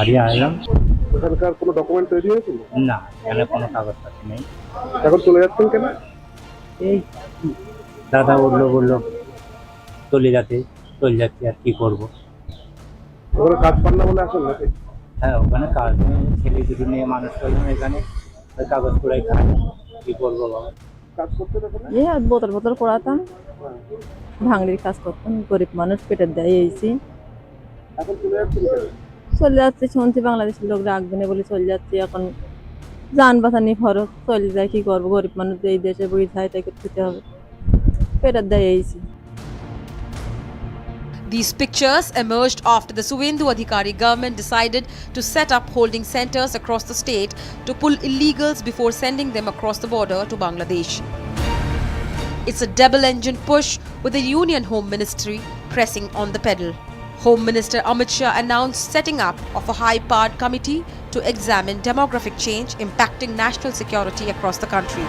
হারিয়ে আনলাম। ওখানকার কোনো ডকুমেন্ট তৈরি হয়েছিল না, এখানে কোনো কাগজপত্র নেই। এখন চলে যাচ্ছেন কেন? এই দাদা বললো চলে যাচ্ছি, আর কি করবো। ওখানে কাজ পান না বলে আসেন নাকি? হ্যাঁ, ওখানে কাজ নেই, ছেলে দুটো নিয়ে মানুষ করলাম এখানে, ওই কাগজ পোড়াই খাই, কি করবো বাবা। কাজ করতে ওখানে? বোতল বোতল পড়াতাম, ভাঙড়ির কাজ করতাম, গরিব মানুষ পেটের দেয় এইছি। এখন চলে যাচ্ছেন কেন? চলে যাচ্ছি, শুনছি বাংলাদেশের লোক রাখবে না বলে চলে যাচ্ছি। এখন যান বাঁচানি খরচ, চলে যায়, কি করবো, গরিব মানুষ এই দেশে বই খাই, তাই করতে হবে, পেটের দেয় এইছি। These pictures emerged after the Suvendu Adhikari government decided to set up holding centers across the state to pull illegals before sending them across the border to Bangladesh. It's a double-engine push with the Union Home Ministry pressing on the pedal. Home Minister Amit Shah announced setting up of a high-powered committee to examine demographic change impacting national security across the country.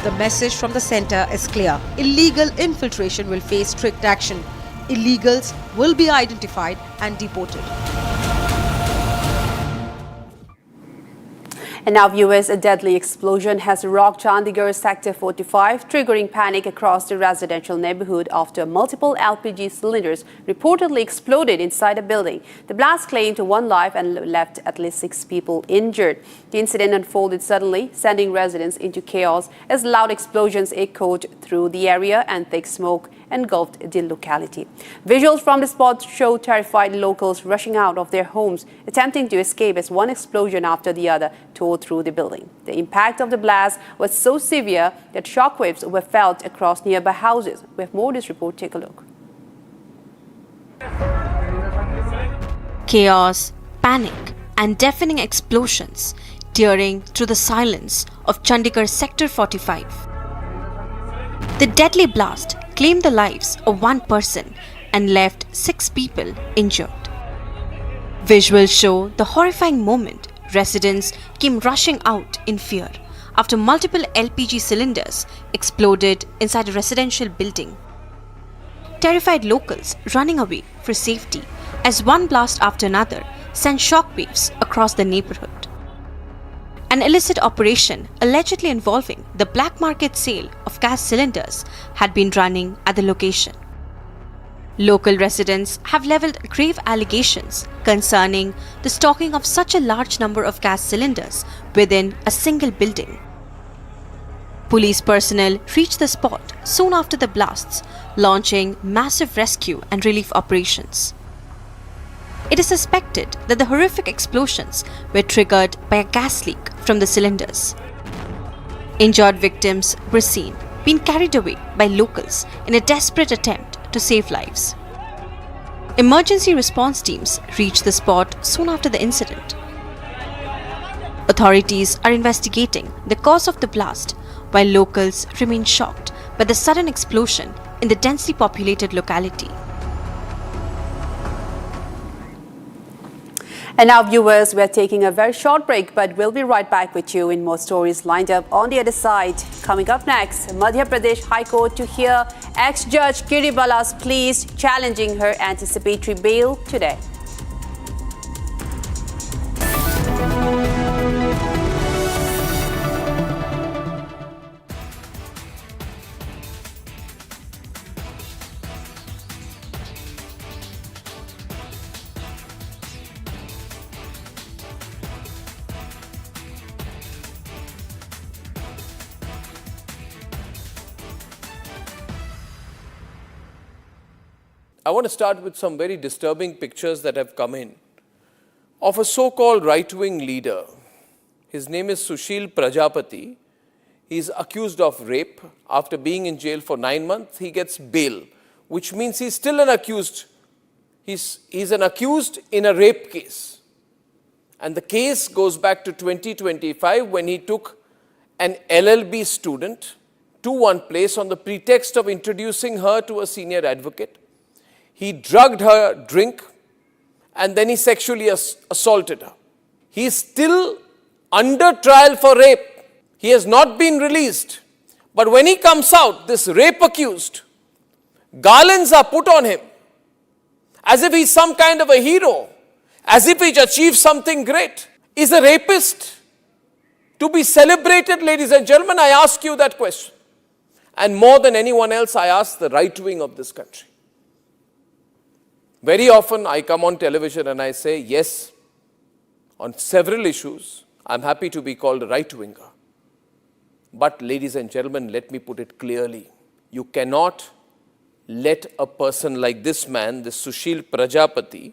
The message from the centre is clear. Illegal infiltration will face strict action. Illegals will be identified and deported. And now viewers, a deadly explosion has rocked Chandigarh Sector 45, triggering panic across the residential neighborhood after multiple LPG cylinders reportedly exploded inside a building. The blast claimed one life and left at least 6 people injured. The incident unfolded suddenly, sending residents into chaos as loud explosions echoed through the area and thick smoke engulfed the locality. Visuals from the spot show terrified locals rushing out of their homes, attempting to escape as one explosion after the other tore through the building. The impact of the blast was so severe that shockwaves were felt across nearby houses. We have more of this report. Take a look. Chaos, panic, and deafening explosions tearing through the silence of Chandigarh Sector 45. The deadly blast claimed the lives of one person and left 6 people injured. Visuals show the horrifying moment. Residents came rushing out in fear after multiple LPG cylinders exploded inside a residential building. Terrified locals running away for safety as one blast after another sent shockwaves across the neighborhood. An illicit operation allegedly involving the black market sale of gas cylinders had been running at the location. Local residents have leveled grave allegations concerning the stocking of such a large number of gas cylinders within a single building. Police personnel reached the spot soon after the blasts, launching massive rescue and relief operations. It is suspected that the horrific explosions were triggered by a gas leak from the cylinders. Injured victims were seen being carried away by locals in a desperate attempt to save lives. Emergency response teams reached the spot soon after the incident. Authorities are investigating the cause of the blast, while locals remain shocked by the sudden explosion in the densely populated locality. And now viewers, we're taking a very short break, but we'll be right back with you in more stories lined up on the other side. Coming up next, Madhya Pradesh High Court to hear ex-judge Kiribala's pleas challenging her anticipatory bail today. I want to start with some very disturbing pictures that have come in of a so-called right-wing leader. His name is Sushil Prajapati. He is accused of rape. After being in jail for 9 months, he gets bail, which means he's still an accused. He's an accused in a rape case. And the case goes back to 2025 when he took an LLB student to one place on the pretext of introducing her to a senior advocate. He drugged her drink and then he sexually assaulted her. He is still under trial for rape. He has not been released. But when he comes out, this rape accused, garlands are put on him as if he's some kind of a hero. as if he's achieved something great. Is a rapist to be celebrated, ladies and gentlemen? I ask you that question. And more than anyone else, I ask the right wing of this country. Very often I come on television and I say, yes, on several issues, I'm happy to be called a right-winger. But ladies and gentlemen, let me put it clearly. You cannot let a person like this man, this Sushil Prajapati,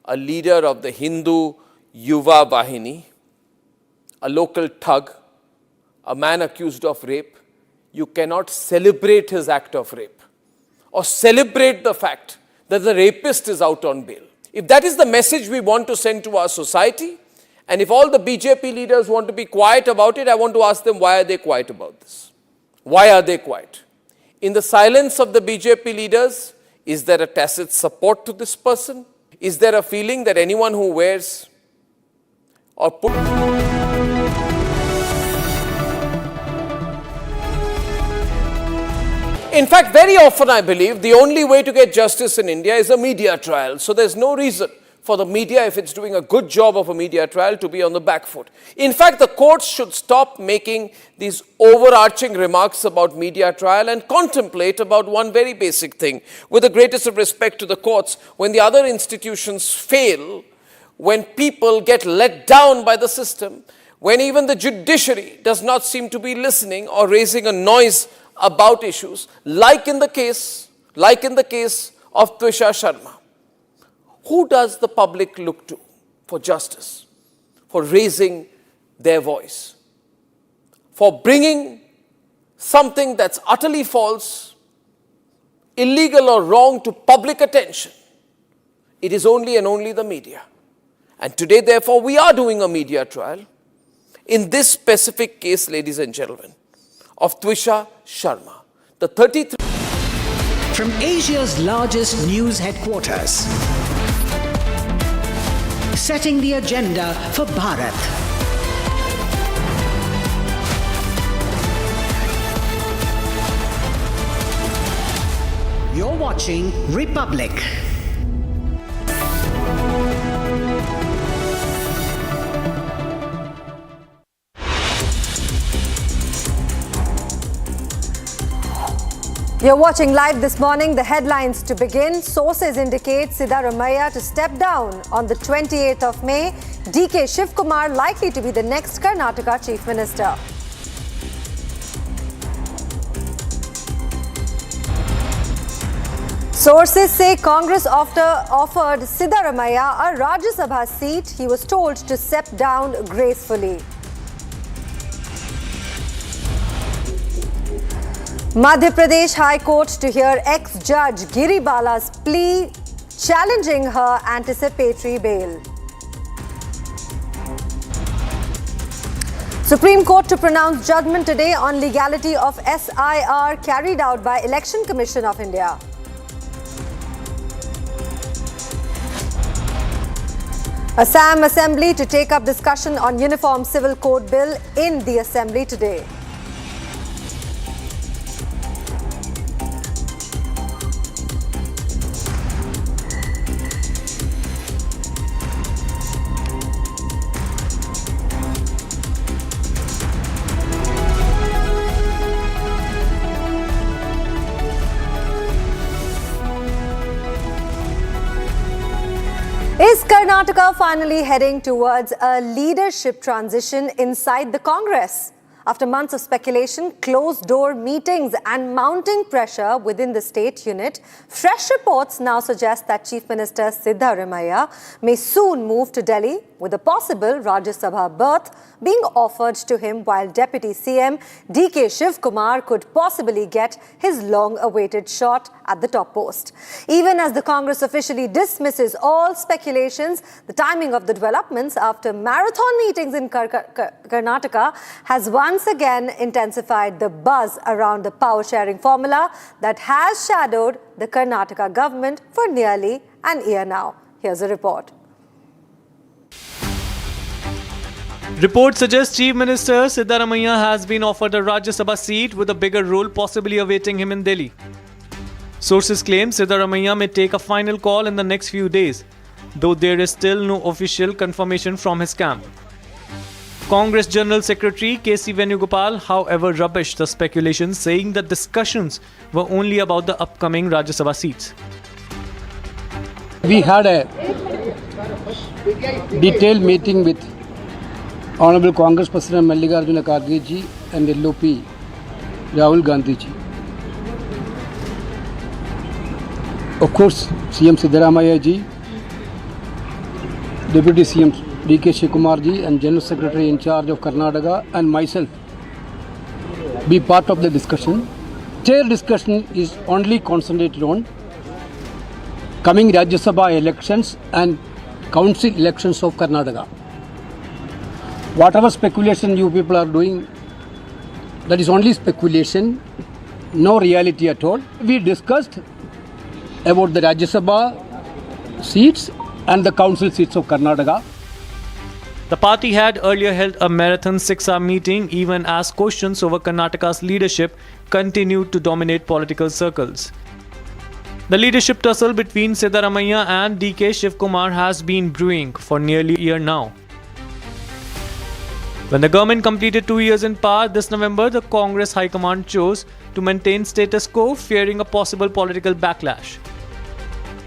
a leader of the Hindu Yuva Vahini, a local thug, a man accused of rape, you cannot celebrate his act of rape or celebrate the fact that the rapist is out on bail. If that is the message we want to send to our society, and if all the BJP leaders want to be quiet about it, I want to ask them, why are they quiet about this? Why are they quiet? In the silence of the BJP leaders, is there a tacit support to this person? Is there a feeling that anyone who wears or put... In fact, very often I believe the only way to get justice in India is a media trial. So there's no reason for the media, if it's doing a good job of a media trial, to be on the back foot. In fact, the courts should stop making these overarching remarks about media trial and contemplate about one very basic thing. With the greatest of respect to the courts, when the other institutions fail, when people get let down by the system, when even the judiciary does not seem to be listening or raising a noise about issues, like in the case of Twisha Sharma. Who does the public look to for justice, for raising their voice, for bringing something that's utterly false, illegal or wrong to public attention? It is only and only the media. And today, therefore, we are doing a media trial in this specific case, ladies and gentlemen, of Twisha Sharma, the 33... From Asia's largest news headquarters, setting the agenda for Bharat. You're watching Republic. You're watching live this morning. The headlines to begin. Sources indicate Siddaramaiah to step down on the 28th of May. DK Shivkumar likely to be the next Karnataka Chief Minister. Sources say Congress offered Siddaramaiah a Rajya Sabha seat. He was told to step down gracefully. Madhya Pradesh High Court to hear ex-judge Giri Bala's plea challenging her anticipatory bail. Supreme Court to pronounce judgment today on legality of SIR carried out by Election Commission of India. Assam Assembly to take up discussion on Uniform Civil Code Bill in the Assembly today. Is Karnataka finally heading towards a leadership transition inside the Congress? After months of speculation, closed-door meetings and mounting pressure within the state unit, fresh reports now suggest that Chief Minister Siddaramaiah may soon move to Delhi, with a possible Rajya Sabha berth being offered to him, while Deputy CM DK Shivkumar could possibly get his long-awaited shot at the top post. Even as the Congress officially dismisses all speculations, the timing of the developments after marathon meetings in Karnataka has once again intensified the buzz around the power-sharing formula that has shadowed the Karnataka government for nearly an year now. Here's a report. Reports suggest Chief Minister Siddaramaiah has been offered a Rajya Sabha seat with a bigger role possibly awaiting him in Delhi. Sources claim Siddaramaiah may take a final call in the next few days, though there is still no official confirmation from his camp. Congress General Secretary K.C. Venugopal, however, rubbished the speculation, saying that discussions were only about the upcoming Rajya Sabha seats. We had a detailed meeting with Honorable Congress President Mallikarjuna Kharge ji and LOP Rahul Gandhi ji. Of course, CM Siddaramaiah ji, Deputy CM D.K. Shivakumar ji and General Secretary in charge of Karnataka and myself be part of the discussion. Their discussion is only concentrated on coming Rajya Sabha elections and council elections of Karnataka. Whatever speculation you people are doing, that is only speculation, no reality at all. We discussed about the Rajya Sabha seats and the council seats of Karnataka. The party had earlier held a marathon 6-hour meeting even as questions over Karnataka's leadership continued to dominate political circles. The leadership tussle between Siddaramaiah and D.K. Shivakumar has been brewing for nearly a year now. When the government completed 2 years in power this November, the Congress High Command chose to maintain status quo, fearing a possible political backlash.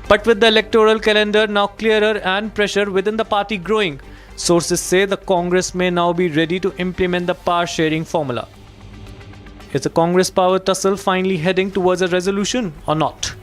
But with the electoral calendar now clearer and pressure within the party growing, sources say the Congress may now be ready to implement the power-sharing formula. Is the Congress power tussle finally heading towards a resolution or not?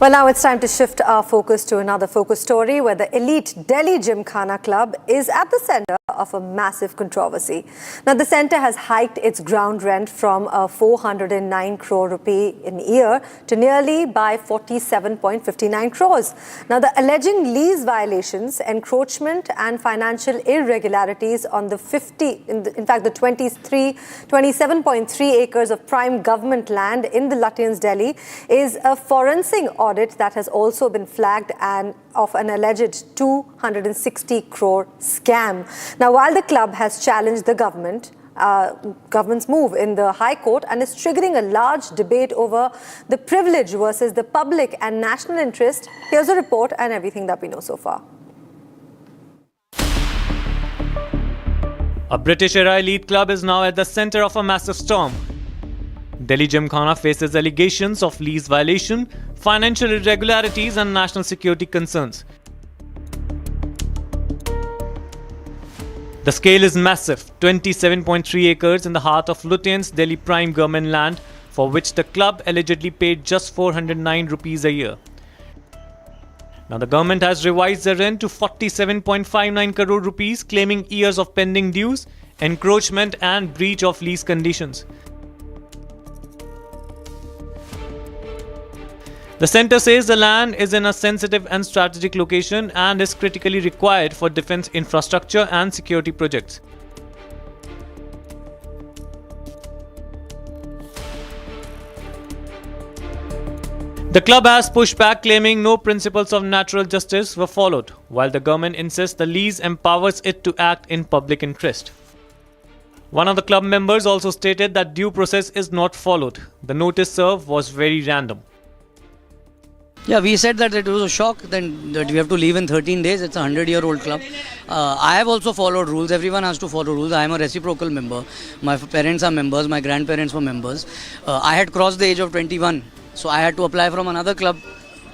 Well, now it's time to shift our focus to another focus story where the elite Delhi Gymkhana Club is at the center of a massive controversy. Now, the centre has hiked its ground rent from 409 crore rupee in a year to nearly by 47.59 crores. Now, the alleging lease violations, encroachment and financial irregularities on the 27.3 acres of prime government land in the Lutyens, Delhi is a forensic audit that has also been flagged and of an alleged 260 crore scam. Now, while the club has challenged the government's move in the High Court and is triggering a large debate over the privilege versus the public and national interest, here's a report and everything that we know so far. A British-era elite club is now at the center of a massive storm. Delhi Gymkhana faces allegations of lease violation, financial irregularities and national security concerns. The scale is massive, 27.3 acres in the heart of Lutyens, Delhi prime government land, for which the club allegedly paid just 409 rupees a year. Now the government has revised the rent to 47.59 crore rupees, claiming years of pending dues, encroachment and breach of lease conditions. The centre says the land is in a sensitive and strategic location and is critically required for defence infrastructure and security projects. The club has pushed back, claiming no principles of natural justice were followed, while the government insists the lease empowers it to act in public interest. One of the club members also stated that due process is not followed. The notice served was very random. Yeah, we said that it was a shock then that we have to leave in 13 days. It's a 100-year-old club. I have also followed rules. Everyone has to follow rules. I am a reciprocal member. My parents are members. My grandparents were members. I had crossed the age of 21. So I had to apply from another club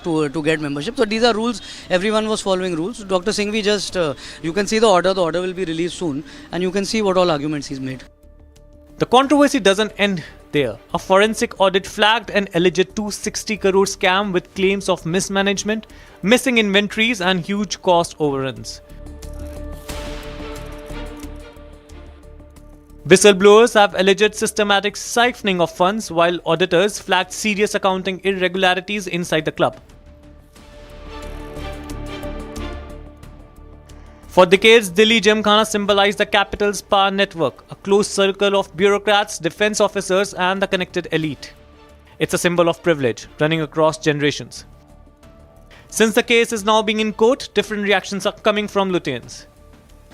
to get membership. So these are rules. Everyone was following rules. Dr. Singhvi just, you can see the order. The order will be released soon. And you can see what all arguments he's made. The controversy doesn't end there. A forensic audit flagged an alleged 260 crore scam with claims of mismanagement, missing inventories and huge cost overruns. Whistleblowers have alleged systematic siphoning of funds, while auditors flagged serious accounting irregularities inside the club. For decades, Delhi Gymkhana symbolized the capital's power network, a close circle of bureaucrats, defense officers and the connected elite. It's a symbol of privilege, running across generations. Since the case is now being in court, different reactions are coming from Lutyens.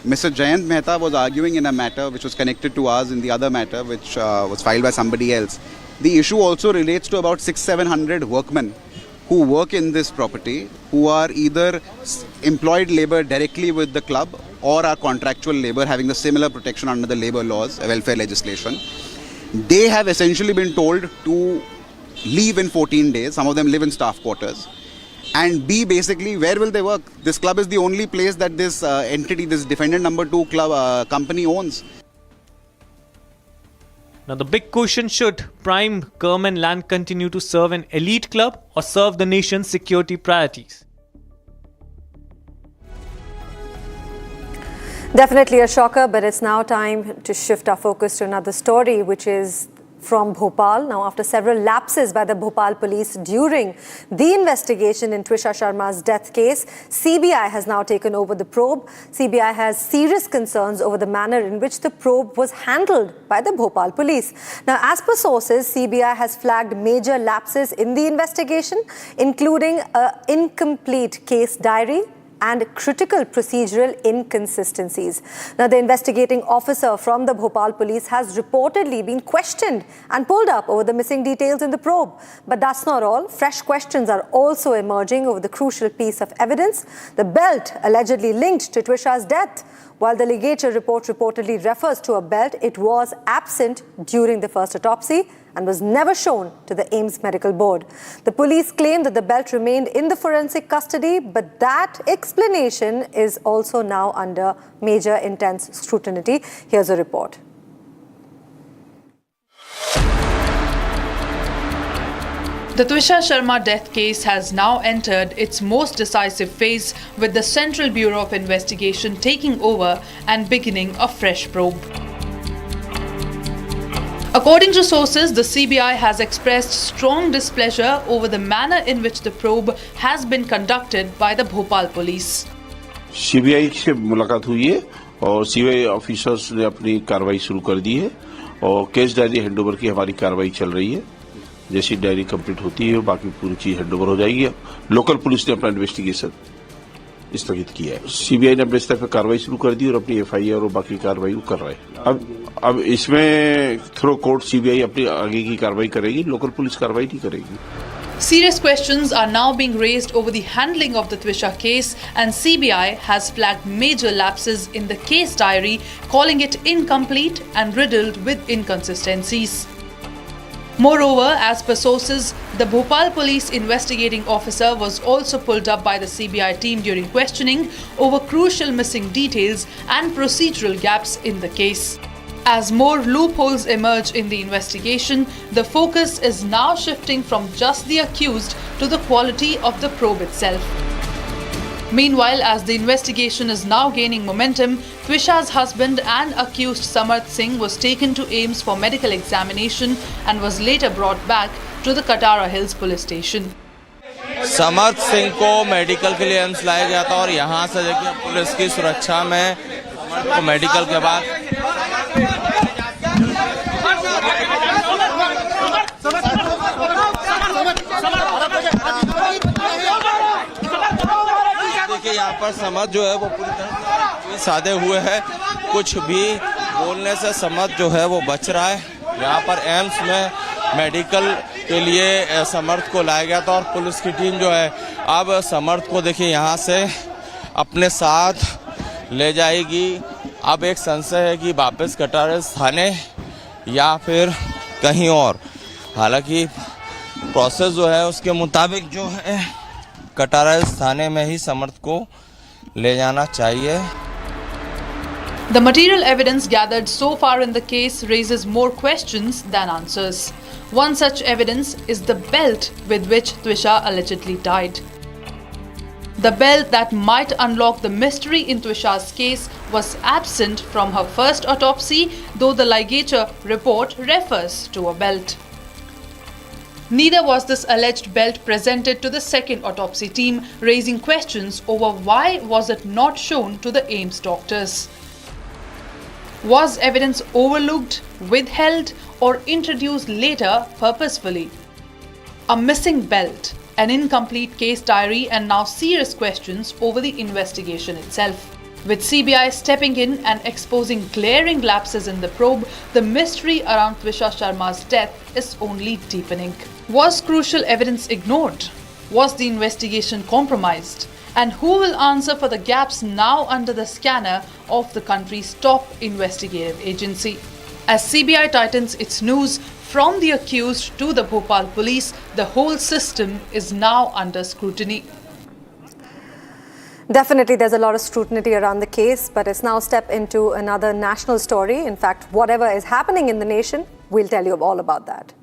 Mr. Jayant Mehta was arguing in a matter which was connected to us in the other matter which was filed by somebody else. The issue also relates to about 600-700 workmen who work in this property, who are either employed labor directly with the club or are contractual labor having the similar protection under the labor laws, welfare legislation. They have essentially been told to leave in 14 days. Some of them live in staff quarters. And B, basically, where will they work? This club is the only place that this entity, this defendant number 2 club company owns. Now the big question, should prime government land continue to serve an elite club or serve the nation's security priorities? Definitely a shocker, but it's now time to shift our focus to another story, which is from Bhopal. Now, after several lapses by the Bhopal police during the investigation in Twisha Sharma's death case, CBI has now taken over the probe. CBI has serious concerns over the manner in which the probe was handled by the Bhopal police. Now, as per sources, CBI has flagged major lapses in the investigation, including an incomplete case diary and critical procedural inconsistencies. Now, the investigating officer from the Bhopal police has reportedly been questioned and pulled up over the missing details in the probe. But that's not all. Fresh questions are also emerging over the crucial piece of evidence, the belt allegedly linked to Twisha's death. While the ligature report reportedly refers to a belt, it was absent during the first autopsy and was never shown to the AIIMS Medical Board. The police claim that the belt remained in the forensic custody, but that explanation is also now under major intense scrutiny. Here's a report. The Twisha Sharma death case has now entered its most decisive phase, with the Central Bureau of Investigation taking over and beginning a fresh probe. According to sources, the CBI has expressed strong displeasure over the manner in which the probe has been conducted by the Bhopal police. CBI से मुलाकात हुई है और CBI officers ने अपनी कार्रवाई शुरू कर दी है और केस डायरी हैंडओवर की हमारी कार्रवाई चल रही है। जैसी डायरी कंप्लीट होती है बाकी पूरी चीज हैंडओवर हो जाएगी। लोकल पुलिस ने अपना इन्वेस्टिगेशन स्थगित किया है। सीबीआई ने अपने स्तर पर कार्रवाई शुरू कर दी और अपनी एफआईआर और बाकी कार्रवाई कर रहे हैं। अब इसमें थ्रू कोर्ट सीबीआई अपनी आगे की कार्रवाई करेगी, लोकल पुलिस कार्रवाई नहीं करेगी। Serious questions are now being raised over the handling of the Twisha case, and CBI has flagged major lapses in the case diary, calling it incomplete and riddled with inconsistencies. Moreover, as per sources, the Bhopal police investigating officer was also pulled up by the CBI team during questioning over crucial missing details and procedural gaps in the case. As more loopholes emerge in the investigation, the focus is now shifting from just the accused to the quality of the probe itself. Meanwhile, as the investigation is now gaining momentum, Twisha's husband and accused Samarth Singh was taken to AIIMS for medical examination and was later brought back to the Katara Hills police station. समर्थ सिंह को medical के लिए AIIMS लाया गया था और यहाँ से देखिए पुलिस की सुरक्षा में समर्थ को मेडिकल के बाद देखिए यहाँ पर समर्थ जो है वो पूरी तरह से साधे हुए है, कुछ भी बोलने से समर्थ जो है वो बच रहा है। यहाँ पर एम्स में मेडिकल के लिए समर्थ को लाया गया था और पुलिस की टीम जो है अब समर्थ को देखिए यहाँ से अपने साथ ले जाएगी। अब एक संशय है कि वापस कटारा थाने या फिर कहीं और, हालांकि प्रोसेस जो है उसके मुताबिक जो है कटारा थाने में ही समर्थ को ले जाना चाहिए। The material evidence gathered so far in the case raises more questions than answers. One such evidence is the belt with which Twisha allegedly died. The belt that might unlock the mystery in Twisha's case was absent from her first autopsy, though the ligature report refers to a belt. Neither was this alleged belt presented to the second autopsy team, raising questions over why was it not shown to the AIIMS doctors. Was evidence overlooked, withheld, or introduced later purposefully? A missing belt, an incomplete case diary, and now serious questions over the investigation itself. With CBI stepping in and exposing glaring lapses in the probe, the mystery around Twisha Sharma's death is only deepening. Was crucial evidence ignored? Was the investigation compromised? And who will answer for the gaps now under the scanner of the country's top investigative agency? As CBI tightens its noose from the accused to the Bhopal police, the whole system is now under scrutiny. Definitely, there's a lot of scrutiny around the case, but it's now step into another national story. In fact, whatever is happening in the nation, we'll tell you all about that.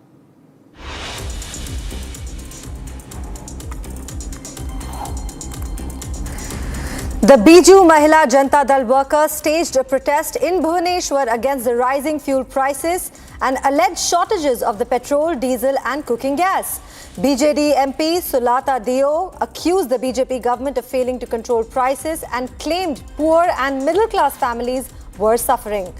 The Biju Mahila Janata Dal workers staged a protest in Bhubaneswar against the rising fuel prices and alleged shortages of the petrol, diesel and cooking gas. BJD MP Sulata Dio accused the BJP government of failing to control prices and claimed poor and middle-class families were suffering.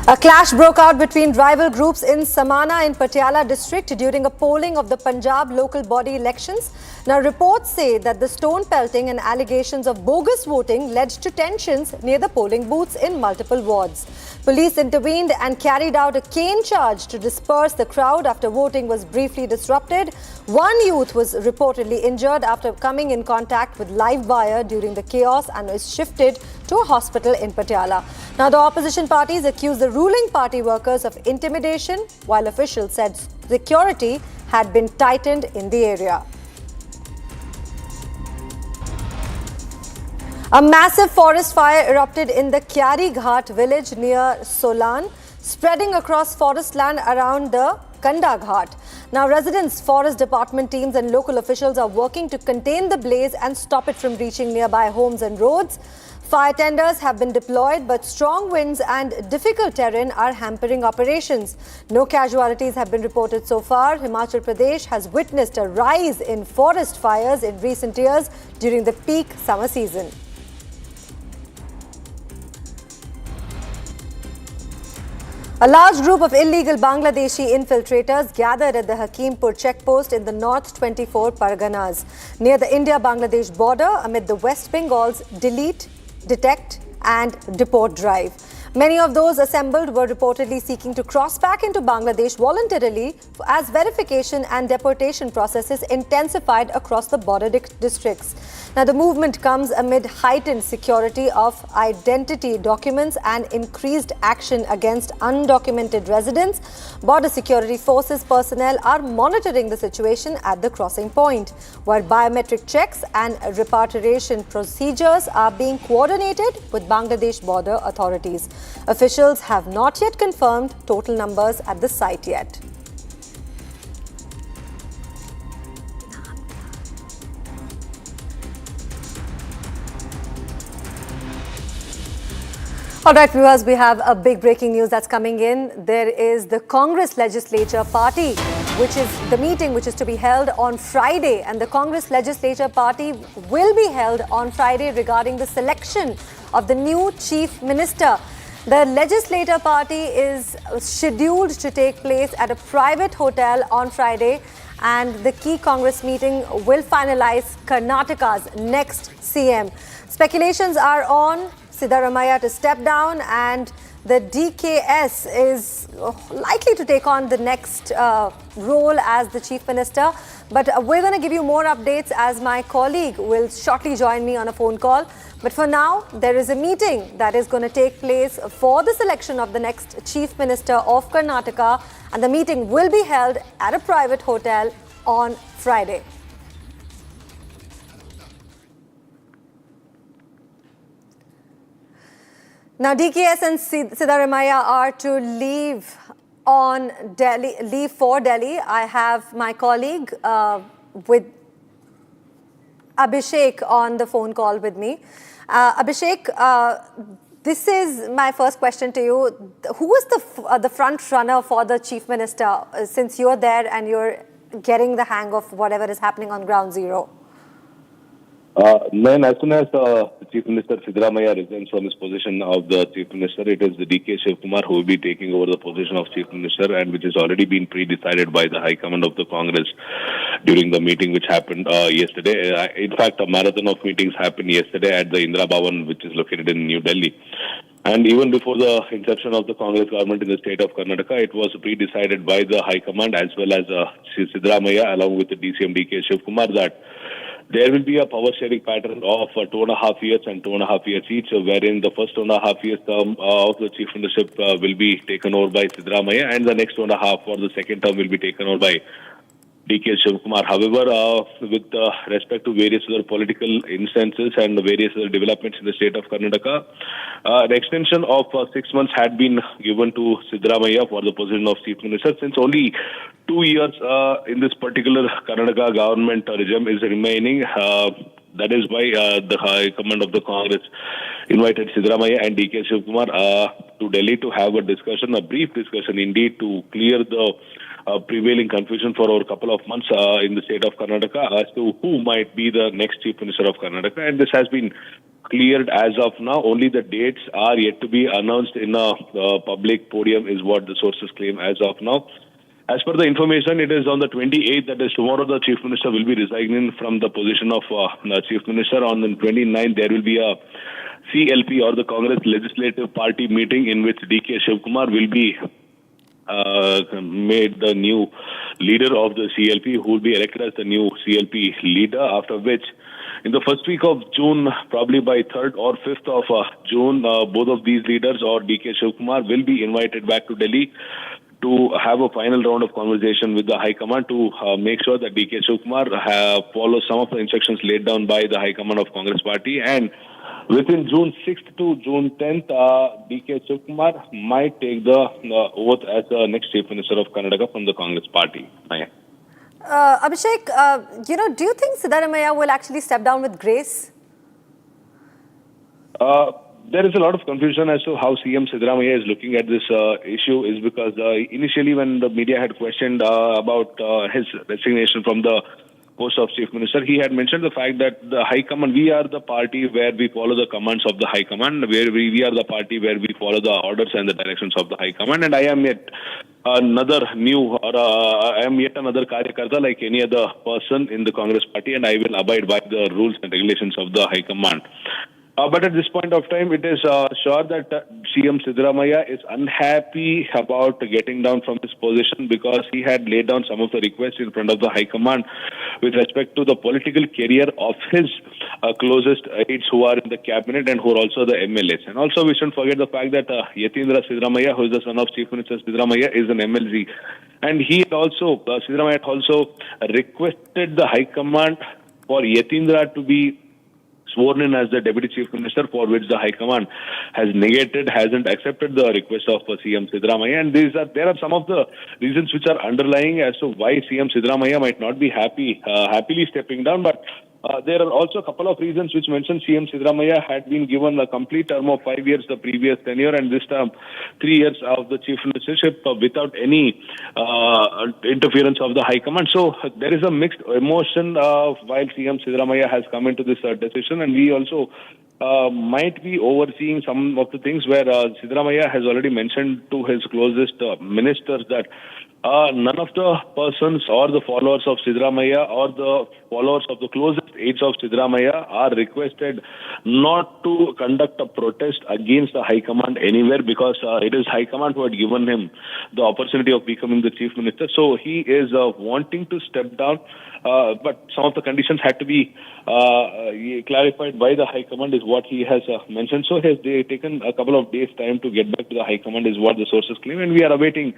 A clash broke out between rival groups in Samana in Patiala district during a polling of the Punjab local body elections. Now, reports say that the stone pelting and allegations of bogus voting led to tensions near the polling booths in multiple wards. Police intervened and carried out a cane charge to disperse the crowd after voting was briefly disrupted. One youth was reportedly injured after coming in contact with live wire during the chaos and was shifted to a hospital in Patiala. Now, the opposition parties accused the ruling party workers of intimidation, while officials said security had been tightened in the area. A massive forest fire erupted in the Kyari Ghat village near Solan, spreading across forest land around the Kanda Ghat. Now, residents, forest department teams and local officials are working to contain the blaze and stop it from reaching nearby homes and roads. Fire tenders have been deployed, but strong winds and difficult terrain are hampering operations. No casualties have been reported so far. Himachal Pradesh has witnessed a rise in forest fires in recent years during the peak summer season. A large group of illegal Bangladeshi infiltrators gathered at the Hakimpur checkpost in the North 24 Parganas near the India-Bangladesh border amid the West Bengal's delete, detect and deport drive. Many of those assembled were reportedly seeking to cross back into Bangladesh voluntarily as verification and deportation processes intensified across the border districts. Now, the movement comes amid heightened security of identity documents and increased action against undocumented residents. Border security forces personnel are monitoring the situation at the crossing point, while biometric checks and repatriation procedures are being coordinated with Bangladesh border authorities. Officials have not yet confirmed total numbers at the site yet. All right, viewers, we have a big breaking news that's coming in. There is the Congress Legislature Party, which is the meeting which is to be held on Friday. And the Congress Legislature Party will be held on Friday regarding the selection of the new Chief Minister. The Legislature Party is scheduled to take place at a private hotel on Friday. And the key Congress meeting will finalize Karnataka's next CM. Speculations are on Siddaramaiah to step down, and the DKS is likely to take on the next role as the Chief Minister. But we're going to give you more updates as my colleague will shortly join me on a phone call. But for now, there is a meeting that is going to take place for the selection of the next Chief Minister of Karnataka, and the meeting will be held at a private hotel on Friday. Now, DKS and Siddaramaiah are to leave for Delhi. I have my colleague with Abhishek on the phone call with me. Abhishek, this is my first question to you. Who is the front runner for the Chief Minister, since you're there and you're getting the hang of whatever is happening on ground zero? Then as soon as Chief Minister Siddaramaiah resigns from his position of the Chief Minister, it is the DK Shivkumar who will be taking over the position of Chief Minister, and which has already been pre-decided by the High Command of the Congress during the meeting which happened yesterday. In fact, a marathon of meetings happened yesterday at the Indira Bhavan, which is located in New Delhi. And even before the inception of the Congress government in the state of Karnataka, it was pre-decided by the High Command as well as Siddaramaiah along with the DCM DK Shivkumar that there will be a power sharing pattern of 2.5 years and 2.5 years each, wherein the first 2.5 years term of the chief ministership will be taken over by Siddaramaiah, and the next 2.5 for the second term will be taken over by DK Shivkumar. However, with respect to various other political instances and various other developments in the state of Karnataka, an extension of 6 months had been given to Siddaramaiah for the position of Chief Minister, since only 2 years in this particular Karnataka government regime is remaining. That is why the High Command of the Congress invited Siddaramaiah and DK Shivkumar to Delhi to have a discussion, a brief discussion indeed, to clear the prevailing confusion for over a couple of months in the state of Karnataka as to who might be the next Chief Minister of Karnataka. And this has been cleared as of now. Only the dates are yet to be announced in a public podium is what the sources claim as of now. As per the information, it is on the 28th, that is tomorrow, the Chief Minister will be resigning from the position of Chief Minister. On the 29th, there will be a CLP or the Congress Legislative Party meeting in which DK Shivkumar will be made the new leader of the CLP, who will be elected as the new CLP leader, after which in the first week of June, probably by 3rd or 5th of June, both of these leaders or DK Shivkumar will be invited back to Delhi to have a final round of conversation with the High Command to make sure that DK Shivkumar follows some of the instructions laid down by the High Command of Congress Party. And within June 6th to June 10th, DK Shivkumar might take the oath as the next Chief Minister of Karnataka from the Congress Party. Abhishek, do you think Siddaramaiah will actually step down with grace? There is a lot of confusion as to how CM Siddaramaiah is looking at this issue, is because initially when the media had questioned about his resignation from the post of Chief Minister, he had mentioned the fact that the High Command, we are the party where we follow the commands of the High Command, where we are the party where we follow the orders and the directions of the High Command, and I am yet another Karyakarta like any other person in the Congress Party, and I will abide by the rules and regulations of the High Command. But at this point of time, it is sure that CM Siddaramaiah is unhappy about getting down from his position, because he had laid down some of the requests in front of the High Command with respect to the political career of his closest aides who are in the cabinet and who are also the MLAs. And also we shouldn't forget the fact that Yatindra Siddaramaiah, who is the son of Chief Minister Siddaramaiah, is an MLC. And he had also, Siddaramaiah had also requested the High Command for Yatindra to be sworn in as the Deputy Chief Minister, for which the High Command has negated, hasn't accepted the request of CM Siddaramaiah. And there are some of the reasons which are underlying as to why CM Siddaramaiah might not be happily stepping down. But there are also a couple of reasons which mention CM Siddaramaiah had been given a complete term of 5 years the previous tenure, and this term 3 years of the Chief Ministership without any interference of the High Command. So there is a mixed emotion while CM Siddaramaiah has come into this decision, and we also might be overseeing some of the things where Siddaramaiah has already mentioned to his closest ministers that none of the persons or the followers of Siddaramaiah or the followers of the closest aides of Siddaramaiah are requested not to conduct a protest against the High Command anywhere, because it is High Command who had given him the opportunity of becoming the Chief Minister. So he is wanting to step down, but some of the conditions had to be clarified by the High Command is what he has mentioned. So has they taken a couple of days time to get back to the High Command is what the sources claim, and we are awaiting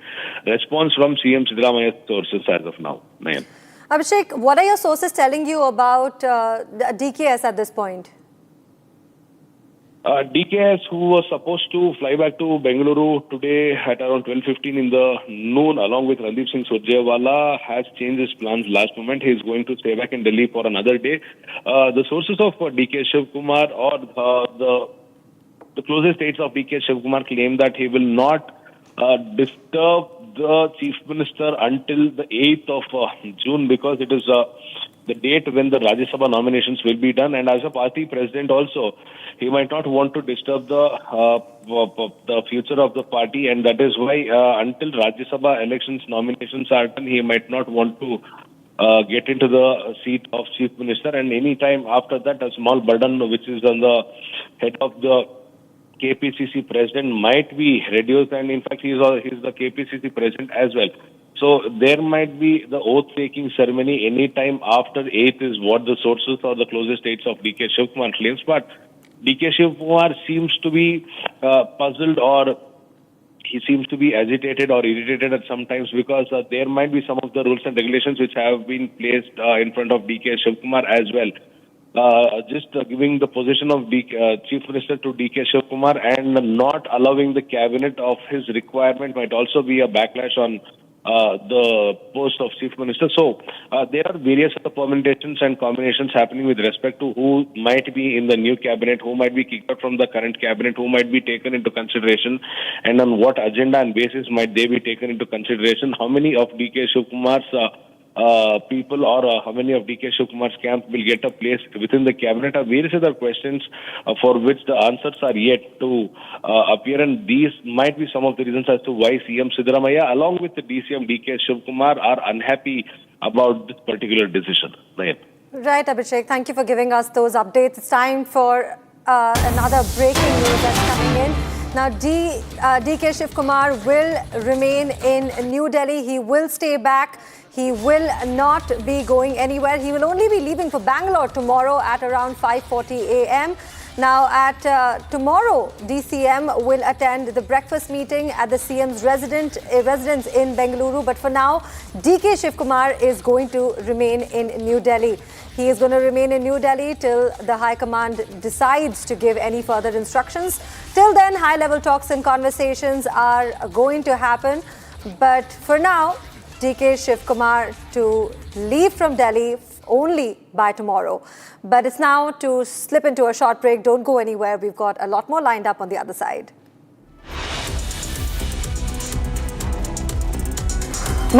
response from CM Siddaramaiah's sources as of now. Nayan. Abhishek, what are your sources telling you about DKS at this point? DKS, who was supposed to fly back to Bengaluru today at around 12:15 in the noon, along with Randeep Singh Surjewala, has changed his plans last moment. He is going to stay back in Delhi for another day. The sources of DK Shivkumar or the closest aides of DK Shivkumar claim that he will not disturb the Chief Minister until the 8th of June, because it is the date when the Rajya Sabha nominations will be done, and as a party president also, he might not want to disturb the future of the party, and that is why until Rajya Sabha elections nominations are done, he might not want to get into the seat of Chief Minister, and any time after that, a small burden which is on the head of the KPCC president might be reduced, and in fact he's the KPCC president as well. So there might be the oath-taking ceremony any time after 8th is what the sources or the closest aides of DK Shivkumar claims. But DK Shivkumar seems to be puzzled, or he seems to be agitated or irritated at some times, because there might be some of the rules and regulations which have been placed in front of DK Shivkumar as well. Just giving the position of Chief Minister to DK Shivkumar and not allowing the cabinet of his requirement might also be a backlash on the post of Chief Minister. So there are various other permutations and combinations happening with respect to who might be in the new cabinet, who might be kicked out from the current cabinet, who might be taken into consideration, and on what agenda and basis might they be taken into consideration. How many of DK Shivkumar's people or how many of DK Shivkumar's camp will get a place within the cabinet are various other questions for which the answers are yet to appear, and these might be some of the reasons as to why CM Siddaramaiah along with the DCM DK Shivkumar are unhappy about this particular decision. Right, Abhishek, thank you for giving us those updates. It's time for another breaking news that's coming in. Now, DK Shivkumar will remain in New Delhi. He will stay back. He will not be going anywhere. He will only be leaving for Bangalore tomorrow at around 5:40 a.m. Now, at tomorrow, DCM will attend the breakfast meeting at the CM's residence in Bengaluru. But for now, DK Shivkumar is going to remain in New Delhi. He is going to remain in New Delhi till the High Command decides to give any further instructions. Till then, high-level talks and conversations are going to happen. But for now, DK Shivkumar to leave from Delhi only by tomorrow. But it's now to slip into a short break. Don't go anywhere. We've got a lot more lined up on the other side.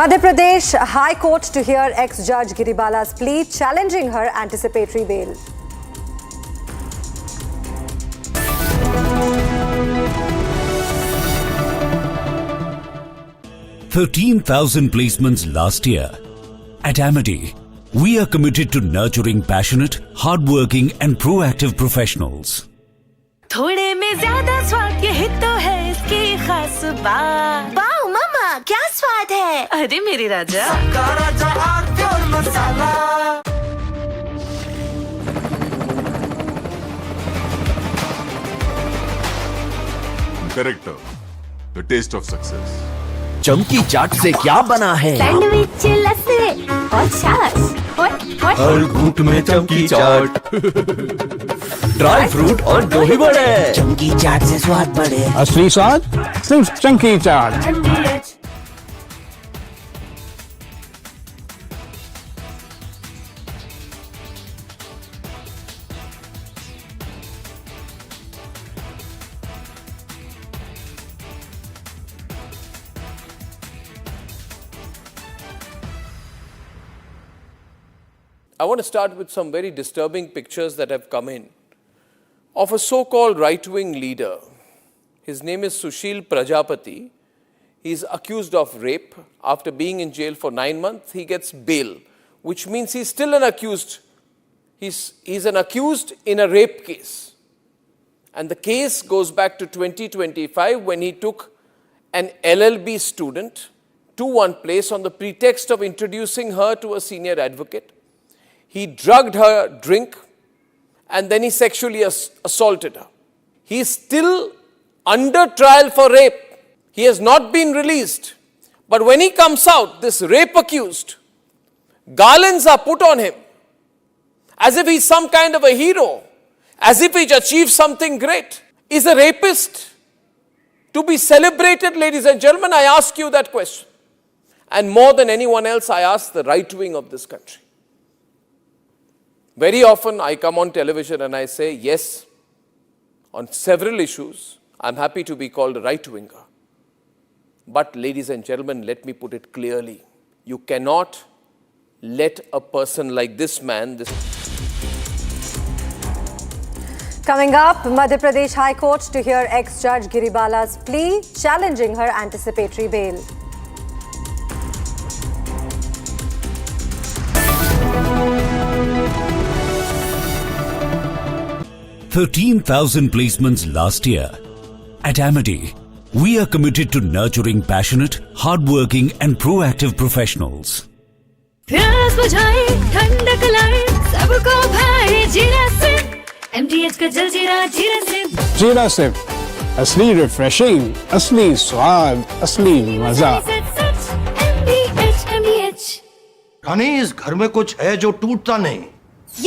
Madhya Pradesh High Court to hear ex-judge Giribala's plea challenging her anticipatory bail. $13,000 placements last year. At Amity, we are committed to nurturing passionate, hardworking and proactive professionals. थोड़े में ज़्यादा स्वाद ये तो है इसकी खास बात। वाओ मम्मा क्या स्वाद है? अरे मेरे राजा। सबका राजा आर्थिक मसाला। Character, the taste of success. चमकी चाट से क्या बना है? सैंडविच लस्सी और छाछ हर घूंट में चमकी चाट ड्राई फ्रूट और दही बड़े चमकी चाट से स्वाद बढ़े असली स्वाद सिर्फ चमकी चाट I want to start with some very disturbing pictures that have come in of a so-called right-wing leader. His name is Sushil Prajapati. He is accused of rape. After being in jail for 9 months, he gets bail, which means he's still an accused. He's an accused in a rape case. And the case goes back to 2025 when he took an LLB student to one place on the pretext of introducing her to a senior advocate. He drugged her drink and then he sexually assaulted her. He is still under trial for rape. He has not been released. But when he comes out, this rape accused, garlands are put on him as if he's some kind of a hero, as if he's achieved something great. Is a rapist to be celebrated, ladies and gentlemen? I ask you that question. And more than anyone else, I ask the right wing of this country. Very often I come on television and I say, yes, on several issues, I'm happy to be called a right-winger. But ladies and gentlemen, let me put it clearly. You cannot let a person like this man... Coming up, Madhya Pradesh High Court to hear ex-judge Giribala's plea challenging her anticipatory bail. $13,000 placements last year. At Amity, we are committed to nurturing passionate, hardworking and proactive professionals. प्यास बुझाए ठंडक लाए सबको भाए जीरा से MTH का जल जीरा जीरा से जीरा से असली रिफ्रेशिंग, असली स्वाद, असली मजा। MTH रानी, इस घर में कुछ है जो टूटता नहीं।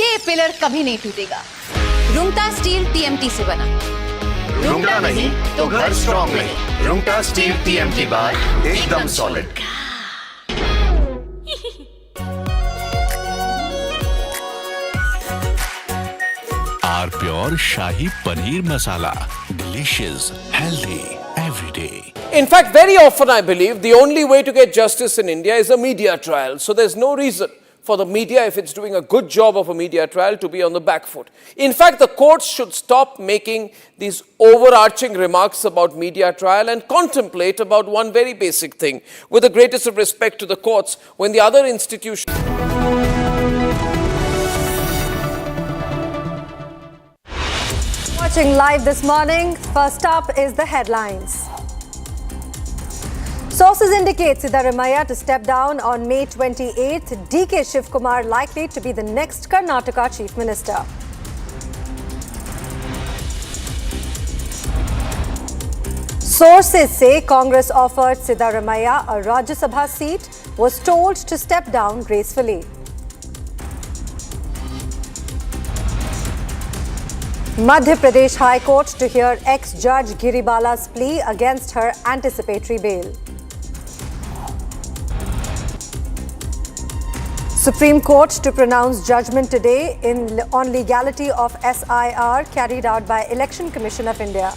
ये पिलर कभी नहीं टूटेगा। रुंगटा स्टील TMT से बना। रुंगटा नहीं तो घर स्ट्रॉन्ग नहीं। रुंगटा स्टील TMT बार एकदम solid. R pure shahi paneer masala, delicious, healthy every day. In fact, very often I believe the only way to get justice in India is a media trial. So there's no reason for the media, if it's doing a good job of a media trial, to be on the back foot. In fact, the courts should stop making these overarching remarks about media trial and contemplate about one very basic thing. With the greatest of respect to the courts, when the other institutions... Watching live this morning, first up is the headlines. Sources indicate Siddaramaiah to step down on May 28th. DK Shivkumar likely to be the next Karnataka Chief Minister. Sources say Congress offered Siddaramaiah a Rajya Sabha seat, was told to step down gracefully. Madhya Pradesh High Court to hear ex-judge Giribala's plea against her anticipatory bail. Supreme Court to pronounce judgment today on legality of SIR carried out by Election Commission of India.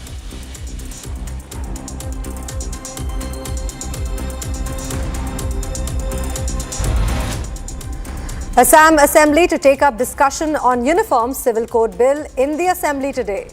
Assam Assembly to take up discussion on Uniform Civil Code Bill in the Assembly today.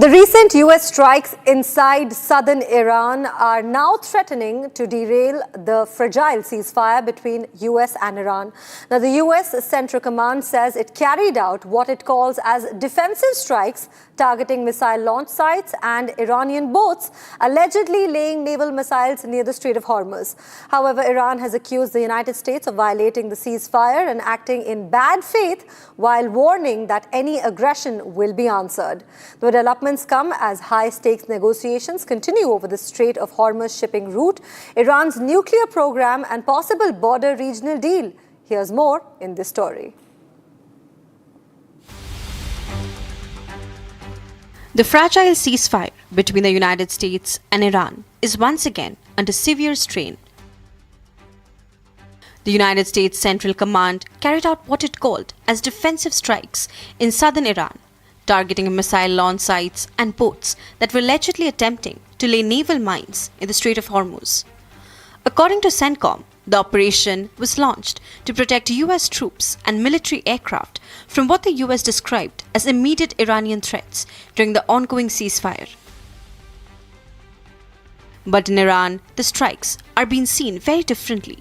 The recent US strikes inside southern Iran are now threatening to derail the fragile ceasefire between US and Iran. Now, the US Central Command says it carried out what it calls as defensive strikes targeting missile launch sites and Iranian boats allegedly laying naval missiles near the Strait of Hormuz. However, Iran has accused the United States of violating the ceasefire and acting in bad faith while warning that any aggression will be answered. The developments come as high-stakes negotiations continue over the Strait of Hormuz shipping route, Iran's nuclear program and possible border regional deal. Here's more in this story. The fragile ceasefire between the United States and Iran is once again under severe strain. The United States Central Command carried out what it called as defensive strikes in southern Iran, targeting missile launch sites and boats that were allegedly attempting to lay naval mines in the Strait of Hormuz. According to CENTCOM, the operation was launched to protect US troops and military aircraft from what the US described as immediate Iranian threats during the ongoing ceasefire. But in Iran, the strikes are being seen very differently.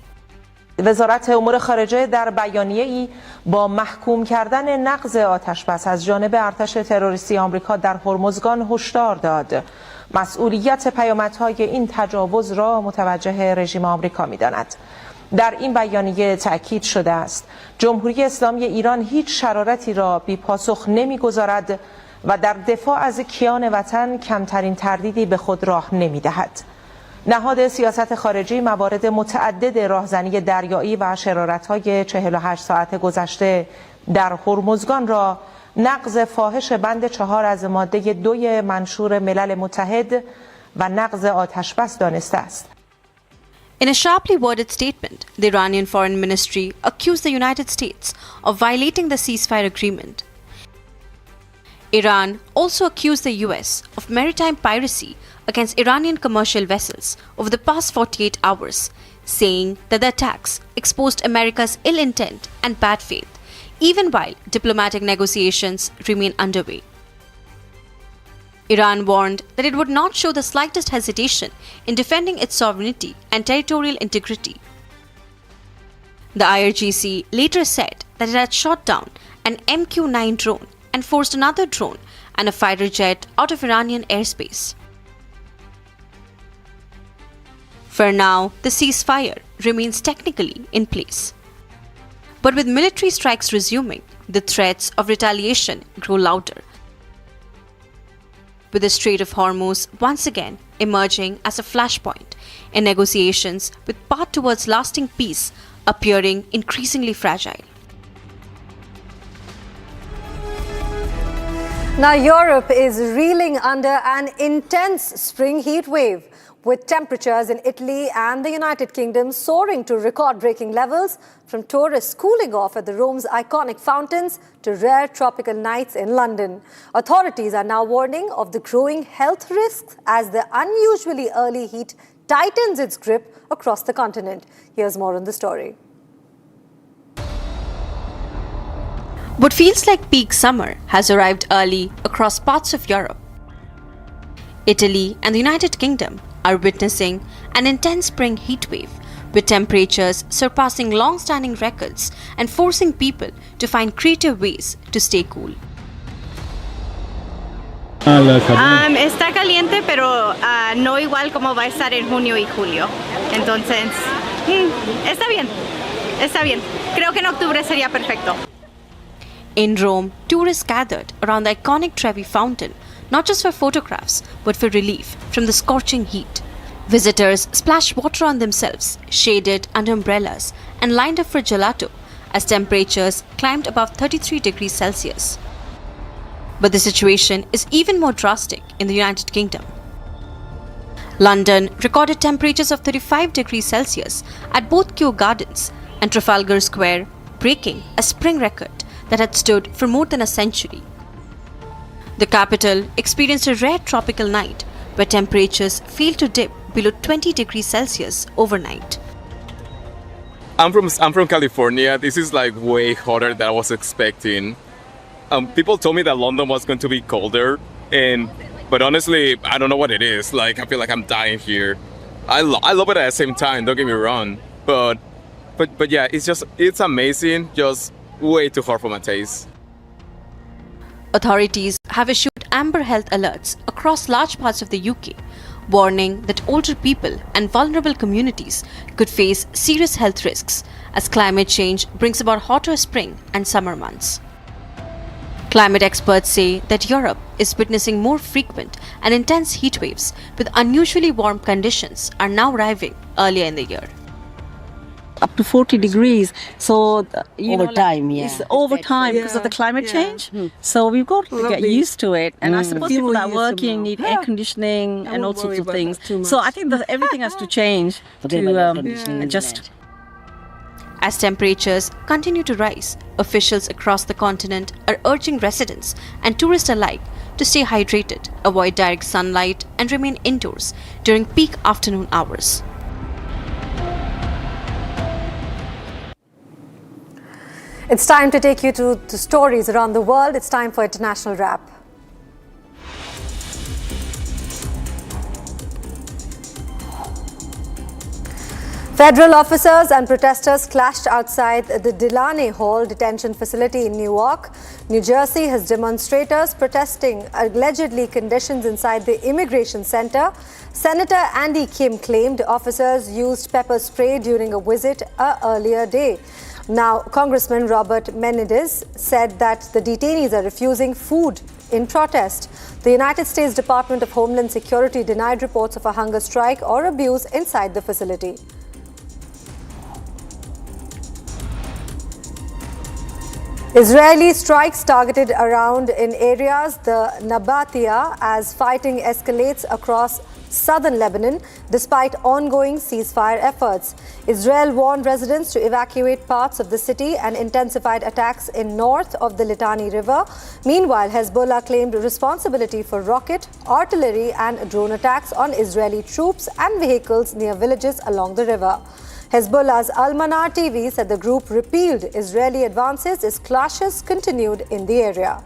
وزارت امور خارجه در بیانیه‌ای با محکوم کردن نقض آتش‌بس از جانب ارتش تروریستی آمریکا در هرمزگان هشدار داد. مسئولیت پیامدهای این تجاوز را متوجه رژیم آمریکا می‌داند. در این بیانیه تأکید شده است جمهوری اسلامی ایران هیچ شرارتی را بی‌پاسخ نمی‌گذارد و در دفاع از کیان وطن کمترین تردیدی به خود راه نمی‌دهد. نهاد سیاست خارجی موارد متعدد راهزنی دریایی و شرارت‌های 48 ساعت گذشته در هرمزگان را نقض فاحش بند 4 از ماده 2 منشور ملل متحد و نقض آتش‌بس دانسته است. In a sharply worded statement, the Iranian Foreign Ministry accused the United States of violating the ceasefire agreement. Iran also accused the US of maritime piracy against Iranian commercial vessels over the past 48 hours, saying that the attacks exposed America's ill intent and bad faith, even while diplomatic negotiations remain underway. Iran warned that it would not show the slightest hesitation in defending its sovereignty and territorial integrity. The IRGC later said that it had shot down an MQ-9 drone and forced another drone and a fighter jet out of Iranian airspace. For now, the ceasefire remains technically in place. But with military strikes resuming, the threats of retaliation grow louder, with the Strait of Hormuz once again emerging as a flashpoint in negotiations with path towards lasting peace appearing increasingly fragile. Now, Europe is reeling under an intense spring heat wave, with temperatures in Italy and the United Kingdom soaring to record-breaking levels, from tourists cooling off at the Rome's iconic fountains to rare tropical nights in London. Authorities are now warning of the growing health risks as the unusually early heat tightens its grip across the continent. Here's more on the story. What feels like peak summer has arrived early across parts of Europe. Italy and the United Kingdom are witnessing an intense spring heatwave, with temperatures surpassing long-standing records and forcing people to find creative ways to stay cool. Está caliente, pero no igual como va a estar en junio y julio. Entonces, está bien, está bien. Creo que en octubre sería perfecto. In Rome, tourists gathered around the iconic Trevi fountain, not just for photographs, but for relief from the scorching heat. Visitors splashed water on themselves, shaded under umbrellas, and lined up for gelato as temperatures climbed above 33 degrees Celsius. But the situation is even more drastic in the United Kingdom. London recorded temperatures of 35 degrees Celsius at both Kew Gardens and Trafalgar Square, breaking a spring record that had stood for more than a century. The capital experienced a rare tropical night where temperatures failed to dip below 20 degrees Celsius overnight. I'm from California. This is like way hotter than I was expecting. People told me that London was going to be colder, but honestly, I don't know what it is. Like, I feel like I'm dying here. I love it at the same time, don't get me wrong. But yeah, it's amazing, just way too hot for my taste. Authorities have issued amber health alerts across large parts of the UK, warning that older people and vulnerable communities could face serious health risks as climate change brings about hotter spring and summer months. Climate experts say that Europe is witnessing more frequent and intense heat waves, with unusually warm conditions are now arriving earlier in the year. Up to 40 degrees. So, over time, yeah. It's over time because of the climate change. So we've got to get used to it. And I suppose people that are working need air conditioning and all sorts of things. So I think that everything has to change to adjust. As temperatures continue to rise, officials across the continent are urging residents and tourists alike to stay hydrated, avoid direct sunlight, and remain indoors during peak afternoon hours. It's time to take you to stories around the world. It's time for International Wrap. Federal officers and protesters clashed outside the Delaney Hall detention facility in Newark, New Jersey, as demonstrators protesting allegedly conditions inside the immigration center. Senator Andy Kim claimed officers used pepper spray during a visit earlier day. Now, Congressman Robert Menendez said that the detainees are refusing food in protest. The United States Department of Homeland Security denied reports of a hunger strike or abuse inside the facility. Israeli strikes targeted around in areas the Nabatea as fighting escalates across southern Lebanon despite ongoing ceasefire efforts. Israel warned residents to evacuate parts of the city and intensified attacks in north of the Litani River. Meanwhile, Hezbollah claimed responsibility for rocket, artillery and drone attacks on Israeli troops and vehicles near villages along the river. Hezbollah's Al-Manar TV said the group repealed Israeli advances as clashes continued in the area.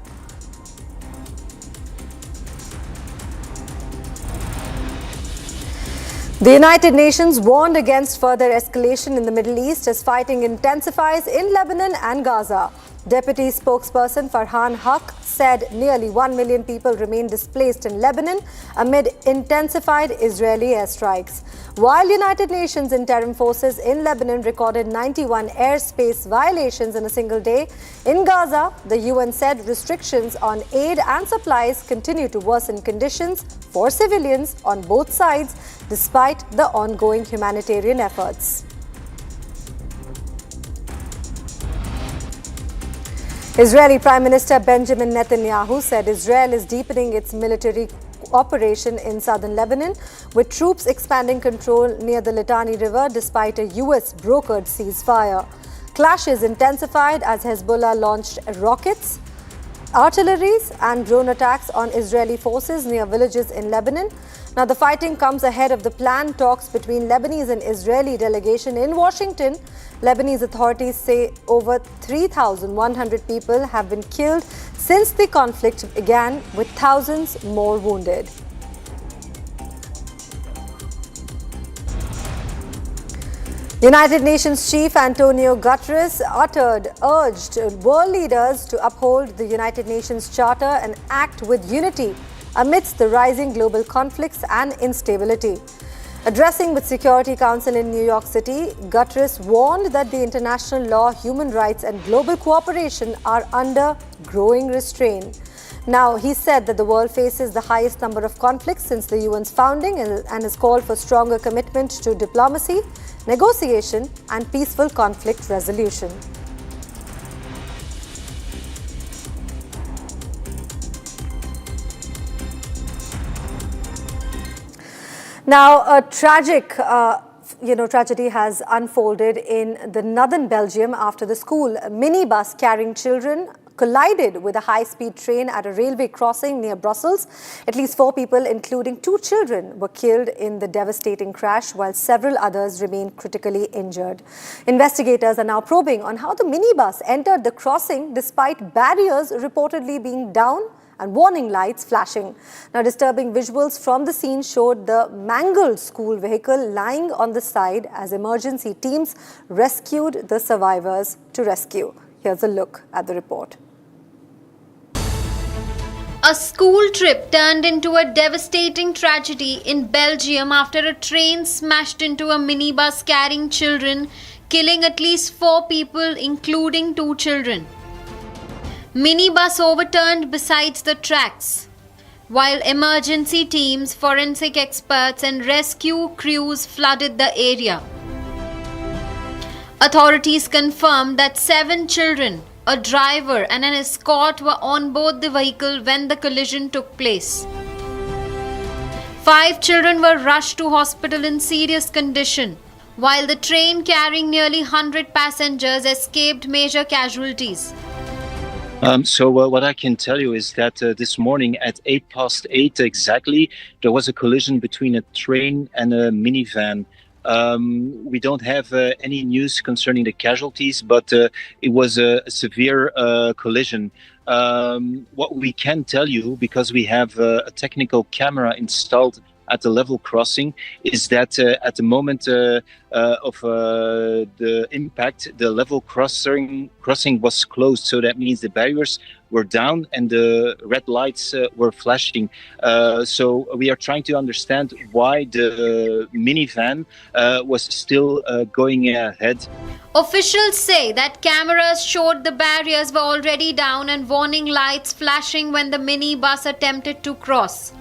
The United Nations warned against further escalation in the Middle East as fighting intensifies in Lebanon and Gaza. Deputy spokesperson Farhan Haq said nearly 1 million people remain displaced in Lebanon amid intensified Israeli airstrikes. While United Nations interim forces in Lebanon recorded 91 airspace violations in a single day, in Gaza, the UN said restrictions on aid and supplies continue to worsen conditions for civilians on both sides despite the ongoing humanitarian efforts. Israeli Prime Minister Benjamin Netanyahu said Israel is deepening its military operation in southern Lebanon, with troops expanding control near the Litani River despite a US-brokered ceasefire. Clashes intensified as Hezbollah launched rockets, artillery and drone attacks on Israeli forces near villages in Lebanon. Now, the fighting comes ahead of the planned talks between Lebanese and Israeli delegation in Washington. Lebanese authorities say over 3,100 people have been killed since the conflict began, with thousands more wounded. United Nations Chief Antonio Guterres urged world leaders to uphold the United Nations Charter and act with unity amidst the rising global conflicts and instability. Addressing with Security Council in New York City, Guterres warned that the international law, human rights and global cooperation are under growing restraint. Now, he said that the world faces the highest number of conflicts since the UN's founding and has called for stronger commitment to diplomacy, negotiation and peaceful conflict resolution. Now, a tragic tragedy has unfolded in the northern Belgium after the school minibus carrying children collided with a high-speed train at a railway crossing near Brussels. At least 4 people, including 2 children, were killed in the devastating crash, while several others remain critically injured. Investigators are now probing on how the minibus entered the crossing despite barriers reportedly being down and warning lights flashing. Now, disturbing visuals from the scene showed the mangled school vehicle lying on the side as emergency teams rescued the survivors to rescue. Here's a look at the report. A school trip turned into a devastating tragedy in Belgium after a train smashed into a minibus carrying children, killing at least 4 people, including 2 children. Minibus overturned beside the tracks, while emergency teams, forensic experts and rescue crews flooded the area. Authorities confirmed that 7 children, a driver and an escort were on board the vehicle when the collision took place. 5 children were rushed to hospital in serious condition, while the train carrying nearly 100 passengers escaped major casualties. What I can tell you is that this morning at 8:08 exactly, there was a collision between a train and a minivan. We don't have any news concerning the casualties, but it was a severe collision. What we can tell you, because we have a technical camera installed at the level crossing, is that at the moment of the impact, the level crossing was closed. So that means the barriers were down and the red lights were flashing. So we are trying to understand why the minivan was still going ahead. Officials say that cameras showed the barriers were already down and warning lights flashing when the minibus attempted to cross.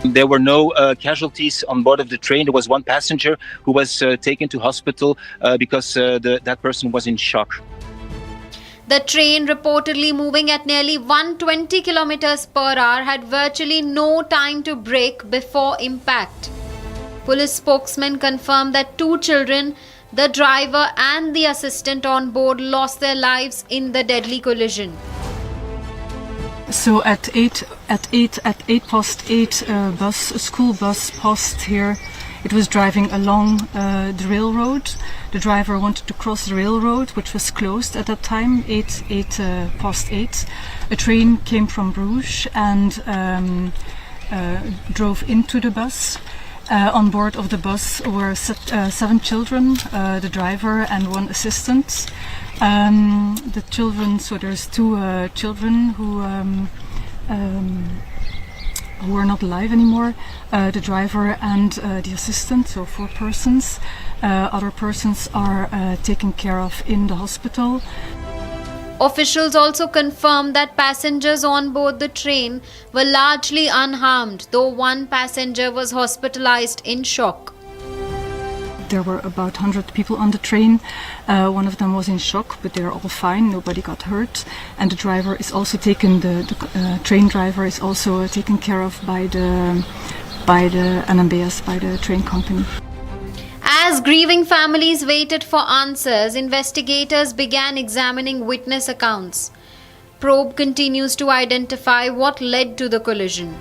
There were no casualties on board of the train. There was 1 passenger who was taken to hospital because that person was in shock. The train, reportedly moving at nearly 120 kilometers per hour, had virtually no time to brake before impact. Police spokesman confirmed that 2 children, the driver and the assistant on board, lost their lives in the deadly collision. So at 8:08, school bus passed here. It was driving along the railroad. The driver wanted to cross the railroad, which was closed at that time. 8:08. A train came from Bruges and drove into the bus. On board of the bus were 7 children, the driver and 1 assistant. The children, so there's 2 children who are not alive anymore, the driver and the assistant, so 4 persons. Other persons are taken care of in the hospital. Officials also confirmed that passengers on board the train were largely unharmed, though 1 passenger was hospitalized in shock. There were about 100 people on the train. One of them was in shock, but they're all fine. Nobody got hurt. And the driver is also taken. The train driver is also taken care of by the NMBS, by the train company. As grieving families waited for answers, investigators began examining witness accounts. Probe continues to identify what led to the collision.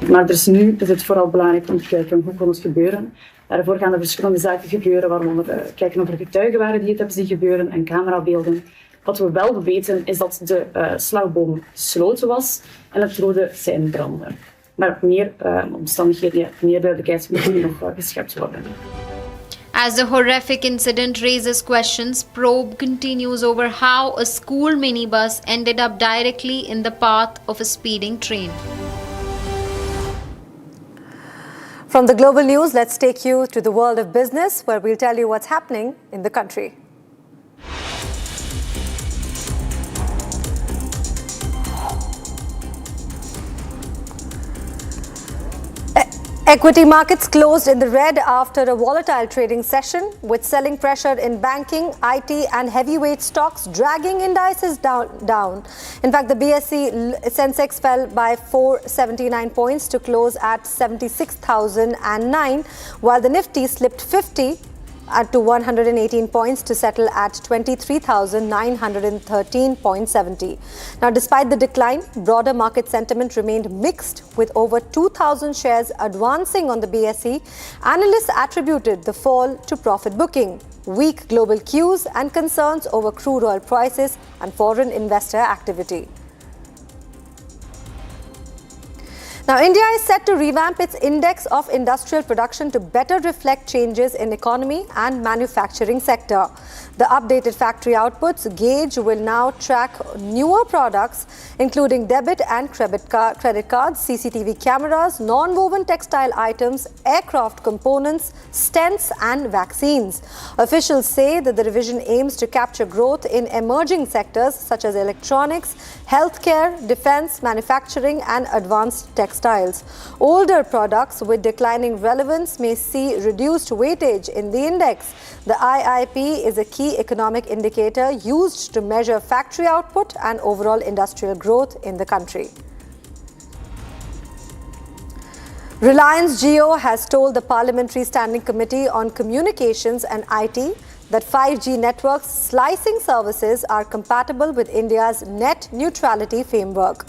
Maar dus nu is het vooral belangrijk om te kijken hoe kon het gebeuren. Daarvoor gaan er verschillende zaken gebeuren, waaronder kijken of er getuigen waren die het hebben zien gebeuren en camerabeelden. Wat we wel weten is dat de slagboom gesloten was en het rode sein brandde. Maar meer omstandigheden, meer duidelijkheid moeten nog geschept worden. As the horrific incident raises questions, probe continues over how a school minibus ended up directly in the path of a speeding train. From the global news, let's take you to the world of business, where we'll tell you what's happening in the country. Equity markets closed in the red after a volatile trading session, with selling pressure in banking, IT and heavyweight stocks dragging indices down. In fact, the BSE Sensex fell by 479 points to close at 76,009, while the Nifty slipped 50 to 118 points to settle at 23,913.70. Now, despite the decline, broader market sentiment remained mixed, with over 2,000 shares advancing on the BSE. Analysts attributed the fall to profit booking, weak global cues and concerns over crude oil prices and foreign investor activity. Now, India is set to revamp its index of industrial production to better reflect changes in economy and manufacturing sector. The updated factory outputs gauge will now track newer products, including debit and credit cards, CCTV cameras, non-woven textile items, aircraft components, stents and vaccines. Officials say that the revision aims to capture growth in emerging sectors such as electronics, healthcare, defense, manufacturing and advanced textiles. Older products with declining relevance may see reduced weightage in the index. The IIP is a key economic indicator used to measure factory output and overall industrial growth in the country. Reliance Jio has told the Parliamentary Standing Committee on Communications and IT that 5G networks slicing services are compatible with India's net neutrality framework.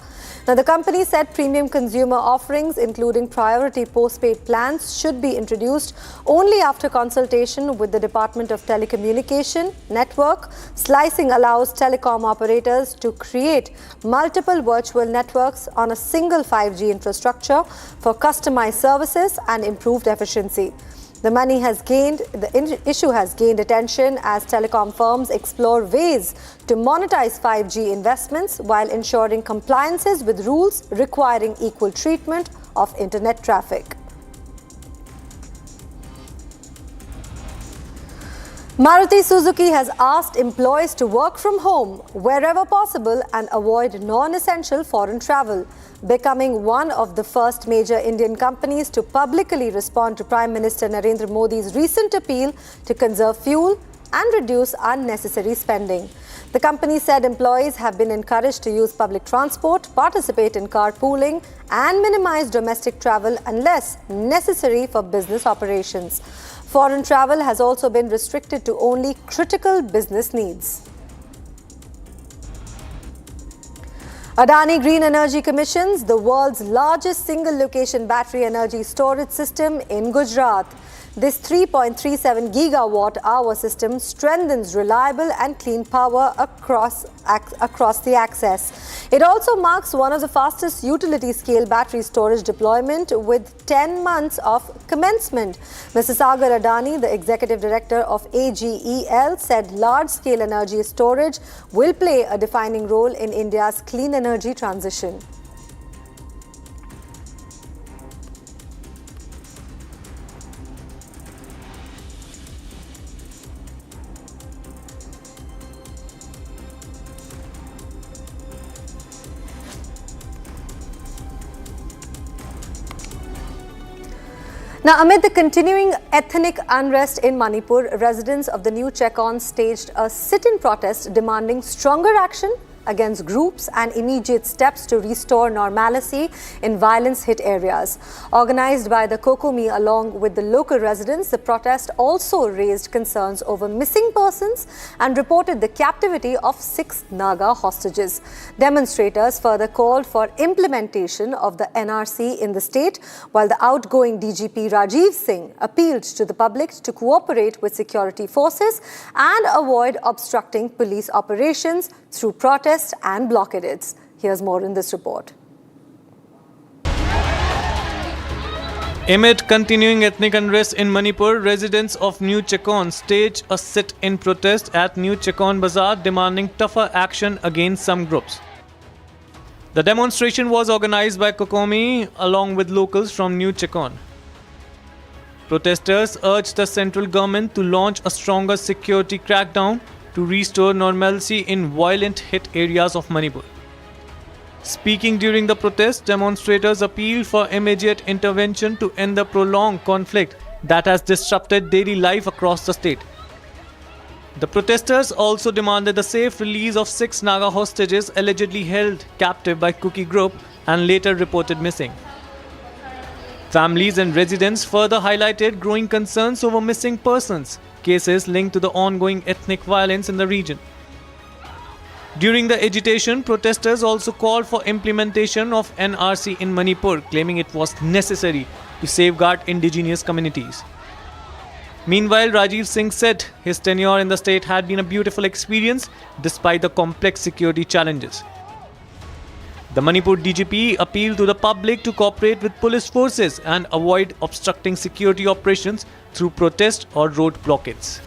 Now, the company said premium consumer offerings, including priority postpaid plans, should be introduced only after consultation with the Department of Telecommunication Network. Slicing allows telecom operators to create multiple virtual networks on a single 5G infrastructure for customized services and improved efficiency. The issue has gained attention as telecom firms explore ways to monetize 5G investments while ensuring compliances with rules requiring equal treatment of internet traffic. Maruti Suzuki has asked employees to work from home wherever possible and avoid non-essential foreign travel, becoming one of the first major Indian companies to publicly respond to Prime Minister Narendra Modi's recent appeal to conserve fuel and reduce unnecessary spending. The company said employees have been encouraged to use public transport, participate in carpooling and minimize domestic travel unless necessary for business operations. Foreign travel has also been restricted to only critical business needs. Adani Green Energy commissions the world's largest single-location battery energy storage system in Gujarat. This 3.37 gigawatt hour system strengthens reliable and clean power across the access. It also marks one of the fastest utility-scale battery storage deployment with 10 months of commencement. Mr. Sagar Adani, the Executive Director of AGEL, said large-scale energy storage will play a defining role in India's clean energy transition. Now, amid the continuing ethnic unrest in Manipur, residents of the New Chekon staged a sit-in protest demanding stronger action against groups and immediate steps to restore normalcy in violence-hit areas. Organized by the Kokomi along with the local residents, the protest also raised concerns over missing persons and reported the captivity of 6 Naga hostages. Demonstrators further called for implementation of the NRC in the state, while the outgoing DGP Rajiv Singh appealed to the public to cooperate with security forces and avoid obstructing police operations through protests and blockades. Here's more in this report. Amid continuing ethnic unrest in Manipur, residents of New Chekon staged a sit-in protest at New Chekon Bazaar demanding tougher action against some groups. The demonstration was organized by Kokomi along with locals from New Chekon. Protesters urged the central government to launch a stronger security crackdown to restore normalcy in violent-hit areas of Manipur. Speaking during the protest, demonstrators appealed for immediate intervention to end the prolonged conflict that has disrupted daily life across the state. The protesters also demanded the safe release of 6 Naga hostages allegedly held captive by Kuki group and later reported missing. Families and residents further highlighted growing concerns over missing persons cases linked to the ongoing ethnic violence in the region. During the agitation, protesters also called for implementation of NRC in Manipur, claiming it was necessary to safeguard indigenous communities. Meanwhile, Rajiv Singh said his tenure in the state had been a beautiful experience despite the complex security challenges. The Manipur DGP appealed to the public to cooperate with police forces and avoid obstructing security operations through protest or road blockades.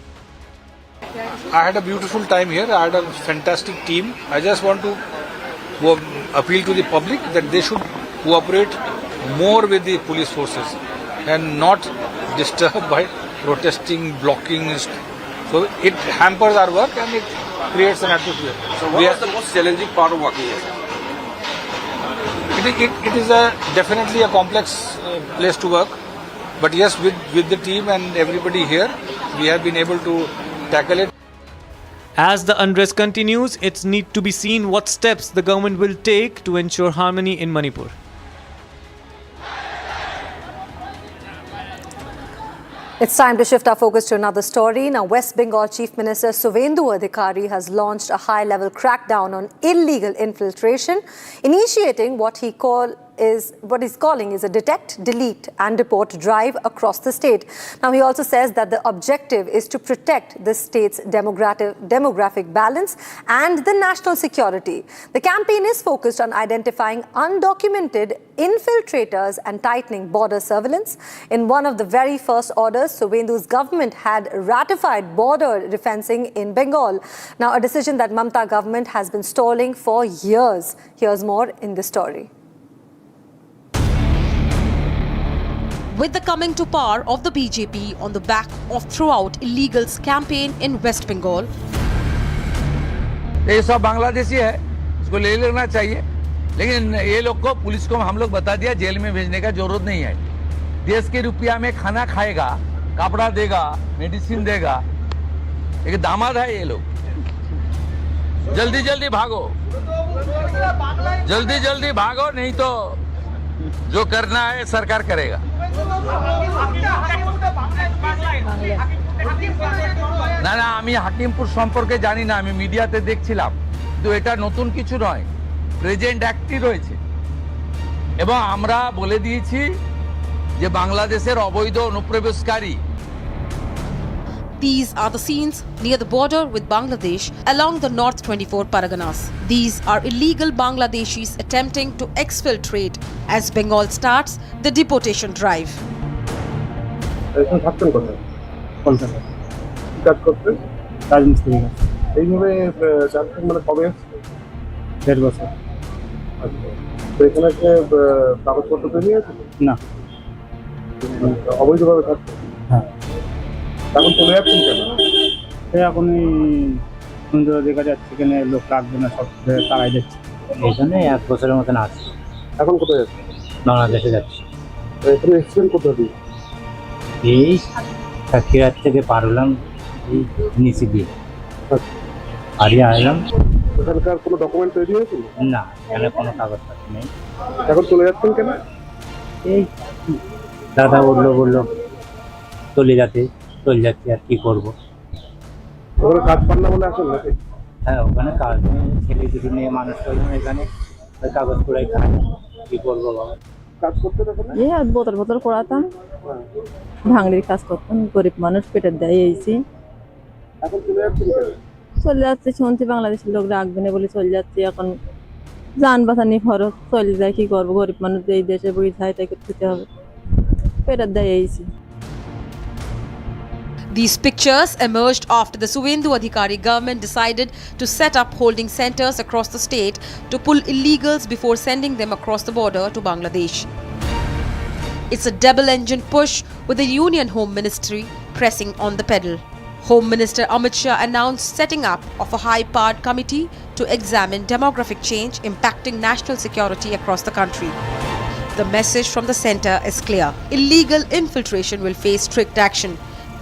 I had a beautiful time here. I had a fantastic team. I just want to appeal to the public that they should cooperate more with the police forces and not disturb by protesting, blocking. So it hampers our work and it creates an atmosphere. So what was the most challenging part of working here? It is definitely a complex place to work. But yes, with the team and everybody here, we have been able to tackle it. As the unrest continues, it's need to be seen what steps the government will take to ensure harmony in Manipur. It's time to shift our focus to another story. Now, West Bengal Chief Minister Suvendu Adhikari has launched a high-level crackdown on illegal infiltration, initiating what he's calling is a detect, delete and report drive across the state. Now, he also says that the objective is to protect the state's demographic balance and the national security. The campaign is focused on identifying undocumented infiltrators and tightening border surveillance. In one of the very first orders, Suvendu's government had ratified border defencing in Bengal. Now, a decision that Mamata government has been stalling for years. Here's more in this story. With the coming to power of the BJP on the back of throughout illegals campaign in West Bengal, ये सब बांग्लादेशी है, इसको ले लेना चाहिए, लेकिन ये लोग को पुलिस को हम लोग बता दिया जेल में भेजने का जरूरत नहीं है। देश के रुपया में खाना खाएगा, कपड़ा देगा, मेडिसिन देगा, एक दामाद है ये लोग। जल्दी जल्दी भागो, जल्दी जल्दी भागो, नहीं तो जो करना है सरकार करेगा। না না আমি হাকিমপুর সম্পর্কে জানি না, আমি মিডিয়াতে দেখছিলাম, কিন্তু এটা নতুন কিছু নয়, প্রেজেন্ট অ্যাক্টই রয়েছে এবং আমরা বলে দিয়েছি যে বাংলাদেশের অবৈধ অনুপ্রবেশকারী These are the scenes near the border with Bangladesh along the North 24 Parganas. These are illegal Bangladeshis attempting to exfiltrate as Bengal starts the deportation drive. Kolkata কাজ করতে রাজমিস্ত্রি কাজ এইভাবে যাচ্ছেন মানে কবে 1.5 বছর তো এখানে কি কাগজপত্র তৈরি আছে না অবৈধভাবে থাকছে হ্যাঁ এখন চলে যাচ্ছেন কেন এখন সুন্দর দেখা যাচ্ছে এখানে লোক রাখবে না সব তারাই যাচ্ছে এখানে 1 বছরের মতন আছে এখন কোথায় যাচ্ছে বাংলাদেশে যাচ্ছে এখানে এসেছেন কোথা দিয়ে এই সাক্ষীরাত থেকে পার হলাম এই নিচে দিয়ে আরিয়া আইলাম ওখানকার কোনো ডকুমেন্ট তৈরি হয়েছিল না এখানে কোনো কাগজপত্র নেই এখন চলে যাচ্ছেন কেন এই দাদা বললো চলে যাচ্ছি আর কি করবো ওখানে কাজ পান না বলে আসেন নাকি হ্যাঁ ওখানে কাজ ছেলে দুটো নিয়ে মানুষ করলাম এখানে কাগজ করে খাই কি করবো বাবা কাজ করতে তখন বোতল করাতাম ভাঙড়ির কাজ করতাম গরিব মানুষ পেটের দায়ে এসেছি এখন চলে যাচ্ছে শুনছি বাংলাদেশের লোক রাখবে না বলে চলে যাচ্ছে এখন যান বাঁচানি খরচ চলে যায় কি করবো গরিব মানুষ এই দেশে বই চাই তাই করতে হবে পেটের দায়ে এসেছি These pictures emerged after the Suvendu Adhikari government decided to set up holding centers across the state to pull illegals before sending them across the border to Bangladesh. It's a double-engine push with the Union Home Ministry pressing on the pedal. Home Minister Amit Shah announced setting up of a high-powered committee to examine demographic change impacting national security across the country. The message from the centre is clear. Illegal infiltration will face strict action.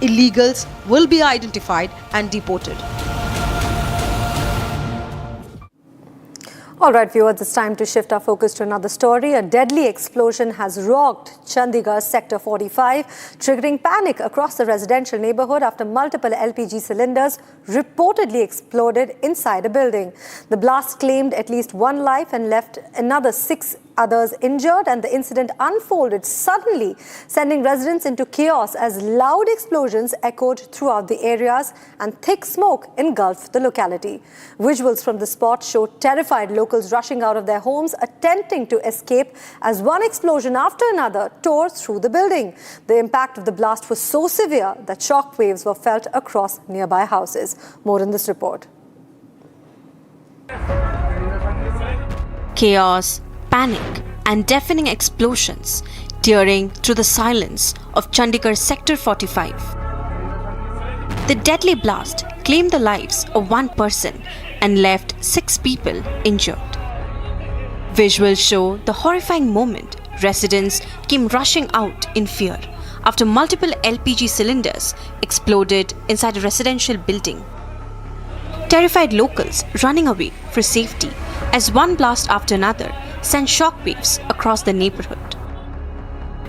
Illegals will be identified and deported. All right, viewers, it's time to shift our focus to another story. A deadly explosion has rocked Chandigarh Sector 45, triggering panic across the residential neighbourhood after multiple LPG cylinders reportedly exploded inside a building. The blast claimed at least one life and left another 6 others injured, and the incident unfolded suddenly, sending residents into chaos as loud explosions echoed throughout the areas and thick smoke engulfed the locality. Visuals from the spot showed terrified locals rushing out of their homes, attempting to escape as one explosion after another tore through the building. The impact of the blast was so severe that shock waves were felt across nearby houses. More in this report. Chaos, panic and deafening explosions tearing through the silence of Chandigarh Sector 45. The deadly blast claimed the lives of one person and left 6 people injured. Visuals show the horrifying moment residents came rushing out in fear after multiple LPG cylinders exploded inside a residential building. Terrified locals running away for safety as one blast after another sent shockwaves across the neighborhood.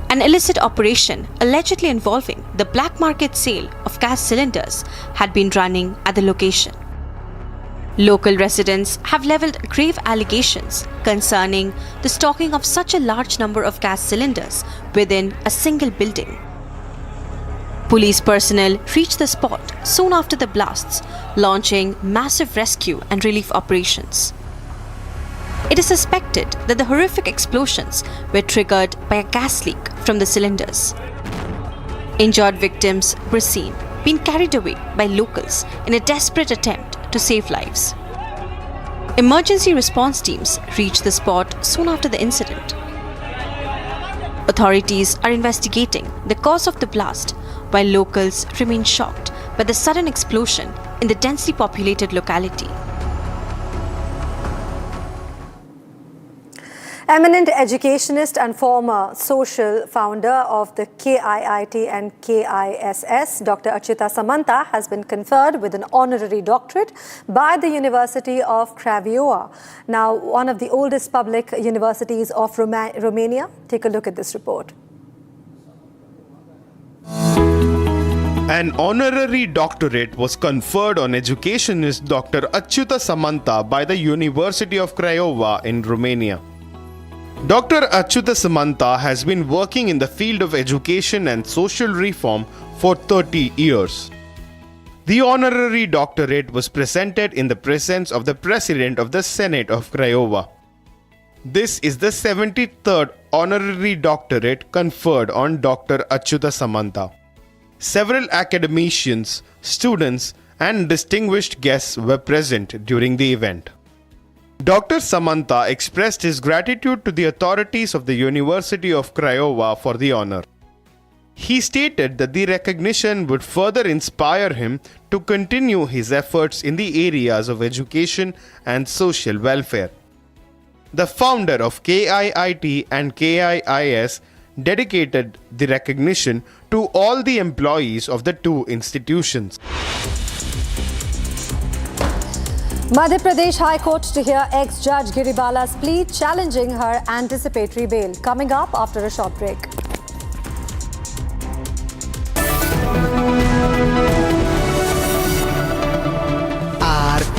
An illicit operation allegedly involving the black market sale of gas cylinders had been running at the location. Local residents have leveled grave allegations concerning the stocking of such a large number of gas cylinders within a single building. Police personnel reached the spot soon after the blasts, launching massive rescue and relief operations. It is suspected that the horrific explosions were triggered by a gas leak from the cylinders. Injured victims were seen being carried away by locals in a desperate attempt to save lives. Emergency response teams reached the spot soon after the incident. Authorities are investigating the cause of the blast, while locals remain shocked by the sudden explosion in the densely populated locality. Eminent educationist and former social founder of the KIIT and KISS, Dr. Achyuta Samanta, has been conferred with an honorary doctorate by the University of Craiova, now one of the oldest public universities of Romania. Take a look at this report. An honorary doctorate was conferred on educationist Dr. Achyuta Samanta by the University of Craiova in Romania. Dr. Achyuta Samanta has been working in the field of education and social reform for 30 years. The honorary doctorate was presented in the presence of the President of the Senate of Craiova. This is the 73rd honorary doctorate conferred on Dr. Achyuta Samanta. Several academicians, students, and distinguished guests were present during the event. Dr. Samanta expressed his gratitude to the authorities of the University of Craiova for the honor. He stated that the recognition would further inspire him to continue his efforts in the areas of education and social welfare. The founder of KIIT and KIIS dedicated the recognition to all the employees of the two institutions. Madhya Pradesh High Court to hear ex-judge Giribala's plea challenging her anticipatory bail. Coming up after a short break.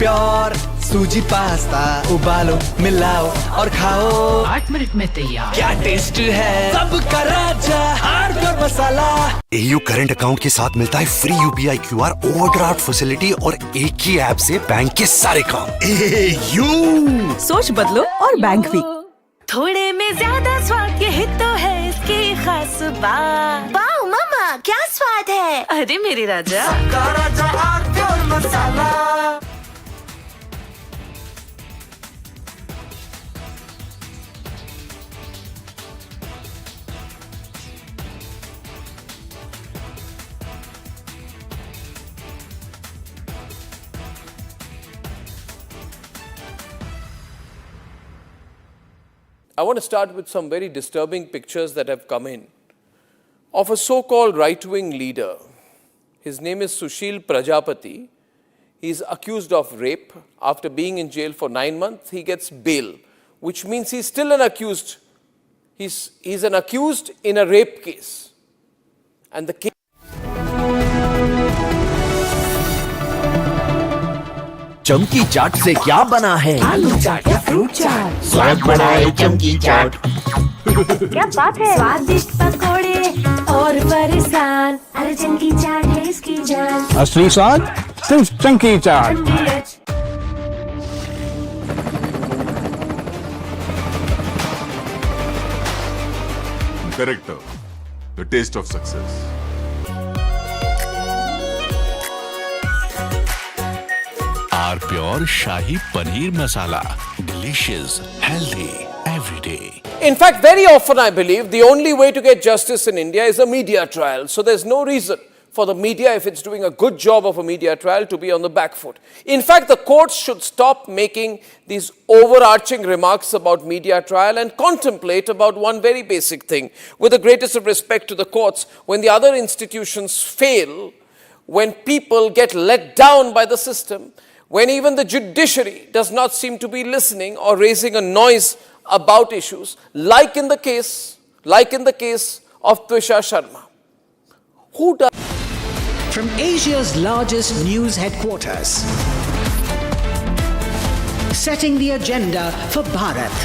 Pure सूजी pasta उबालो मिलाओ और खाओ 8 minute में तैयार क्या taste है सबका राजा R pure masala AU current account के साथ मिलता है free UPI QR overdraft facility और एक ही ऐप से बैंक के सारे काम AU सोच बदलो और बैंक भी थोड़े में ज्यादा स्वाद यही तो है इसकी खास बात वाओ मामा क्या स्वाद है अरे मेरे राजा सबका राजा R pure masala I want to start with some very disturbing pictures that have come in of a so-called right-wing leader. His name is Sushil Prajapati. He is accused of rape. After being in jail for 9 months, he gets bail, which means he's still an accused. He's an accused in a rape case. And the case चमकी चाट से क्या बना है आलू चाट या fruit चाट स्वाद बढ़ाए चमकी चाट क्या बात है स्वादिष्ट पकोड़े और फरसान अरे चमकी चाट है इसकी जान असली स्वाद सिर्फ चमकी चाट Character, the taste of success. Our pure Shahi Paneer Masala. Delicious, healthy, every day. In fact, very often I believe the only way to get justice in India is a media trial. So there's no reason for the media, if it's doing a good job of a media trial, to be on the back foot. In fact, the courts should stop making these overarching remarks about media trial and contemplate about one very basic thing. With the greatest of respect to the courts, when the other institutions fail, when people get let down by the system, when even the judiciary does not seem to be listening or raising a noise about issues, like in the case of Twisha Sharma. Who does? From Asia's largest news headquarters, setting the agenda for Bharat.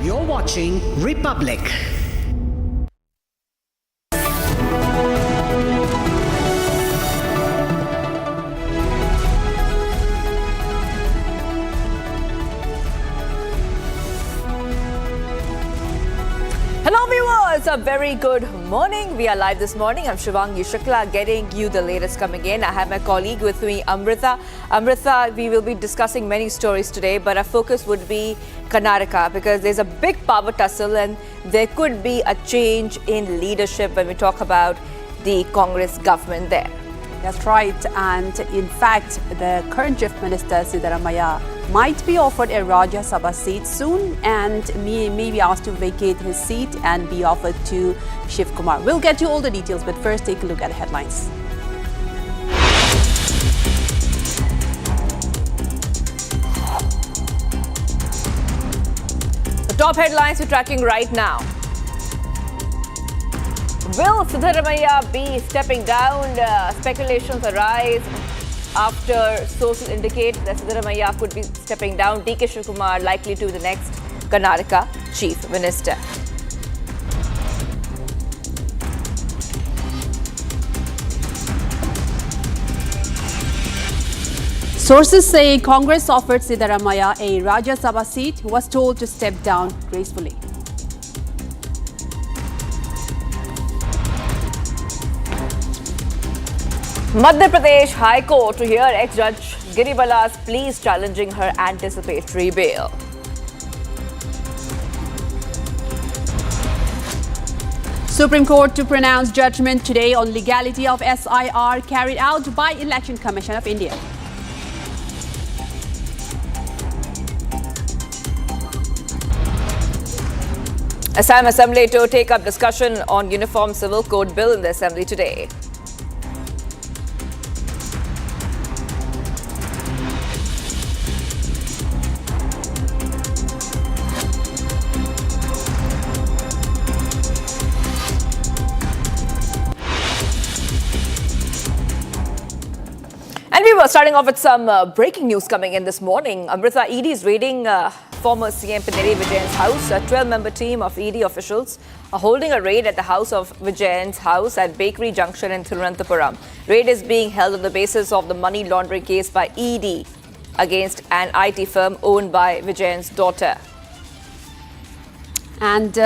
You're watching Republic. Hello viewers, a very good morning. We are live this morning. I'm Shivangi Shukla getting you the latest coming in. I have my colleague with me, Amrita. Amrita, we will be discussing many stories today, but our focus would be Karnataka because there's a big power tussle and there could be a change in leadership when we talk about the Congress government there. That's right. And in fact, the current Chief Minister, Siddaramaiah, might be offered a Rajya Sabha seat soon and may be asked to vacate his seat and be offered to Shiv Kumar. We'll get you all the details, but first take a look at the headlines. The top headlines we're tracking right now. Will Siddaramaiah be stepping down? Speculations arise after sources indicate that Siddaramaiah could be stepping down. D.K. Shivakumar likely to be the next Karnataka Chief Minister. Sources say Congress offered Siddaramaiah a Rajya Sabha seat, who was told to step down gracefully. Madhya Pradesh High Court to hear ex-judge Giribala's pleas challenging her anticipatory bail. Supreme Court to pronounce judgment today on legality of SIR carried out by Election Commission of India. Assam Assembly to take up discussion on Uniform Civil Code Bill in the Assembly today. And we were starting off with some breaking news coming in this morning. Amrita, ED is raiding former CM Pinarayi Vijayan's house. A 12-member team of ED officials are holding a raid at the house of Vijayan's house at Bakery Junction in Thiruvananthapuram. Raid is being held on the basis of the money laundering case by ED against an IT firm owned by Vijayan's daughter. And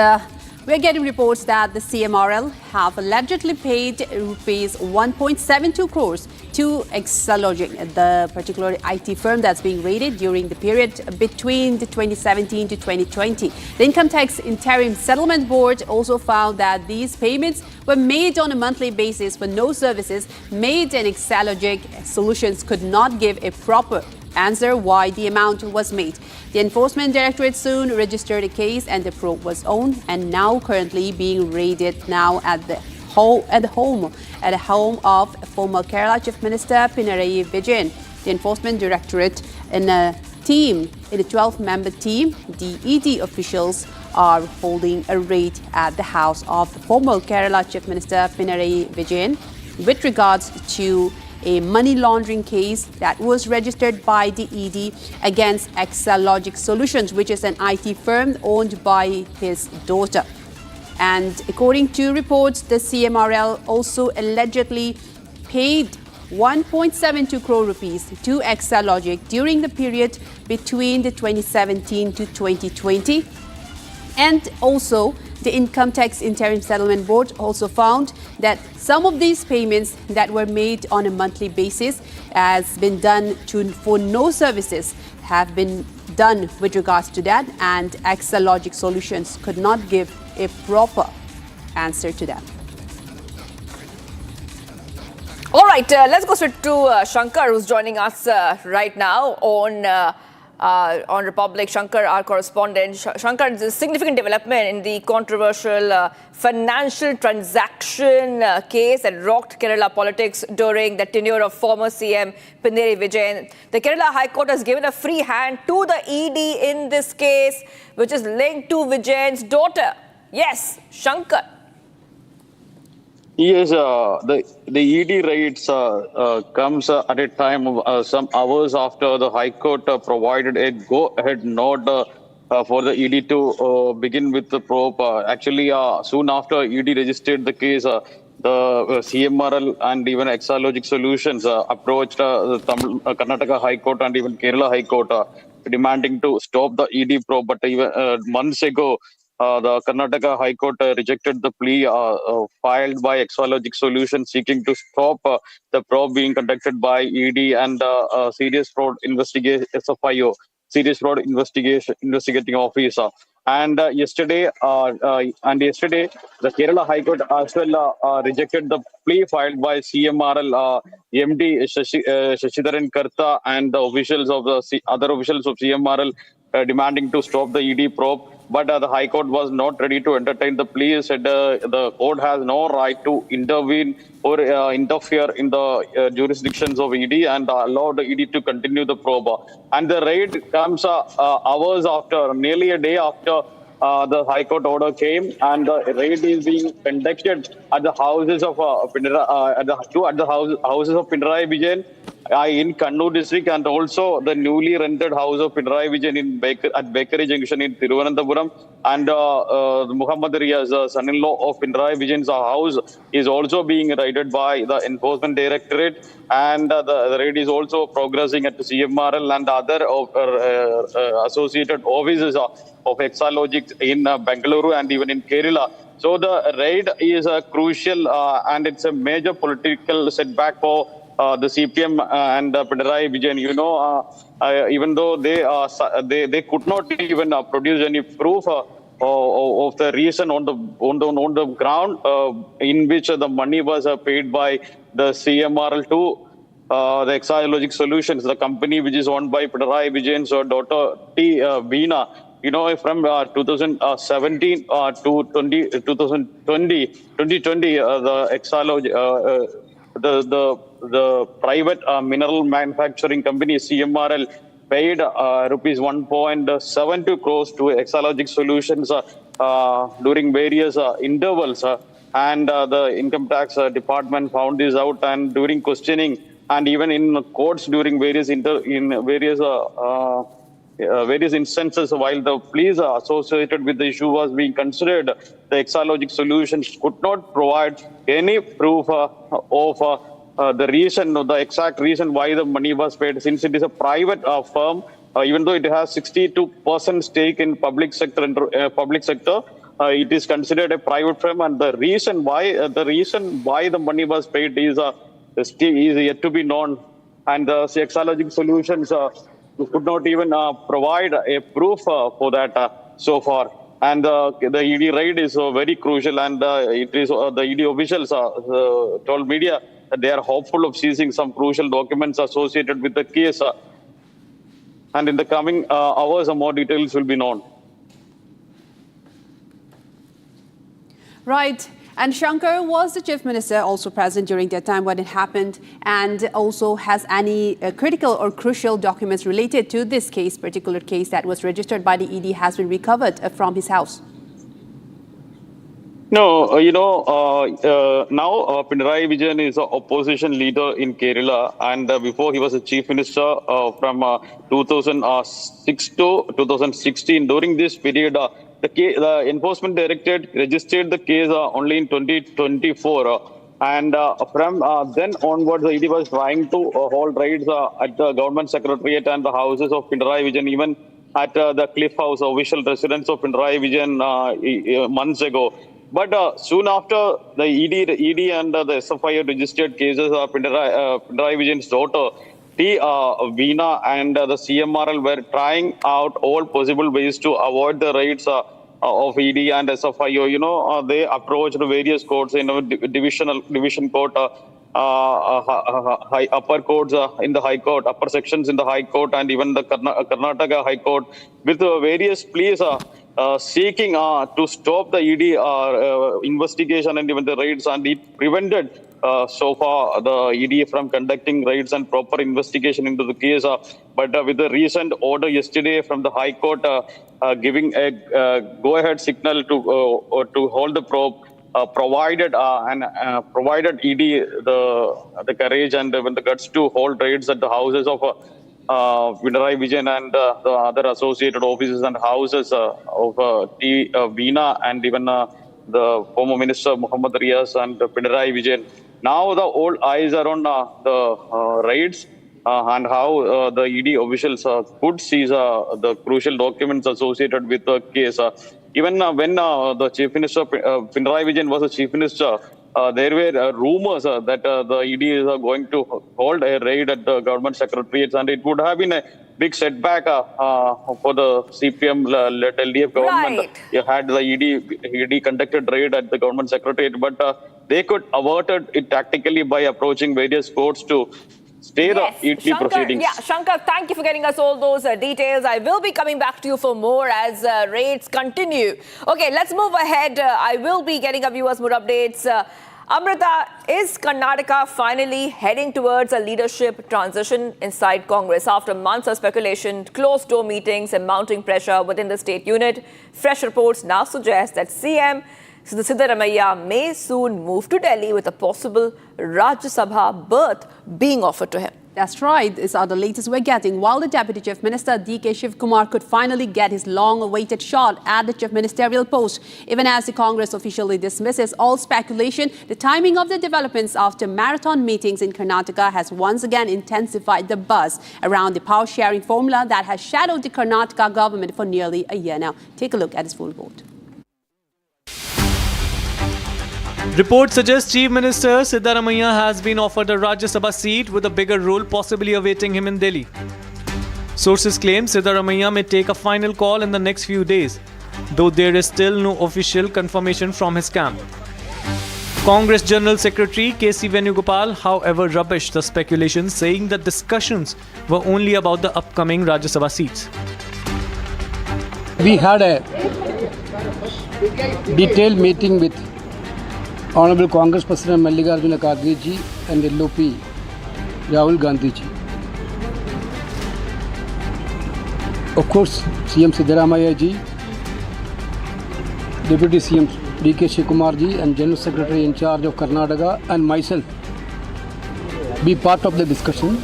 we're getting reports that the CMRL have allegedly paid rupees 1.72 crores to Exalogic, the particular IT firm that's being raided during the period between 2017 to 2020. The Income Tax Interim Settlement Board also found that these payments were made on a monthly basis for no services made, and Exalogic Solutions could not give a proper answer why the amount was made. The Enforcement Directorate soon registered a case, and the probe was on and now currently being raided now at the home of former Kerala Chief Minister Pinarayi Vijayan. The Enforcement Directorate in a 12-member team, the ED officials are holding a raid at the house of the former Kerala Chief Minister Pinarayi Vijayan with regards to a money laundering case that was registered by the ED against Exalogic Solutions, which is an IT firm owned by his daughter. And according to reports, the CMRL also allegedly paid 1.72 crore rupees to Exalogic during the period between 2017 to 2020. And also, the Income Tax Interim Settlement Board also found that some of these payments that were made on a monthly basis has been done for no services have been done with regards to that, and Exalogic Solutions could not give a proper answer to that. All right, let's go straight to Shankar, who's joining us right now on Republic. Shankar, our correspondent. Shankar, there's a significant development in the controversial financial transaction case that rocked Kerala politics during the tenure of former CM Pinarayi Vijayan. The Kerala High Court has given a free hand to the ED in this case, which is linked to Vijayan's daughter. Yes, Shankar. Yes, the ED raids comes at a time of some hours after the High Court provided a go-ahead nod for the ED to begin with the probe. Actually, soon after ED registered the case, the CMRL and even Exalogic Solutions approached the Karnataka High Court and even Kerala High Court demanding to stop the ED probe. But even months ago, the Karnataka High Court rejected the plea filed by Exalogic Solutions seeking to stop the probe being conducted by ED and Serious Fraud Investigation SFIO, Serious Fraud Investigating Officer. And yesterday, the Kerala High Court as well rejected the plea filed by CMRL MD Shashidharan Karta and the officials of the other officials of CMRL demanding to stop the ED probe. But the High Court was not ready to entertain the plea, said the court has no right to intervene or interfere in the jurisdictions of ED and allow the ED to continue the probe. And the raid comes hours after, nearly a day after the High Court order came, and the raid is being conducted at the houses of houses of Pinarayi Vijayan in Kannur district, and also the newly rented house of Pinarayi Vijayan at Bakery Junction in Thiruvananthapuram, and Muhammad Riaz, son-in-law of Pinarayi Vijayan's house, is also being raided by the Enforcement Directorate, and the raid is also progressing at CMRL and other associated offices of Exalogics in Bengaluru and even in Kerala. So the raid is crucial and it's a major political setback for the CPM and Pinarayi Vijayan. You know, even though they could not even produce any proof of the reason on the ground in which the money was paid by the CMRL to the Exalogic Solutions, the company which is owned by Pinarayi Vijayan's daughter Meena. You know, from 2017 to 2020, the Exalogic, the private mineral manufacturing company CMRL paid rupees 1.72 crores to Exalogic Solutions during various intervals, and the income tax department found this out, and during questioning and even in courts during various various instances, while the police associated with the issue was being considered, the Exalogic Solutions could not provide any proof of the reason, the exact reason why the money was paid, since it is a private firm. Even though it has 62% stake in public sector, it is considered a private firm, and the reason why the money was paid is yet to be known, and the Exalogic Solutions could not even provide a proof for that so far. And the ED raid is very crucial, and it is the ED officials told media that they are hopeful of seizing some crucial documents associated with the case. And in the coming hours, more details will be known. Right. And Shankar, was the Chief Minister also present during that time when it happened, and also has any critical or crucial documents related to this case, particular case that was registered by the ED, has been recovered from his house? No, you know, now Pinarayi Vijayan is an opposition leader in Kerala, and before he was a Chief Minister from 2006 to 2016. During this period, the Enforcement Directorate registered the case only in 2024. And from then onwards, the ED was trying to hold raids at the Government Secretariat and the houses of Pinarayi Vijayan, even at the Cliff House, official residence of Pinarayi Vijayan months ago. But soon after, the ED and the SFI registered cases of Pinarayi Vijayan's daughter, Meena, and the CMRL were trying out all possible ways to avoid the raids of ED and SFIO. You know, they approached various courts, division court, upper courts in the High Court, upper sections in the High Court, and even the Karnataka High Court, with various pleas seeking to stop the ED investigation and even the raids, and it prevented so far the ED from conducting raids and proper investigation into the case. But with the recent order yesterday from the High Court giving a go-ahead signal to hold the probe, provided ED the courage and even the guts to hold raids at the houses of Pinarayi Vijayan and the other associated offices and houses of Meena and even the former Minister Muhammad Riaz and Pinarayi Vijayan. Now the all eyes are on the raids and how the ED officials could seize the crucial documents associated with the case. Even when the Chief Minister, Pinarayi Vijayan was the Chief Minister, there were rumors that the ED is going to hold a raid at the government secretariats, and it would have been a big setback for the CPM-led LDF government. Right. You had the ED conducted raid at the government secretariat, but they could avert it tactically by approaching various courts to stay the ED proceedings. Yeah, Shankar, thank you for getting us all those details. I will be coming back to you for more as raids continue. Okay, let's move ahead. I will be getting our viewers more updates. Amrita, is Karnataka finally heading towards a leadership transition inside Congress after months of speculation, closed-door meetings and mounting pressure within the state unit? Fresh reports now suggest that CM Siddaramaiah may soon move to Delhi with a possible Rajya Sabha berth being offered to him. That's right. These are the latest we're getting. While the Deputy Chief Minister D.K. Shivkumar could finally get his long-awaited shot at the Chief Ministerial post, even as the Congress officially dismisses all speculation, the timing of the developments after marathon meetings in Karnataka has once again intensified the buzz around the power-sharing formula that has shadowed the Karnataka government for nearly a year now. Take a look at his full report. Reports suggest Chief Minister Siddaramaiah has been offered a Rajya Sabha seat with a bigger role possibly awaiting him in Delhi. Sources claim Siddaramaiah may take a final call in the next few days, though there is still no official confirmation from his camp. Congress General Secretary K.C. Venugopal, however, rubbished the speculation, saying that discussions were only about the upcoming Rajya Sabha seats. We had a detailed meeting with Honorable Congress President Mallikarjuna Kharge ji and LOP Rahul Gandhi ji. Of course, CM Siddaramaiah ji, Deputy CM D.K. Shivkumar ji and General Secretary in charge of Karnataka and myself be part of the discussion.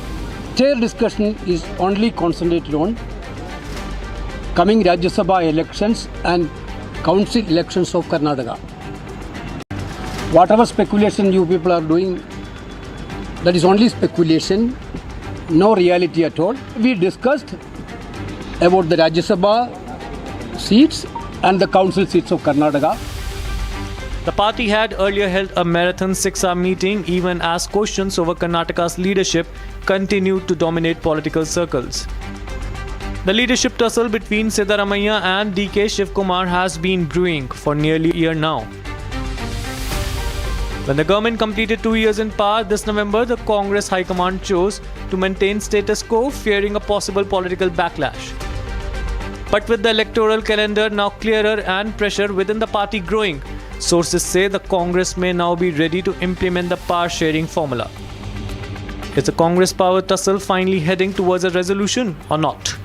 Their discussion is only concentrated on coming Rajya Sabha elections and council elections of Karnataka. Whatever speculation you people are doing, that is only speculation, no reality at all. We discussed about the Rajya Sabha seats and the council seats of Karnataka. The party had earlier held a marathon 6-hour meeting even as questions over Karnataka's leadership continued to dominate political circles. The leadership tussle between Siddaramaiah and D.K. Shivkumar has been brewing for nearly a year now. When the government completed 2 years in power this November, the Congress High Command chose to maintain status quo, fearing a possible political backlash. But with the electoral calendar now clearer and pressure within the party growing, sources say the Congress may now be ready to implement the power-sharing formula. Is the Congress power tussle finally heading towards a resolution or not?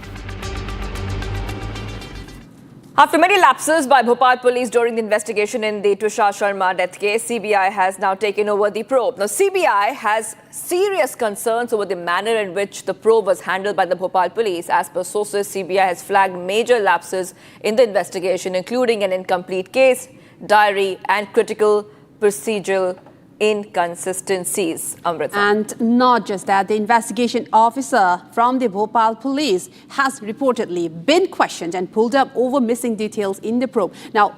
After many lapses by Bhopal police during the investigation in the Twisha Sharma death case, CBI has now taken over the probe. Now, CBI has serious concerns over the manner in which the probe was handled by the Bhopal police. As per sources, CBI has flagged major lapses in the investigation, including an incomplete case diary and critical procedural inconsistencies. Amrita. And not just that, the investigation officer from the Bhopal police has reportedly been questioned and pulled up over missing details in the probe. Now,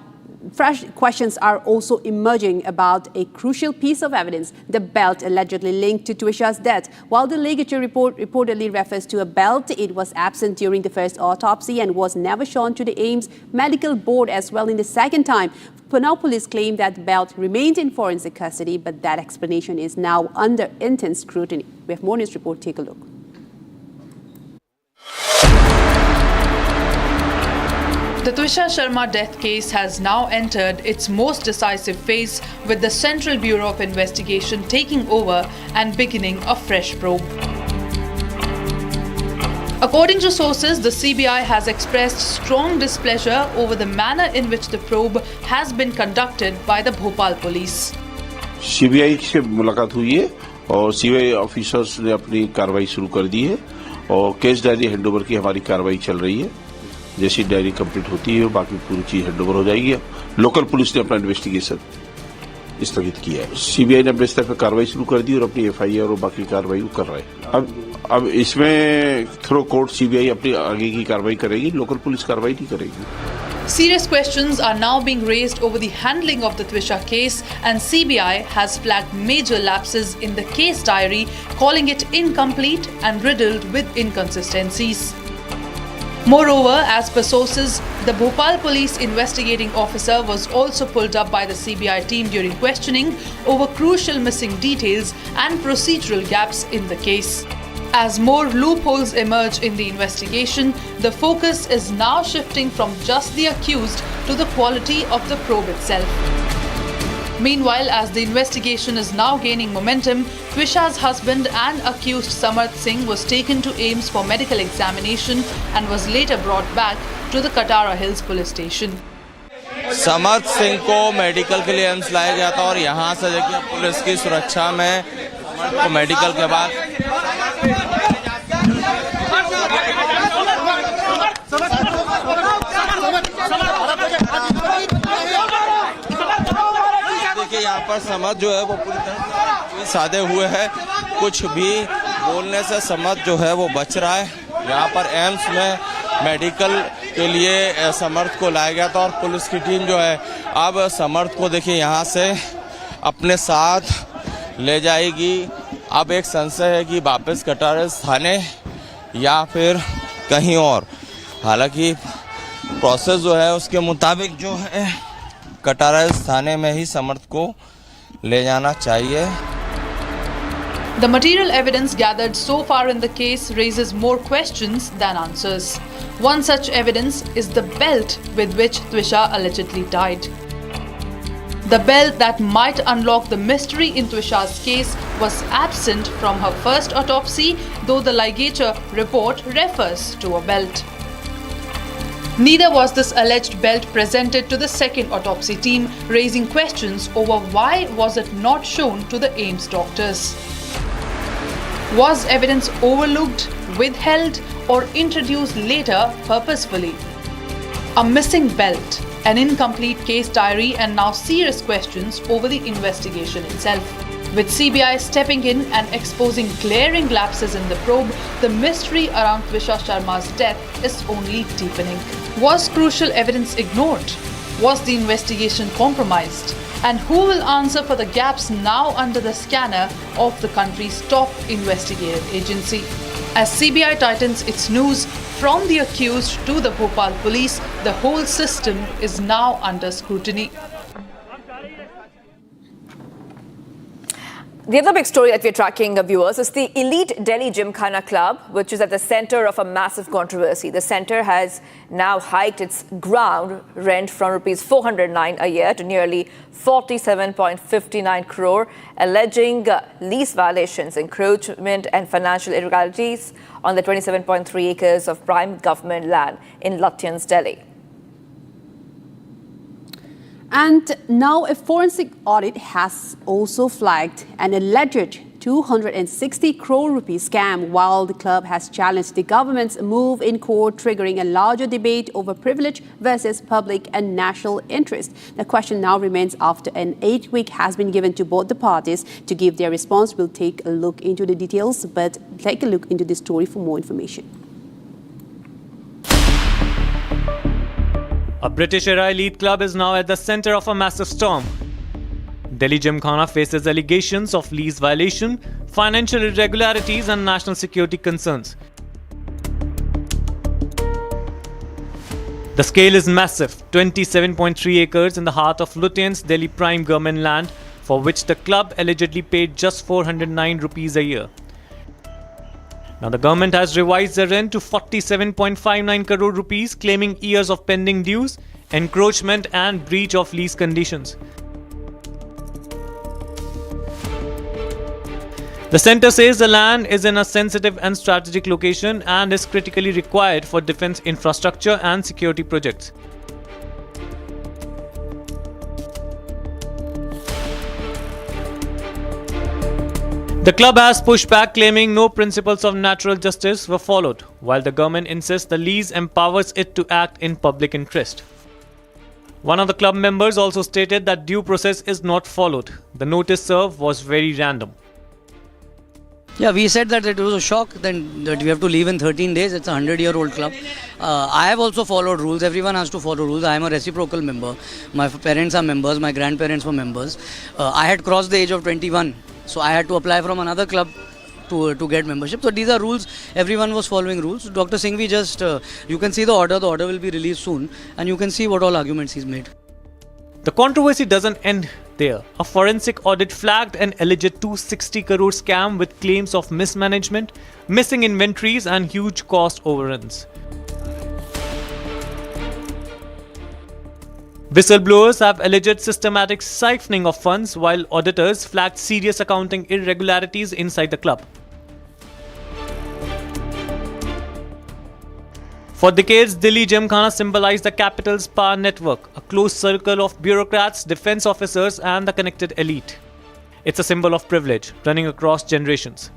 fresh questions are also emerging about a crucial piece of evidence, the belt allegedly linked to Twisha's death. While the ligature report reportedly refers to a belt, it was absent during the first autopsy and was never shown to the AIIMS medical board as well in the second time. Now police claim that the belt remained in forensic custody, but that explanation is now under intense scrutiny. We have more news report. Take a look. The Twisha Sharma death case has now entered its most decisive phase, with the Central Bureau of Investigation taking over and beginning a fresh probe. According to sources, the CBI has expressed strong displeasure over the manner in which the probe has been conducted by the Bhopal police. CBI से मुलाकात हुई है और CBI officers ने अपनी कार्रवाई शुरू कर दी है और केस डायरी हैंडओवर की हमारी कार्रवाई चल रही है। जैसी डायरी कंप्लीट होती है बाकी पूरी चीज हैंडओवर हो जाएगी। लोकल पुलिस ने अपना इन्वेस्टिगेशन स्थगित किया है। सीबीआई ने अपने स्तर पर कार्रवाई शुरू कर दी और अपनी एफआईआर और बाकी कार्रवाई कर रहे हैं। अब इसमें थ्रू कोर्ट सीबीआई अपनी आगे की कार्रवाई करेगी, लोकल पुलिस कार्रवाई नहीं करेगी। Serious questions are now being raised over the handling of the Twisha case, and CBI has flagged major lapses in the case diary, calling it incomplete and riddled with inconsistencies. Moreover, as per sources, the Bhopal police investigating officer was also pulled up by the CBI team during questioning over crucial missing details and procedural gaps in the case. As more loopholes emerge in the investigation, the focus is now shifting from just the accused to the quality of the probe itself. Meanwhile, as the investigation is now gaining momentum, Twisha's husband and accused Samarth Singh was taken to AIIMS for medical examination and was later brought back to the Katara Hills police station. समर्थ सिंह को medical के लिए AIIMS लाया गया था और यहाँ से देखिए पुलिस की सुरक्षा में मेडिकल के बाद देखिए यहाँ पर समझ जो है वो पूरी तरह से साधे हुए है, कुछ भी बोलने से समझ जो है वो बच रहा है। यहाँ पर एम्स में मेडिकल के लिए समर्थ को लाया गया था और पुलिस की टीम जो है अब समर्थ को देखिए यहाँ से अपने साथ ले जाएगी। अब एक संशय है कि वापस कटारा थाने या फिर कहीं और। हालांकि प्रोसेस जो है उसके मुताबिक जो है कटारा थाने में ही समर्थ को ले जाना चाहिए। The material evidence gathered so far in the case raises more questions than answers. One such evidence is the belt with which Twisha allegedly died. The belt that might unlock the mystery in Twisha's case was absent from her first autopsy, though the ligature report refers to a belt. Neither was this alleged belt presented to the second autopsy team, raising questions over why was it not shown to the AIIMS doctors. Was evidence overlooked, withheld, or introduced later purposefully? A missing belt, an incomplete case diary, and now serious questions over the investigation itself. With CBI stepping in and exposing glaring lapses in the probe, the mystery around Twisha Sharma's death is only deepening. Was crucial evidence ignored? Was the investigation compromised? And who will answer for the gaps now under the scanner of the country's top investigative agency? As CBI tightens its noose from the accused to the Bhopal police, the whole system is now under scrutiny. The other big story that we're tracking, viewers, is the elite Delhi Gymkhana Club, which is at the center of a massive controversy. The center has now hiked its ground rent from rupees 409 a year to nearly 47.59 crore, alleging lease violations, encroachment and financial irregularities on the 27.3 acres of prime government land in Lutyens, Delhi. And now a forensic audit has also flagged an alleged 260 crore rupee scam, while the club has challenged the government's move in court, triggering a larger debate over privilege versus public and national interest. The question now remains after an 8-week has been given to both the parties to give their response. We'll take a look into the details, but take a look into this story for more information. A British-era elite club is now at the center of a massive storm. Delhi Gymkhana faces allegations of lease violation, financial irregularities and national security concerns. The scale is massive, 27.3 acres in the heart of Lutyens, Delhi prime government land, for which the club allegedly paid just 409 rupees a year. Now the government has revised the rent to 47.59 crore rupees, claiming years of pending dues, encroachment and breach of lease conditions. The centre says the land is in a sensitive and strategic location and is critically required for defence infrastructure and security projects. The club has pushed back, claiming no principles of natural justice were followed, while the government insists the lease empowers it to act in public interest. One of the club members also stated that due process is not followed. The notice served was very random. Yeah, we said that it was a shock, then that we have to leave in 13 days. It's a 100-year-old club. I have also followed rules. Everyone has to follow rules. I am a reciprocal member. My parents are members. My grandparents were members. I had crossed the age of 21. So I had to apply from another club to get membership. So these are rules. Everyone was following rules. Dr. Singhvi just, you can see the order. The order will be released soon. And you can see what all arguments he's made. The controversy doesn't end there. A forensic audit flagged an alleged 260 crore scam with claims of mismanagement, missing inventories and huge cost overruns. Whistleblowers have alleged systematic siphoning of funds, while auditors flagged serious accounting irregularities inside the club. For decades, Delhi Gymkhana symbolized the capital's power network, a close circle of bureaucrats, defense officers and the connected elite. It's a symbol of privilege, running across generations.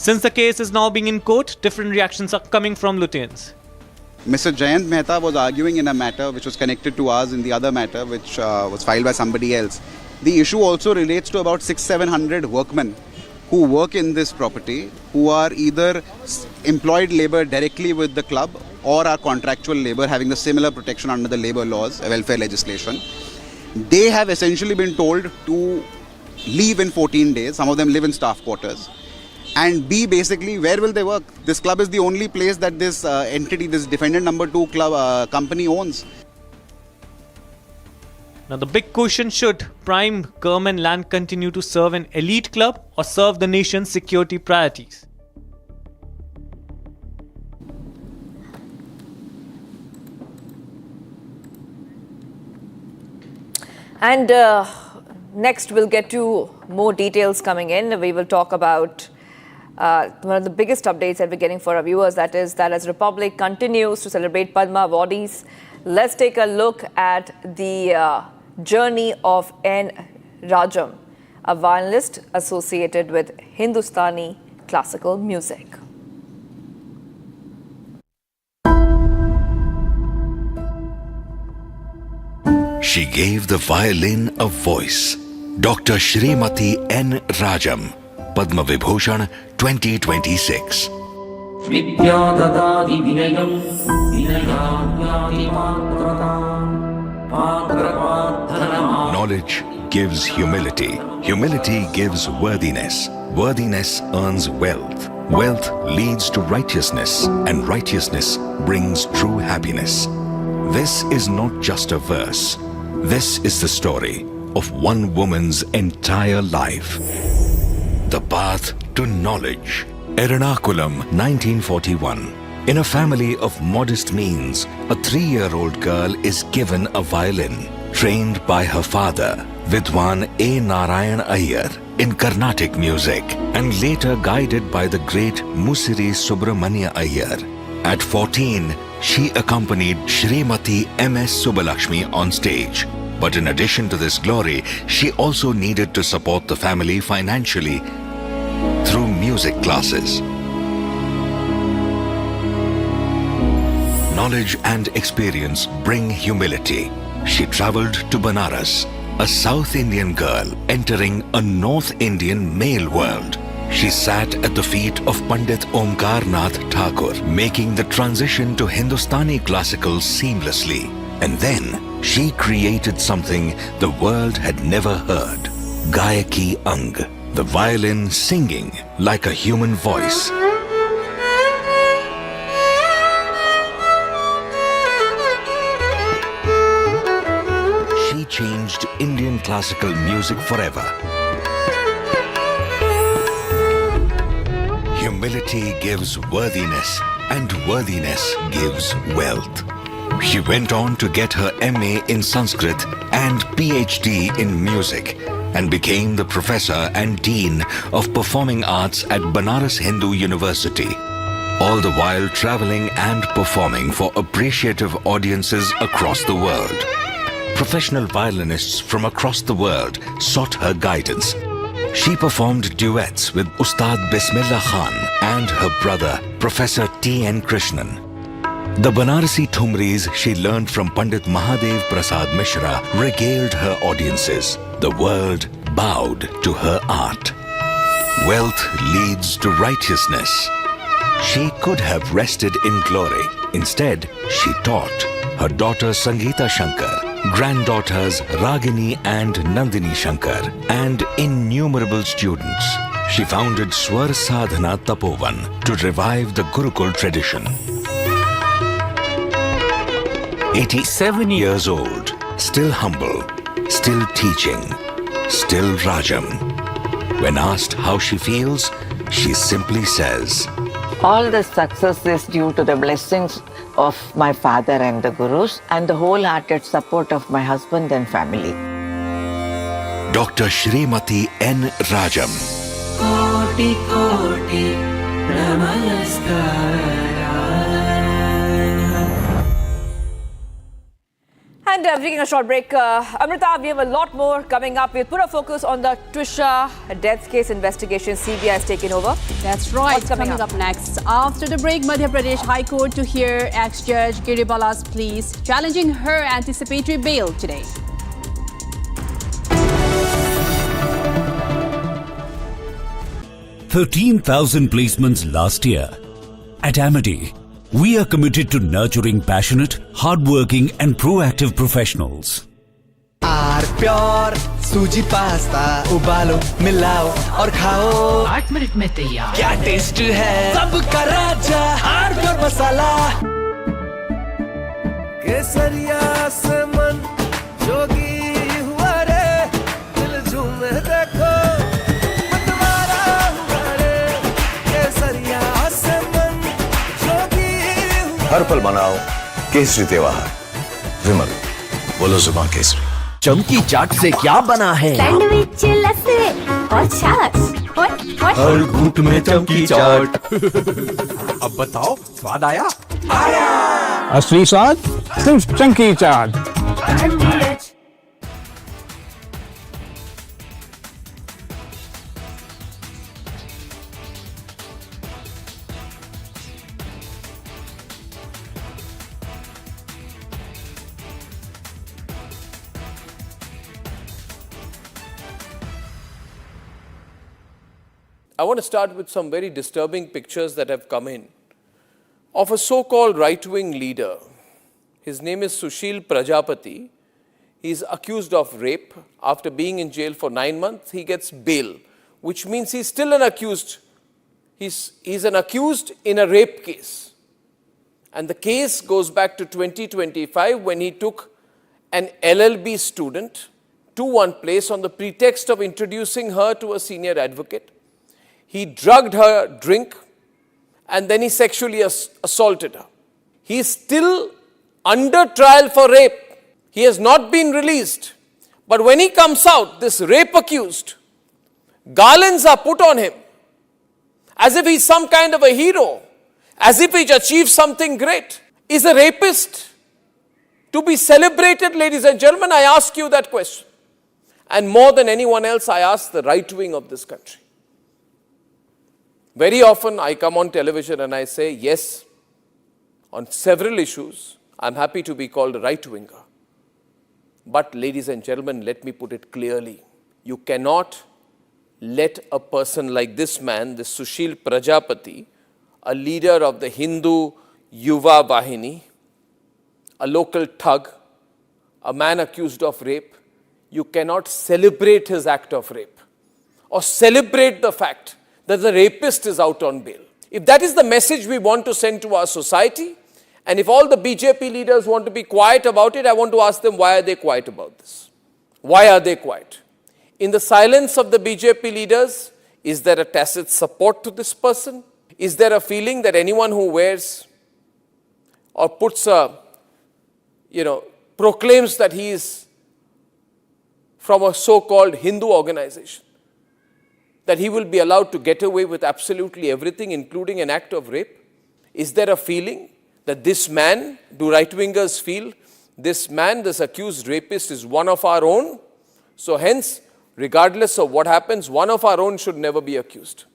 Since the case is now being in court, different reactions are coming from Luthians. Mr. Jayant Mehta was arguing in a matter which was connected to us in the other matter which was filed by somebody else. The issue also relates to about 600-700 workmen who work in this property, who are either employed labour directly with the club or are contractual labour having the similar protection under the labour laws, welfare legislation. They have essentially been told to leave in 14 days. Some of them live in staff quarters. And B, basically, where will they work? This club is the only place that this entity, this defendant number 2 club company owns. Now the big question, should prime government land continue to serve an elite club or serve the nation's security priorities? And next we'll get to more details coming in. We will talk about one of the biggest updates that we're getting for our viewers, that is that as Republic continues to celebrate Padma awardees, let's take a look at the journey of N. Rajam, a violinist associated with Hindustani classical music. She gave the violin a voice. Dr. Shrimati N. Rajam, Padma Vibhushan 2026. Knowledge gives humility. Humility gives worthiness. Worthiness earns wealth. Wealth leads to righteousness, and righteousness brings true happiness. This is not just a verse. This is the story of one woman's entire life. The path to knowledge. Ernakulam, 1941. In a family of modest means, a 3-year-old girl is given a violin, trained by her father, Vidwan A. Narayan Iyer, in Carnatic music, and later guided by the great Musiri Subramanya Iyer. At 14, she accompanied Shrimati M.S. Subbalakshmi on stage. But in addition to this glory, she also needed to support the family financially through music classes. Knowledge and experience bring humility. She traveled to Banaras, a South Indian girl entering a North Indian male world. She sat at the feet of Pandit Omkar Nath Thakur, making the transition to Hindustani classical seamlessly. And then she created something the world had never heard. Gayaki Ang, the violin singing like a human voice. She changed Indian classical music forever. Humility gives worthiness, and worthiness gives wealth. She went on to get her MA in Sanskrit and PhD in music, and became the professor and dean of performing arts at Banaras Hindu University, all the while traveling and performing for appreciative audiences across the world. Professional violinists from across the world sought her guidance. She performed duets with Ustad Bismillah Khan and her brother, Professor T.N. Krishnan. The Banarasi Thumris she learned from Pandit Mahadev Prasad Mishra regaled her audiences. The world bowed to her art. Wealth leads to righteousness. She could have rested in glory. Instead, she taught her daughter Sangeeta Shankar, granddaughters Ragini and Nandini Shankar, and innumerable students. She founded Swar Sadhana Tapovan to revive the Gurukul tradition. 87 years old, still humble, still teaching, still Rajam. When asked how she feels, she simply says, all the success is due to the blessings of my father and the Gurus and the wholehearted support of my husband and family. Dr. Shrimati N. Rajam. Koti Koti Namaskara. And taking a short break, Amrita, we have a lot more coming up. We'll put our focus on the Trisha death case investigation. CBI has taken over. That's right. What's coming up next? After the break, Madhya Pradesh High Court to hear ex-judge Giribala's pleas, challenging her anticipatory bail today. "13,000 placements last year. At Amity, we are committed to nurturing passionate, hardworking and proactive professionals. R pure सूजी pasta उबालो मिलाओ और खाओ 8 minute में तैयार। क्या taste है सबका राजा आर प्योर मसाला। केसरिया से मन जोगी हुआ रे दिल झूमे देखो मतवारा हुआ रे केसरिया से मन जोगी हुआ। हर पल मनाओ केसरी त्योहार। विमल बोलो जुबान केसरी। चमकी चाट से क्या बना है? सैंडविच लस्सी और छाछ हर घूंट में चमकी चाट। अब बताओ स्वाद आया? आया। असली स्वाद सिर्फ चमकी चाट। I want to start with some very disturbing pictures that have come in of a so-called right-wing leader. His name is Sushil Prajapati. He is accused of rape. After being in jail for 9 months, he gets bail, which means he's still an accused. He's an accused in a rape case. And the case goes back to 2025 when he took an LLB student to one place on the pretext of introducing her to a senior advocate. He drugged her drink and then he sexually assaulted her. He is still under trial for rape. He has not been released. But when he comes out, this rape accused, garlands are put on him as if he's some kind of a hero, as if he's achieved something great. Is a rapist to be celebrated, ladies and gentlemen? I ask you that question. And more than anyone else, I ask the right wing of this country. Very often I come on television and I say, yes, on several issues, I'm happy to be called a right-winger. But ladies and gentlemen, let me put it clearly. You cannot let a person like this man, this Sushil Prajapati, a leader of the Hindu Yuva Vahini, a local thug, a man accused of rape, you cannot celebrate his act of rape or celebrate the fact that the rapist is out on bail. If that is the message we want to send to our society, and if all the BJP leaders want to be quiet about it, I want to ask them, why are they quiet about this? Why are they quiet? In the silence of the BJP leaders, is there a tacit support to this person? Is there a feeling that anyone who wears or puts a, proclaims that he is from a so-called Hindu organization, that he will be allowed to get away with absolutely everything, including an act of rape? Is there a feeling that this man, do right-wingers feel, this man, this accused rapist is one of our own? So hence, regardless of what happens, one of our own should never be accused.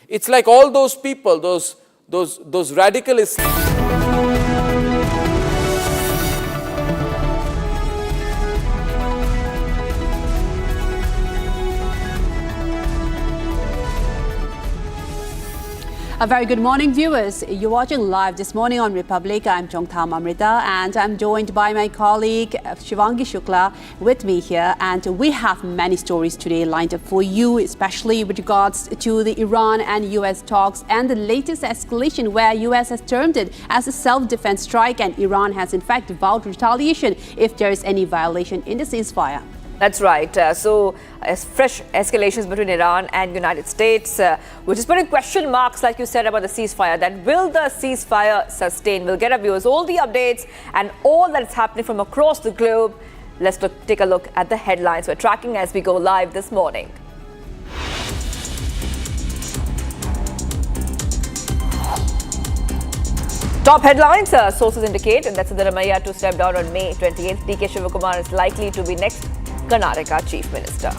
It's like all those people, those radicalists. A very good morning, viewers. You're watching live this morning on Republic. I'm Chongtham Amrita and I'm joined by my colleague Shivangi Shukla with me here. And we have many stories today lined up for you, especially with regards to the Iran and US talks and the latest escalation where US has termed it as a self-defense strike and Iran has in fact vowed retaliation if there is any violation in the ceasefire. That's right. Fresh escalations between Iran and United States, which is putting question marks, like you said, about the ceasefire. That will the ceasefire sustain? We'll get our viewers all the updates and all that's happening from across the globe. Let's take a look at the headlines we're tracking as we go live this morning. Top headlines, sources indicate that Siddaramaiah to step down on May 28th. DK Shivakumar is likely to be next Karnataka Chief Minister.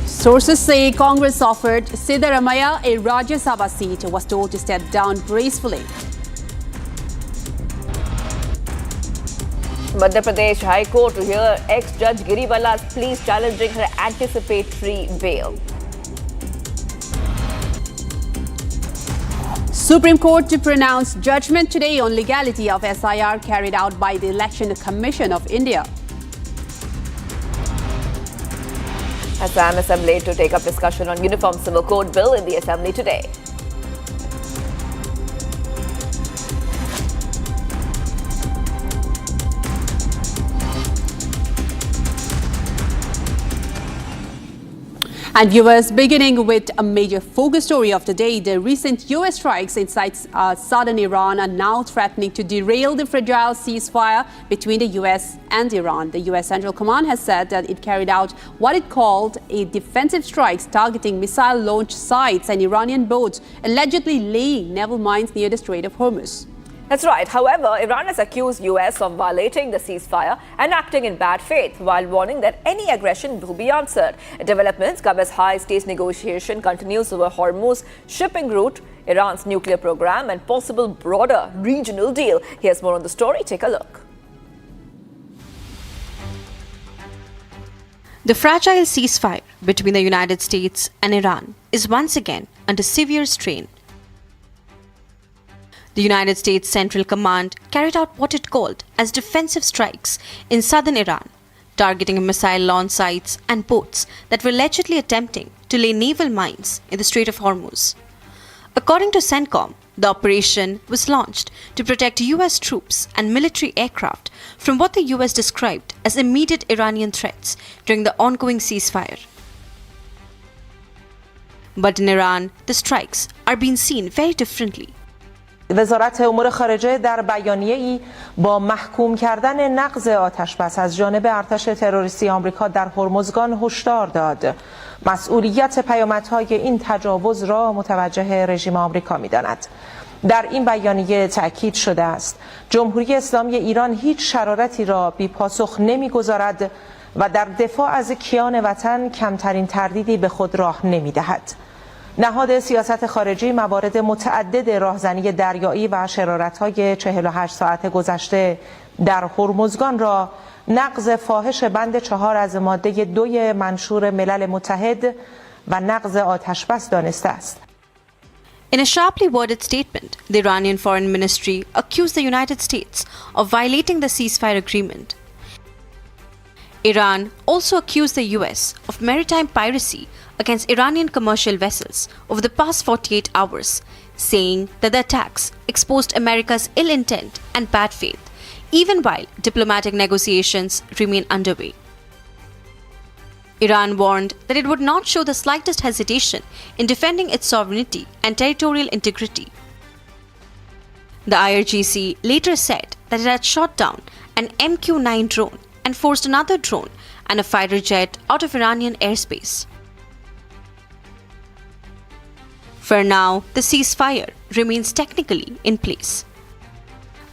Sources say Congress offered Siddaramaiah a Rajya Sabha seat, was told to step down gracefully. Madhya Pradesh High Court to hear ex-judge Giribala's pleas challenging her anticipatory bail. Supreme Court to pronounce judgment today on legality of SIR carried out by the Election Commission of India. Assam Assembly to take up discussion on Uniform Civil Code Bill in the Assembly today. And viewers, beginning with a major focus story of the day, the recent US strikes inside southern Iran are now threatening to derail the fragile ceasefire between the US and Iran. The US Central Command has said that it carried out what it called a defensive strikes targeting missile launch sites and Iranian boats allegedly laying naval mines near the Strait of Hormuz. That's right. However, Iran has accused US of violating the ceasefire and acting in bad faith, while warning that any aggression will be answered. Developments come as high-stakes negotiation continues over Hormuz shipping route, Iran's nuclear program, and possible broader regional deal. Here's more on the story. Take a look. The fragile ceasefire between the United States and Iran is once again under severe strain. The United States Central Command carried out what it called as defensive strikes in southern Iran, targeting missile launch sites and boats that were allegedly attempting to lay naval mines in the Strait of Hormuz. According to CENTCOM, the operation was launched to protect US troops and military aircraft from what the US described as immediate Iranian threats during the ongoing ceasefire. But in Iran, the strikes are being seen very differently. وزارت امور خارجه در بیانیه‌ای با محکوم کردن نقض آتش‌بس از جانب ارتش تروریستی آمریکا در هرمزگان هشدار داد. مسئولیت پیامدهای این تجاوز را متوجه رژیم آمریکا می‌داند. در این بیانیه تأکید شده است جمهوری اسلامی ایران هیچ شرارتی را بی پاسخ نمی‌گذارد و در دفاع از کیان وطن کمترین تردیدی به خود راه نمی‌دهد. نهاد سیاست خارجی موارد متعدد راهزنی دریایی و شرارت‌های 48 ساعت گذشته در هرمزگان را نقض فاحش بند 4 از ماده 2 منشور ملل متحد و نقض آتش‌بس دانسته است. In a sharply worded statement, the Iranian Foreign Ministry accused the United States of violating the ceasefire agreement. Iran also accused the US of maritime piracy against Iranian commercial vessels over the past 48 hours, saying that the attacks exposed America's ill intent and bad faith, even while diplomatic negotiations remain underway. Iran warned that it would not show the slightest hesitation in defending its sovereignty and territorial integrity. The IRGC later said that it had shot down an MQ-9 drone and forced another drone and a fighter jet out of Iranian airspace. For now, the ceasefire remains technically in place.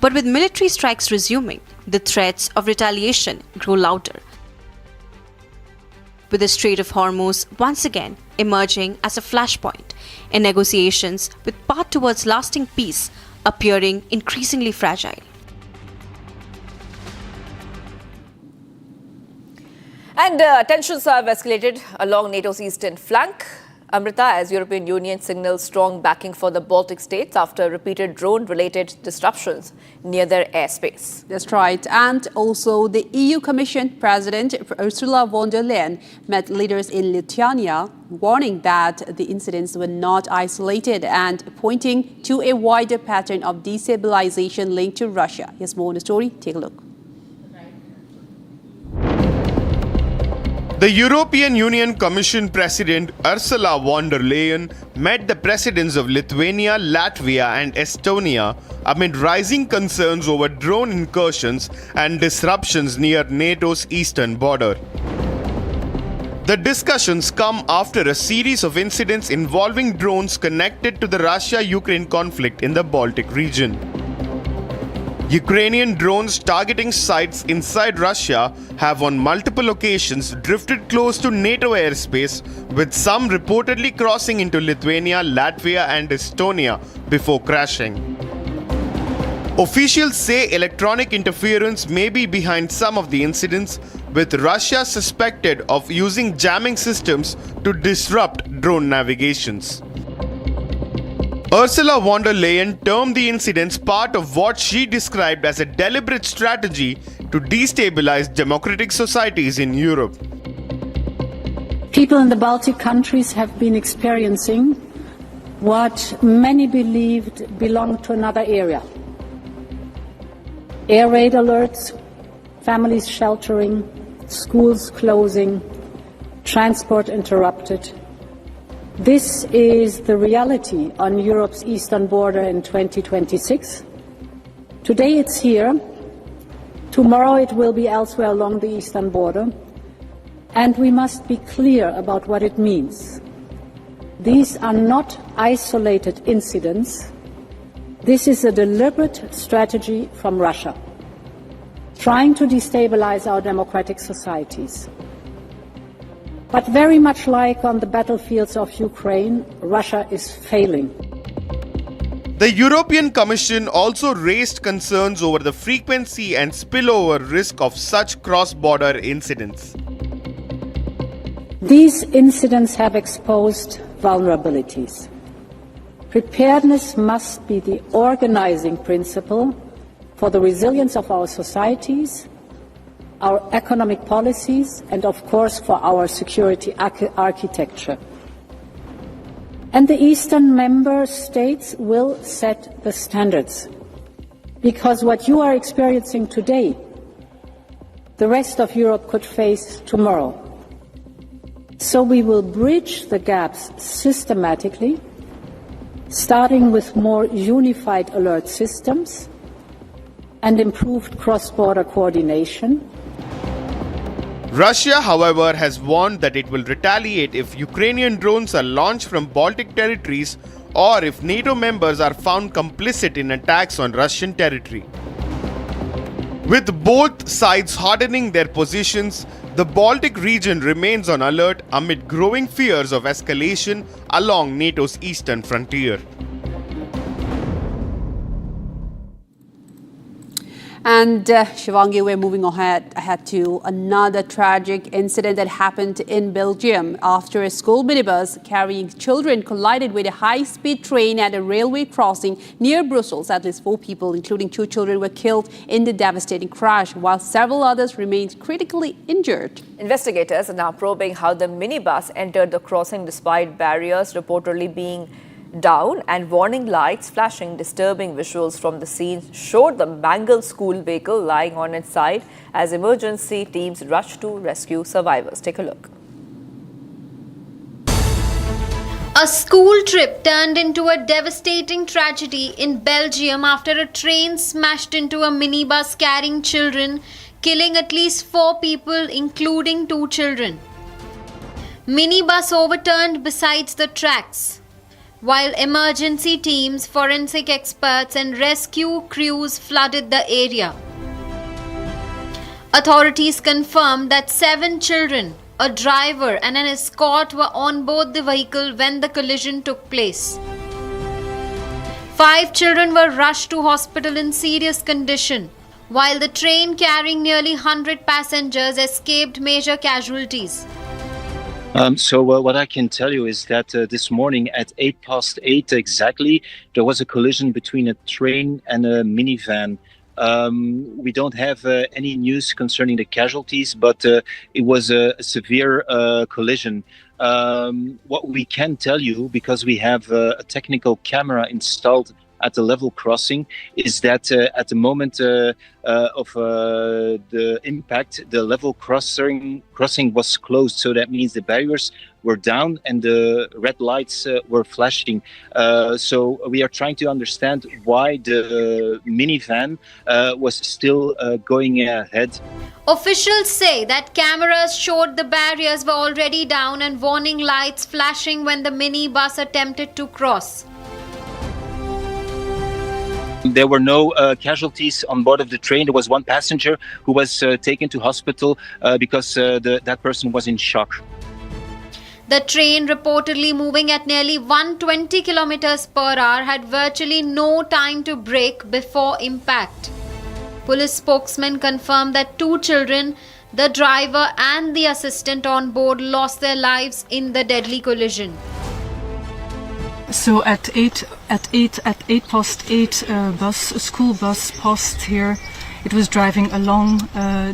But with military strikes resuming, the threats of retaliation grow louder, with the Strait of Hormuz once again emerging as a flashpoint in negotiations with path towards lasting peace appearing increasingly fragile. And tensions have escalated along NATO's eastern flank. Amrita, as European Union signals strong backing for the Baltic states after repeated drone-related disruptions near their airspace. That's right. And also the EU Commission President Ursula von der Leyen met leaders in Lithuania, warning that the incidents were not isolated and pointing to a wider pattern of destabilization linked to Russia. Here's more on the story. Take a look. The European Union Commission President Ursula von der Leyen met the presidents of Lithuania, Latvia and Estonia amid rising concerns over drone incursions and disruptions near NATO's eastern border. The discussions come after a series of incidents involving drones connected to the Russia-Ukraine conflict in the Baltic region. Ukrainian drones targeting sites inside Russia have on multiple occasions drifted close to NATO airspace, with some reportedly crossing into Lithuania, Latvia and Estonia before crashing. Officials say electronic interference may be behind some of the incidents, with Russia suspected of using jamming systems to disrupt drone navigations. Ursula von der Leyen termed the incidents part of what she described as a deliberate strategy to destabilize democratic societies in Europe. People in the Baltic countries have been experiencing what many believed belonged to another era. Air raid alerts, families sheltering, schools closing, transport interrupted. This is the reality on Europe's eastern border in 2026. Today it's here. Tomorrow it will be elsewhere along the eastern border. And we must be clear about what it means. These are not isolated incidents. This is a deliberate strategy from Russia, trying to destabilize our democratic societies. But very much like on the battlefields of Ukraine, Russia is failing. The European Commission also raised concerns over the frequency and spillover risk of such cross-border incidents. These incidents have exposed vulnerabilities. Preparedness must be the organizing principle for the resilience of our societies, our economic policies, and of course for our security architecture. And the Eastern member states will set the standards, because what you are experiencing today, the rest of Europe could face tomorrow. So we will bridge the gaps systematically, starting with more unified alert systems and improved cross-border coordination. Russia, however, has warned that it will retaliate if Ukrainian drones are launched from Baltic territories or if NATO members are found complicit in attacks on Russian territory. With both sides hardening their positions, the Baltic region remains on alert amid growing fears of escalation along NATO's eastern frontier. And Shivangi, we're moving ahead to another tragic incident that happened in Belgium after a school minibus carrying children collided with a high-speed train at a railway crossing near Brussels. At least 4 people, including 2 children, were killed in the devastating crash, while several others remained critically injured. Investigators are now probing how the minibus entered the crossing despite barriers reportedly being down and warning lights flashing. Disturbing visuals from the scene showed the mangled school vehicle lying on its side as emergency teams rushed to rescue survivors. Take a look. A school trip turned into a devastating tragedy in Belgium after a train smashed into a minibus carrying children, killing at least 4 people, including 2 children. Minibus overturned beside the tracks, while emergency teams, forensic experts and rescue crews flooded the area. Authorities confirmed that 7 children, a driver and an escort were on board the vehicle when the collision took place. 5 children were rushed to hospital in serious condition, while the train carrying nearly 100 passengers escaped major casualties. What I can tell you is that this morning at 8:08 exactly, there was a collision between a train and a minivan. We don't have any news concerning the casualties, but it was a severe collision. What we can tell you, because we have a technical camera installed at the level crossing is that at the moment of the impact, the level crossing was closed. So that means the barriers were down and the red lights were flashing. So we are trying to understand why the minivan was still going ahead. Officials say that cameras showed the barriers were already down and warning lights flashing when the minibus attempted to cross. There were no casualties on board of the train. There was one passenger who was taken to hospital because that person was in shock. The train, reportedly moving at nearly 120 kilometers per hour, had virtually no time to brake before impact. Police spokesman confirmed that 2 children, the driver and the assistant on board, lost their lives in the deadly collision. So at 8:08, a school bus passed here. It was driving along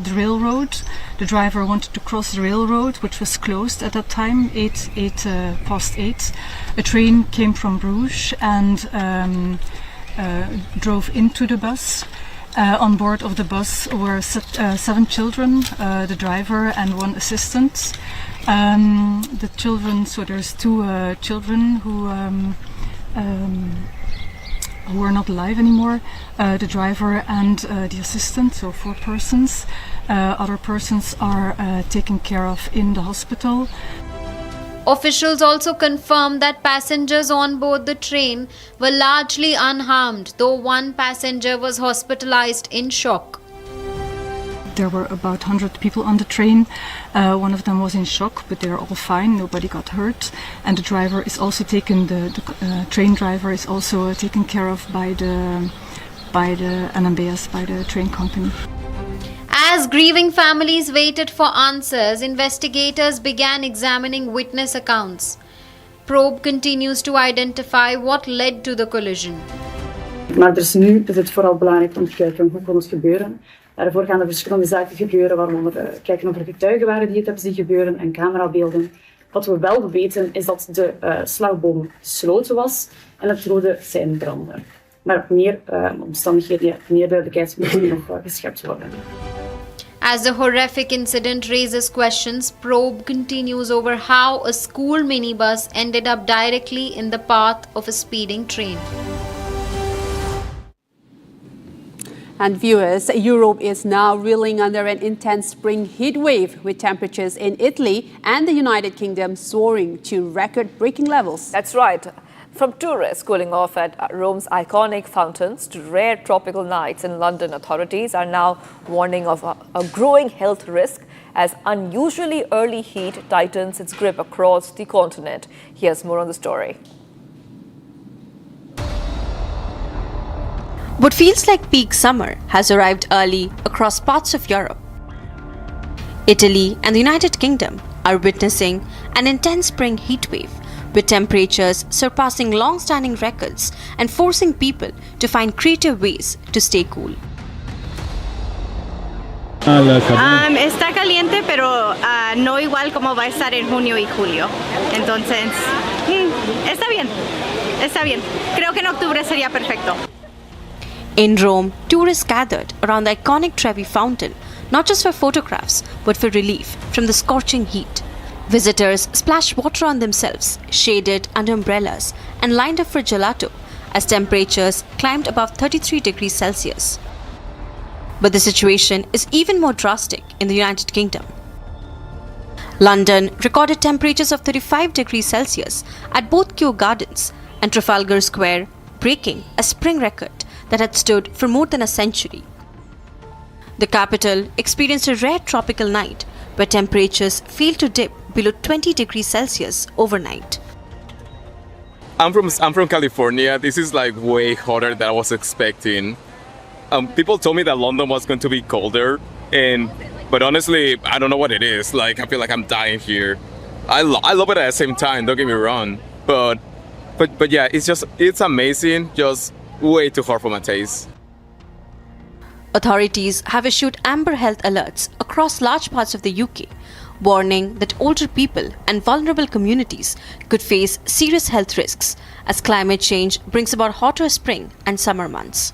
the railroad. The driver wanted to cross the railroad, which was closed at that time, 8:08. A train came from Bruges and drove into the bus. On board of the bus were 7 children, the driver and 1 assistant. The children, so there's 2 children who are not alive anymore, the driver and the assistant, so 4 persons. Other persons are taken care of in the hospital. Officials also confirmed that passengers on board the train were largely unharmed, though 1 passenger was hospitalized in shock. There were about 100 people on the train. One of them was in shock, but they're all fine. Nobody got hurt. And the driver is also taken. The train driver is also taken care of by the NMBS, by the train company. As grieving families waited for answers, investigators began examining witness accounts. Probe continues to identify what led to the collision. Maar nu is het vooral belangrijk om te kijken hoe kon het gebeuren. Daarvoor gaan er verschillende zaken gebeuren, waaronder kijken of er getuigen waren die het hebben zien gebeuren en camerabeelden. Wat we wel weten is dat de slagboom gesloten was en het rode sein brandde. Maar meer omstandigheden, meer duidelijkheid moeten nog geschept worden. As the horrific incident raises questions, probe continues over how a school minibus ended up directly in the path of a speeding train. And viewers, Europe is now reeling under an intense spring heat wave, with temperatures in Italy and the United Kingdom soaring to record-breaking levels. That's right. From tourists cooling off at Rome's iconic fountains to rare tropical nights in London, authorities are now warning of a growing health risk as unusually early heat tightens its grip across the continent. Here's more on the story. What feels like peak summer has arrived early across parts of Europe. Italy and the United Kingdom are witnessing an intense spring heat wave, with temperatures surpassing long-standing records and forcing people to find creative ways to stay cool. Está caliente, pero no igual como va a estar en junio y julio. Entonces, está bien. Creo que en octubre sería perfecto. In Rome, tourists gathered around the iconic Trevi fountain, not just for photographs, but for relief from the scorching heat. Visitors splashed water on themselves, shaded under umbrellas, and lined up for gelato as temperatures climbed above 33 degrees Celsius. But the situation is even more drastic in the United Kingdom. London recorded temperatures of 35 degrees Celsius at both Kew Gardens and Trafalgar Square, breaking a spring record that had stood for more than a century. The capital experienced a rare tropical night where temperatures failed to dip below 20 degrees Celsius overnight. I'm from California. This is like way hotter than I was expecting. People told me that London was going to be colder, but honestly, I don't know what it is. Like, I feel like I'm dying here. I love it at the same time, don't get me wrong. But yeah, it's amazing, just way too hot for my taste. Authorities have issued amber health alerts across large parts of the UK, warning that older people and vulnerable communities could face serious health risks as climate change brings about hotter spring and summer months.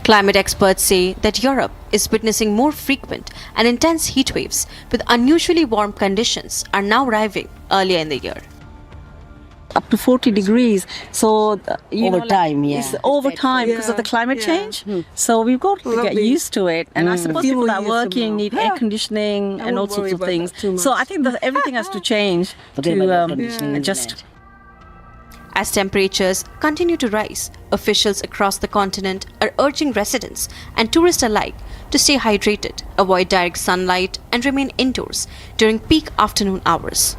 Climate experts say that Europe is witnessing more frequent and intense heat waves, with unusually warm conditions are now arriving earlier in the year. Up to 40 degrees. So, over time, yeah. It's over time because of the climate change. So we've got to get used to it. And I suppose people that are working need air conditioning and all sorts of things. So I think that everything has to change to adjust. As temperatures continue to rise, officials across the continent are urging residents and tourists alike to stay hydrated, avoid direct sunlight, and remain indoors during peak afternoon hours.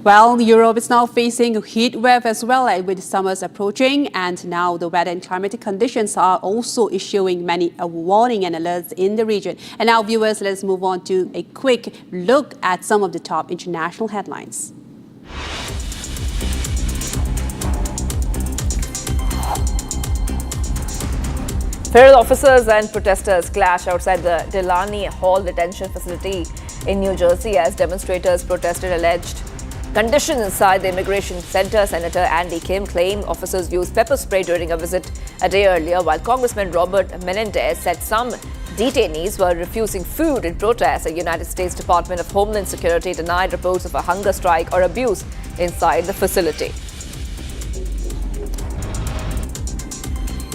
Well, Europe is now facing a heat wave as well, with summers approaching, and now the weather and climatic conditions are also issuing many warning and alerts in the region. And now, viewers, let's move on to a quick look at some of the top international headlines. Federal officers and protesters clash outside the Delaney Hall detention facility in New Jersey as demonstrators protested alleged conditions inside the immigration center. Senator Andy Kim claimed officers used pepper spray during a visit a day earlier, while Congressman Robert Menendez said some detainees were refusing food in protest. The United States Department of Homeland Security denied reports of a hunger strike or abuse inside the facility.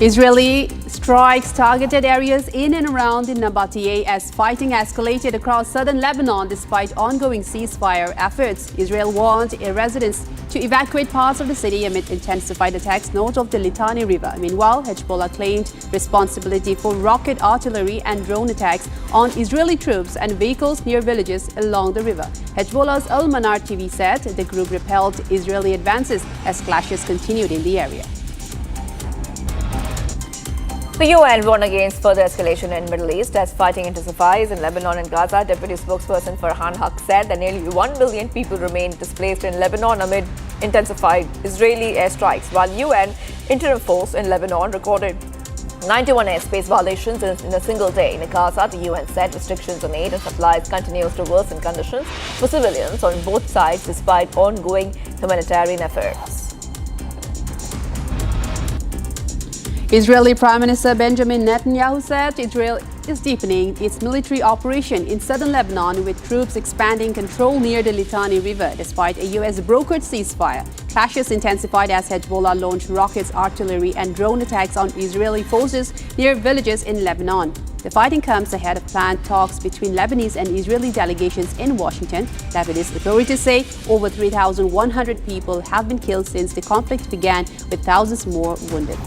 Israeli strikes targeted areas in and around the Nabatea as fighting escalated across southern Lebanon despite ongoing ceasefire efforts. Israel warned residents to evacuate parts of the city amid intensified attacks north of the Litani River. Meanwhile, Hezbollah claimed responsibility for rocket artillery and drone attacks on Israeli troops and vehicles near villages along the river. Hezbollah's Al-Manar TV said the group repelled Israeli advances as clashes continued in the area. The UN warned against further escalation in Middle East as fighting intensifies in Lebanon and Gaza. Deputy spokesperson Farhan Haq said that nearly 1 million people remain displaced in Lebanon amid intensified Israeli airstrikes, while UN interim force in Lebanon recorded 91 airspace violations in a single day. In Gaza, the UN said restrictions on aid and supplies continues to worsen conditions for civilians on both sides despite ongoing humanitarian efforts. Israeli Prime Minister Benjamin Netanyahu said Israel is deepening its military operation in southern Lebanon with troops expanding control near the Litani River despite a US-brokered ceasefire. Clashes intensified as Hezbollah launched rockets, artillery and drone attacks on Israeli forces near villages in Lebanon. The fighting comes ahead of planned talks between Lebanese and Israeli delegations in Washington. Lebanese authorities say over 3,100 people have been killed since the conflict began, with thousands more wounded.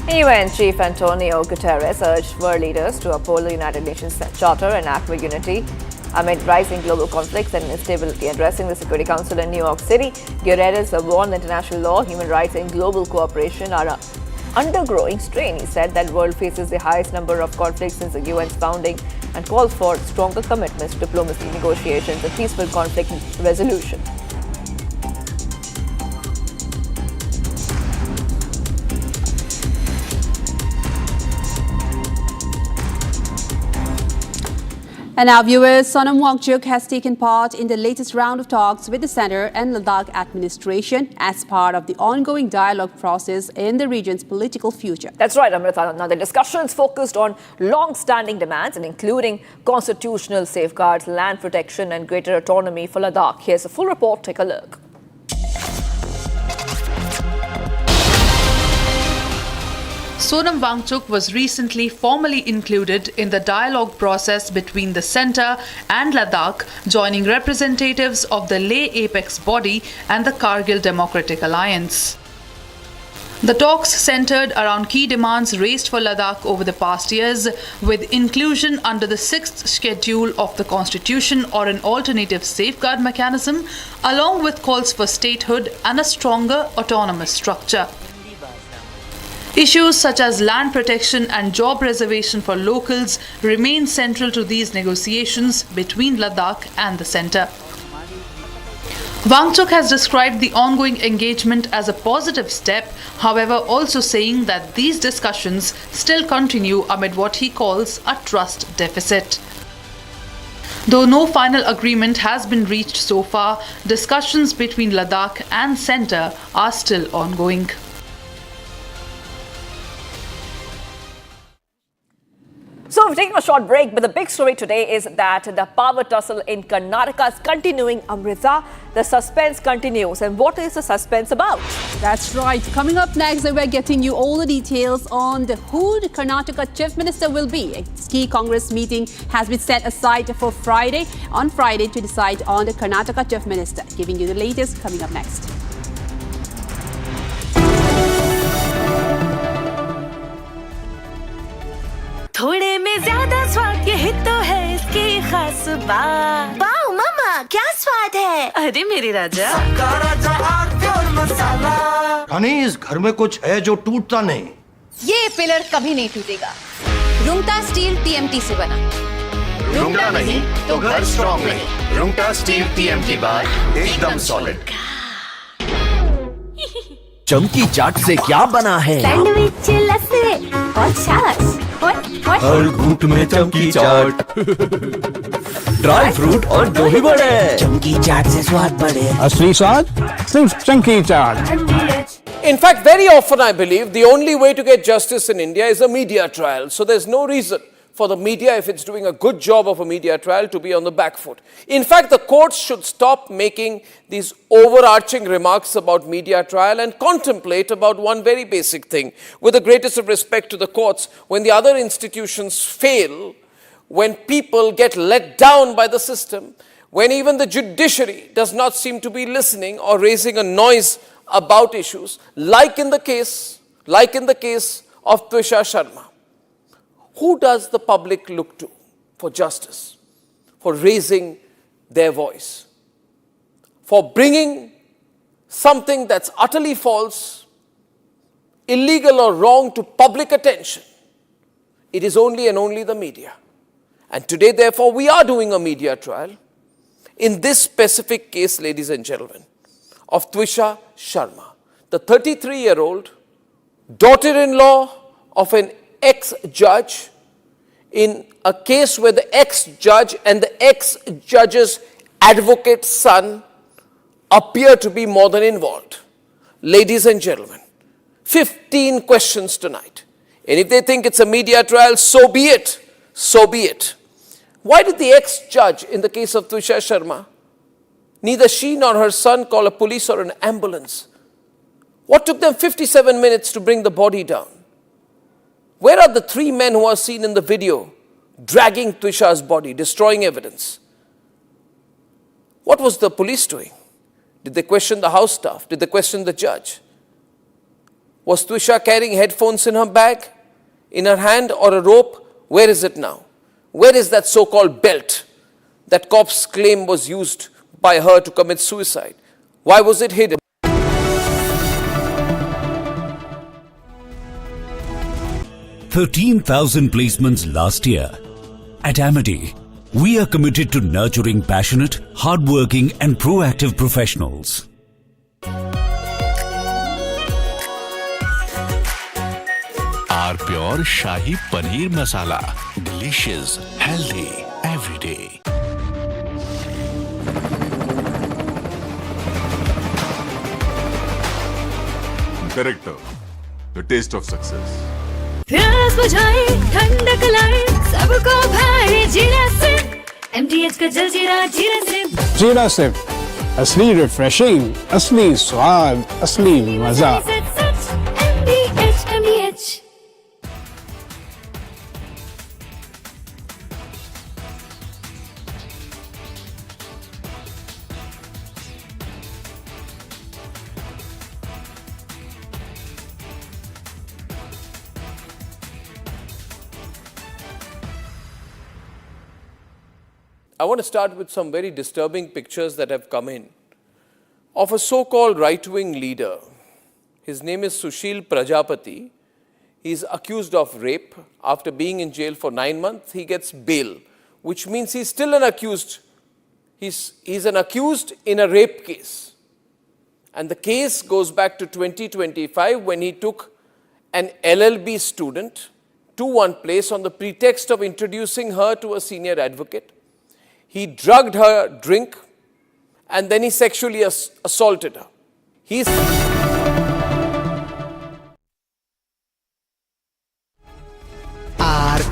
UN Chief Antonio Guterres urged world leaders to uphold the United Nations Charter and act with unity amid rising global conflicts and instability. Addressing the Security Council in New York City, Guterres warned that international law, human rights and global cooperation are under growing strain. He said that the world faces the highest number of conflicts since the UN's founding and called for stronger commitments to diplomacy, negotiations and peaceful conflict resolution. And now, viewers, Sonam Wangchuk has taken part in the latest round of talks with the Centre and Ladakh administration as part of the ongoing dialogue process in the region's political future. That's right, Amrita. Now, the discussions focused on long-standing demands and including constitutional safeguards, land protection and greater autonomy for Ladakh. Here's a full report. Take a look. Sonam Wangchuk was recently formally included in the dialogue process between the centre and Ladakh, joining representatives of the Leh apex body and the Kargil Democratic Alliance. The talks centred around key demands raised for Ladakh over the past years, with inclusion under the 6th schedule of the constitution or an alternative safeguard mechanism, along with calls for statehood and a stronger autonomous structure. Issues such as land protection and job reservation for locals remain central to these negotiations between Ladakh and the centre. Wangchuk has described the ongoing engagement as a positive step, however also saying that these discussions still continue amid what he calls a trust deficit. Though no final agreement has been reached so far, discussions between Ladakh and centre are still ongoing. So we're taking a short break, but the big story today is that the power tussle in Karnataka is continuing. Amrita, the suspense continues. And what is the suspense about? That's right. Coming up next, we're getting you all the details on who the Karnataka Chief Minister will be. A key Congress meeting has been set aside for Friday to decide on the Karnataka Chief Minister. Giving you the latest coming up next. थोड़े में ज्यादा स्वाद ये तो है इसकी खास बात। वाओ मामा क्या स्वाद है? अरे मेरे राजा मसाला। रानी इस घर में कुछ है जो टूटता नहीं। ये पिलर कभी नहीं टूटेगा। रुंगटा स्टील TMT से बना। रुंगटा नहीं तो घर स्ट्रॉन्ग नहीं। रुंगटा स्टील TMT बार एकदम सॉलिड। चमकी चाट से क्या बना है? सैंडविच लस्सी और छाछ। हर घूंट में चमकी चाट, ड्राई फ्रूट और दही बड़े। चमकी चाट से स्वाद बढ़े। असली स्वाद सिर्फ चमकी चाट। In fact, very often I believe the only way to get justice in India is a media trial. So there's no reason for the media, if it's doing a good job of a media trial, to be on the back foot. In fact, the courts should stop making these overarching remarks about media trial and contemplate about one very basic thing. With the greatest of respect to the courts, when the other institutions fail, when people get let down by the system, when even the judiciary does not seem to be listening or raising a noise about issues, like in the case of Twisha Sharma. Who does the public look to for justice, for raising their voice, for bringing something that's utterly false, illegal or wrong to public attention? It is only and only the media. And today, therefore, we are doing a media trial in this specific case, ladies and gentlemen, of Twisha Sharma, the 33-year-old daughter-in-law of an ex-judge, in a case where the ex-judge and the ex-judge's advocate's son appear to be more than involved. Ladies and gentlemen, 15 questions tonight. And if they think it's a media trial, so be it. So be it. Why did the ex-judge in the case of Twisha Sharma, neither she nor her son call a police or an ambulance? What took them 57 minutes to bring the body down? Where are the 3 men who are seen in the video dragging Twisha's body, destroying evidence? What was the police doing? Did they question the house staff? Did they question the judge? Was Twisha carrying headphones in her bag, in her hand, or a rope? Where is it now? Where is that so-called belt that cops claim was used by her to commit suicide? Why was it hidden? 13,000 placements last year. At Amity, we are committed to nurturing passionate, hardworking and proactive professionals. Our pure Shahi Paneer Masala. Delicious, healthy, every day. Director, the taste of success. प्यास बुझाए ठंडक लाए सबको भाए जीरा से MTH का जल जीरा से जीरा से असली रिफ्रेशिंग, असली स्वाद, असली मजा। MTH I want to start with some very disturbing pictures that have come in of a so-called right-wing leader. His name is Sushil Prajapati. He is accused of rape. After being in jail for 9 months, he gets bail, which means he's still an accused He's an accused in a rape case. And the case goes back to 2025 when he took an LLB student to one place on the pretext of introducing her to a senior advocate. He drugged her drink and then he sexually assaulted her. He's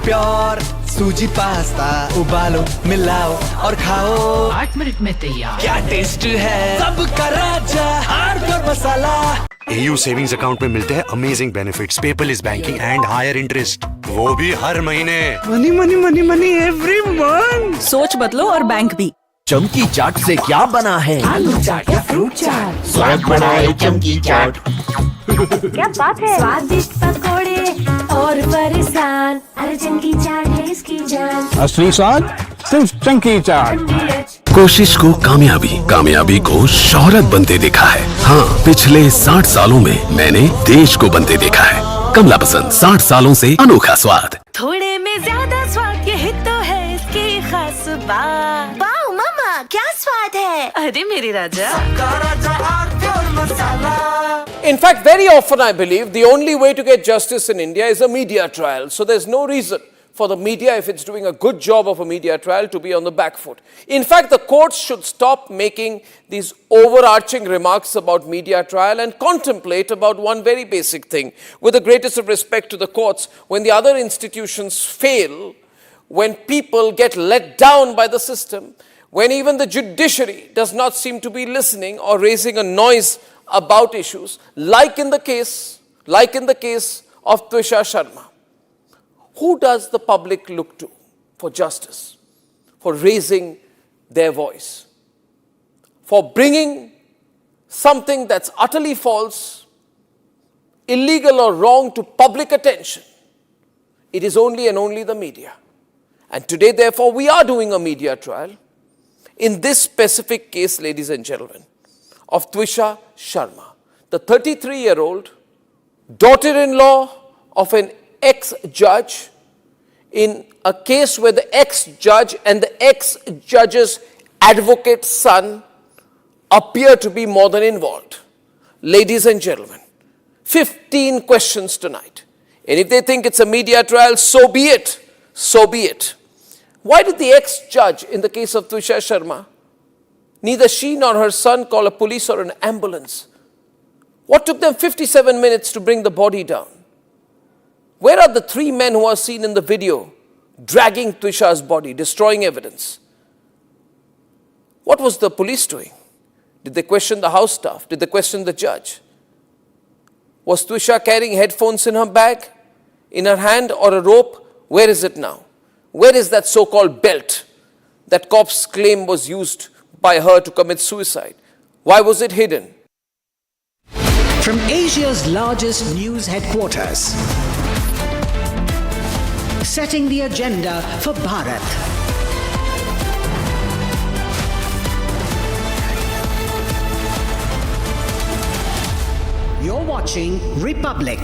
pure सूजी pasta उबालो मिलाओ और खाओ 8 minute में तैयार क्या taste है सबका राजा pure masala AU savings account में मिलते हैं amazing benefits, paperless banking and higher interest, वो भी हर महीने। Money money money money every month. सोच बदलो और बैंक भी। चमकी चाट से क्या बना है? आलू चाट या फ्रूट चाट, स्वाद बनाए चमकी चाट। क्या बात है? स्वादिष्ट पकोड़े और फरसान, अरे चमकी चाट है इसकी जान। असली स्वाद सिर्फ चमकी चाट। कोशिश को कामयाबी को शोहरत बनते देखा है। हाँ, पिछले 60 सालों में मैंने देश को बनते देखा है। कमला पसंद, 60 सालों से अनोखा स्वाद। थोड़े में ज्यादा स्वाद, यही तो है इसकी खास बात। वाओ मामा, क्या स्वाद है? अरे मेरे राजा। In fact, very often I believe the only way to get justice in India is a media trial. So there's no reason for the media, if it's doing a good job of a media trial, to be on the back foot. In fact, the courts should stop making these overarching remarks about media trial and contemplate about one very basic thing. With the greatest of respect to the courts, when the other institutions fail, when people get let down by the system, when even the judiciary does not seem to be listening or raising a noise about issues, like in the case of Twisha Sharma. Who does the public look to for justice, for raising their voice, for bringing something that's utterly false, illegal or wrong to public attention? It is only and only the media. And today, therefore, we are doing a media trial in this specific case, ladies and gentlemen, of Twisha Sharma, the 33-year-old daughter-in-law of an ex-judge, in a case where the ex-judge and the ex-judge's advocate's son appear to be more than involved. Ladies and gentlemen, 15 questions tonight. And if they think it's a media trial, so be it. So be it. Why did the ex-judge in the case of Twisha Sharma, neither she nor her son call a police or an ambulance? What took them 57 minutes to bring the body down? Where are the 3 men who are seen in the video dragging Twisha's body, destroying evidence? What was the police doing? Did they question the house staff? Did they question the judge? Was Twisha carrying headphones in her bag, in her hand, or a rope? Where is it now? Where is that so-called belt that cops claim was used by her to commit suicide? Why was it hidden? From Asia's largest news headquarters, setting the agenda for Bharat. You're watching Republic.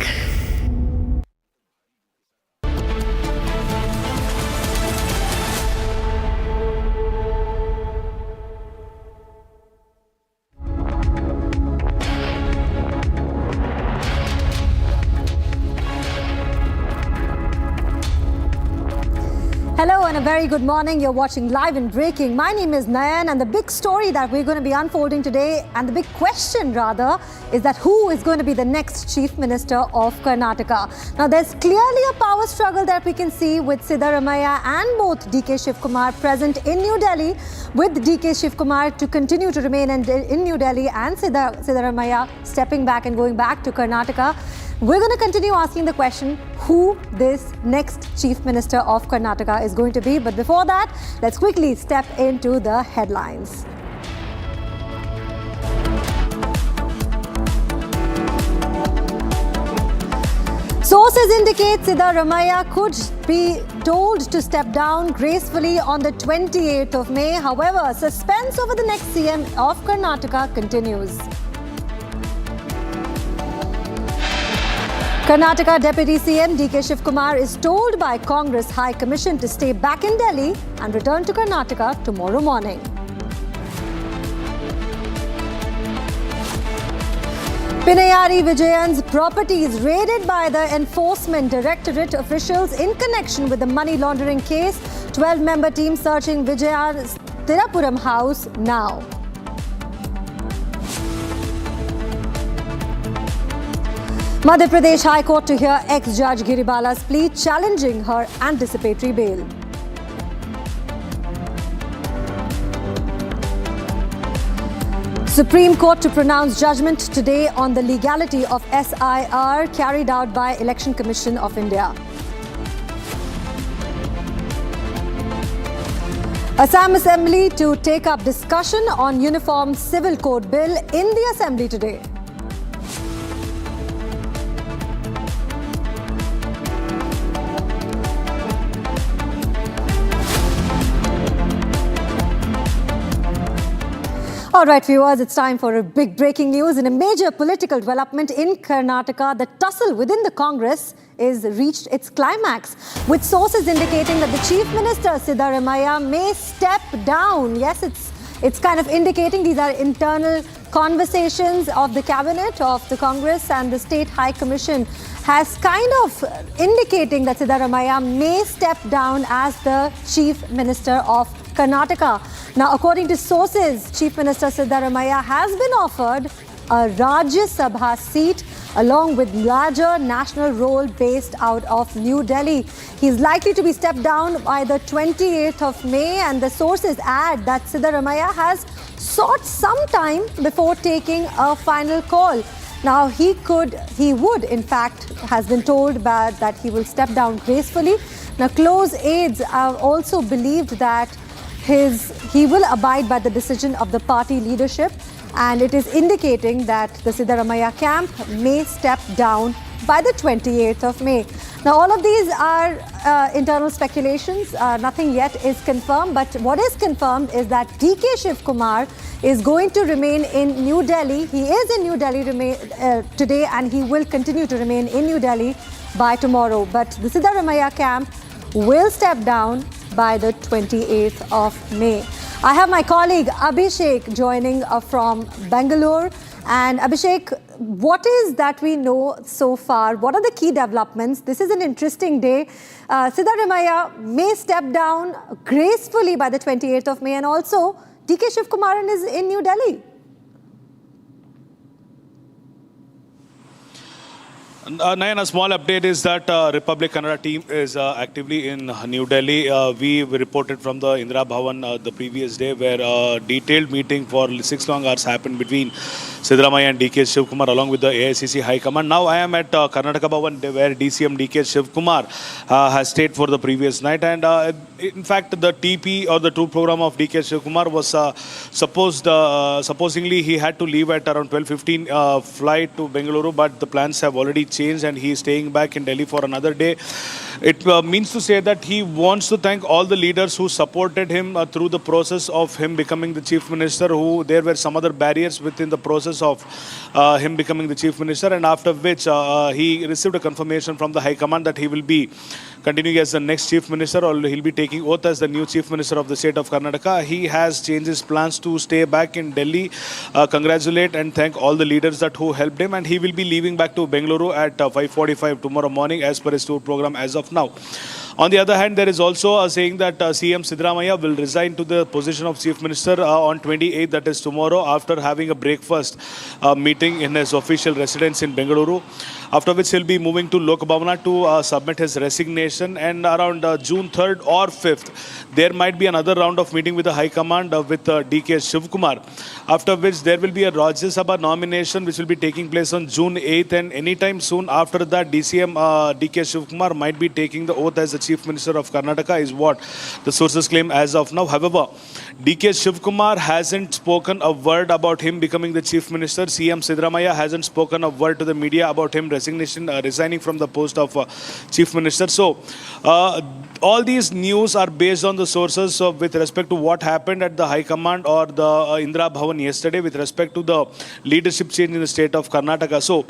Hello and a very good morning. You're watching Live and Breaking. My name is Nayan, and the big story that we're going to be unfolding today, and the big question rather, is that who is going to be the next Chief Minister of Karnataka? Now there's clearly a power struggle that we can see with Siddaramaiah and both DK Shivkumar present in New Delhi, with DK Shivkumar to continue to remain in New Delhi and Siddaramaiah stepping back and going back to Karnataka. We're going to continue asking the question who this next Chief Minister of Karnataka is going to be. But before that, let's quickly step into the headlines. Sources indicate Siddaramaiah could be told to step down gracefully on the 28th of May. However, suspense over the next CM of Karnataka continues. Karnataka Deputy CM DK Shivkumar is told by Congress High Commission to stay back in Delhi and return to Karnataka tomorrow morning. Pinayari Vijayan's properties raided by the Enforcement Directorate officials in connection with the money laundering case. 12-member team searching Vijaya's Tirapuram house now. Madhya Pradesh High Court to hear ex-judge Giribala's plea challenging her anticipatory bail. Supreme Court to pronounce judgment today on the legality of SIR carried out by Election Commission of India. Assam Assembly to take up discussion on Uniform Civil Code Bill in the Assembly today. All right, viewers, it's time for a big breaking news. In a major political development in Karnataka, the tussle within the Congress is reached its climax, with sources indicating that the Chief Minister Siddaramaiah may step down. Yes, it's kind of indicating these are internal conversations of the cabinet, of the Congress, and the State High Commission has kind of indicating that Siddaramaiah may step down as the Chief Minister of Karnataka. Now, according to sources, Chief Minister Siddaramaiah has been offered a Rajya Sabha seat along with larger national role based out of New Delhi. He is likely to be stepped down by the 28th of May, and the sources add that Siddaramaiah has sought some time before taking a final call. Now, he would, in fact, has been told that he will step down gracefully. Now, close aides have also believed that he will abide by the decision of the party leadership, and it is indicating that the Siddaramaiah camp may step down by the 28th of May. Now, all of these are internal speculations. Nothing yet is confirmed, but what is confirmed is that DK Shiv Kumar is going to remain in New Delhi. He is in New Delhi today, and he will continue to remain in New Delhi by tomorrow. But the Siddaramaiah camp will step down by the 28th of May. I have my colleague Abhishek joining from Bangalore. And Abhishek, what is that we know so far? What are the key developments? This is an interesting day. Siddaramaiah may step down gracefully by the 28th of May, and also DK Shiv Kumar is in New Delhi. Nayan, a small update is that Republic Kannada team is actively in New Delhi. We reported from the Indira Bhavan the previous day, where a detailed meeting for 6 long hours happened between Siddaramaiah and DK Shiv Kumar along with the AICC High Command. Now I am at Karnataka Bhavan, where DCM DK Shiv Kumar has stayed for the previous night. And in fact, the TP or the tour program of DK Shiv Kumar was supposedly he had to leave at around 12:15 flight to Bengaluru, but the plans have already changed and he is staying back in Delhi for another day. It means to say that he wants to thank all the leaders who supported him through the process of him becoming the Chief Minister, who there were some other barriers within the process of him becoming the Chief Minister, and after which he received a confirmation from the High Command that he will be continuing as the next Chief Minister, or he'll be taking oath as the new Chief Minister of the state of Karnataka. He has changed his plans to stay back in Delhi, congratulate and thank all the leaders who helped him, and he will be leaving back to Bengaluru at 5:45 tomorrow morning as per his tour program as of now. On the other hand, there is also a saying that CM Siddaramaiah will resign to the position of Chief Minister on 28th, that is tomorrow, after having a breakfast meeting in his official residence in Bengaluru. After which he'll be moving to Lok Bhavana to submit his resignation, and around June 3rd or 5th, there might be another round of meeting with the High Command with DK Shiv Kumar. After which there will be a Rajya Sabha nomination which will be taking place on June 8th, and anytime soon after that DCM DK Shiv Kumar might be taking the oath as the Chief Minister of Karnataka, is what the sources claim as of now. However, DK Shiv Kumar hasn't spoken a word about him becoming the Chief Minister. CM Siddaramaiah hasn't spoken a word to the media about him resigning from the post of Chief Minister. So all these news are based on the sources with respect to what happened at the High Command or the Indira Bhavan yesterday with respect to the leadership change in the state of Karnataka. So,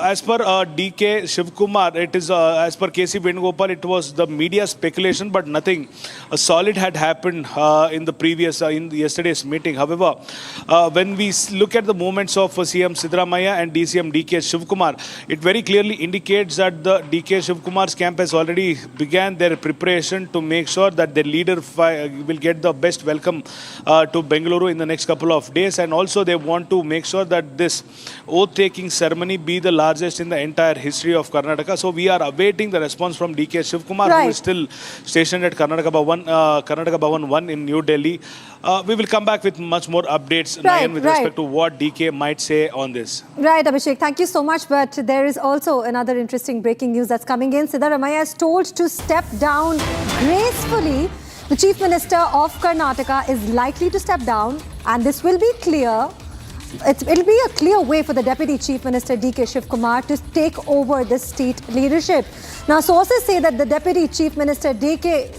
as per DK Shivkumar, it is as per KC Venugopal, it was the media speculation, but nothing solid had happened in the previous, in yesterday's meeting. However, when we look at the movements of CM Siddaramaiah and DCM DK Shivkumar, it very clearly indicates that the DK Shivkumar's camp has already began their preparation to make sure that their leader will get the best welcome to Bengaluru in the next couple of days, and also they want to make sure that this oath-taking ceremony be the largest in the entire history of Karnataka. So we are awaiting the response from DK Shivkumar, who is still stationed at Karnataka Bhavan 1 in New Delhi. We will come back with much more updates, Nayan, with respect to what DK might say on this. Right, Abhishek, thank you so much. But there is also another interesting breaking news that's coming in. Siddaramaiah is told to step down gracefully. The Chief Minister of Karnataka is likely to step down, and this will be clear. It'll be a clear way for the Deputy Chief Minister DK Shivkumar to take over the state leadership. Now, sources say that the Deputy Chief Minister DK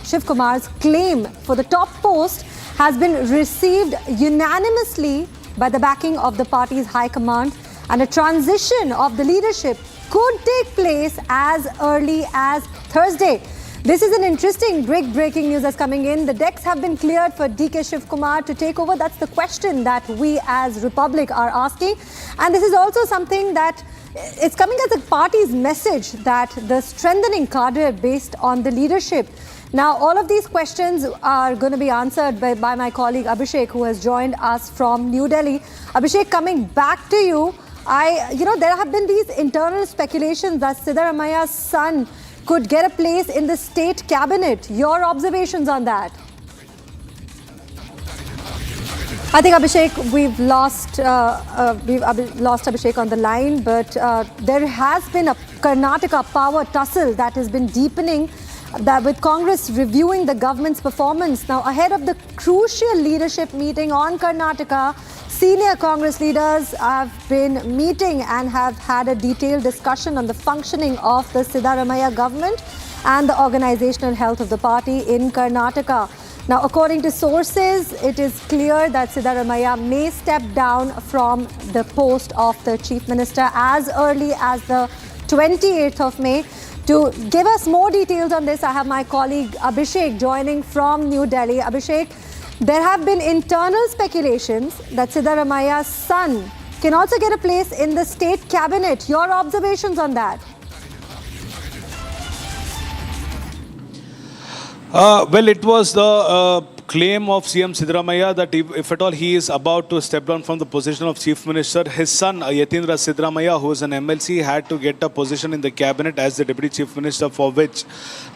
Shivkumar's claim for the top post has been received unanimously by the backing of the party's high command, and a transition of the leadership could take place as early as Thursday. This is an interesting breaking news that's coming in. The decks have been cleared for DK Shivkumar to take over. That's the question that we as Republic are asking. And this is also something that it's coming as a party's message that the strengthening cadre based on the leadership. Now, all of these questions are going to be answered by my colleague Abhishek, who has joined us from New Delhi. Abhishek, coming back to you, there have been these internal speculations that Siddaramaiah's son could get a place in the state cabinet. Your observations on that? I think, Abhishek, we've lost Abhishek on the line, but there has been a Karnataka power tussle that has been deepening, that with Congress reviewing the government's performance. Now, ahead of the crucial leadership meeting on Karnataka, senior Congress leaders have been meeting and have had a detailed discussion on the functioning of the Siddaramaiah government and the organizational health of the party in Karnataka. Now, according to sources, it is clear that Siddaramaiah may step down from the post of the Chief Minister as early as the 28th of May. To give us more details on this, I have my colleague Abhishek joining from New Delhi. Abhishek, there have been internal speculations that Siddaramaiah's son can also get a place in the state cabinet. Your observations on that? Well, it was the claim of CM Siddaramaiah that if at all he is about to step down from the position of Chief Minister, his son Yatindra Siddaramaiah, who is an MLC, had to get a position in the cabinet as the Deputy Chief Minister, for which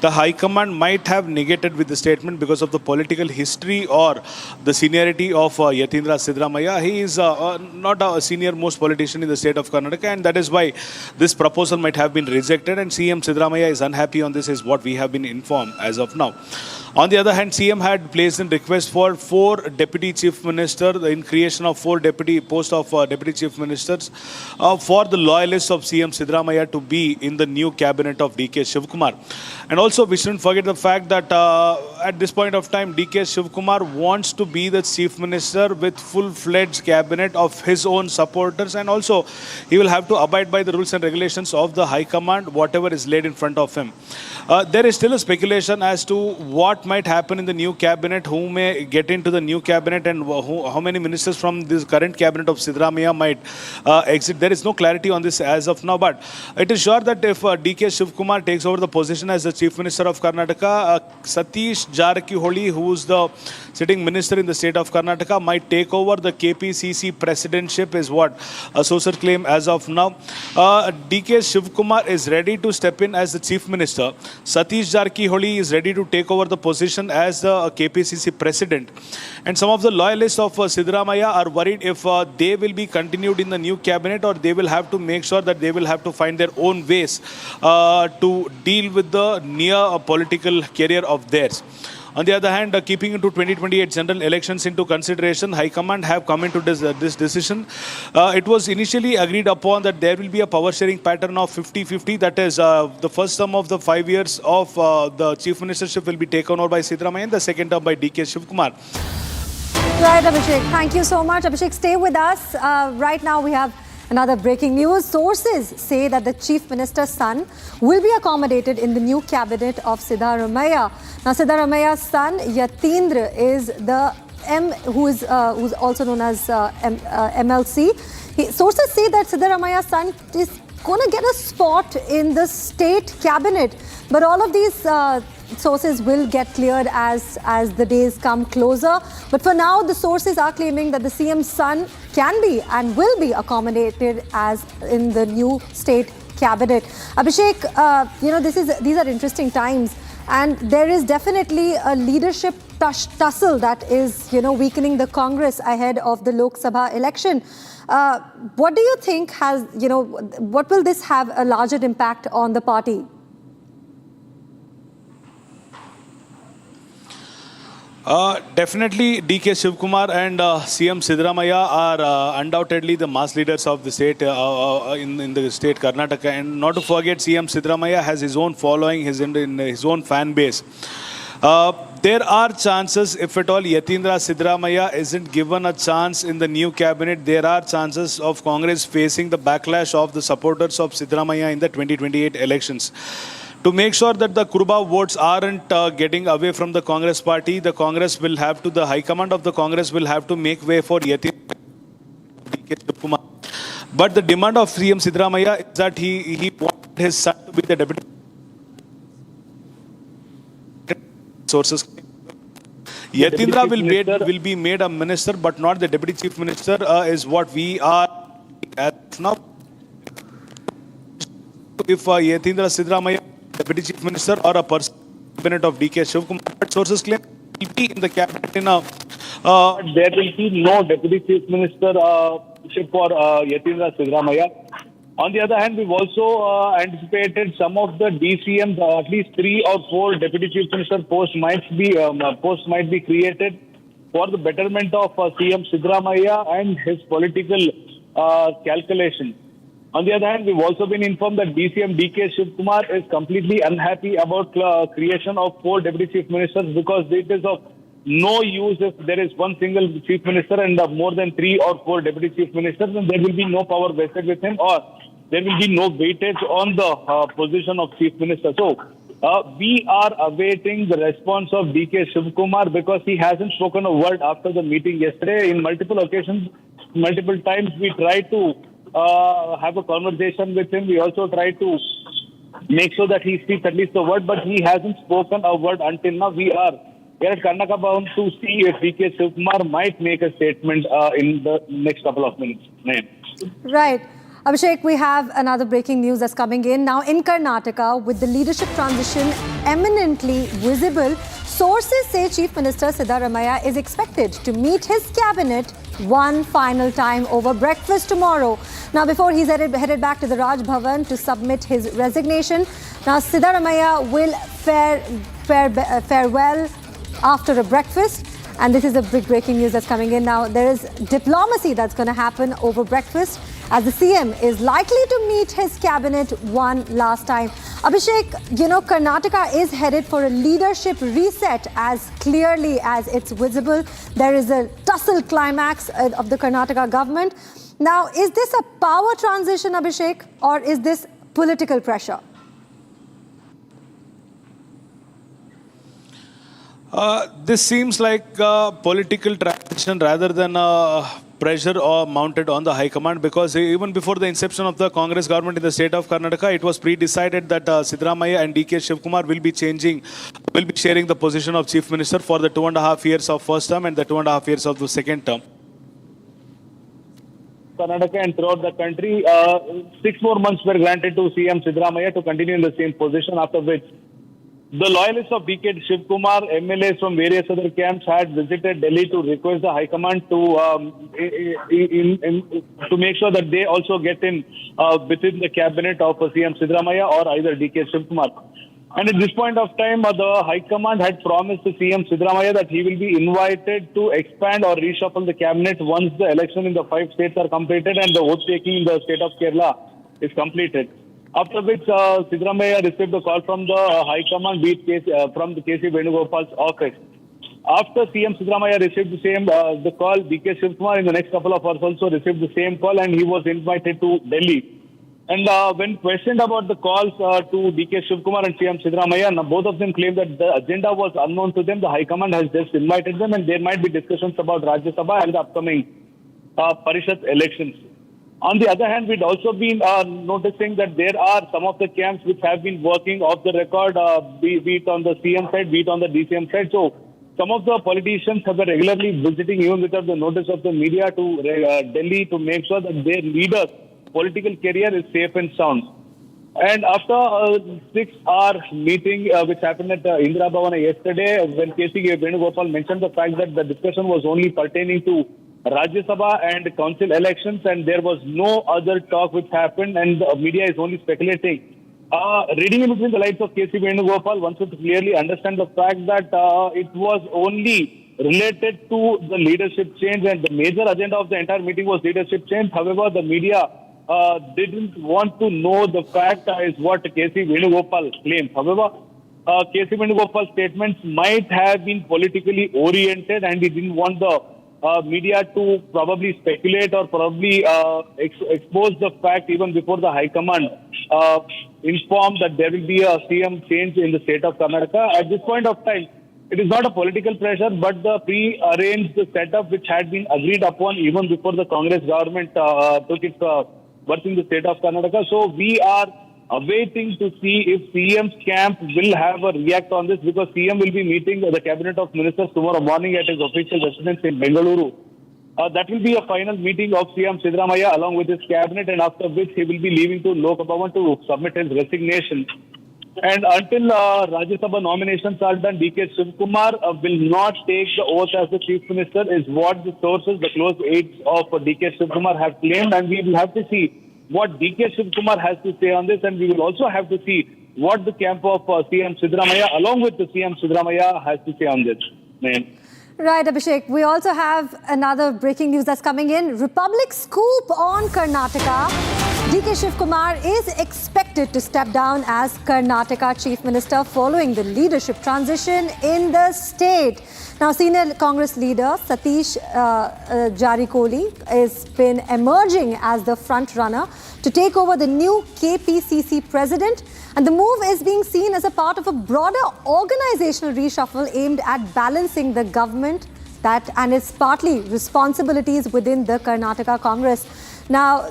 the High Command might have negated with the statement because of the political history or the seniority of Yatindra Siddaramaiah. He is not a senior most politician in the state of Karnataka, and that is why this proposal might have been rejected, and CM Siddaramaiah is unhappy on this, is what we have been informed as of now. On the other hand, CM had placed in request for 4 Deputy Chief Ministers, in creation of 4 posts of Deputy Chief Ministers for the loyalists of CM Siddaramaiah to be in the new cabinet of DK Shivkumar. And also, we shouldn't forget the fact that at this point of time, DK Shivkumar wants to be the Chief Minister with full-fledged cabinet of his own supporters, and also he will have to abide by the rules and regulations of the High Command, whatever is laid in front of him. There is still a speculation as to what might happen in the new cabinet, who may get into the new cabinet, and how many ministers from this current cabinet of Siddaramaiah might exit. There is no clarity on this as of now, but it is sure that if DK Shivkumar takes over the position as the Chief Minister of Karnataka, Satish Jarakiholi, who is the sitting minister in the state of Karnataka, might take over the KPCC presidentship, is what sources claim as of now. DK Shivkumar is ready to step in as the Chief Minister. Satish Jarakiholi is ready to take over the position as the KPCC president. And some of the loyalists of Siddaramaiah are worried if they will be continued in the new cabinet, or they will have to make sure that they will have to find their own ways to deal with the near political career of theirs. On the other hand, keeping into 2028 general elections into consideration, High Command have come into this decision. It was initially agreed upon that there will be a power sharing pattern of 50-50. That is, the first term of the 5 years of the Chief Ministership will be taken over by Siddaramaiah and the second term by D.K. Shivkumar. Right, Abhishek. Thank you so much. Abhishek, stay with us. Right now we have another breaking news. Sources say that the Chief Minister's son will be accommodated in the new cabinet of Siddaramaiah. Now, Siddaramaiah's son, Yatindra, is the who's also known as MLC. Sources say that Siddaramaiah's son is going to get a spot in the state cabinet. But all of these sources will get cleared as the days come closer. But for now, the sources are claiming that the CM's son can be and will be accommodated as in the new state cabinet. Abhishek, these are interesting times, and there is definitely a leadership tussle that is, weakening the Congress ahead of the Lok Sabha election. What do you think what will this have a larger impact on the party? Definitely, D.K. Shivkumar and CM Siddaramaiah are undoubtedly the mass leaders of the state in the state Karnataka. And not to forget, CM Siddaramaiah has his own following, his own fan base. There are chances, if at all Yatindra Siddaramaiah isn't given a chance in the new cabinet, there are chances of Congress facing the backlash of the supporters of Siddaramaiah in the 2028 elections. To make sure that the Kurba votes aren't getting away from the Congress party, the High Command of the Congress will have to make way for Yatindra. But the demand of CM Siddaramaiah is that he wanted his son to be the deputy. Sources. Yatindra will be made a minister, but not the deputy chief minister, is what we are at now. If Yatindra Siddaramaiah, deputy chief minister, or a person cabinet of D.K. Shivkumar, but sources claim will be in the cabinet in a. There will be no deputy chief minister for Yatindra Siddaramaiah. On the other hand, we've also anticipated some of the DCMs, at least 3 or 4 deputy chief minister posts might be created for the betterment of CM Siddaramaiah and his political calculation. On the other hand, we've also been informed that DCM D.K. Shivkumar is completely unhappy about creation of 4 deputy chief ministers because it is of no use if there is one single chief minister and more than 3 or 4 deputy chief ministers, and there will be no power vested with him, or there will be no weightage on the position of chief minister. So we are awaiting the response of D.K. Shivkumar because he hasn't spoken a word after the meeting yesterday. In multiple occasions, multiple times, we tried to have a conversation with him. We also tried to make sure that he speaks at least a word, but he hasn't spoken a word until now. We are at Karnataka bound to see if D.K. Shivkumar might make a statement in the next couple of minutes. Right. Abhishek, we have another breaking news that's coming in. Now, in Karnataka, with the leadership transition eminently visible, sources say Chief Minister Siddaramaiah is expected to meet his cabinet one final time over breakfast tomorrow. Now, before he's headed back to the Raj Bhavan to submit his resignation, now Siddaramaiah will fare well after a breakfast. And this is a big breaking news that's coming in now. There is diplomacy that's going to happen over breakfast as the CM is likely to meet his cabinet one last time. Abhishek, Karnataka is headed for a leadership reset as clearly as it's visible. There is a tussle climax of the Karnataka government. Now, is this a power transition, Abhishek, or is this political pressure? This seems like a political transition rather than a pressure mounted on the High Command, because even before the inception of the Congress government in the state of Karnataka, it was pre-decided that Siddaramaiah and D.K. Shivkumar will be sharing the position of Chief Minister for the 2.5 years of first term and the 2.5 years of the second term. Karnataka and throughout the country, 6 more months were granted to CM Siddaramaiah to continue in the same position, after which the loyalists of D.K. Shivkumar, MLAs from various other camps, had visited Delhi to request the High Command to make sure that they also get in within the cabinet of CM Siddaramaiah or either D.K. Shivkumar. And at this point of time, the High Command had promised to CM Siddaramaiah that he will be invited to expand or reshuffle the cabinet once the election in the 5 states are completed and the vote taking in the state of Kerala is completed. After which, Siddaramaiah received a call from the High Command, from the KC Venugopal's office. After CM Siddaramaiah received the call, DK Shivkumar in the next couple of hours also received the same call, and he was invited to Delhi. And when questioned about the calls to DK Shivkumar and CM Siddaramaiah, both of them claimed that the agenda was unknown to them. The High Command has just invited them, and there might be discussions about Rajya Sabha and the upcoming Parishad elections. On the other hand, we'd also been noticing that there are some of the camps which have been working off the record, be it on the CM side, be it on the DCM side. So some of the politicians have been regularly visiting, even without the notice of the media, to Delhi to make sure that their leaders' political career is safe and sound. And after a 6-hour meeting which happened at Indira Bhavana yesterday, when KC Venugopal mentioned the fact that the discussion was only pertaining to Rajya Sabha and council elections, and there was no other talk which happened, and the media is only speculating. Reading in between the lines of KC Venugopal, one should clearly understand the fact that it was only related to the leadership change, and the major agenda of the entire meeting was leadership change. However, the media didn't want to know the fact is what KC Venugopal claims. However, KC Venugopal's statements might have been politically oriented, and he didn't want the media to probably speculate or probably expose the fact even before the High Command informed that there will be a CM change in the state of Karnataka. At this point of time, it is not a political pressure, but the pre-arranged setup which had been agreed upon even before the Congress government took its birth in the state of Karnataka. So we are awaiting to see if CM's camp will have a react on this, because CM will be meeting the cabinet of ministers tomorrow morning at his official residence in Bengaluru. That will be a final meeting of CM Siddaramaiah along with his cabinet, and after which he will be leaving to Lok Bhavan to submit his resignation. And until Rajya Sabha nominations are done, DK Shivkumar will not take the oath as the Chief Minister, is what the sources, the close aides of DK Shivkumar have claimed, and we will have to see what DK Shivkumar has to say on this, and we will also have to see what the camp of CM Siddaramaiah along with the CM Siddaramaiah has to say on this. Right, Abhishek. We also have another breaking news that's coming in. Republic scoop on Karnataka. DK Shivkumar is expected to step down as Karnataka Chief Minister following the leadership transition in the state. Now, senior Congress leader Satish Jarikoli has been emerging as the front runner to take over the new KPCC president. And the move is being seen as a part of a broader organizational reshuffle aimed at balancing the government and its partly responsibilities within the Karnataka Congress. Now,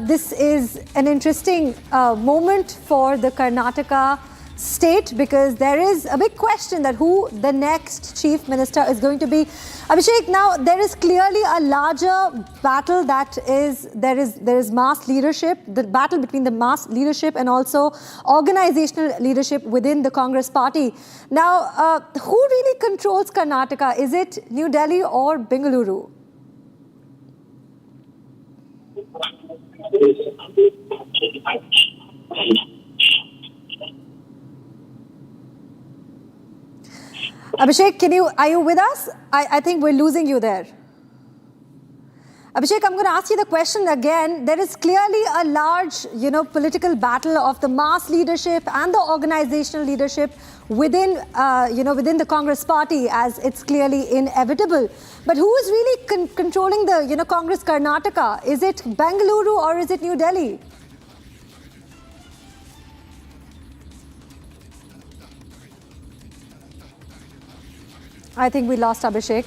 this is an interesting moment for the Karnataka state, because there is a big question that who the next chief minister is going to be. Abhishek, now there is clearly a larger battle that is, there is mass leadership, the battle between the mass leadership and also organizational leadership within the Congress party. Now, who really controls Karnataka? Is it New Delhi or Bengaluru? Abhishek, are you with us? I think we're losing you there. Abhishek, I'm going to ask you the question again. There is clearly a large, political battle of the mass leadership and the organizational leadership within, within the Congress party, as it's clearly inevitable. But who is really controlling the, Congress Karnataka? Is it Bengaluru or is it New Delhi? I think we lost Abhishek.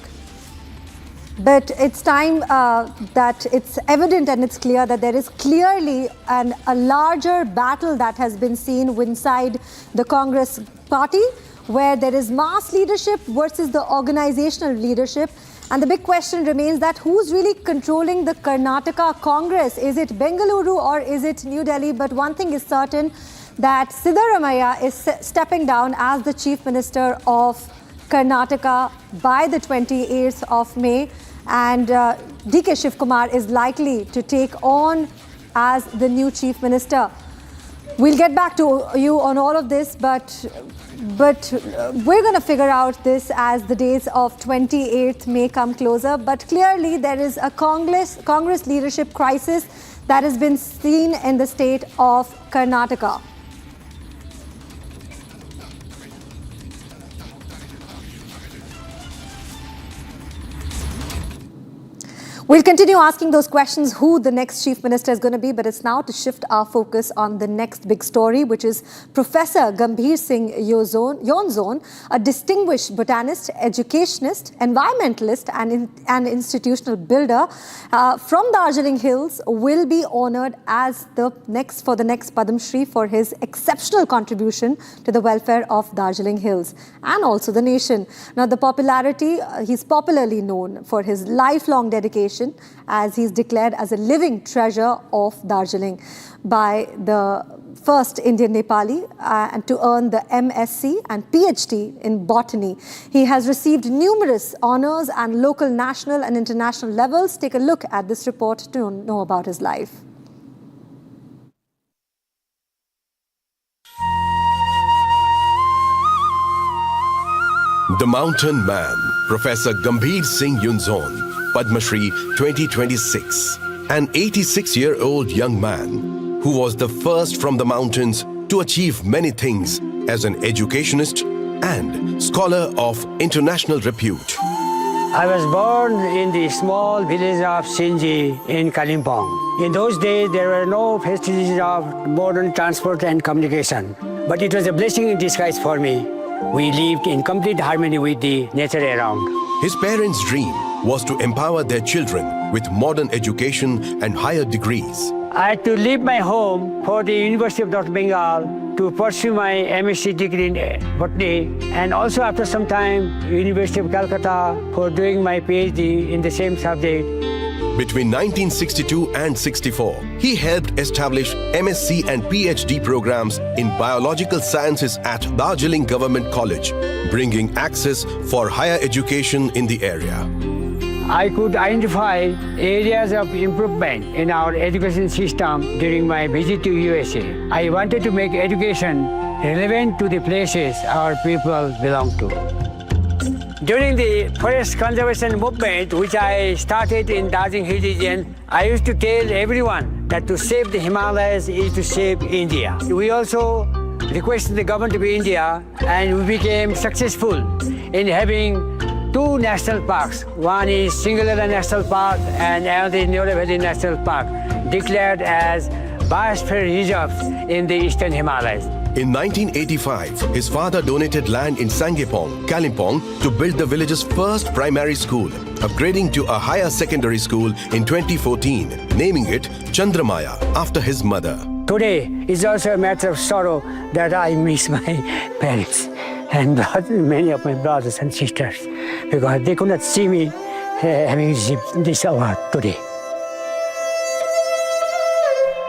But it's time that it's evident and it's clear that there is clearly a larger battle that has been seen inside the Congress party, where there is mass leadership versus the organizational leadership. And the big question remains that who's really controlling the Karnataka Congress? Is it Bengaluru or is it New Delhi? But one thing is certain, that Siddaramaiah is stepping down as the Chief Minister of Karnataka by the 28th of May, and DK Shivkumar is likely to take on as the new Chief Minister. We'll get back to you on all of this, but we're going to figure out this as the days of 28th May come closer. But clearly there is a Congress leadership crisis that has been seen in the state of Karnataka. We'll continue asking those questions, who the next Chief Minister is going to be, but it's now to shift our focus on the next big story, which is Professor Gambhir Singh Yonzon, a distinguished botanist, educationist, environmentalist and institutional builder from Darjeeling Hills, will be honoured as the next Padam Shri for his exceptional contribution to the welfare of Darjeeling Hills and also the nation. Now, he's popularly known for his lifelong dedication, as he's declared as a living treasure of Darjeeling by the first Indian Nepali and to earn the MSc and PhD in botany. He has received numerous honours and local, national and international levels. Take a look at this report to know about his life. The Mountain Man, Professor Gambhir Singh Yonzon, Padma Shri 2026, an 86-year-old young man who was the first from the mountains to achieve many things as an educationist and scholar of international repute. I was born in the small village of Sinji in Kalimpong. In those days, there were no facilities of modern transport and communication, but it was a blessing in disguise for me. We lived in complete harmony with the nature around. His parents' dream was to empower their children with modern education and higher degrees. I had to leave my home for the University of North Bengal to pursue my MSc degree in botany, and also after some time, University of Calcutta for doing my PhD in the same subject. Between 1962 and 64, he helped establish MSc and PhD programs in biological sciences at Darjeeling Government College, bringing access for higher education in the area. I could identify areas of improvement in our education system during my visit to USA. I wanted to make education relevant to the places our people belong to. During the forest conservation movement, which I started in Darjeeling Hill region, I used to tell everyone that to save the Himalayas is to save India. We also requested the government of India, and we became successful in having 2 national parks. One is Singalela National Park and another is Neora Valley National Park, declared as biosphere reserves in the eastern Himalayas. In 1985, his father donated land in Sangepong, Kalimpong, to build the village's first primary school, upgrading to a higher secondary school in 2014, naming it Chandramaya after his mother. Today is also a matter of sorrow that I miss my parents and many of my brothers and sisters, because they could not see me having received this award today.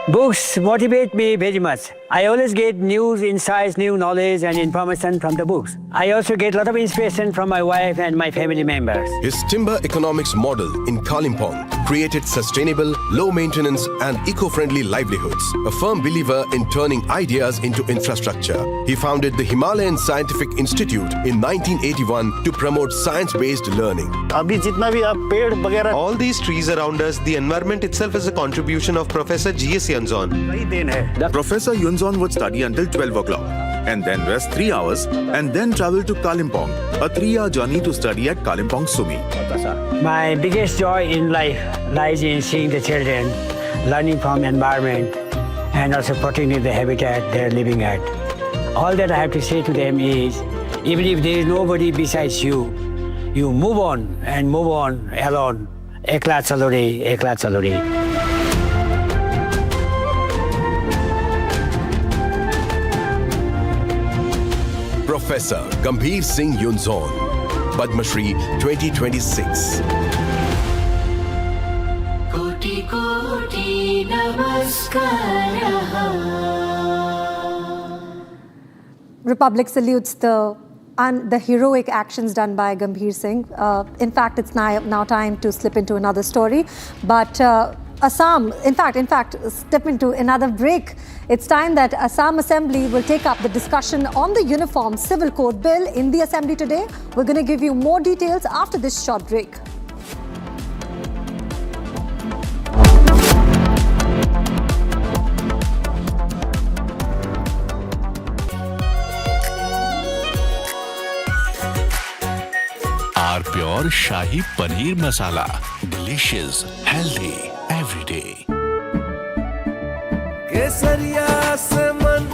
Books motivate me very much. I always get news, insights, new knowledge and information from the books. I also get a lot of inspiration from my wife and my family members. His timber economics model in Kalimpong created sustainable, low-maintenance and eco-friendly livelihoods. A firm believer in turning ideas into infrastructure, he founded the Himalayan Scientific Institute in 1981 to promote science-based learning. All these trees around us, the environment itself is a contribution of Professor G.S. Yonzon. Professor Yonzon would study until 12 o'clock and then rest 3 hours and then travel to Kalimpong, a 3-hour journey to study at Kalimpong Sumi. My biggest joy in life lies in seeing the children learning from environment and also protecting the habitat they're living at. All that I have to say to them is, even if there is nobody besides you, you move on and move on alone. Ekla chalo re, ekla chalo re. Professor Gambhir Singh Yonzon, Padma Shri 2026. Koti koti namaskara. Republic salutes the heroic actions done by Gambhir Singh. In fact, it's now time to slip into another story. But Assam, in fact, step into another break. It's time that Assam Assembly will take up the discussion on the Uniform Civil Code Bill in the Assembly today. We're going to give you more details after this short break. R pure shahi paneer masala, delicious, healthy everyday. केसरिया से मन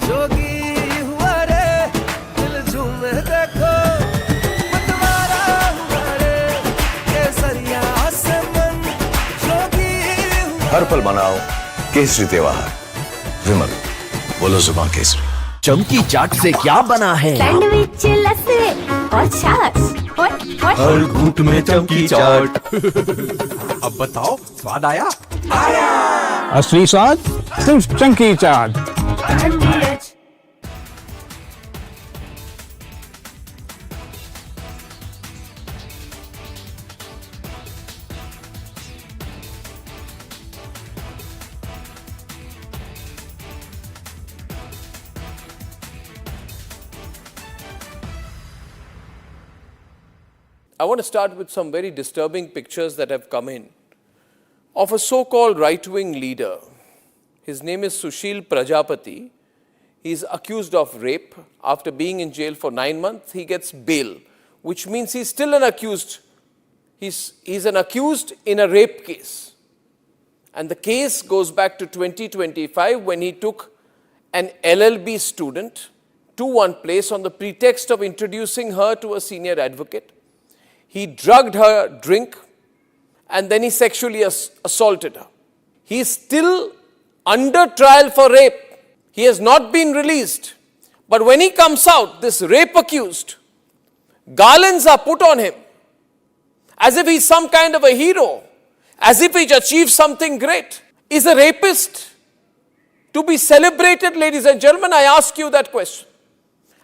जोगी हुआ रे, दिल झूमे देखो मतवारा हुआ रे। केसरिया से मन जोगी हुआ। हर पल मनाओ केसरी त्योहार। विमल, बोलो जुबान केसरी। चमकी चाट से क्या बना है? सैंडविच, लस्सी और छाछ और हर घूंट में चमकी चाट। अब बताओ स्वाद आया? असली स्वाद सिर्फ चंकी चाट। I want to start with some very disturbing pictures that have come in of a so-called right-wing leader. His name is Sushil Prajapati. He is accused of rape. After being in jail for 9 months, he gets bail, which means he's still an accused. He's an accused in a rape case. And the case goes back to 2025 when he took an LLB student to one place on the pretext of introducing her to a senior advocate. He drugged her drink and then he sexually assaulted her. He is still under trial for rape. He has not been released. But when he comes out, this rape accused, garlands are put on him as if he's some kind of a hero, as if he's achieved something great. Is a rapist to be celebrated, ladies and gentlemen? I ask you that question.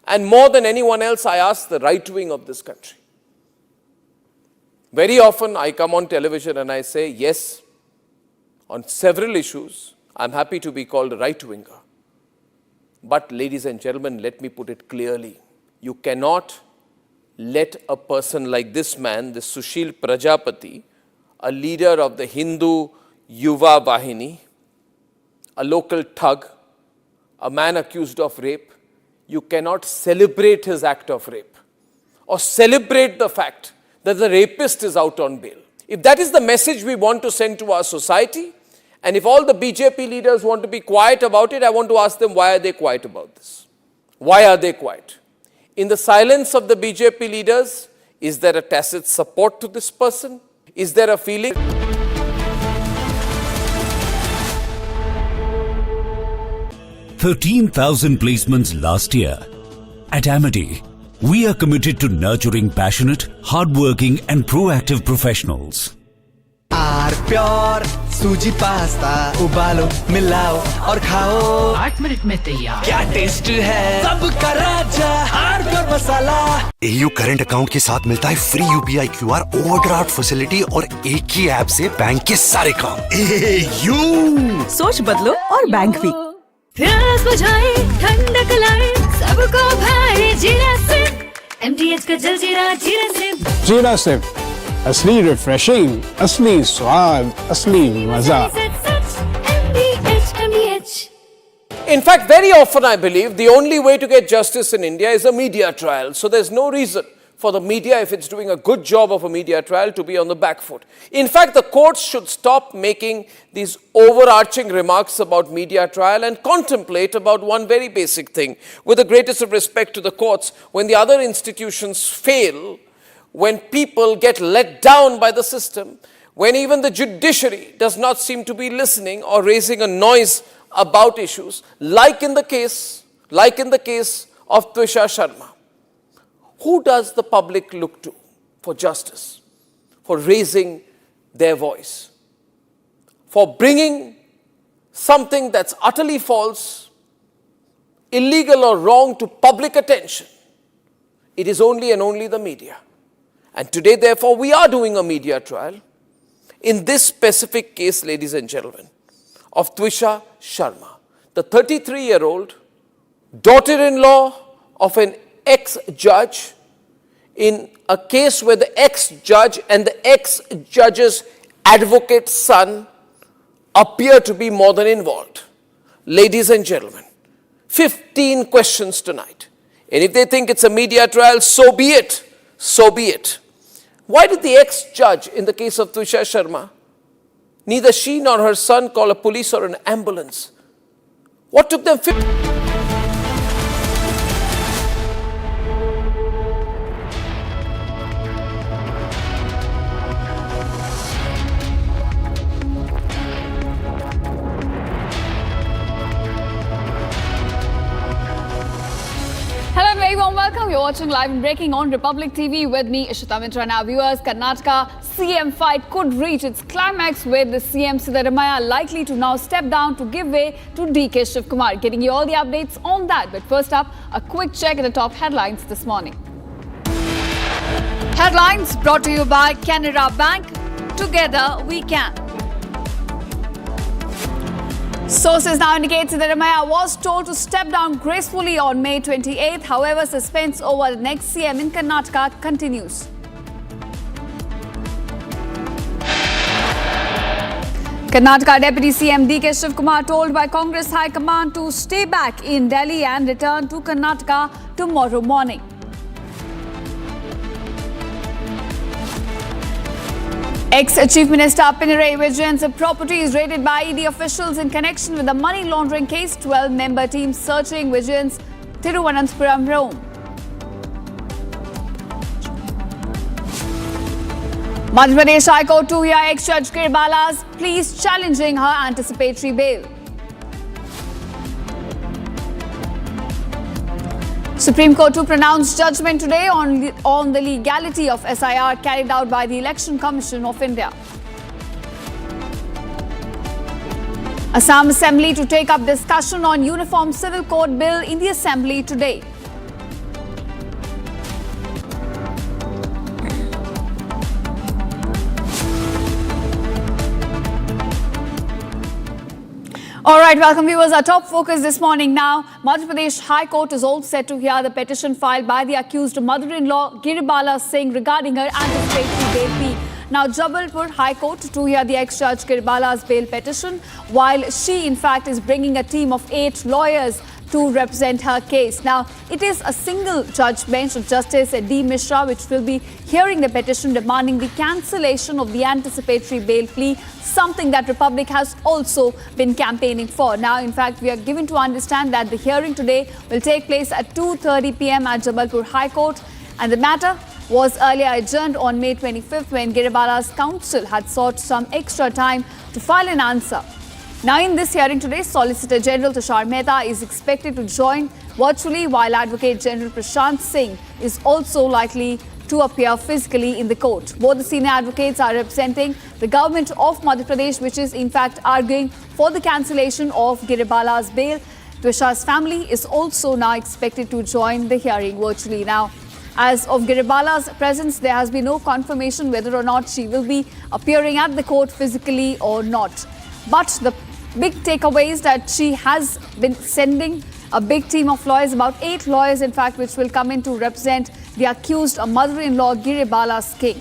And more than anyone else, I ask the right wing of this country. Very often I come on television and I say, yes, on several issues, I'm happy to be called a right-winger. But ladies and gentlemen, let me put it clearly. You cannot let a person like this man, this Sushil Prajapati, a leader of the Hindu Yuva Vahini, a local thug, a man accused of rape, you cannot celebrate his act of rape or celebrate the fact that the rapist is out on bail. If that is the message we want to send to our society, and if all the BJP leaders want to be quiet about it, I want to ask them, why are they quiet about this? Why are they quiet? In the silence of the BJP leaders, is there a tacit support to this person? Is there a feeling? $13,000 placements last year. At Amity, we are committed to nurturing passionate, hardworking and proactive professionals. R pure सूजी pasta उबालो मिलाओ और खाओ 8 minute में तैयार। क्या taste है सबका राजा R pure masala. AU current account के साथ मिलता है free UPI QR overdraft facility और एक ही ऐप से बैंक के सारे काम। AU सोच बदलो और बैंक भी। प्यास बुझाए ठंडक लाए सबको भाए जीरा सिप MTH का जल जीरा जीरा सिप। जीरा सिप असली रिफ्रेशिंग, असली स्वाद, असली मजा। In fact, very often I believe the only way to get justice in India is a media trial. So there's no reason for the media, if it's doing a good job of a media trial, to be on the back foot. In fact, the courts should stop making these overarching remarks about media trial and contemplate about one very basic thing. With the greatest of respect to the courts, when the other institutions fail, when people get let down by the system, when even the judiciary does not seem to be listening or raising a noise about issues, like in the case of Twisha Sharma, who does the public look to for justice, for raising their voice, for bringing something that's utterly false, illegal or wrong to public attention? It is only and only the media. And today, therefore, we are doing a media trial. in this specific case, ladies and gentlemen, of Twisha Sharma, the 33-year-old daughter-in-law of an ex-judge, in a case where the ex-judge and the ex-judge's advocate son appear to be more than involved. Ladies and gentlemen, 15 questions tonight. And if they think it's a media trial, so be it. So be it. Why did the ex-judge in the case of Twisha Sharma, neither she nor her son call a police or an ambulance? What took them 15? Hello everyone, welcome. You're watching Live and Breaking on Republic TV with me, Ishita Mitra. Now viewers, Karnataka CM fight could reach its climax with the CM Siddaramaiah likely to now step down to give way to DK Shivkumar. Getting you all the updates on that. But first up, a quick check at the top headlines this morning. Headlines brought to you by Canara Bank. Together we can. Sources now indicate Siddaramaiah was told to step down gracefully on May 28th. However, suspense over the next CM in Karnataka continues. Karnataka Deputy CM DK Shivkumar told by Congress High Command to stay back in Delhi and return to Karnataka tomorrow morning. Ex-Chief Minister Pinarayi Vijayan's property is raided by ED officials in connection with the money laundering case. 12-member team searching Vijayan's Thiruvananthapuram home. Madhya Pradesh High Court to hear ex-Judge Girbala's pleas challenging her anticipatory bail. Supreme Court to pronounce judgment today on the legality of SIR carried out by the Election Commission of India. Assam Assembly to take up discussion on Uniform Civil Code Bill in the Assembly today. All right, welcome viewers. Our top focus this morning now. Madhya Pradesh High Court is all set to hear the petition filed by the accused mother-in-law Giribala Singh regarding her anticipatory bail plea. Now, Jabalpur High Court to hear the ex-judge Giribala's bail petition, while she in fact is bringing a team of 8 lawyers to represent her case. Now, it is a single judge bench of Justice D. Mishra which will be hearing the petition demanding the cancellation of the anticipatory bail plea, something that Republic has also been campaigning for. Now, in fact, we are given to understand that the hearing today will take place at 2:30 p.m. at Jabalpur High Court, and the matter was earlier adjourned on May 25th when Giribala's counsel had sought some extra time to file an answer. Now, in this hearing today, Solicitor General Tushar Mehta is expected to join virtually, while Advocate General Prashant Singh is also likely to appear physically in the court. Both the senior advocates are representing the government of Madhya Pradesh, which is in fact arguing for the cancellation of Giribala's bail. Twisha's family is also now expected to join the hearing virtually. Now, as of Giribala's presence, there has been no confirmation whether or not she will be appearing at the court physically or not. But the big takeaway is that she has been sending a big team of lawyers, about 8 lawyers in fact, which will come in to represent the accused mother-in-law Giribala Singh.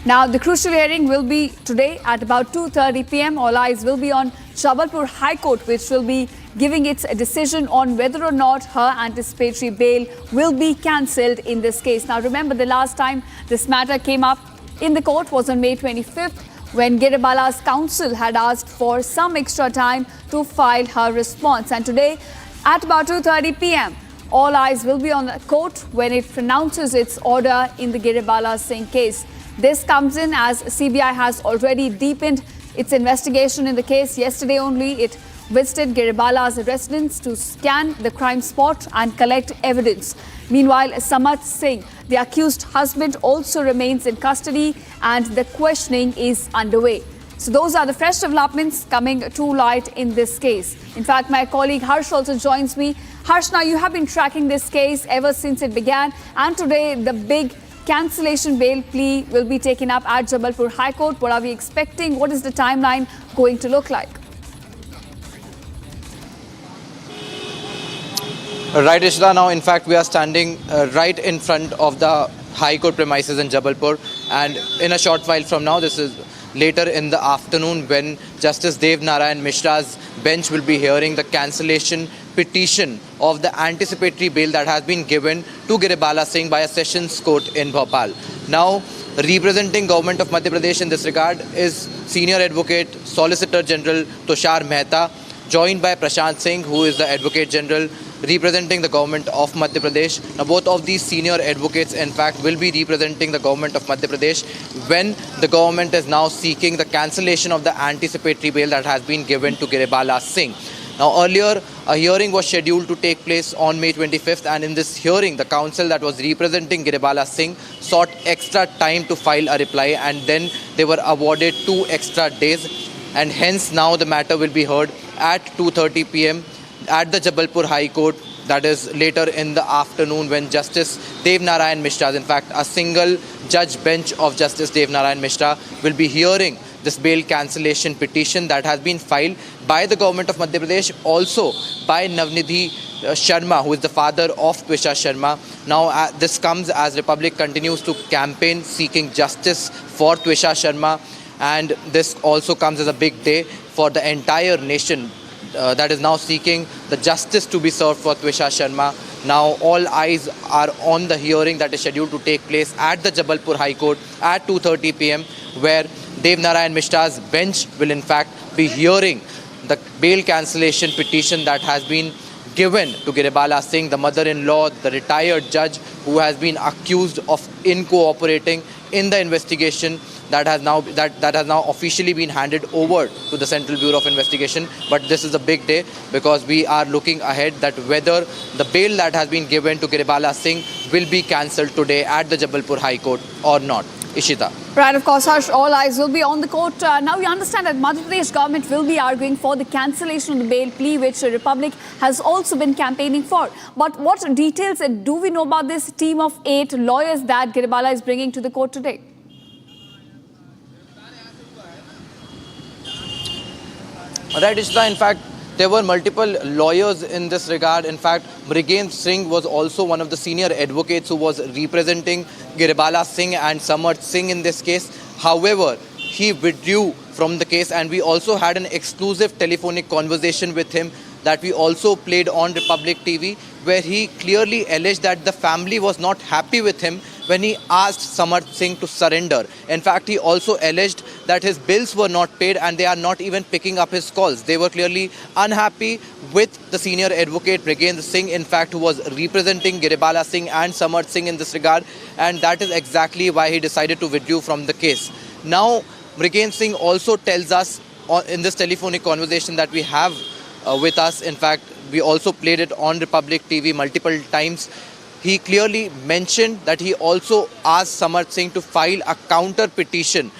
Now, the crucial hearing will be today at about 2:30 p.m. All eyes will be on Jabalpur High Court, which will be giving its decision on whether or not her anticipatory bail will be cancelled in this case. Now, remember, the last time this matter came up in the court was on May 25th, when Giribala's counsel had asked for some extra time to file her response. And today, at about 2:30 p.m., all eyes will be on the court when it pronounces its order in the Giribala Singh case. This comes in as CBI has already deepened its investigation in the case. Yesterday only, it visited Giribala's residence to scan the crime spot and collect evidence. Meanwhile, Samath Singh, the accused husband, also remains in custody and the questioning is underway. So those are the fresh developments coming to light in this case. In fact, my colleague Harsh also joins me. Harsh, now you have been tracking this case ever since it began, and today the big cancellation bail plea will be taken up at Jabalpur High Court. What are we expecting? What is the timeline going to look like? Right, Ishita. Now, in fact, we are standing right in front of the High Court premises in Jabalpur, and in a short while from now, this is later in the afternoon, when Justice Dev Narayan Mishra's bench will be hearing the cancellation petition of the anticipatory bail that has been given to Giribala Singh by a sessions court in Bhopal. Now, representing government of Madhya Pradesh in this regard is Senior Advocate Solicitor General Tushar Mehta, joined by Prasad Singh, who is the Advocate General representing the government of Madhya Pradesh. Now, both of these senior advocates, in fact, will be representing the government of Madhya Pradesh when the government is now seeking the cancellation of the anticipatory bail that has been given to Giribala Singh. Now, earlier, a hearing was scheduled to take place on May 25th, and in this hearing, the counsel that was representing Giribala Singh sought extra time to file a reply, and then they were awarded 2 extra days, and hence now the matter will be heard at 2:30 p.m. at the Jabalpur High Court, that is later in the afternoon, when Justice Dev Narayan Mishra, in fact a single judge bench of Justice Dev Narayan Mishra, will be hearing this bail cancellation petition that has been filed by the government of Madhya Pradesh, also by Navnidhi Sharma, who is the father of Twisha Sharma. Now, this comes as Republic continues to campaign seeking justice for Twisha Sharma, and this also comes as a big day for the entire nation that is now seeking the justice to be served for Twisha Sharma. Now all eyes are on the hearing that is scheduled to take place at the Jabalpur High Court at 2:30 p.m. where Dev Narayan Mishra's bench will in fact be hearing the bail cancellation petition that has been given to Giribala Singh, the mother-in-law, the retired judge who has been accused of incooperating in the investigation that has now officially been handed over to the Central Bureau of Investigation. But this is a big day because we are looking ahead that whether the bail that has been given to Giribala Singh will be cancelled today at the Jabalpur High Court or not. Ishita. Right, of course, Harsh, all eyes will be on the court. Now we understand that Madhya Pradesh government will be arguing for the cancellation of the bail plea, which the Republic has also been campaigning for. But what details do we know about this team of 8 lawyers that Giribala is bringing to the court today? Right, Ishita. In fact, there were multiple lawyers in this regard. In fact, Rajendra Singh was also one of the senior advocates who was representing Giribala Singh and Samarth Singh in this case. However, he withdrew from the case, and we also had an exclusive telephonic conversation with him that we also played on Republic TV, where he clearly alleged that the family was not happy with him when he asked Samarth Singh to surrender. In fact, he also alleged that his bills were not paid and they are not even picking up his calls. They were clearly unhappy with the senior advocate Rajendra Singh, in fact, who was representing Giribala Singh and Samarth Singh in this regard, and that is exactly why he decided to withdraw from the case. Now, Rajendra Singh also tells us in this telephonic conversation that we have with us, in fact, we also played it on Republic TV multiple times. He clearly mentioned that he also asked Samarth Singh to file a counter petition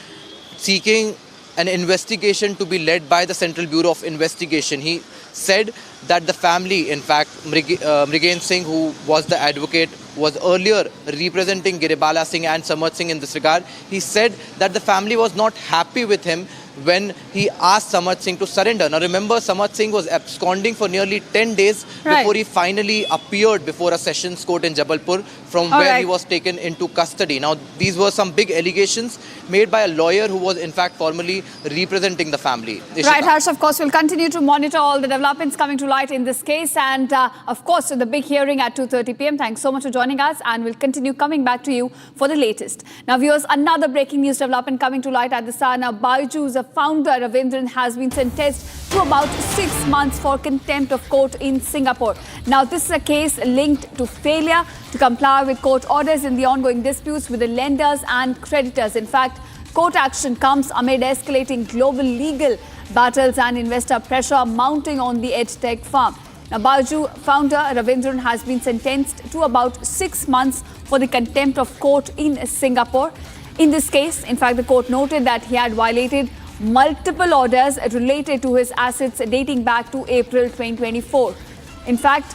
seeking an investigation to be led by the Central Bureau of Investigation. He said that the family, in fact, Rajendra Singh, who was the advocate, was earlier representing Giribala Singh and Samarth Singh in this regard. He said that the family was not happy with him when he asked Samarth Singh to surrender. Now remember, Samarth Singh was absconding for nearly 10 days before he finally appeared before a sessions court in Jabalpur, from where he was taken into custody. Now these were some big allegations made by a lawyer who was in fact formally representing the family. Ishita. Right, Harsh, of course, we'll continue to monitor all the developments coming to light in this case, and of course the big hearing at 2:30 p.m. Thanks so much for joining us, and we'll continue coming back to you for the latest. Now viewers, another breaking news development coming to light at the star. Now Byju's founder Ravindran has been sentenced to about 6 months for contempt of court in Singapore. Now this is a case linked to failure to comply with court orders in the ongoing disputes with the lenders and creditors. In fact, court action comes amid escalating global legal battles and investor pressure mounting on the EdTech firm. Now, Byju founder Ravindran has been sentenced to about 6 months for the contempt of court in Singapore. In this case, in fact, the court noted that he had violated multiple orders related to his assets dating back to April 2024. In fact,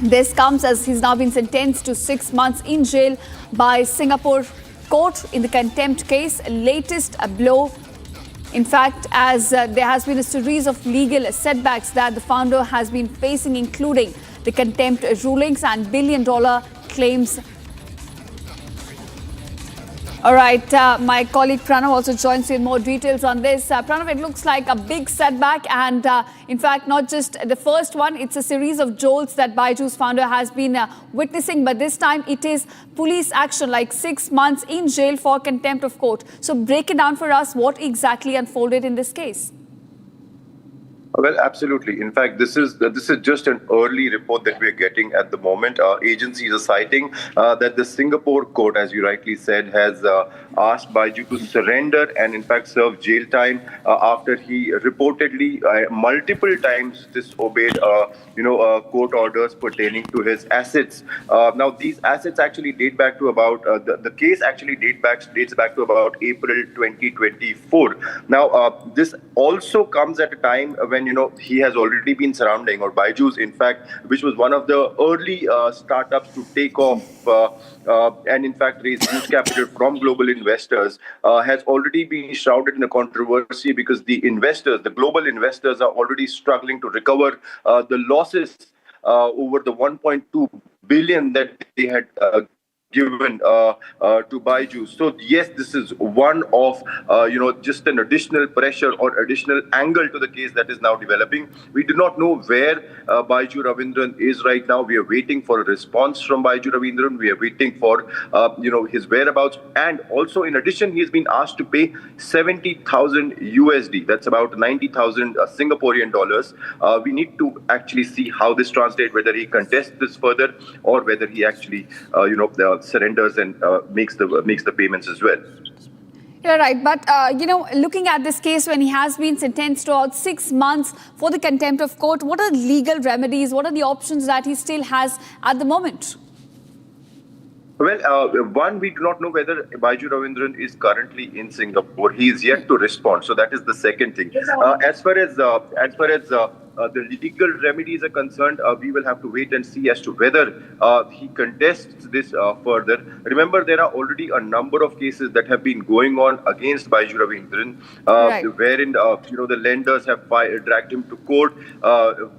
This comes as he's now been sentenced to 6 months in jail by Singapore court in the contempt case, latest blow. In fact, as there has been a series of legal setbacks that the founder has been facing, including the contempt rulings and billion-dollar claims. All right, my colleague Pranav also joins you in more details on this. Pranav, it looks like a big setback and in fact, not just the first one, it's a series of jolts that Byju's founder has been witnessing, but this time it is police action, like 6 months in jail for contempt of court. So break it down for us, what exactly unfolded in this case? Well, absolutely. In fact, this is just an early report that we're getting at the moment. Agencies are citing that the Singapore court, as you rightly said, has asked Byju to surrender and in fact serve jail time after he reportedly multiple times disobeyed court orders pertaining to his assets. Now, these assets actually date back to about the case actually dates back to about April 2024. Now, this also comes at a time when he has already been surrounding, or Byju's, in fact, which was one of the early startups to take off and in fact raise huge capital from global investors, has already been shrouded in a controversy because the global investors are already struggling to recover the losses over the 1.2 billion that they had given to Byju. So yes, this is one of just an additional pressure or additional angle to the case that is now developing. We do not know where Byju Ravindran is right now. We are waiting for a response from Byju Ravindran. We are waiting for his whereabouts, and also in addition, he has been asked to pay 70,000 USD. That's about 90,000 Singaporean dollars. We need to actually see how this translates, whether he contests this further or whether he actually surrenders and makes the payments as well. You're right, but looking at this case, when he has been sentenced to about 6 months for the contempt of court, what are legal remedies? What are the options that he still has at the moment? Well, one, we do not know whether Byju Ravindran is currently in Singapore. He is yet to respond, so that is the second thing. As far as the legal remedies are concerned, we will have to wait and see as to whether he contests this further. Remember, there are already a number of cases that have been going on against Byju Ravindran, wherein the lenders have dragged him to court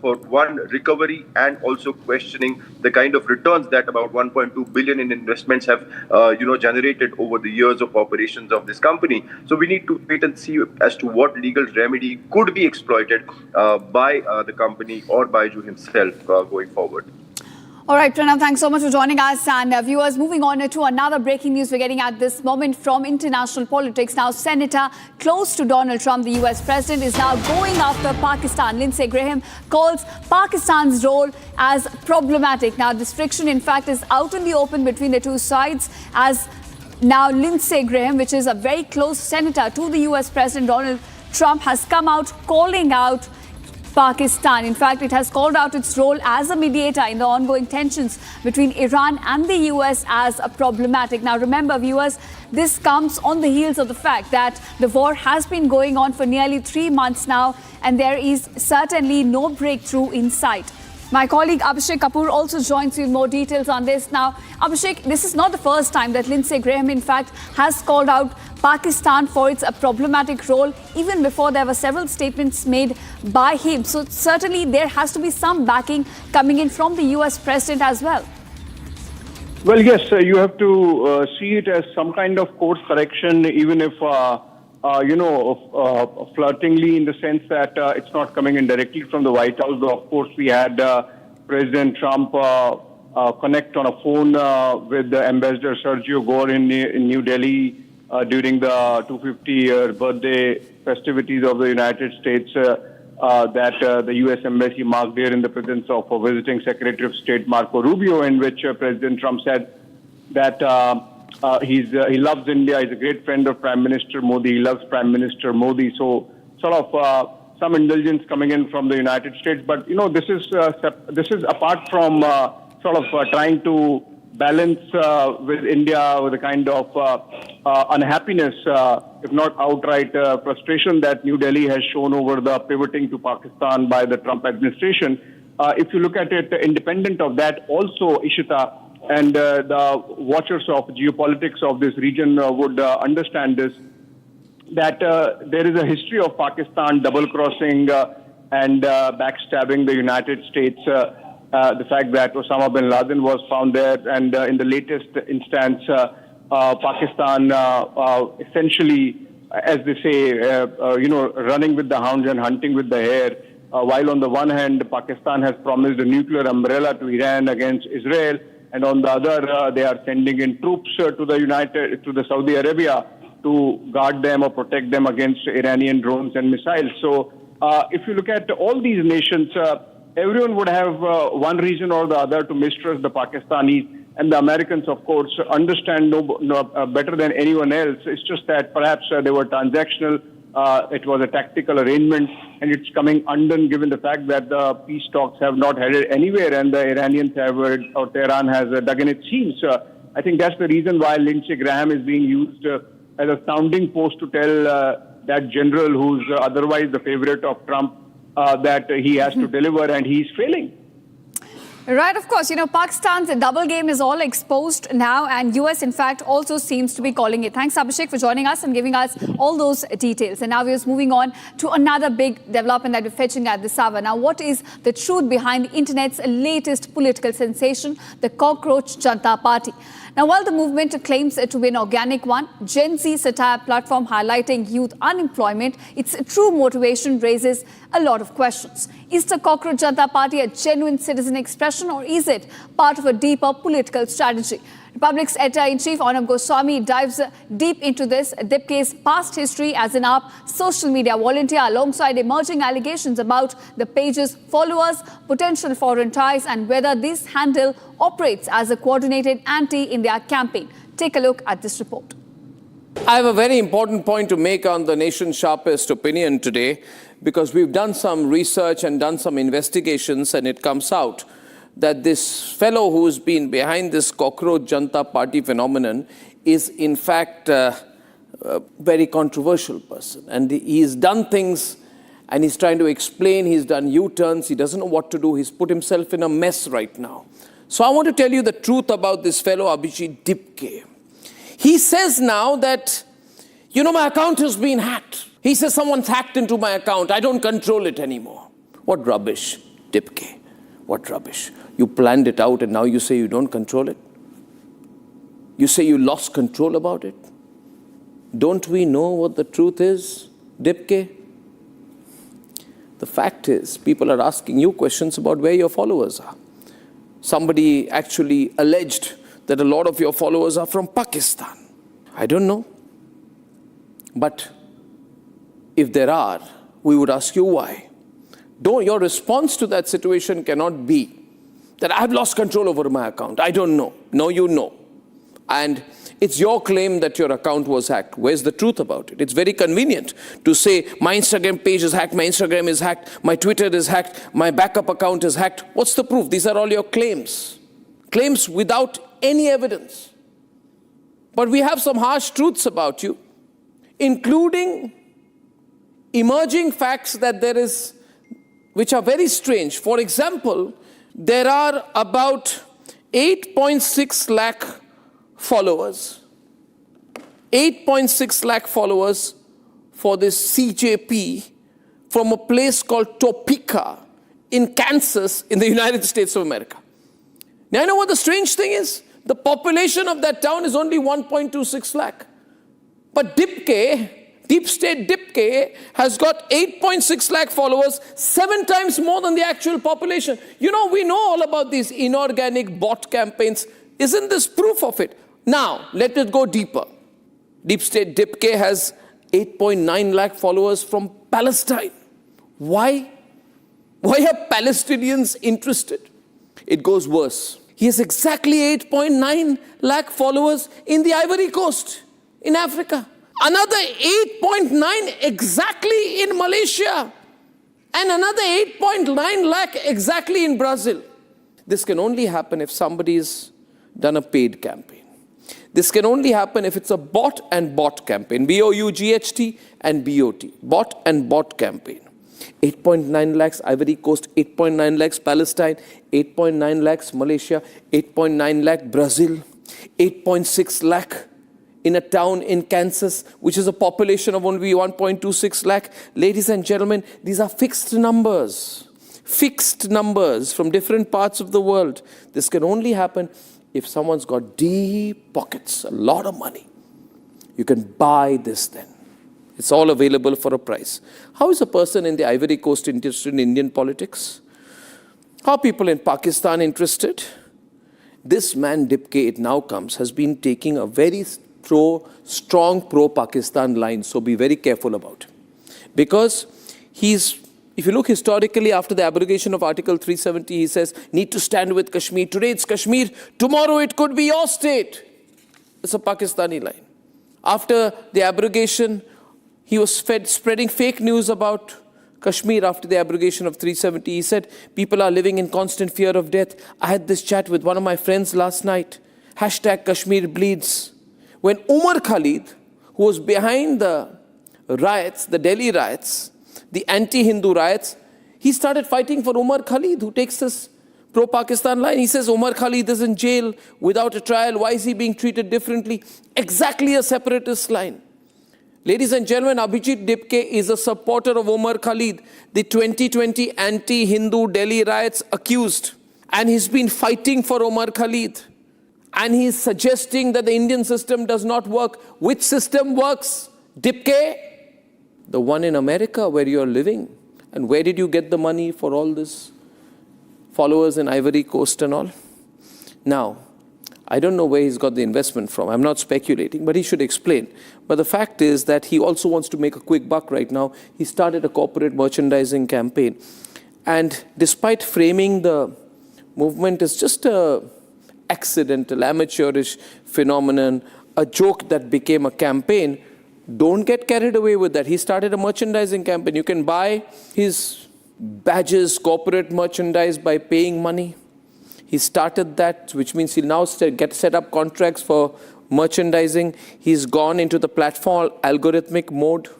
for one, recovery, and also questioning the kind of returns that about 1.2 billion in investments have generated over the years of operations of this company. So we need to wait and see as to what legal remedy could be exploited by the company or Byju himself going forward. All right, Pranav, thanks so much for joining us. And viewers, moving on to another breaking news we're getting at this moment from international politics. Now, Senator close to Donald Trump, the US president, is now going after Pakistan. Lindsey Graham calls Pakistan's role as problematic. Now, this friction, in fact, is out in the open between the two sides, as now Lindsey Graham, which is a very close senator to the US president Donald Trump, has come out calling out Pakistan. In fact, it has called out its role as a mediator in the ongoing tensions between Iran and the US as problematic. Now, remember, viewers, this comes on the heels of the fact that the war has been going on for nearly 3 months now, and there is certainly no breakthrough in sight. My colleague Abhishek Kapoor also joins you in more details on this. Now, Abhishek, this is not the first time that Lindsey Graham, in fact, has called out Pakistan for its problematic role. Even before, there were several statements made by him. So certainly there has to be some backing coming in from the US president as well. Well, yes, you have to see it as some kind of course correction, even if flirtingly, in the sense that it's not coming in directly from the White House. Though, of course, we had President Trump connect on a phone with the Ambassador Sergio Gore in New Delhi during the 250-year birthday festivities of the United States that the U.S. Embassy marked there in the presence of visiting Secretary of State Marco Rubio, in which President Trump said that he loves India. He's a great friend of Prime Minister Modi. He loves Prime Minister Modi. So sort of some indulgence coming in from the United States. But, this is apart from sort of trying to balance with India with a kind of unhappiness, if not outright frustration that New Delhi has shown over the pivoting to Pakistan by the Trump administration. if you look at it independent of that, also Ishita and the watchers of geopolitics of this region would understand this, that there is a history of Pakistan double-crossing and backstabbing the United States. The fact that Osama bin Laden was found there, and in the latest instance, Pakistan essentially, as they say, running with the hounds and hunting with the hare. While on the one hand, Pakistan has promised a nuclear umbrella to Iran against Israel, and on the other, they are sending in troops to the Saudi Arabia to guard them or protect them against Iranian drones and missiles. So, if you look at all these nations, everyone would have one reason or the other to mistrust the Pakistanis, and the Americans, of course, understand better than anyone else. It's just that perhaps they were transactional. It was a tactical arrangement, and it's coming undone given the fact that the peace talks have not headed anywhere, and the Iranians have, or Tehran has dug in its heels. I think that's the reason why Lindsey Graham is being used as a sounding post to tell that general who's otherwise the favorite of Trump that he has to deliver, and he's failing. Right, of course. Pakistan's double game is all exposed now, and US, in fact, also seems to be calling it. Thanks, Abhishek, for joining us and giving us all those details. And now we're moving on to another big development that we're fetching at this hour. Now, what is the truth behind the internet's latest political sensation, the Cockroach Janta Party? Now, while the movement claims to be an organic one, Gen Z satire platform highlighting youth unemployment, its true motivation raises a lot of questions. Is the Cockroach Janta Party a genuine citizen expression, or is it part of a deeper political strategy? Republic's editor-in-chief Arnab Goswami dives deep into this, Dipke's past history as an AAP social media volunteer, alongside emerging allegations about the page's followers, potential foreign ties, and whether this handle operates as a coordinated anti in their campaign. Take a look at this report. I have a very important point to make on the nation's sharpest opinion today, because we've done some research and done some investigations, and it comes out that this fellow who's been behind this Cockroach Janta Party phenomenon is in fact a very controversial person. And he's done things and he's trying to explain, he's done U-turns, he doesn't know what to do, he's put himself in a mess right now. So I want to tell you the truth about this fellow, Abhijit Dipke. He says now that, my account has been hacked. He says someone's hacked into my account, I don't control it anymore. What rubbish, Dipke. What rubbish. You planned it out and now you say you don't control it? You say you lost control about it? Don't we know what the truth is, Dipke? The fact is, people are asking you questions about where your followers are. Somebody actually alleged that a lot of your followers are from Pakistan. I don't know. But if there are, we would ask you why. Your response to that situation cannot be that I've lost control over my account. I don't know. No, you know. And it's your claim that your account was hacked. Where's the truth about it? It's very convenient to say my Instagram page is hacked, my Instagram is hacked, my Twitter is hacked, my backup account is hacked. What's the proof? These are all your claims. Claims without any evidence. But we have some harsh truths about you, including emerging facts that which are very strange. For example, there are about 8.6 lakh followers. 8.6 lakh followers for this CJP from a place called Topeka in Kansas in the United States of America. Now, you know what the strange thing is? The population of that town is only 1.26 lakh. But Deep State Dipke has got 8.6 lakh followers, 7 times more than the actual population. We know all about these inorganic bot campaigns. Isn't this proof of it? Now, let it go deeper. Deep State Dipke has 8.9 lakh followers from Palestine. Why? Why are Palestinians interested? It goes worse. He has exactly 8.9 lakh followers in the Ivory Coast, in Africa. Another 8.9 exactly in Malaysia. And another 8.9 lakh exactly in Brazil. This can only happen if somebody's done a paid campaign. This can only happen if it's a bot and bot campaign. BOUGHT and BOT. Bot and bot campaign. 8.9 lakhs Ivory Coast, 8.9 lakhs Palestine, 8.9 lakhs Malaysia, 8.9 lakh Brazil, 8.6 lakh in a town in Kansas, which is a population of only 1.26 lakh. Ladies and gentlemen, these are fixed numbers from different parts of the world. This can only happen if someone's got deep pockets, a lot of money. You can buy this then. It's all available for a price. How is a person in the Ivory Coast interested in Indian politics? How are people in Pakistan interested? This man, Dipke, it now comes, has been taking a very strong pro-Pakistan line, so be very careful about it. Because if you look historically, after the abrogation of Article 370, he says, need to stand with Kashmir. Today it's Kashmir, tomorrow it could be your state. It's a Pakistani line. After the abrogation, he was spreading fake news about Kashmir after the abrogation of 370. He said, people are living in constant fear of death. I had this chat with one of my friends last night. Hashtag Kashmir bleeds. When Umar Khalid, who was behind the riots, the Delhi riots, the anti-Hindu riots, he started fighting for Umar Khalid, who takes this pro-Pakistan line. He says, Umar Khalid is in jail without a trial. Why is he being treated differently? Exactly a separatist line. Ladies and gentlemen, Abhijit Dipke is a supporter of Umar Khalid, the 2020 anti-Hindu Delhi riots accused. And he's been fighting for Umar Khalid. And he's suggesting that the Indian system does not work. Which system works? Dipke? The one in America where you're living. And where did you get the money for all this? Followers in Ivory Coast and all? Now, I don't know where he's got the investment from. I'm not speculating, but he should explain. But the fact is that he also wants to make a quick buck right now. He started a corporate merchandising campaign. And despite framing the movement as just a accidental, amateurish phenomenon, a joke that became a campaign, don't get carried away with that. He started a merchandising campaign. You can buy his badges, corporate merchandise by paying money. He started that, which means he'll now set up contracts for merchandising. He's gone into the platform algorithmic mode.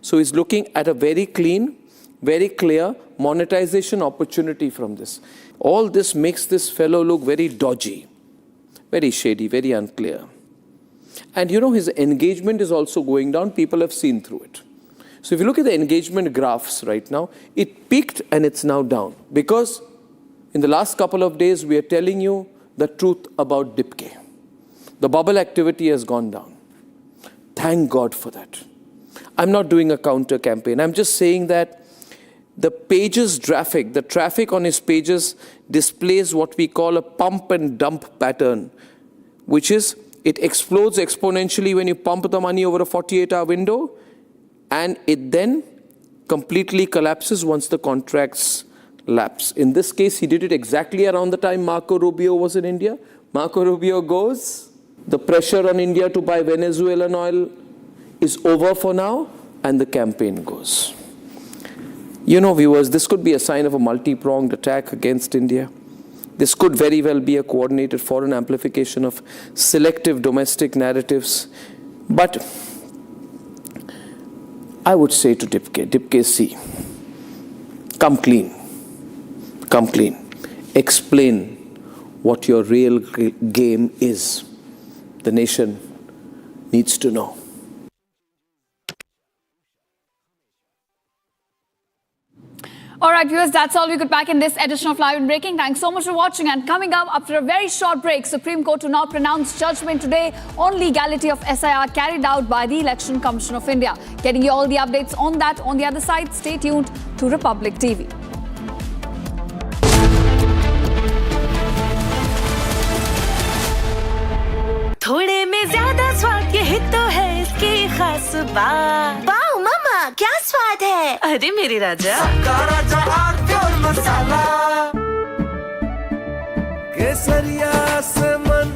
So he's looking at a very clean, very clear monetization opportunity from this. All this makes this fellow look very dodgy, very shady, very unclear. And you know, his engagement is also going down. People have seen through it. So if you look at the engagement graphs right now, it peaked and it's now down. Because in the last couple of days, we are telling you the truth about Dipke. The bubble activity has gone down. Thank God for that. I'm not doing a counter campaign. I'm just saying that the pages traffic, the traffic on his pages displays what we call a pump and dump pattern, which is it explodes exponentially when you pump the money over a 48-hour window, and it then completely collapses once the contracts lapse. In this case, he did it exactly around the time Marco Rubio was in India. Marco Rubio goes, the pressure on India to buy Venezuelan oil is over for now, and the campaign goes. You know, viewers, this could be a sign of a multi-pronged attack against India. This could very well be a coordinated foreign amplification of selective domestic narratives. But I would say to Dipke, see, come clean. Come clean. Explain what your real game is. The nation needs to know. All right, viewers, that's all we could pack in this edition of Live and Breaking. Thanks so much for watching. And coming up after a very short break, Supreme Court to now pronounce judgment today on legality of SIR carried out by the Election Commission of India. Getting you all the updates on that on the other side. Stay tuned to Republic TV. थोड़े में ज्यादा स्वाद ये तो है इसकी खास बात। वाओ मामा, क्या स्वाद है? अरे मेरे राजा, राजा और मसाला, केसरिया से मन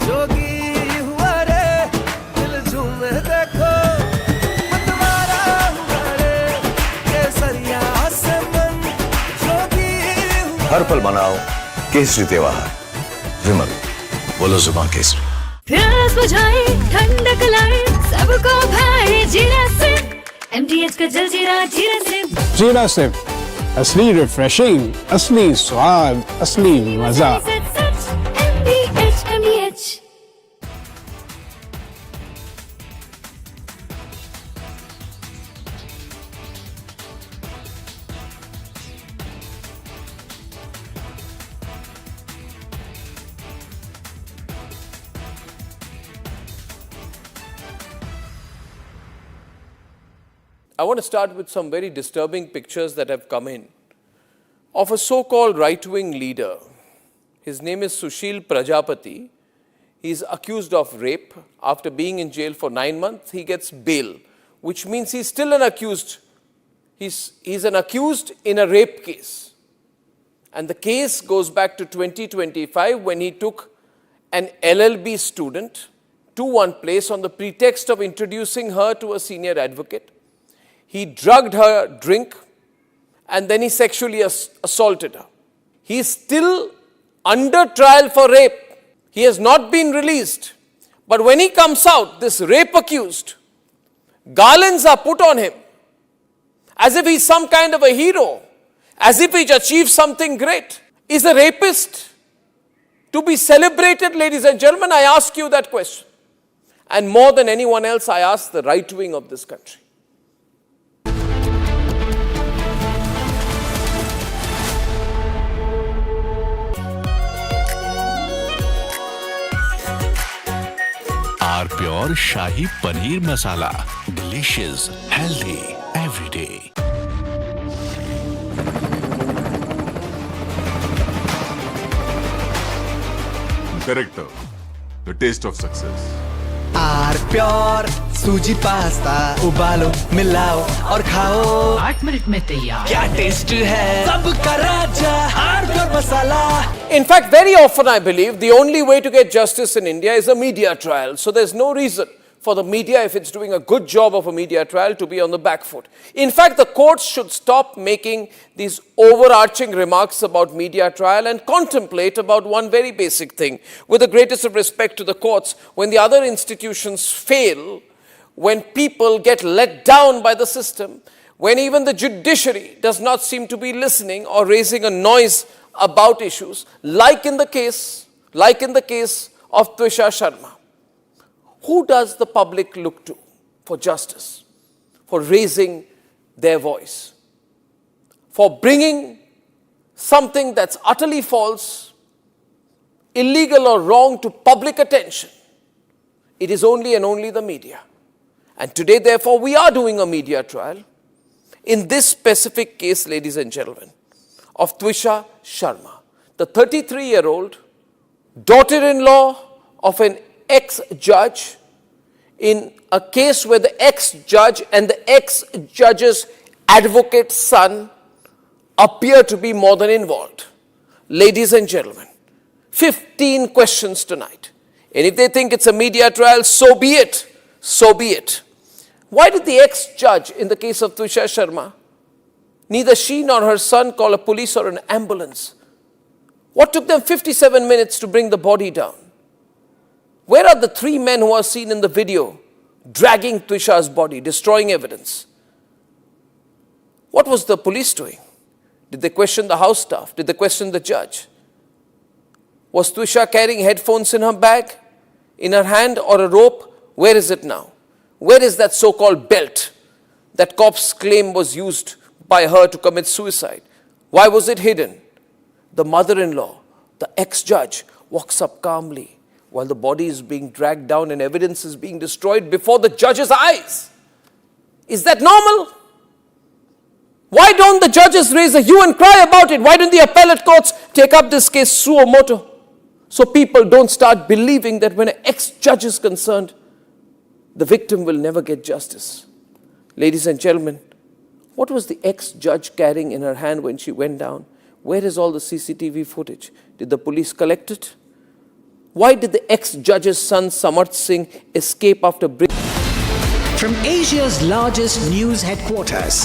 जोगी हुआ रे, दिल झूमे देखो मतवारा हुआ रे, केसरिया से मन जोगी हुआ। हर पल मनाओ केसरी त्योहार। विमल, बोलो जुबान केसरी। प्यास बुझाए, ठंडक लाए, सबको भाए जीरा से, MTH का जलजीरा जीरा से। जीरा सिप असली रिफ्रेशिंग, असली स्वाद, असली मजा। I want to start with some very disturbing pictures that have come in of a so-called right-wing leader. His name is Sushil Prajapati. He's accused of rape. After being in jail for 9 months, he gets bail, which means he's still an accused. He's an accused in a rape case. And the case goes back to 2025 when he took an LLB student to one place on the pretext of introducing her to a senior advocate. He drugged her drink and then he sexually assaulted her. He is still under trial for rape. He has not been released. But when he comes out, this rape accused, garlands are put on him as if he's some kind of a hero, as if he's achieved something great. Is a rapist to be celebrated, ladies and gentlemen? I ask you that question. And more than anyone else, I ask the right wing of this country. R pure shahi paneer masala, delicious, healthy every day. Character, the taste of success. R pure सूजी pasta उबालो मिलाओ और खाओ 8 minute में तैयार। क्या taste है सबका राजा R pure masala. In fact, very often I believe the only way to get justice in India is a media trial. So there's no reason for the media, if it's doing a good job of a media trial, to be on the back foot. In fact, the courts should stop making these overarching remarks about media trial and contemplate about one very basic thing. With the greatest of respect to the courts, when the other institutions fail, when people get let down by the system, when even the judiciary does not seem to be listening or raising a noise about issues, like in the case of Twisha Sharma, who does the public look to for justice, for raising their voice, for bringing something that's utterly false, illegal or wrong to public attention? It is only and only the media. And today, therefore, we are doing a media trial in this specific case, ladies and gentlemen, of Twisha Sharma, the 33-year-old daughter-in-law of an ex-judge, in a case where the ex-judge and the ex-judge's advocate's son appear to be more than involved. Ladies and gentlemen, 15 questions tonight. And if they think it's a media trial, so be it. So be it. Why did the ex-judge in the case of Twisha Sharma, neither she nor her son call a police or an ambulance? What took them 57 minutes to bring the body down? Where are the 3 men who are seen in the video dragging Twisha's body, destroying evidence? What was the police doing? Did they question the house staff? Did they question the judge? Was Twisha carrying headphones in her bag, in her hand, or a rope? Where is it now? Where is that so-called belt that cops claim was used by her to commit suicide? Why was it hidden? The mother-in-law, the ex-judge, walks up calmly while the body is being dragged down and evidence is being destroyed before the judge's eyes. Is that normal? Why don't the judges raise a hue and cry about it? Why don't the appellate courts take up this case suo motu? So people don't start believing that when an ex-judge is concerned, the victim will never get justice. Ladies and gentlemen, what was the ex-judge carrying in her hand when she went down? Where is all the CCTV footage? Did the police collect it? Why did the ex-judge's son Samarth Singh escape after breaking? From Asia's largest news headquarters,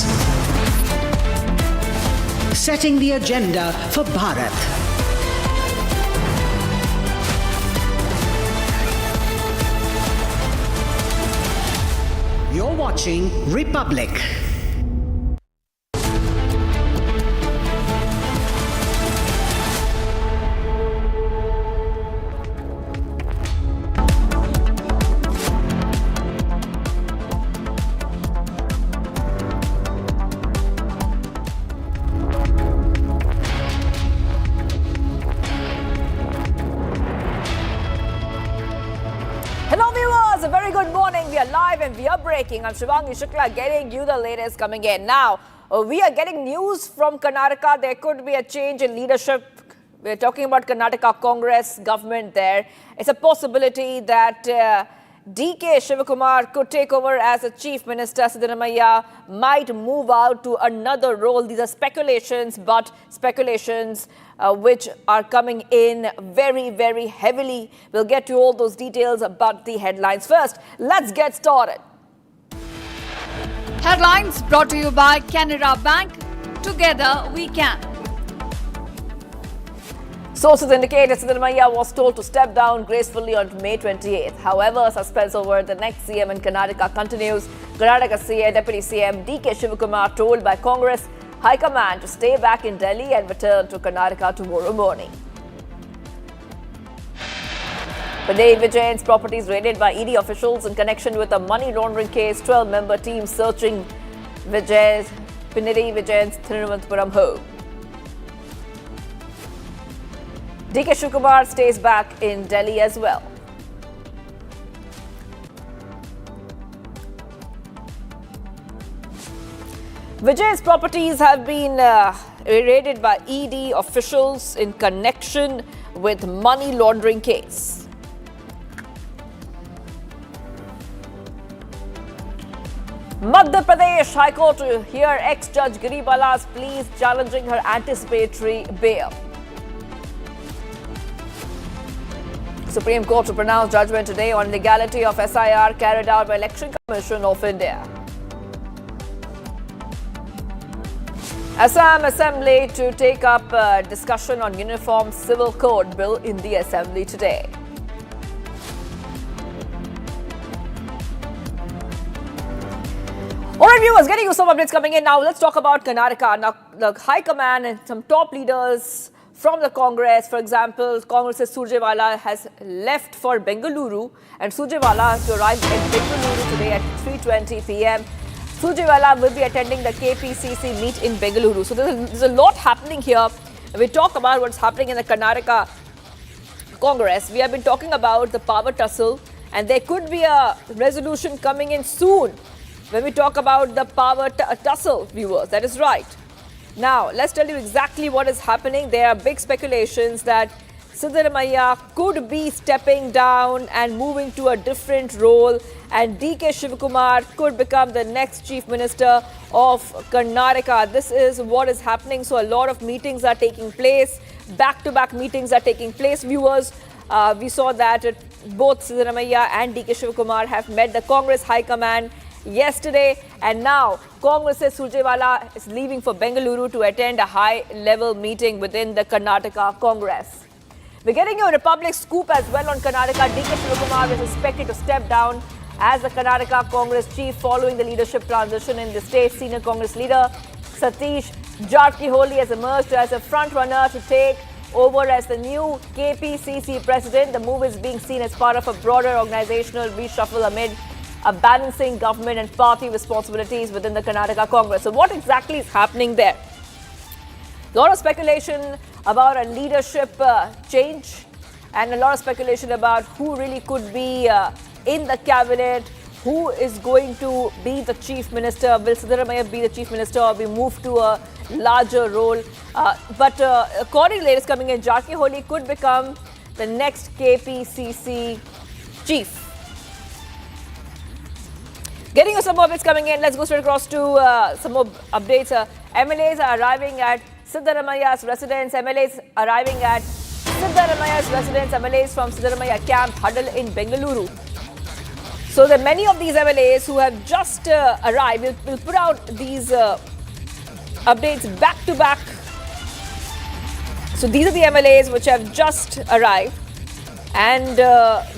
setting the agenda for Bharat. You're watching Republic. morning. We are live and we are breaking. I'm Shivangi Shukla getting you the latest coming in. Now, we are getting news from Karnataka. There could be a change in leadership. We're talking about Karnataka Congress government there. It's a possibility that DK Shivakumar could take over as a chief minister. Siddaramaiah might move out to another role. These are speculations, but speculations which are coming in very, very heavily. We'll get to all those details about the headlines. First, let's get started. Headlines brought to you by Canara Bank. Together we can. Sources indicate that Siddaramaiah was told to step down gracefully on May 28th. However, suspense over the next CM in Karnataka continues. Karnataka CM, Deputy CM DK Shivakumar told by Congress High Command to stay back in Delhi and return to Karnataka tomorrow morning. Pineri Vijayan's properties raided by ED officials in connection with a money laundering case. 12-member team searching Pineri Vijayan's Thiruvananthapuram home. DK Shivakumar stays back in Delhi as well. Vijay's properties have been raided by ED officials in connection with money laundering case. Madhya Pradesh High Court to hear ex-judge Giribala's pleas challenging her anticipatory bail. Supreme Court to pronounce judgment today on legality of SIR carried out by Election Commission of India. Assam Assembly to take up discussion on Uniform Civil Code bill in the Assembly today. All right, viewers, getting you some updates coming in now. Let's talk about Karnataka. Now, the High Command and some top leaders from the Congress, for example, Congress's Surjewala has left for Bengaluru, and Surjewala has arrived in Bengaluru today at 3:20 p.m. Surjewala will be attending the KPCC meet in Bengaluru. So there's a lot happening here. We talk about what's happening in the Karnataka Congress. We have been talking about the power tussle, and there could be a resolution coming in soon when we talk about the power tussle, viewers. That is right. Now, let's tell you exactly what is happening. There are big speculations that Siddaramaiah could be stepping down and moving to a different role, and DK Shivakumar could become the next chief minister of Karnataka. This is what is happening. So a lot of meetings are taking place. Back-to-back meetings are taking place, viewers. We saw that both Siddaramaiah and DK Shivakumar have met the Congress High Command yesterday, and now Congress's Surjewala is leaving for Bengaluru to attend a high-level meeting within the Karnataka Congress. We're getting you a Republic scoop as well on Karnataka. DK Shivakumar is expected to step down as the Karnataka Congress chief following the leadership transition in the state. Senior Congress leader Satish Jarkiholi has emerged as a front-runner to take over as the new KPCC president. The move is being seen as part of a broader organizational reshuffle amid a balancing government and party responsibilities within the Karnataka Congress. So what exactly is happening there? A lot of speculation about a leadership change, and a lot of speculation about who really could be in the cabinet, who is going to be the chief minister. Will Siddaramaiah be the chief minister or be moved to a larger role? But according to latest coming in, Jarkiholi could become the next KPCC chief. Getting you some more updates coming in. Let's go straight across to some more updates. MLAs are arriving at Siddaramaiah's residence. MLAs arriving at Siddaramaiah's residence. MLAs from Siddaramaiah camp huddle in Bengaluru. So there are many of these MLAs who have just arrived. We'll put out these updates back to back. So these are the MLAs which have just arrived. And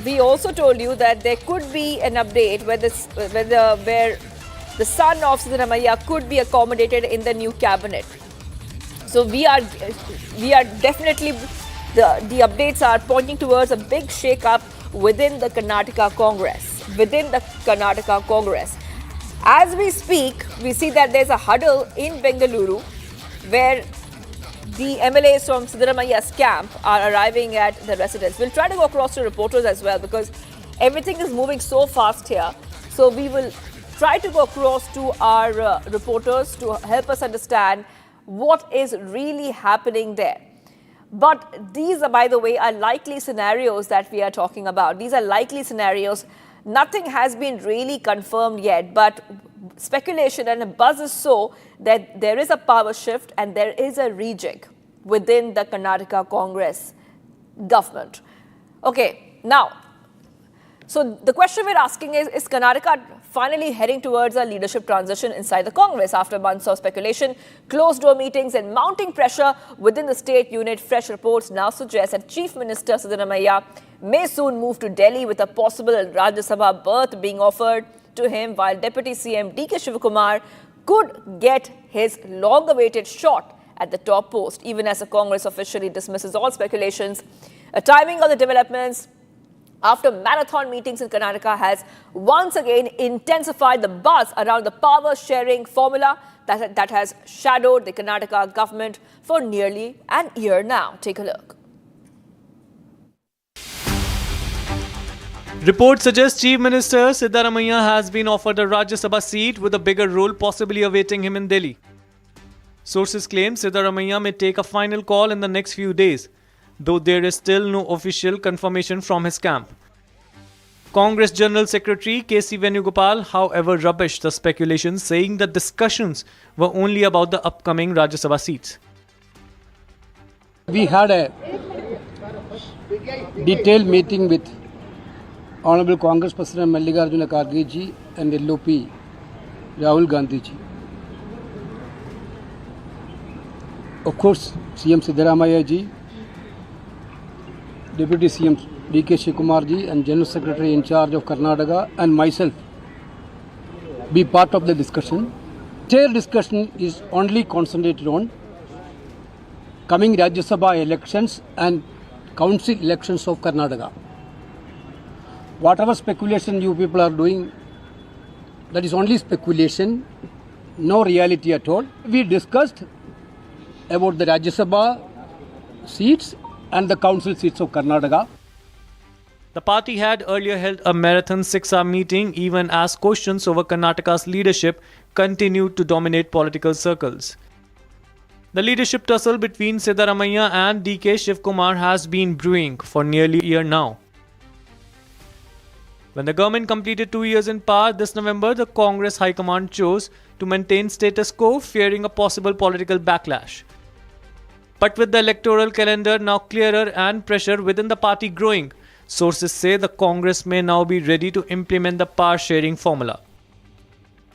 we also told you that there could be an update where the son of Siddaramaiah could be accommodated in the new cabinet. So we are definitely, the updates are pointing towards a big shake-up within the Karnataka Congress. As we speak, we see that there's a huddle in Bengaluru where the MLAs from Siddaramaiah's camp are arriving at the residence. We'll try to go across to reporters as well because everything is moving so fast here. So we will try to go across to our reporters to help us understand what is really happening there. But these, by the way, are likely scenarios that we are talking about. These are likely scenarios. Nothing has been really confirmed yet, but speculation and a buzz is so that there is a power shift and there is a rejig within the Karnataka Congress government. Okay, now, so the question we're asking is Karnataka finally heading towards a leadership transition inside the Congress after months of speculation, closed-door meetings and mounting pressure within the state unit? Fresh reports now suggest that Chief Minister Siddaramaiah may soon move to Delhi with a possible Rajya Sabha berth being offered to him, while Deputy CM D.K. Shivakumar could get his long-awaited shot at the top post, even as the Congress officially dismisses all speculations. A timing of the developments after marathon meetings in Karnataka has once again intensified the buzz around the power-sharing formula that has shadowed the Karnataka government for nearly an year now. Take a look. Reports suggest Chief Minister Siddaramaiah has been offered a Rajya Sabha seat with a bigger role possibly awaiting him in Delhi. Sources claim Siddaramaiah may take a final call in the next few days, though there is still no official confirmation from his camp. Congress General Secretary K.C. Venugopal, however, rubbished the speculation, saying that discussions were only about the upcoming Rajya Sabha seats. We had a detailed meeting with Honorable Congress President Mallikarjuna Kharge ji and LOP Rahul Gandhi ji. Of course, CM Siddaramaiah ji, Deputy CM D.K. Shivakumar ji and General Secretary in charge of Karnataka and myself be part of the discussion. Their discussion is only concentrated on coming Rajya Sabha elections and council elections of Karnataka. Whatever speculation you people are doing, that is only speculation, no reality at all. We discussed about the Rajya Sabha seats and the council seats of Karnataka. The party had earlier held a marathon 6-hour meeting even as questions over Karnataka's leadership continued to dominate political circles. The leadership tussle between Siddaramaiah and D.K. Shivakumar has been brewing for nearly a year now. When the government completed 2 years in power this November, the Congress High Command chose to maintain status quo, fearing a possible political backlash. But with the electoral calendar now clearer and pressure within the party growing, sources say the Congress may now be ready to implement the power-sharing formula.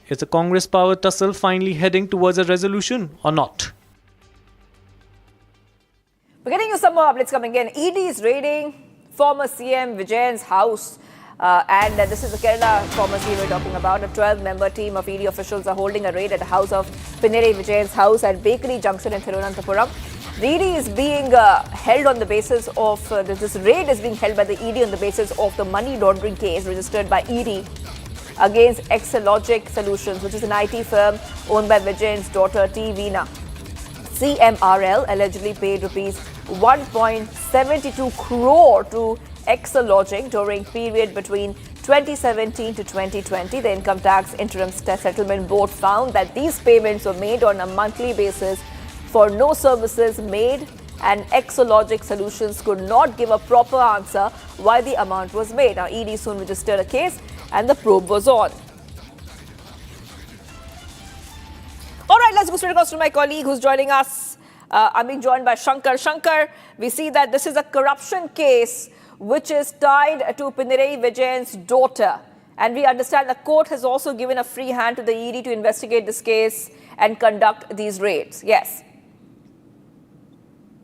Is the Congress power tussle finally heading towards a resolution or not? We're getting you some more updates coming in. ED is raiding former CM Vijayan's house. And this is the Kerala former CM we're talking about. A 12-member team of ED officials are holding a raid at the house of Pinnerai Vijayan's house at Bakery Junction in Thiruvananthapuram. The ED is being held on the basis of, this raid is being held by the ED on the basis of the money laundering case registered by ED against Exalogic Solutions, which is an IT firm owned by Vijayan's daughter T. Meena. CMRL allegedly paid rupees 1.72 crore to Exalogic during period between 2017 to 2020. The Income Tax Interim Settlement Board found that these payments were made on a monthly basis for no services made, and Exalogic Solutions could not give a proper answer why the amount was made. Now, ED soon registered a case and the probe was on. All right, let's go straight across to my colleague who's joining us. I'm being joined by Shankar. Shankar, we see that this is a corruption case which is tied to Pinnerai Vijayan's daughter. And we understand the court has also given a free hand to the ED to investigate this case and conduct these raids. Yes.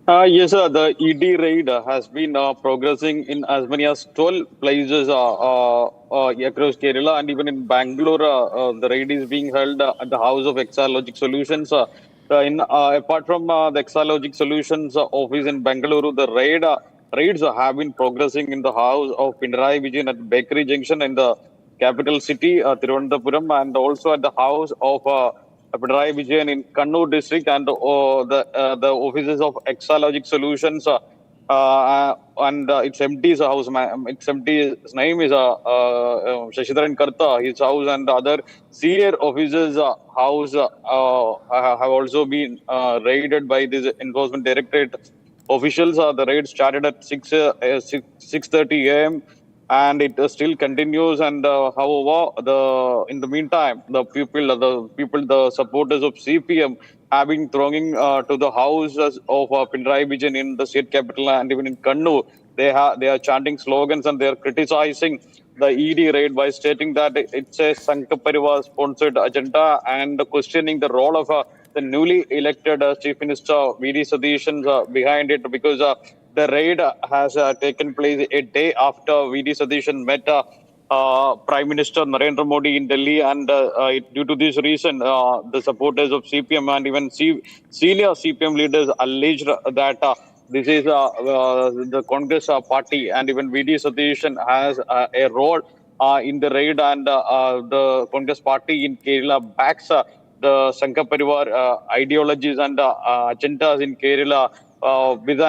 Yes, sir. The ED raid has been progressing in as many as 12 places across Kerala, and even in Bangalore, the raid is being held at the house of Exalogic Solutions. Apart from the Exalogic Solutions office in Bangalore, the raids have been progressing in the house of Pinnerai Vijayan at Bakery Junction in the capital city, Thiruvananthapuram, and also at the house of Pinnerai Vijayan in Kannur district, and the offices of Exalogic Solutions and its MD's house. Its MD's name is Shahdara Karta, his house, and other senior officers' house have also been raided by this enforcement directorate officials. The raid started at 6:30 a.m. and it still continues. And however, in the meantime, the supporters of CPM have been thronging to the houses of Pinarayi Vijayan in the state capital and even in Kannur. They are chanting slogans and they are criticizing the ED raid by stating that it's a Sangha Parivar sponsored agenda and questioning the role of the newly elected Chief Minister V.D. Satheeshan behind it, because the raid has taken place a day after V.D. Satheeshan met Prime Minister Narendra Modi in Delhi, and due to this reason, the supporters of CPM and even senior CPM leaders alleged that this is the Congress party, and even V.D. Satheeshan has a role in the raid, and the Congress party in Kerala backs the Sangha Parivar ideologies and agendas in Kerala with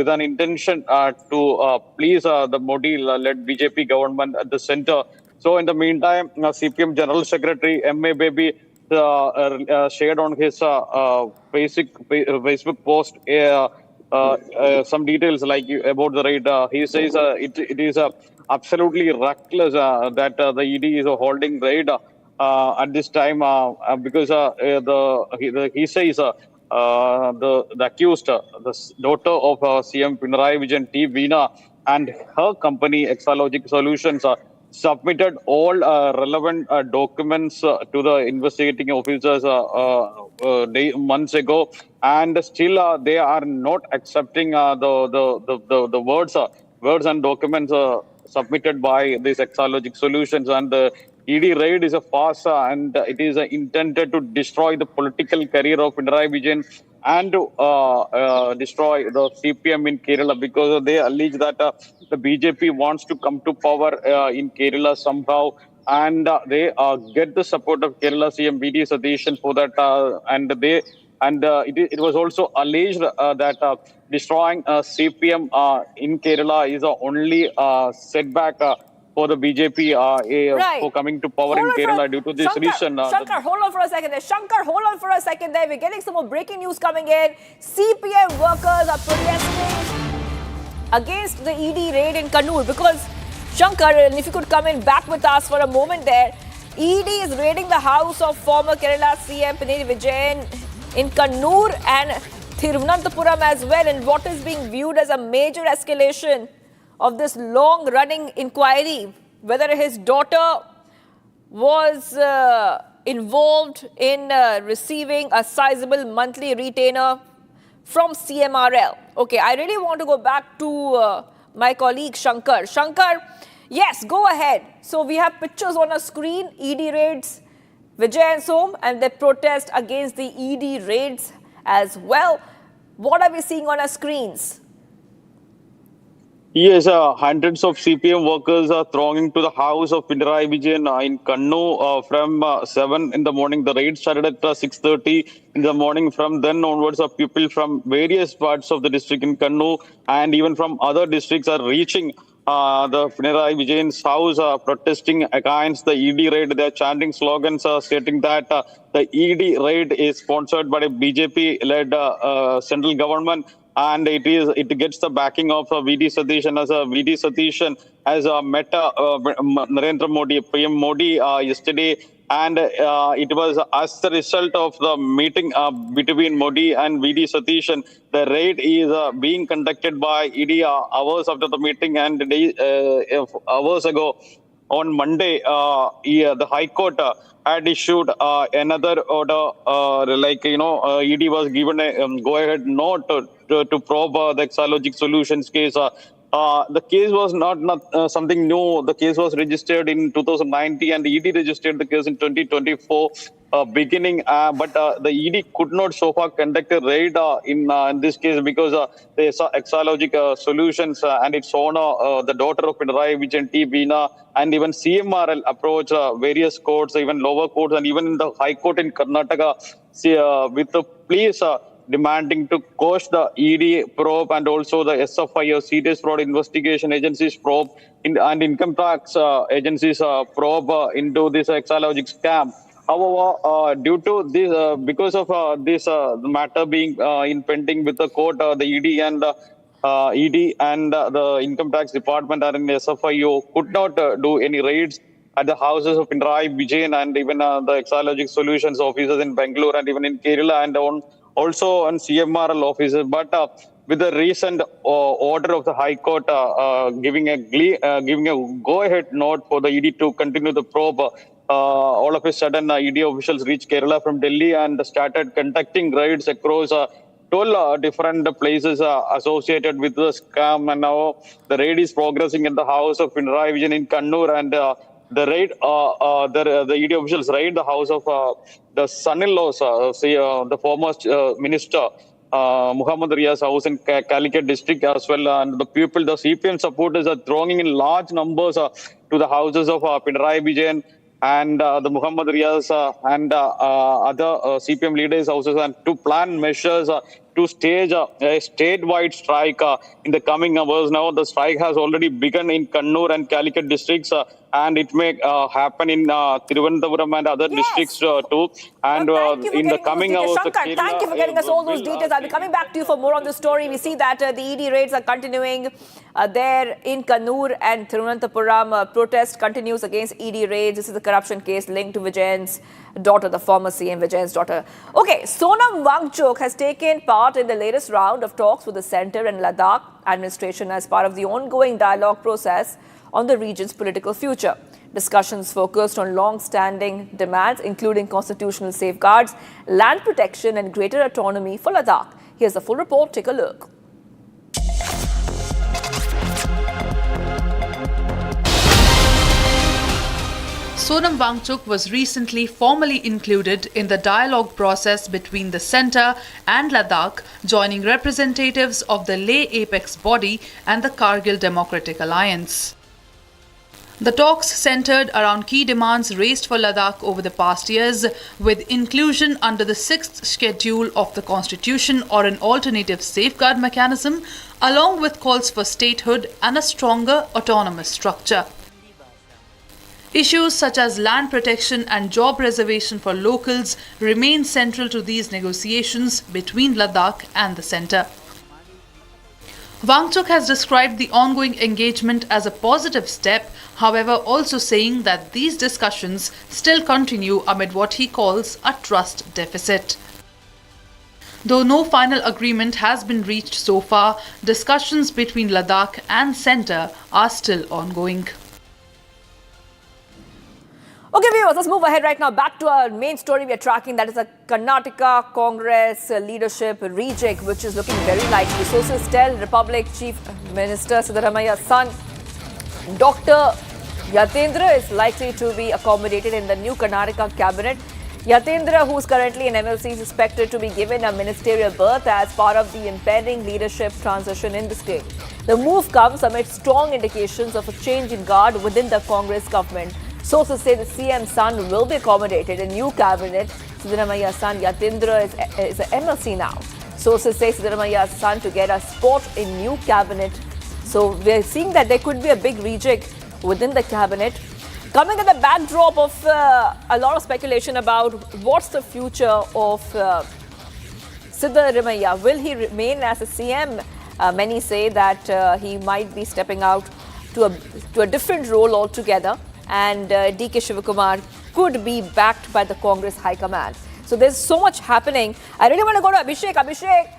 an intention to please the Modi-led BJP government at the center. So in the meantime, CPM General Secretary M.A. Baby shared on his Facebook post some details about the raid. He says it is absolutely reckless that the ED is holding raid at this time because he says the accused, the daughter of CM Pinarayi Vijayan T. Meena, and her company Exalogic Solutions submitted all relevant documents to the investigating officers months ago, and still they are not accepting the words and documents submitted by these Exalogic Solutions. And the ED raid is a farce and it is intended to destroy the political career of Pinarayi Vijayan and to destroy the CPM in Kerala, because they allege that the BJP wants to come to power in Kerala somehow, and they get the support of Kerala CM V.D. Satheeshan for that, it was also alleged that destroying CPM in Kerala is the only setback for the BJP for coming to power in Kerala due to this reason. Shankar, hold on for a second there. Shankar, hold on for a second there. We're getting some more breaking news coming in. CPM workers are protesting against the ED raid in Kannur, because Shankar, and if you could come in back with us for a moment there, ED is raiding the house of former Kerala CM Pinarayi Vijayan in Kannur and Thiruvananthapuram as well, in what is being viewed as a major escalation of this long-running inquiry, whether his daughter was involved in receiving a sizable monthly retainer from CMRL. Okay, I really want to go back to my colleague Shankar. Shankar, yes, go ahead. So we have pictures on a screen, ED raids, Vijay and Som, and they protest against the ED raids as well. What are we seeing on our screens? Yes, hundreds of CPM workers are thronging to the house of Pinarayi Vijayan in Kannur from 7 in the morning. The raid started at 6:30 in the morning. From then onwards, people from various parts of the district in Kannur and even from other districts are reaching the Pinarayi Vijayan's house, protesting against the ED raid. They are chanting slogans stating that the ED raid is sponsored by a BJP-led central government, and it gets the backing of V.D. Satheeshan, as V.D. Satheeshan has met Narendra Modi, PM Modi yesterday, and it was as the result of the meeting between Modi and V.D. Satheeshan. The raid is being conducted by ED hours after the meeting, and hours ago on Monday, the High Court had issued another order, ED was given a go-ahead note to probe the Exalogic Solutions case. The case was not something new. The case was registered in 2019 and ED registered the case in 2024 beginning. But the ED could not so far conduct a raid in this case because they saw Exalogic Solutions and its owner, the daughter of Pinarayi Vijayan T. Meena, and even CMRL approached various courts, even lower courts, and even in the High Court in Karnataka with the pleas demanding to quash the ED probe and also the SFI or Serious Fraud Investigation Agency's probe and income tax agency's probe into this exalogic scam. However, due to this, because of this matter being impending with the court, the ED and the Income Tax Department and SFIO could not do any raids at the houses of Pinarayi Vijayan and even the Exalogic Solutions offices in Bangalore and even in Kerala and also on CMRL offices. But with the recent order of the High Court giving a go-ahead note for the ED to continue the probe, all of a sudden ED officials reached Kerala from Delhi and started conducting raids across 12 different places associated with the scam, and now the raid is progressing in the house of Pinarayi Vijayan in Kannur, and the raid, the ED officials raid the house of the son-in-laws, the former minister Muhammad Riaz's house in Calicut district as well, and the CPM supporters are thronging in large numbers to the houses of Pinarayi Vijayan and the Muhammad Riaz and other CPM leaders' houses, and to plan measures to stage a statewide strike in the coming hours. Now, the strike has already begun in Kannur and Calicut districts, and it may happen in Thiruvananthapuram and other districts too. And in the coming hours, thank you for getting us all those details. I'll be coming back to you for more on this story. We see that the ED raids are continuing there in Kannur and Thiruvananthapuram. Protest continues against ED raids. This is a corruption case linked to Vijayan's daughter, the former CM Vijayan's daughter. Okay, Sonam Wangchuk has taken part in the latest round of talks with the centre and Ladakh administration as part of the ongoing dialogue process on the region's political future. Discussions focused on long-standing demands, including constitutional safeguards, land protection and greater autonomy for Ladakh. Here's the full report. Take a look. Sonam Wangchuk was recently formally included in the dialogue process between the centre and Ladakh, joining representatives of the Leh apex body and the Kargil Democratic Alliance. The talks centred around key demands raised for Ladakh over the past years, with inclusion under the 6th schedule of the constitution or an alternative safeguard mechanism, along with calls for statehood and a stronger autonomous structure. Issues such as land protection and job reservation for locals remain central to these negotiations between Ladakh and the centre. Wangchuk has described the ongoing engagement as a positive step, however also saying that these discussions still continue amid what he calls a trust deficit. Though no final agreement has been reached so far, discussions between Ladakh and centre are still ongoing. Okay, viewers, let's move ahead right now back to our main story we are tracking. That is a Karnataka Congress leadership rejig, which is looking very likely. Sources tell Republic Chief Minister Siddaramaia's son, Dr. Yatendra, is likely to be accommodated in the new Karnataka cabinet. Yatendra, who is currently in MLC, is expected to be given a ministerial berth as part of the impending leadership transition in the state. The move comes amid strong indications of a change in guard within the Congress government. Sources say the CM's son will be accommodated in new cabinet. Siddaramaia's son Yatendra is an MLC now. Sources say Siddaramaia's son to get a spot in new cabinet. So we're seeing that there could be a big rejig within the cabinet. Coming at the backdrop of a lot of speculation about what's the future of Siddaramaiya. Will he remain as a CM? Many say that he might be stepping out to a different role altogether. And DK Shivakumar could be backed by the Congress High Command. So there's so much happening. I really want to go to Abhishek. Abhishek,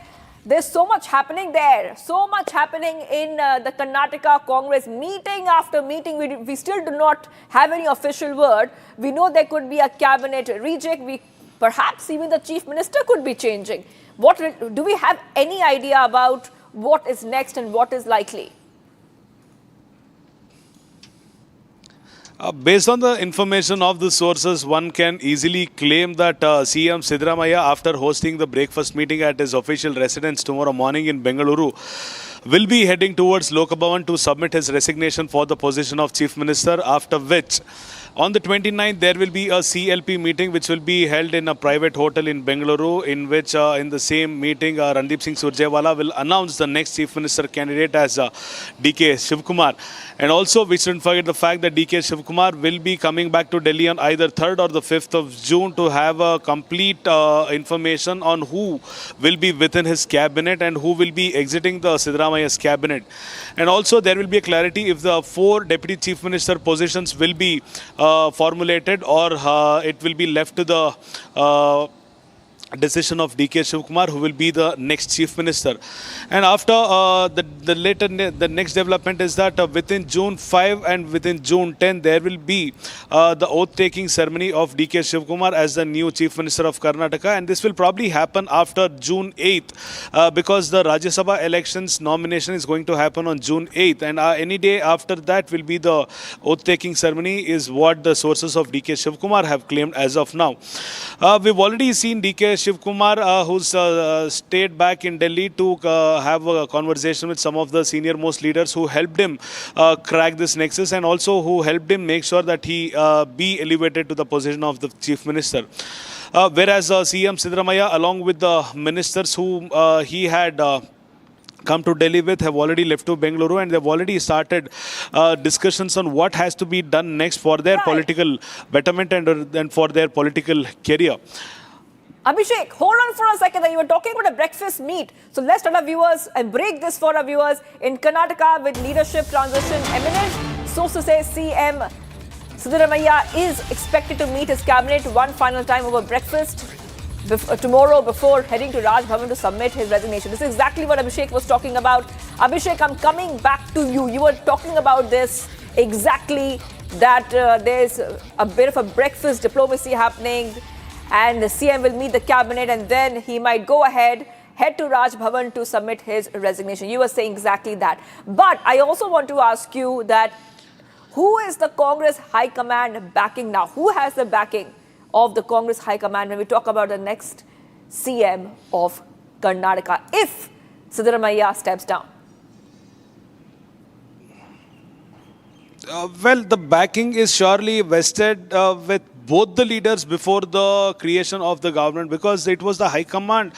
there's so much happening there. So much happening in the Karnataka Congress. Meeting after meeting, we still do not have any official word. We know there could be a cabinet rejig. Perhaps even the chief minister could be changing. Do we have any idea about what is next and what is likely? Based on the information of the sources, one can easily claim that CM Siddaramaiah, after hosting the breakfast meeting at his official residence tomorrow morning in Bengaluru, will be heading towards Lok Bhavan to submit his resignation for the position of Chief Minister, after which On the 29th, there will be a CLP meeting which will be held in a private hotel in Bengaluru, in which in the same meeting Randeep Singh Surjewala will announce the next Chief Minister candidate as DK Shivkumar. And also we shouldn't forget the fact that DK Shivkumar will be coming back to Delhi on either 3rd or the 5th of June to have a complete information on who will be within his cabinet and who will be exiting the Siddaramaya's cabinet. And also there will be a clarity if the 4 Deputy Chief Minister positions will be formulated or it will be left to the decision of DK Shivkumar, who will be the next Chief Minister. And after the next development is that within June 5 and within June 10 there will be the oath-taking ceremony of DK Shivkumar as the new Chief Minister of Karnataka, and this will probably happen after June 8th because the Rajya Sabha elections nomination is going to happen on June 8th, and any day after that will be the oath-taking ceremony, is what the sources of DK Shivkumar have claimed as of now. We've already seen DK Shivkumar, who's stayed back in Delhi to have a conversation with some of the senior most leaders who helped him crack this nexus, and also who helped him make sure that he be elevated to the position of the Chief Minister. Whereas CM Siddaramaiah, along with the ministers who he had come to Delhi with, have already left to Bengaluru, and they've already started discussions on what has to be done next for their political betterment and for their political career. Abhishek, hold on for a second. You were talking about a breakfast meet. So let's tell our viewers and break this for our viewers. In Karnataka, with leadership transition imminent, sources say CM Siddaramaiah is expected to meet his cabinet one final time over breakfast tomorrow before heading to Raj Bhavan to submit his resignation. This is exactly what Abhishek was talking about. Abhishek, I'm coming back to you. You were talking about this exactly, that there's a bit of a breakfast diplomacy happening, and the CM will meet the cabinet and then he might go ahead, head to Raj Bhavan to submit his resignation. You were saying exactly that. But I also want to ask you that who is the Congress High Command backing now? Who has the backing of the Congress High Command when we talk about the next CM of Karnataka if Siddaramaiah steps down? Well, the backing is surely vested with both the leaders before the creation of the government, because it was the High Command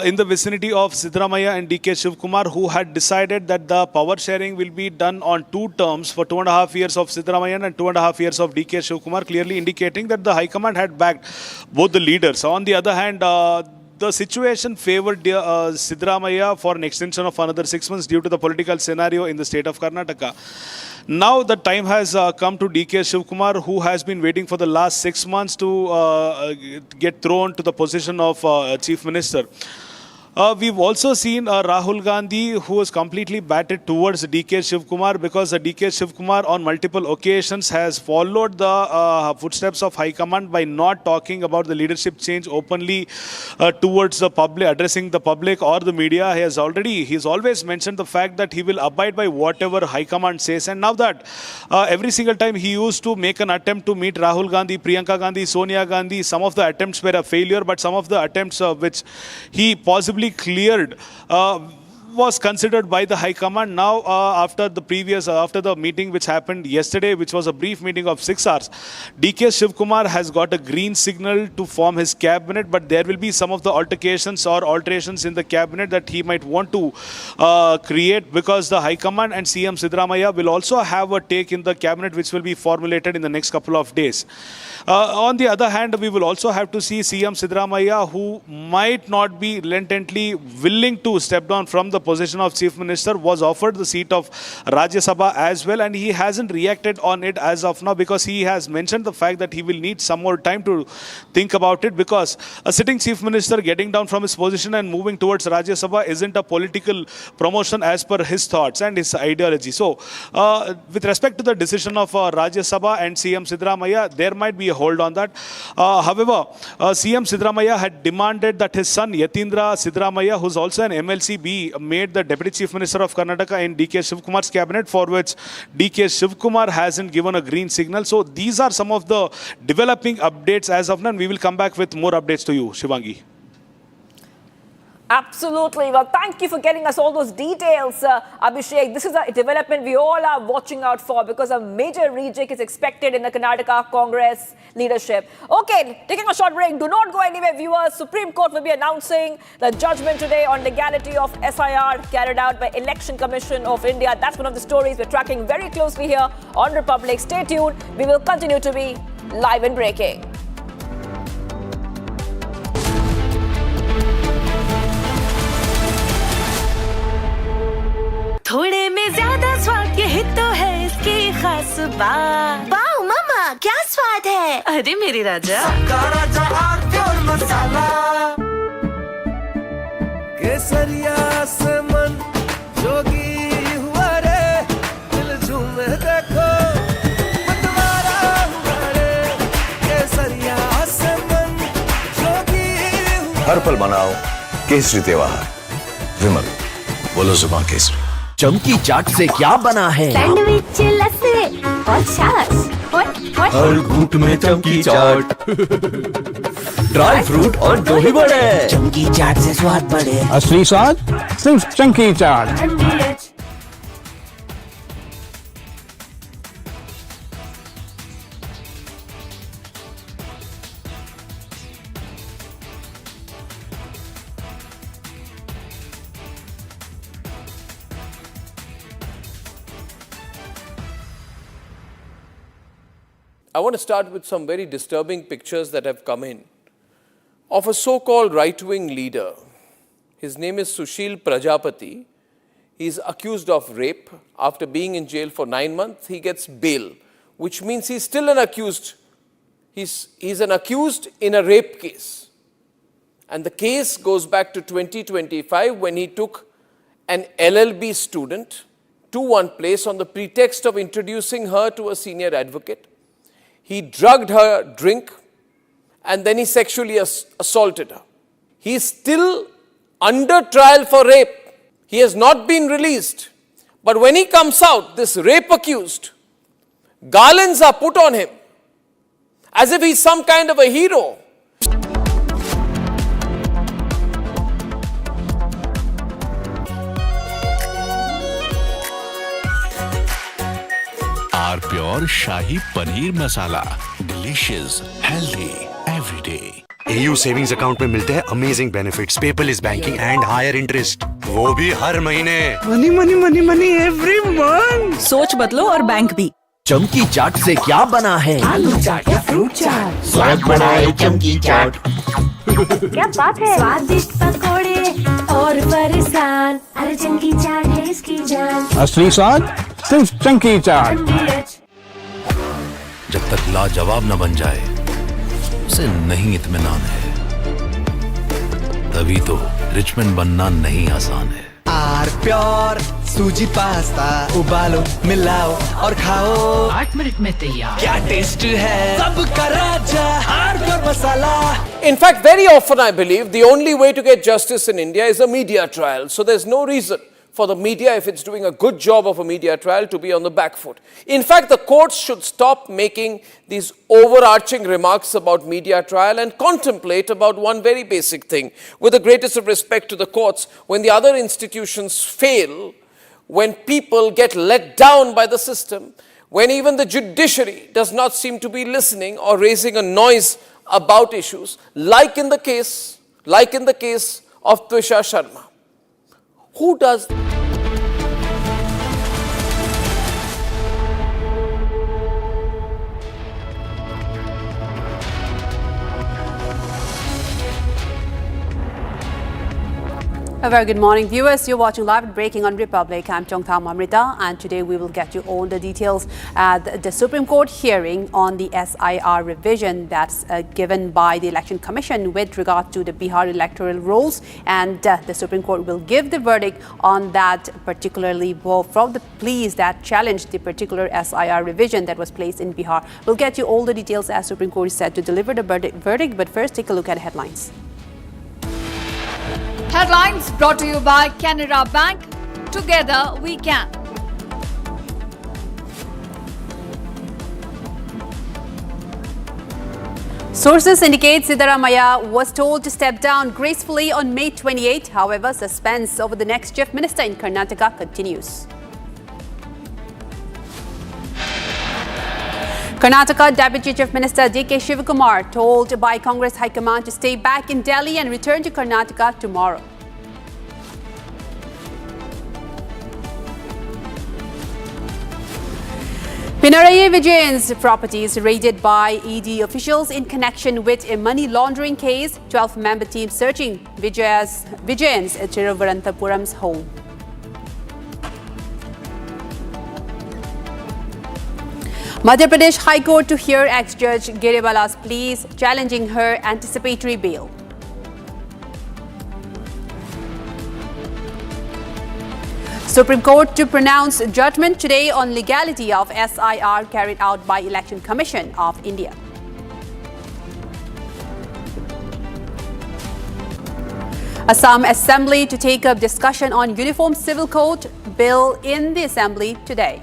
in the vicinity of Siddaramaiah and DK Shivkumar who had decided that the power sharing will be done on 2 terms for 2.5 years of Siddaramaiah and 2.5 years of DK Shivkumar, clearly indicating that the High Command had backed both the leaders. On the other hand, the situation favored Siddaramaiah for an extension of another 6 months due to the political scenario in the state of Karnataka. Now the time has come to DK Shivkumar, who has been waiting for the last 6 months to get thrown to the position of Chief Minister. We've also seen Rahul Gandhi, who was completely batted towards DK Shivkumar, because DK Shivkumar on multiple occasions has followed the footsteps of High Command by not talking about the leadership change openly towards the public, addressing the public or the media. He's always mentioned the fact that he will abide by whatever High Command says. And now that every single time he used to make an attempt to meet Rahul Gandhi, Priyanka Gandhi, Sonia Gandhi, some of the attempts were a failure, but some of the attempts which he possibly cleared was considered by the High Command. Now, after the meeting which happened yesterday, which was a brief meeting of 6 hours, DK Shivkumar has got a green signal to form his cabinet, but there will be some of the altercations or alterations in the cabinet that he might want to create, because the High Command and CM Siddaramaiah will also have a take in the cabinet which will be formulated in the next couple of days. On the other hand, we will also have to see CM Siddaramaiah, who might not be reluctantly willing to step down from the position of Chief Minister, was offered the seat of Rajya Sabha as well, and he hasn't reacted on it as of now, because he has mentioned the fact that he will need some more time to think about it, because a sitting Chief Minister getting down from his position and moving towards Rajya Sabha isn't a political promotion as per his thoughts and his ideology. So, with respect to the decision of Rajya Sabha and CM Siddaramaiah, there might be a hold on that. However, CM Siddaramaiah had demanded that his son Yatindra Siddaramaiah, who's also an MLC, be made the Deputy Chief Minister of Karnataka in DK Shivkumar's cabinet, for which DK Shivkumar hasn't given a green signal. So these are some of the developing updates as of now, and we will come back with more updates to you, Shivangi. Absolutely. Well, thank you for getting us all those details, Abhishek. This is a development we all are watching out for because a major rejig is expected in the Karnataka Congress leadership. Okay, taking a short break. Do not go anywhere, viewers. Supreme Court will be announcing the judgment today on legality of SIR carried out by Election Commission of India. That's one of the stories we're tracking very closely here on Republic. Stay tuned. We will continue to be live and breaking. थोड़े में ज्यादा स्वाद यही तो है इसकी खास बात। वाओ मामा क्या स्वाद है। अरे मेरे राजा सबका राजा और मसाला केसरिया से मन जोगी हुआ रे दिल झूमे देखो मतवारा हुआ रे केसरिया से मन जोगी हुआ। हर पल मनाओ केसरी त्योहार। विमल बोलो जुबान केसरी। चमकी चाट से क्या बना है। सैंडविच लस्सी और छाछ हर घूंट में चमकी चाट ड्राई फ्रूट और दही बड़े। चमकी चाट से स्वाद बढ़े। असली स्वाद सिर्फ चंकी चाट। I want to start with some very disturbing pictures that have come in of a so-called right-wing leader. His name is Sushil Prajapati. He's accused of rape. After being in jail for 9 months, he gets bail, which means he's still an accused. He's an accused in a rape case. And the case goes back to 2025 when he took an LLB student to one place on the pretext of introducing her to a senior advocate. He drugged her drink and then he sexually assaulted her. He is still under trial for rape. He has not been released. But when he comes out, this rape accused, garlands are put on him as if he's some kind of a hero. R pure shahi paneer masala, delicious, healthy everyday. AU savings account में मिलते हैं amazing benefits, paperless banking and higher interest, वो भी हर महीने। Money money money money every month. सोच बदलो और बैंक भी। चमकी चाट से क्या बना है। आलू चाट या फ्रूट चाट स्वाद बढ़ाए चमकी चाट। क्या बात है। स्वादिष्ट पकोड़े और फरसान, अरे चमकी चाट है इसकी जान। असली स्वाद सिर्फ चंकी चाट। जब तक लाजवाब न बन जाए उसे नहीं इत्मीनान है। तभी तो रिचमंड बनना नहीं आसान है। आर प्योर सूजी पास्ता उबालो मिलाओ और खाओ 8 मिनट में तैयार। क्या टेस्ट है सबका राजा R pure masala. In fact, very often I believe the only way to get justice in India is a media trial. So there's no reason for the media, if it's doing a good job of a media trial, to be on the back foot. In fact, the courts should stop making these overarching remarks about media trial and contemplate about one very basic thing. With the greatest of respect to the courts, when the other institutions fail, when people get let down by the system, when even the judiciary does not seem to be listening or raising a noise about issues, like in the case of Twisha Sharma. Who does? A very good morning, viewers. You're watching Live and Breaking on Republic. I'm Chongtham Amrita, and today we will get you all the details at the Supreme Court hearing on the SIR revision that's given by the Election Commission with regard to the Bihar electoral rolls. And the Supreme Court will give the verdict on that, particularly from the pleas that challenged the particular SIR revision that was placed in Bihar. We'll get you all the details as Supreme Court is set to deliver the verdict. But first, take a look at headlines. Headlines brought to you by Canara Bank. Together we can. Sources indicate Siddaramaiah was told to step down gracefully on May 28. However, suspense over the next chief minister in Karnataka continues. Karnataka Deputy Chief Minister D.K. Shivakumar told by Congress High Command to stay back in Delhi and return to Karnataka tomorrow. Pinarayi Vijayan's properties raided by ED officials in connection with a money laundering case. 12-member team searching Vijayan's Tiruvananthapuram's home. Madhya Pradesh High Court to hear ex-judge Giribala's pleas challenging her anticipatory bail. Supreme Court to pronounce judgment today on legality of SIR carried out by Election Commission of India. Assam Assembly to take up discussion on Uniform Civil Code bill in the Assembly today.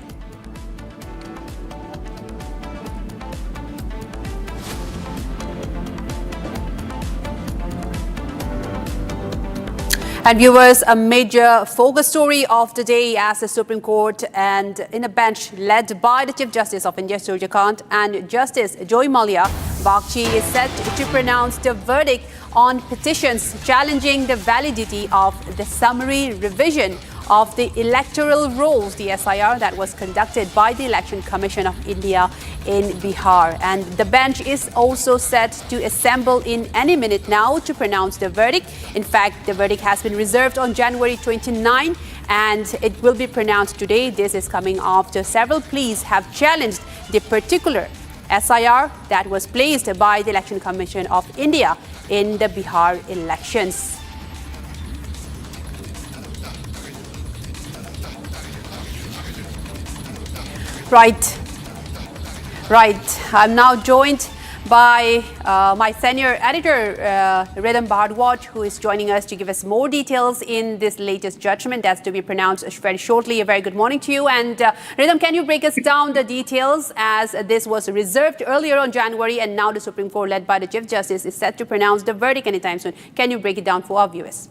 And viewers, a major focus story of the day as the Supreme Court and in a bench led by the Chief Justice of India, Surya Kant, and Justice Joy Mallya Bagchi is set to pronounce the verdict on petitions challenging the validity of the summary revision of the electoral rolls, the SIR, that was conducted by the Election Commission of India in Bihar. And the bench is also set to assemble in any minute now to pronounce the verdict. In fact, the verdict has been reserved on January 29 and it will be pronounced today. This is coming after several pleas have challenged the particular SIR that was placed by the Election Commission of India in the Bihar elections. Right. I'm now joined by my senior editor, Rhythm Bhardwaj, who is joining us to give us more details in this latest judgment that's to be pronounced very shortly. A very good morning to you. And Rhythm, can you break us down the details, as this was reserved earlier on January and now the Supreme Court, led by the Chief Justice, is set to pronounce the verdict anytime soon. Can you break it down for our viewers?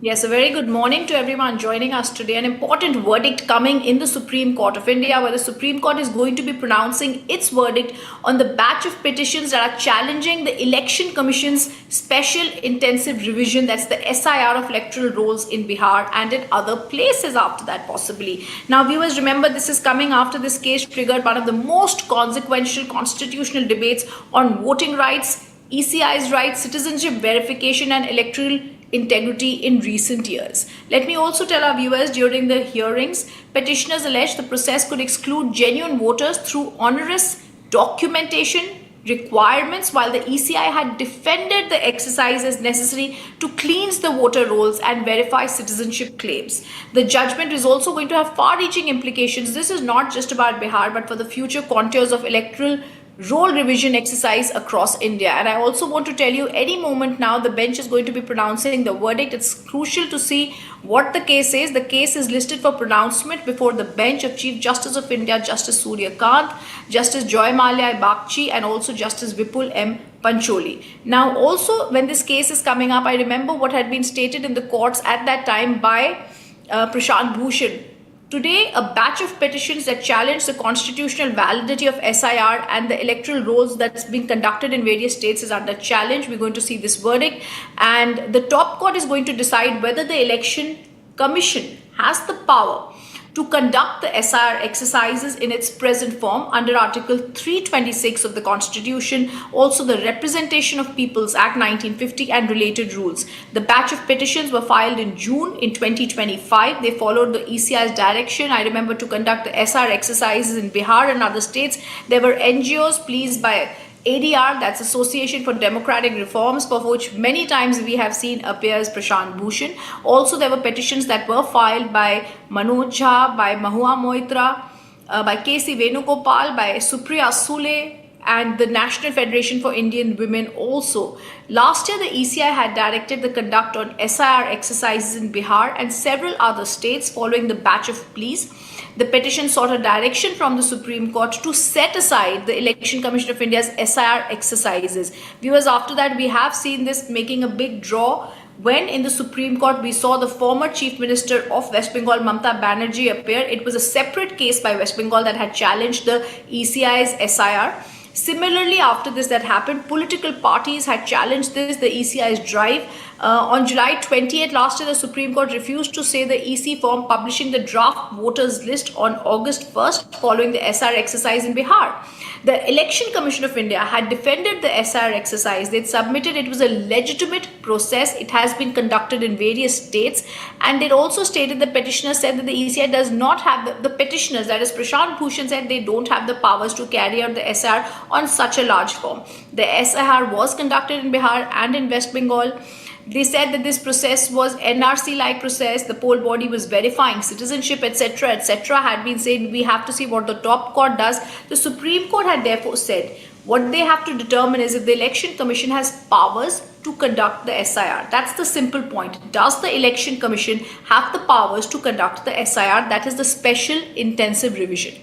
Yes, a very good morning to everyone joining us today. An important verdict coming in the Supreme Court of India, where the Supreme Court is going to be pronouncing its verdict on the batch of petitions that are challenging the Election Commission's special intensive revision, that's the SIR of electoral rolls in Bihar and in other places after that possibly. Now viewers, remember, this is coming after this case triggered one of the most consequential constitutional debates on voting rights, ECI's rights, citizenship verification and electoral integrity in recent years. Let me also tell our viewers, during the hearings, petitioners alleged the process could exclude genuine voters through onerous documentation requirements, while the ECI had defended the exercise as necessary to cleanse the voter rolls and verify citizenship claims. The judgment is also going to have far-reaching implications. This is not just about Bihar, but for the future contours of electoral roll revision exercise across India. And I also want to tell you, any moment now the bench is going to be pronouncing the verdict. It's crucial to see what the case is. The case is listed for pronouncement before the bench of Chief Justice of India, Justice Surya Kant, Justice Joy Mallya Bagchi, and also Justice Vipul M. Pancholi. Now also, when this case is coming up, I remember what had been stated in the courts at that time by Prasad Bhushan. Today, a batch of petitions that challenge the constitutional validity of SIR and the electoral rolls that's been conducted in various states is under challenge. We're going to see this verdict, and the top court is going to decide whether the Election Commission has the power to conduct the SIR exercises in its present form under Article 326 of the Constitution, also the Representation of Peoples Act 1950 and related rules. The batch of petitions were filed in June in 2025. They followed the ECI's direction, I remember, to conduct the SIR exercises in Bihar and other states. There were NGOs pleased by ADR, that's Association for Democratic Reforms, for which many times we have seen appears Prashant Bhushan. Also, there were petitions that were filed by Manoj Jha, by Mahua Moitra, by K.C. Venugopal, by Supriya Sule, and the National Federation for Indian Women also. Last year, the ECI had directed the conduct on SIR exercises in Bihar and several other states following the batch of pleas. The petition sought a direction from the Supreme Court to set aside the Election Commission of India's SIR exercises. Viewers, after that, we have seen this making a big draw when in the Supreme Court we saw the former Chief Minister of West Bengal, Mamata Banerjee, appear. It was a separate case by West Bengal that had challenged the ECI's SIR. Similarly, after this that happened, political parties had challenged this, the ECI's drive. On July 28th last year, the Supreme Court refused to say the EC form publishing the draft voters list on August 1st following the SIR exercise in Bihar. The Election Commission of India had defended the SIR exercise. They submitted it was a legitimate process. It has been conducted in various states, and it also stated the petitioner said that the ECI does not have the petitioners, that is Prashant Bhushan, said they don't have the powers to carry out the SIR on such a large form. The SIR was conducted in Bihar and in West Bengal. They said that this process was NRC-like process. The poll body was verifying citizenship, etc., had been said. We have to see what the top court does. The Supreme Court had therefore said what they have to determine is if the Election Commission has powers to conduct the SIR. That's the simple point. Does the Election Commission have the powers to conduct the SIR? That is the special intensive revision.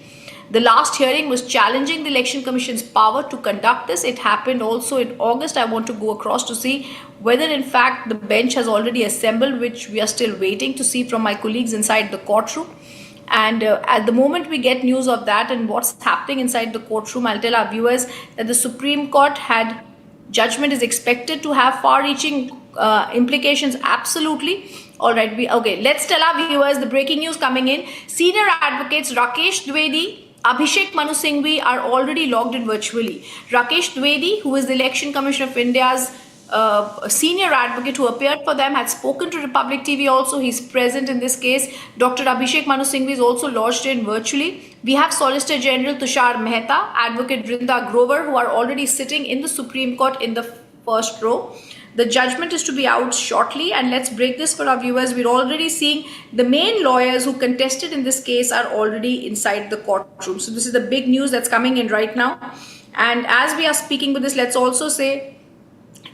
The last hearing was challenging the Election Commission's power to conduct this. It happened also in August. I want to go across to see whether in fact the bench has already assembled, which we are still waiting to see from my colleagues inside the courtroom. And at the moment we get news of that and what's happening inside the courtroom, I'll tell our viewers that the Supreme Court had judgment is expected to have far-reaching implications. Absolutely. All right. Let's tell our viewers the breaking news coming in. Senior advocates Rakesh Dwivedi, Abhishek Manu Singhvi are already logged in virtually. Rakesh Dwivedi, who is the Election Commission of India's senior advocate who appeared for them, had spoken to Republic TV also. He's present in this case. Dr. Abhishek Manu Singhvi is also lodged in virtually. We have Solicitor General Tushar Mehta, Advocate Vrinda Grover, who are already sitting in the Supreme Court in the first row. The judgment is to be out shortly, and let's break this for our viewers. We're already seeing the main lawyers who contested in this case are already inside the courtroom. So this is the big news that's coming in right now. And as we are speaking with this, let's also say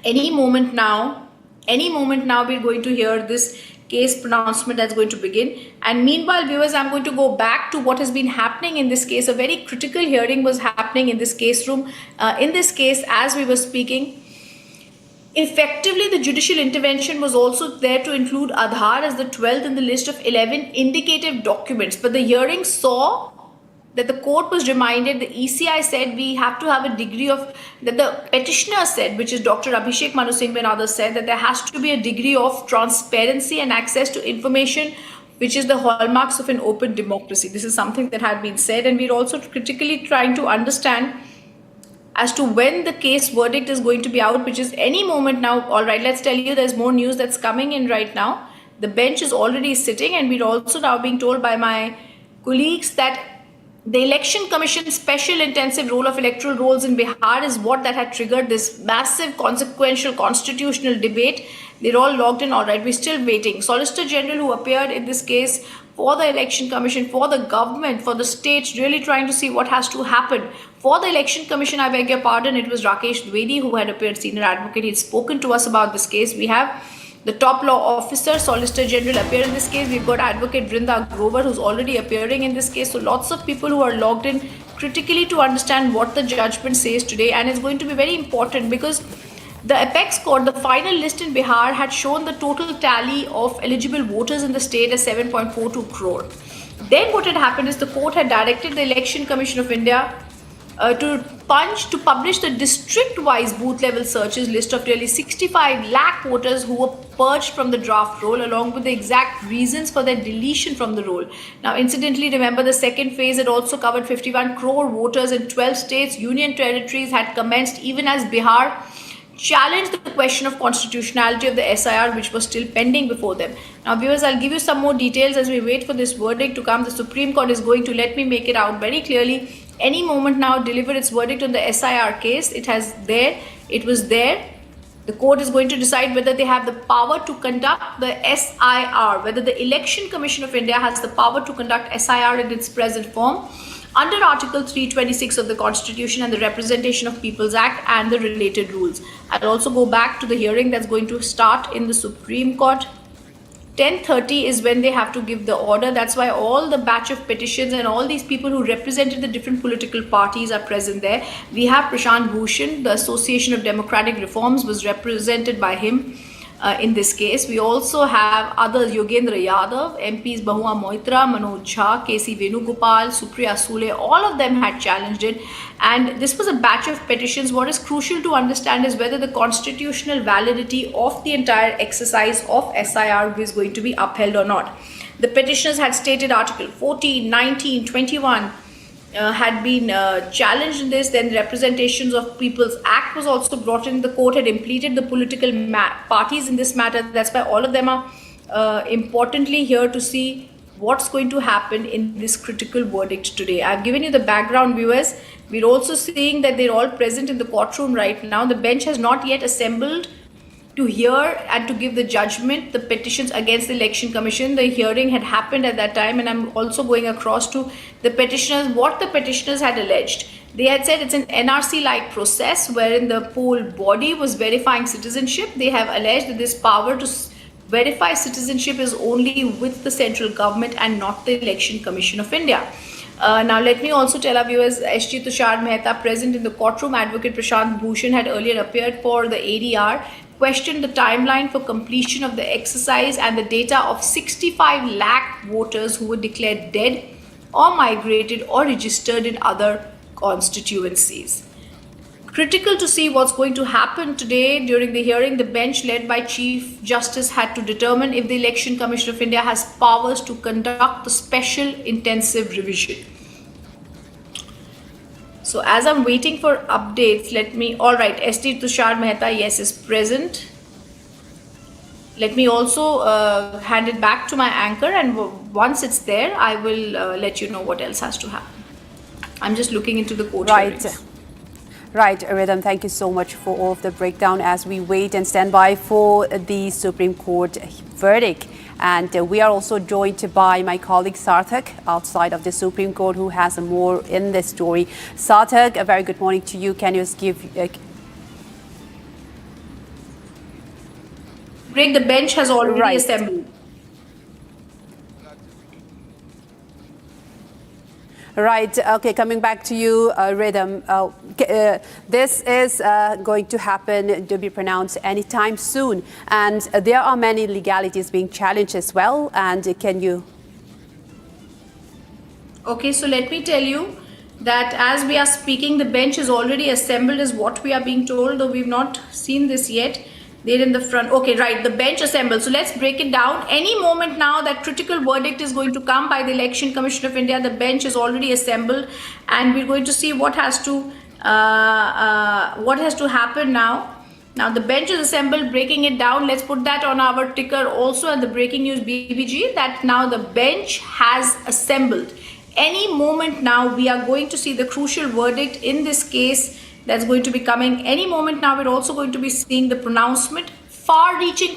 any moment now we're going to hear this case pronouncement that's going to begin. And meanwhile, viewers, I'm going to go back to what has been happening in this case. A very critical hearing was happening in this case room. In this case, as we were speaking, effectively, the judicial intervention was also there to include Aadhaar as the 12th in the list of 11 indicative documents. But the hearing saw that the court was reminded, the ECI said we have to have a degree of, that the petitioner said, which is Dr. Abhishek Manu Singhvi and others said, that there has to be a degree of transparency and access to information, which is the hallmarks of an open democracy. This is something that had been said, and we're also critically trying to understand as to when the case verdict is going to be out, which is any moment now. All right, let's tell you there's more news that's coming in right now. The bench is already sitting, and we're also now being told by my colleagues that the Election Commission's special intensive role of electoral rolls in Bihar is what that had triggered this massive consequential constitutional debate. They're all logged in. All right, we're still waiting. Solicitor General who appeared in this case for the Election Commission, for the government, for the states, really trying to see what has to happen. For the Election Commission, I beg your pardon, it was Rakesh Dwivedi who had appeared senior advocate. He'd spoken to us about this case. We have the top law officer, Solicitor General, appear in this case. We've got Advocate Vrinda Grover, who's already appearing in this case. So lots of people who are logged in critically to understand what the judgment says today. And it's going to be very important because the apex court, the final list in Bihar, had shown the total tally of eligible voters in the state as 7.42 crore. Then what had happened is the court had directed the Election Commission of India to publish the district-wise booth-level searches list of nearly 65 lakh voters who were purged from the draft roll, along with the exact reasons for their deletion from the roll. Now, incidentally, remember the second phase had also covered 51 crore voters in 12 states. Union territories had commenced even as Bihar challenged the question of constitutionality of the SIR, which was still pending before them. Now, viewers, I'll give you some more details as we wait for this verdict to come. The Supreme Court is going to, let me make it out very clearly, any moment now deliver its verdict on the SIR case. It was there. The court is going to decide whether they have the power to conduct the SIR, whether the Election Commission of India has the power to conduct SIR in its present form. under Article 326 of the Constitution and the Representation of People's Act and the related rules. I'll also go back to the hearing that's going to start in the Supreme Court. 10:30 is when they have to give the order. That's why all the batch of petitions and all these people who represented the different political parties are present there. We have Prashant Bhushan, the Association of Democratic Reforms was represented by him in this case. We also have others, Yogendra Yadav, MPs Bahua Moitra, Manoj Jha, KC Venugopal, Supriya Sule, all of them had challenged it. And this was a batch of petitions. What is crucial to understand is whether the constitutional validity of the entire exercise of SIR is going to be upheld or not. The petitioners had stated Article 14, 19, 21 had been challenged in this. Then Representations of People's Act was also brought in. The court had impleted the political parties in this matter. That's why all of them are importantly here to see what's going to happen in this critical verdict today. I've given you the background, viewers. We're also seeing that they're all present in the courtroom right now. The bench has not yet assembled to hear and to give the judgment, the petitions against the Election Commission. The hearing had happened at that time, and I'm also going across to the petitioners, what the petitioners had alleged. They had said it's an NRC-like process wherein the poll body was verifying citizenship. They have alleged that this power to verify citizenship is only with the central government and not the Election Commission of India. Now, let me also tell our viewers, S.G. Tushar Mehta, present in the courtroom, Advocate Prashant Bhushan had earlier appeared for the ADR, questioned the timeline for completion of the exercise and the data of 65 lakh voters who were declared dead or migrated or registered in other constituencies. Critical to see what's going to happen today during the hearing, the bench led by Chief Justice had to determine if the Election Commission of India has powers to conduct the special intensive revision. So as I'm waiting for updates, alright, S.T. Tushar Mehta, yes, is present. Let me also hand it back to my anchor, and once it's there, I will let you know what else has to happen. I'm just looking into the court hearings. Right, Rhythm, thank you so much for all of the breakdown as we wait and stand by for the Supreme Court verdict. And we are also joined by my colleague Sarthak outside of the Supreme Court, who has more in this story. Sarthak, a very good morning to you. Can you just give... Greg, the bench has already assembled. Right. Okay. Coming back to you, Rhythm. This is going to happen to be pronounced anytime soon, and there are many legalities being challenged as well. And can you? Okay. So let me tell you that as we are speaking, the bench is already assembled, is what we are being told. Though we've not seen this yet. They're in the front. Okay, right. The bench assembled. So let's break it down. Any moment now that critical verdict is going to come by the Election Commission of India. The bench is already assembled, and we're going to see what has to happen now. Now the bench is assembled. Breaking it down. Let's put that on our ticker also, and the breaking news BBG that now the bench has assembled. Any moment now we are going to see the crucial verdict in this case. That's going to be coming any moment now. We're also going to be seeing the pronouncement, far-reaching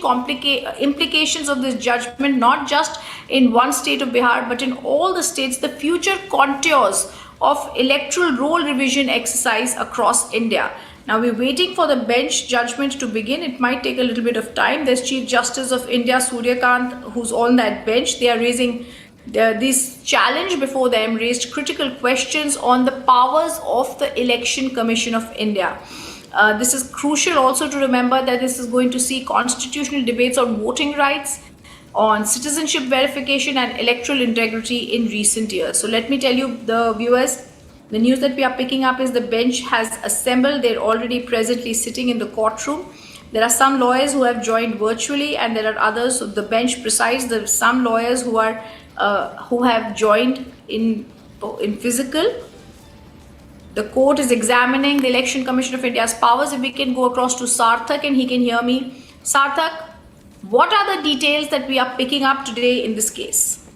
implications of this judgment, not just in one state of Bihar, but in all the states, the future contours of electoral roll revision exercise across India. Now, we're waiting for the bench judgment to begin. It might take a little bit of time. There's Chief Justice of India, Suryakant, who's on that bench. They are raising this challenge before them, raised critical questions on the powers of the Election Commission of India. This is crucial also to remember that this is going to see constitutional debates on voting rights, on citizenship verification and electoral integrity in recent years. So let me tell you, the viewers, the news that we are picking up is the bench has assembled. They're already presently sitting in the courtroom. There are some lawyers who have joined virtually, and there are others. So the bench presides. There are some lawyers who have joined in physical. The court is examining the Election Commission of India's powers. If we can go across to Sarthak and he can hear me. Sarthak, what are the details that we are picking up today in this case?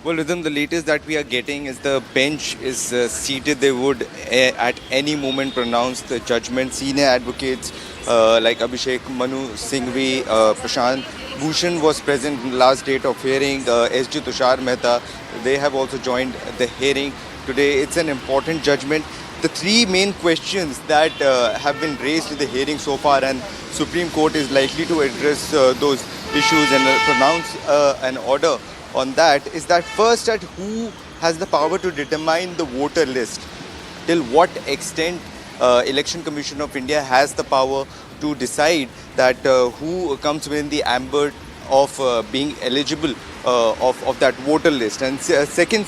Well, Rhythm, the latest that we are getting is the bench is seated. They would at any moment pronounce the judgment. Senior advocates like Abhishek, Manu Singhvi, Prashant Bhushan was present in the last date of hearing. SG Tushar Mehta, they have also joined the hearing today. It's an important judgment. The three main questions that have been raised in the hearing so far, and Supreme Court is likely to address those issues and pronounce an order on that, is that first, that who has the power to determine the voter list, till what extent Election Commission of India has the power to decide that who comes within the ambit of being eligible of that voter list. And second,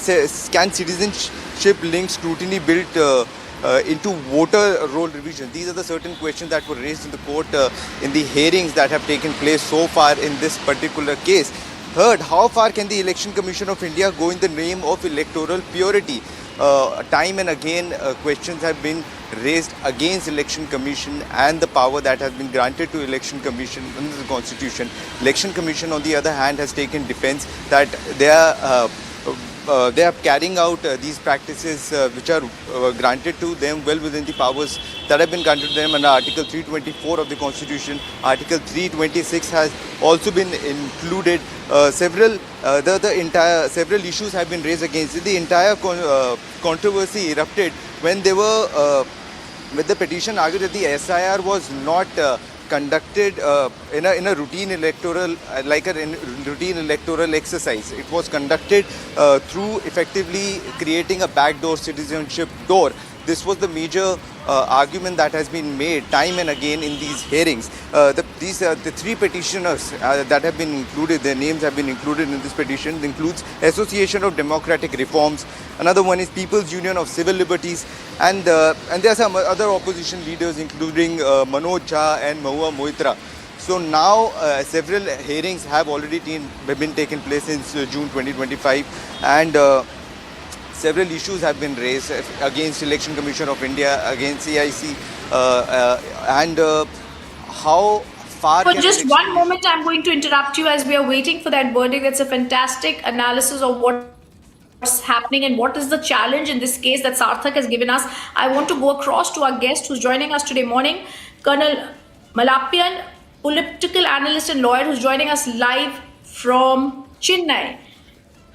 can citizenship link scrutiny built into voter roll revision? These are the certain questions that were raised in the court in the hearings that have taken place so far in this particular case. Third, how far can the Election Commission of India go in the name of electoral purity? Time and again, questions have been raised against Election Commission and the power that has been granted to Election Commission under the Constitution. Election Commission, on the other hand, has taken defense that they are carrying out these practices which are granted to them well within the powers that have been granted to them under Article 324 of the Constitution. Article 326 has also been included. Several issues have been raised against it. The entire controversy erupted when they were when the petition argued that the SIR was not conducted in a routine electoral routine electoral exercise. It was conducted through effectively creating a backdoor citizenship door. This was the major argument that has been made time and again in these hearings. The three petitioners that have been included, their names have been included in this petition, includes Association of Democratic Reforms. Another one is People's Union of Civil Liberties, and there are some other opposition leaders including Manoj Jha and Mahua Moitra. So now several hearings have already been taken place since June 2025, and several issues have been raised against Election Commission of India, against CIC, and how far... For just one moment, I'm going to interrupt you as we are waiting for that verdict. That's a fantastic analysis of what's happening and what is the challenge in this case that Sarthak has given us. I want to go across to our guest who's joining us today morning, Colonel Malappian, political analyst and lawyer who's joining us live from Chennai.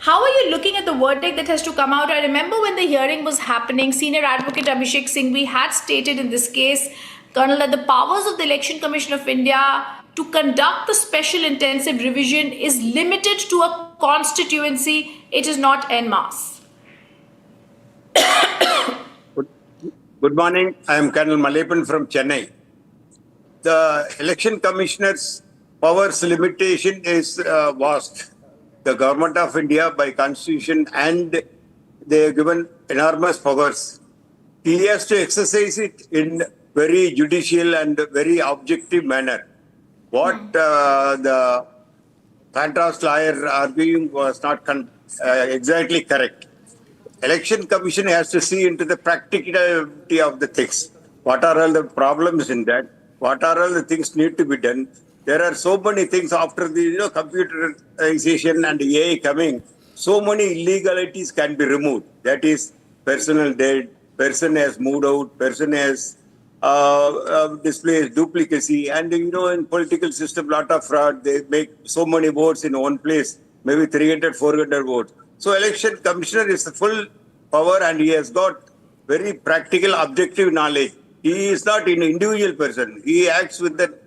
How are you looking at the verdict that has to come out? I remember when the hearing was happening, Senior Advocate Abhishek Singhvi had stated in this case, Colonel, that the powers of the Election Commission of India to conduct the special intensive revision is limited to a constituency. It is not en masse. Good morning. I am Colonel Malappian from Chennai. The Election Commissioner's powers limitation is vast. The Government of India by Constitution, and they are given enormous powers. He has to exercise it in very judicial and very objective manner. What the contrast lawyer arguing was not exactly correct. Election Commission has to see into the practicality of the things. What are all the problems in that? What are all the things need to be done? There are so many things after the computerization and AI coming. So many illegalities can be removed. That is, personal debt, person has moved out, person has displays duplicacy, and in political system, lot of fraud. They make so many votes in one place, maybe 300, 400 votes. So election commissioner is the full power, and he has got very practical, objective knowledge. He is not an individual person. He acts with the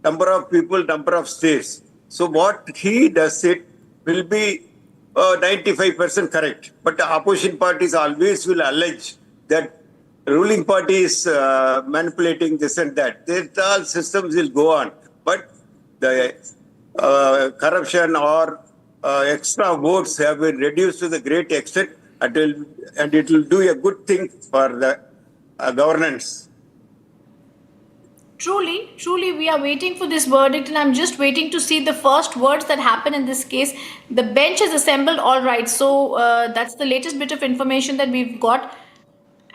number of people, number of states. So what he does it will be 95% correct. But the opposition parties always will allege that ruling party is manipulating this and that. All systems will go on. But the corruption or extra votes have been reduced to the great extent, and it will do a good thing for the governance. Truly, we are waiting for this verdict, and I'm just waiting to see the first words that happen in this case. The bench is assembled, all right. So that's the latest bit of information that we've got.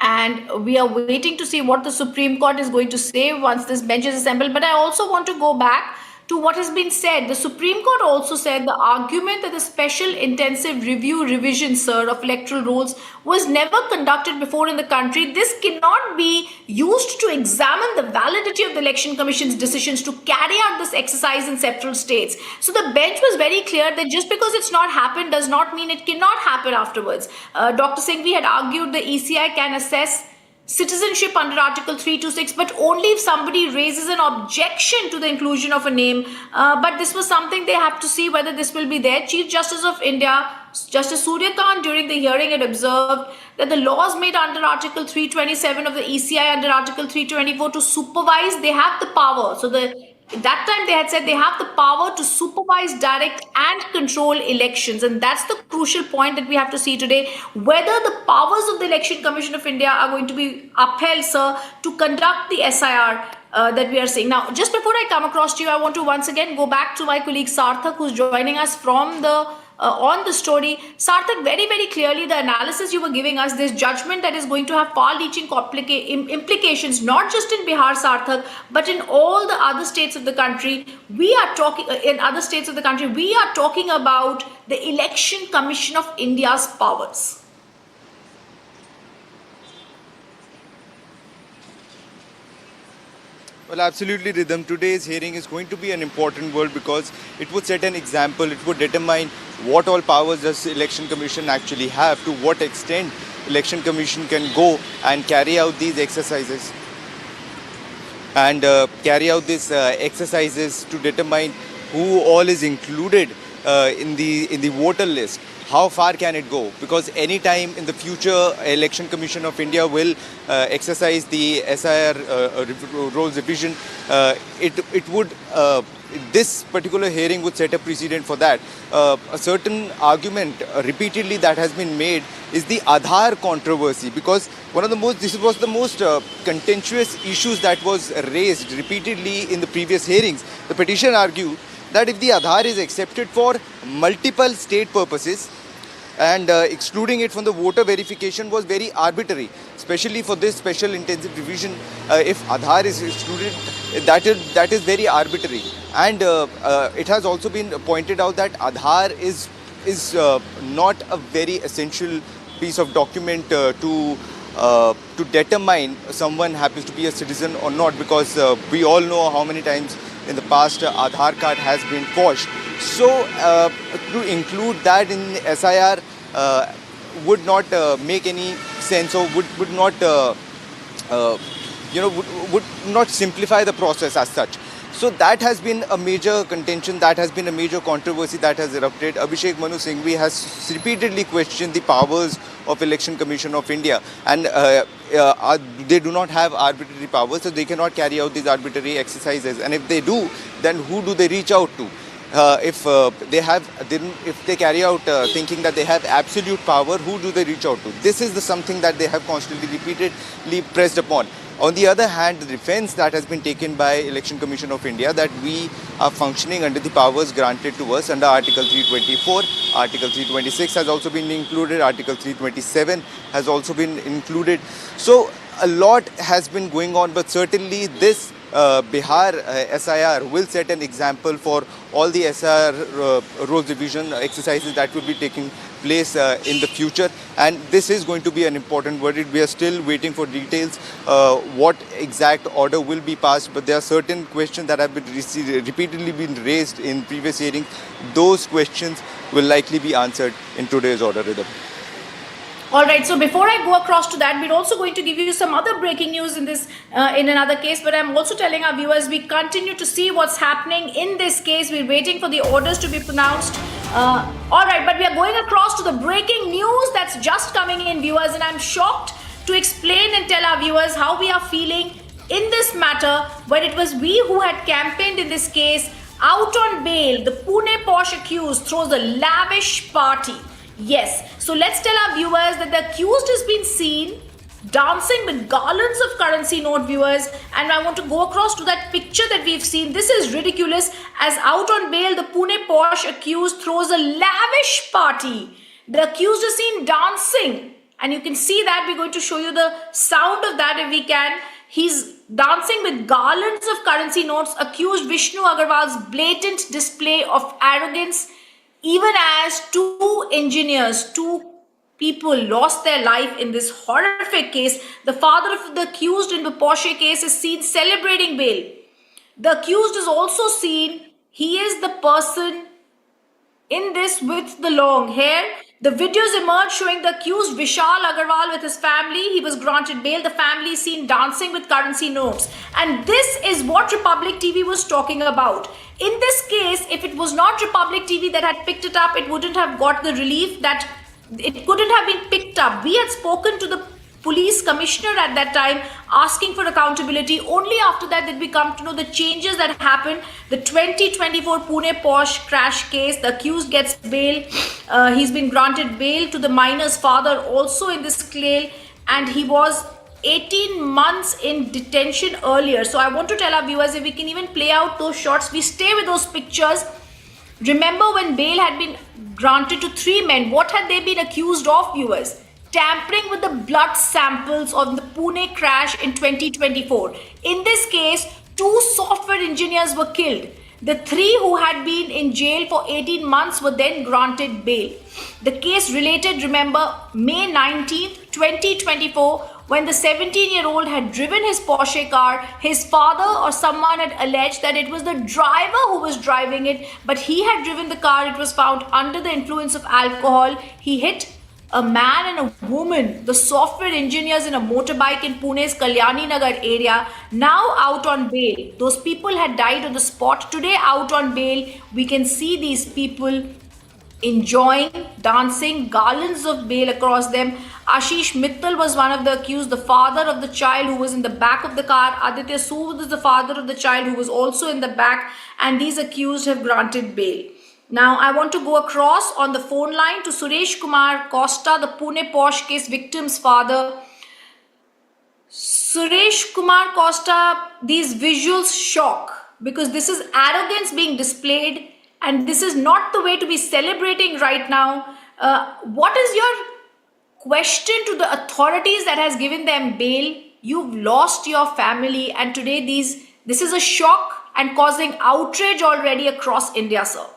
And we are waiting to see what the Supreme Court is going to say once this bench is assembled. But I also want to go back to what has been said, the Supreme Court also said the argument that the special intensive review revision, sir, of electoral rolls was never conducted before in the country. This cannot be used to examine the validity of the Election Commission's decisions to carry out this exercise in several states. So the bench was very clear that just because it's not happened does not mean it cannot happen afterwards. Dr. Singhvi had argued the ECI can assess citizenship under Article 326, but only if somebody raises an objection to the inclusion of a name. But this was something they have to see whether this will be there. Chief Justice of India, Justice Surya Kant, during the hearing had observed that the laws made under Article 327 of the ECI under Article 324 to supervise, they have the power. So at that time, they had said they have the power to supervise, direct and control elections. And that's the crucial point that we have to see today, whether the powers of the Election Commission of India are going to be upheld, sir, to conduct the SIR that we are seeing. Now, just before I come across to you, I want to once again go back to my colleague Sarthak, who's joining us from the on the story. Sarthak, very, very clearly, the analysis you were giving us, this judgment that is going to have far-reaching implications, not just in Bihar, Sarthak, but in all the other states of the country. We are talking about the Election Commission of India's powers. Well, absolutely, Rhythm. Today's hearing is going to be an important one because it would set an example. It would determine what all powers does Election Commission actually have, to what extent Election Commission can go and carry out these exercises. And carry out these exercises to determine who all is included in the voter list. How far can it go? Because any time in the future, Election Commission of India will exercise the SIR roles revision. It would this particular hearing would set a precedent for that. A certain argument repeatedly that has been made is the Aadhaar controversy, because this was the most contentious issues that was raised repeatedly in the previous hearings. The petition argued that if the Aadhaar is accepted for multiple state purposes and excluding it from the voter verification was very arbitrary, especially for this special intensive revision. If Aadhaar is excluded, that is very arbitrary. And it has also been pointed out that Aadhaar is not a very essential piece of document to determine someone happens to be a citizen or not, because we all know how many times in the past Aadhaar card has been forged. So to include that in SIR would not make any sense, or would not simplify the process as such. So that has been a major contention, that has been a major controversy that has erupted. Abhishek Manu Singhvi has repeatedly questioned the powers of Election Commission of India, and they do not have arbitrary powers, so they cannot carry out these arbitrary exercises. And if they do, then who do they reach out to? If they carry out thinking that they have absolute power, who do they reach out to? This is something that they have constantly repeatedly pressed upon. On the other hand, the defense that has been taken by Election Commission of India, that we are functioning under the powers granted to us under Article 324, Article 326 has also been included, Article 327 has also been included. So a lot has been going on, but certainly this Bihar SIR will set an example for all the SIR roles division exercises that will be taking place in the future, and this is going to be an important verdict. We are still waiting for details, what exact order will be passed, but there are certain questions that have been repeatedly been raised in previous hearings. Those questions will likely be answered in today's order, Rhythm. All right, so before I go across to that, we're also going to give you some other breaking news in this, in another case, but I'm also telling our viewers we continue to see what's happening in this case. We're waiting for the orders to be pronounced. All right, but we are going across to the breaking news that's just coming in, viewers, and I'm shocked to explain and tell our viewers how we are feeling in this matter, where it was we who had campaigned in this case. Out on bail, the Pune posh accused throws a lavish party. Yes, so let's tell our viewers that the accused has been seen dancing with garlands of currency note, viewers, and I want to go across to that picture that we've seen. This is ridiculous, as out on bail, the Pune posh accused throws a lavish party. The accused is seen dancing, and you can see that. We're going to show you the sound of that if we can. he's dancing with garlands of currency notes, accused Vishnu Agarwal's blatant display of arrogance, even as two people lost their life in this horrific case. The father of the accused in the Porsche case is seen celebrating bail. The accused is also seen, he is the person in this with the long hair. The videos emerged showing the accused Vishal Agarwal with his family. He was granted bail. The family is seen dancing with currency notes. And this is what Republic TV was talking about. In this case, if it was not Republic TV that had picked it up, it wouldn't have got the relief that it couldn't have been picked up. We had spoken to the police commissioner at that time asking for accountability. Only after that did we come to know the changes that happened. The 2024 Pune Porsche crash case, the accused gets bail. He's been granted bail to the minor's father also in this case, and he was 18 months in detention earlier. So I want to tell our viewers, if we can even play out those shots, we stay with those pictures. Remember when bail had been granted to 3 men, what had they been accused of, viewers? Tampering with the blood samples of the Pune crash in 2024. In this case, 2 software engineers were killed. The 3 who had been in jail for 18 months were then granted bail. The case related, remember, May 19th, 2024, when the 17-year-old had driven his Porsche car. His father or someone had alleged that it was the driver who was driving it, but he had driven the car. It was found under the influence of alcohol. He hit a man and a woman, the software engineers in a motorbike in Pune's Gali No area, now out on bail. Those people had died on the spot. Today out on bail, we can see these people enjoying, dancing, garlands of bail across them. Ashish Mittal was one of the accused, the father of the child who was in the back of the car. Aditya Sood was the father of the child who was also in the back, and these accused have granted bail. Now, I want to go across on the phone line to Suresh Kumar Costa, the Pune Porsche case victim's father. Suresh Kumar Costa, these visuals shock because this is arrogance being displayed and this is not the way to be celebrating right now. What is your question to the authorities that has given them bail? You've lost your family and today this is a shock and causing outrage already across India, sir.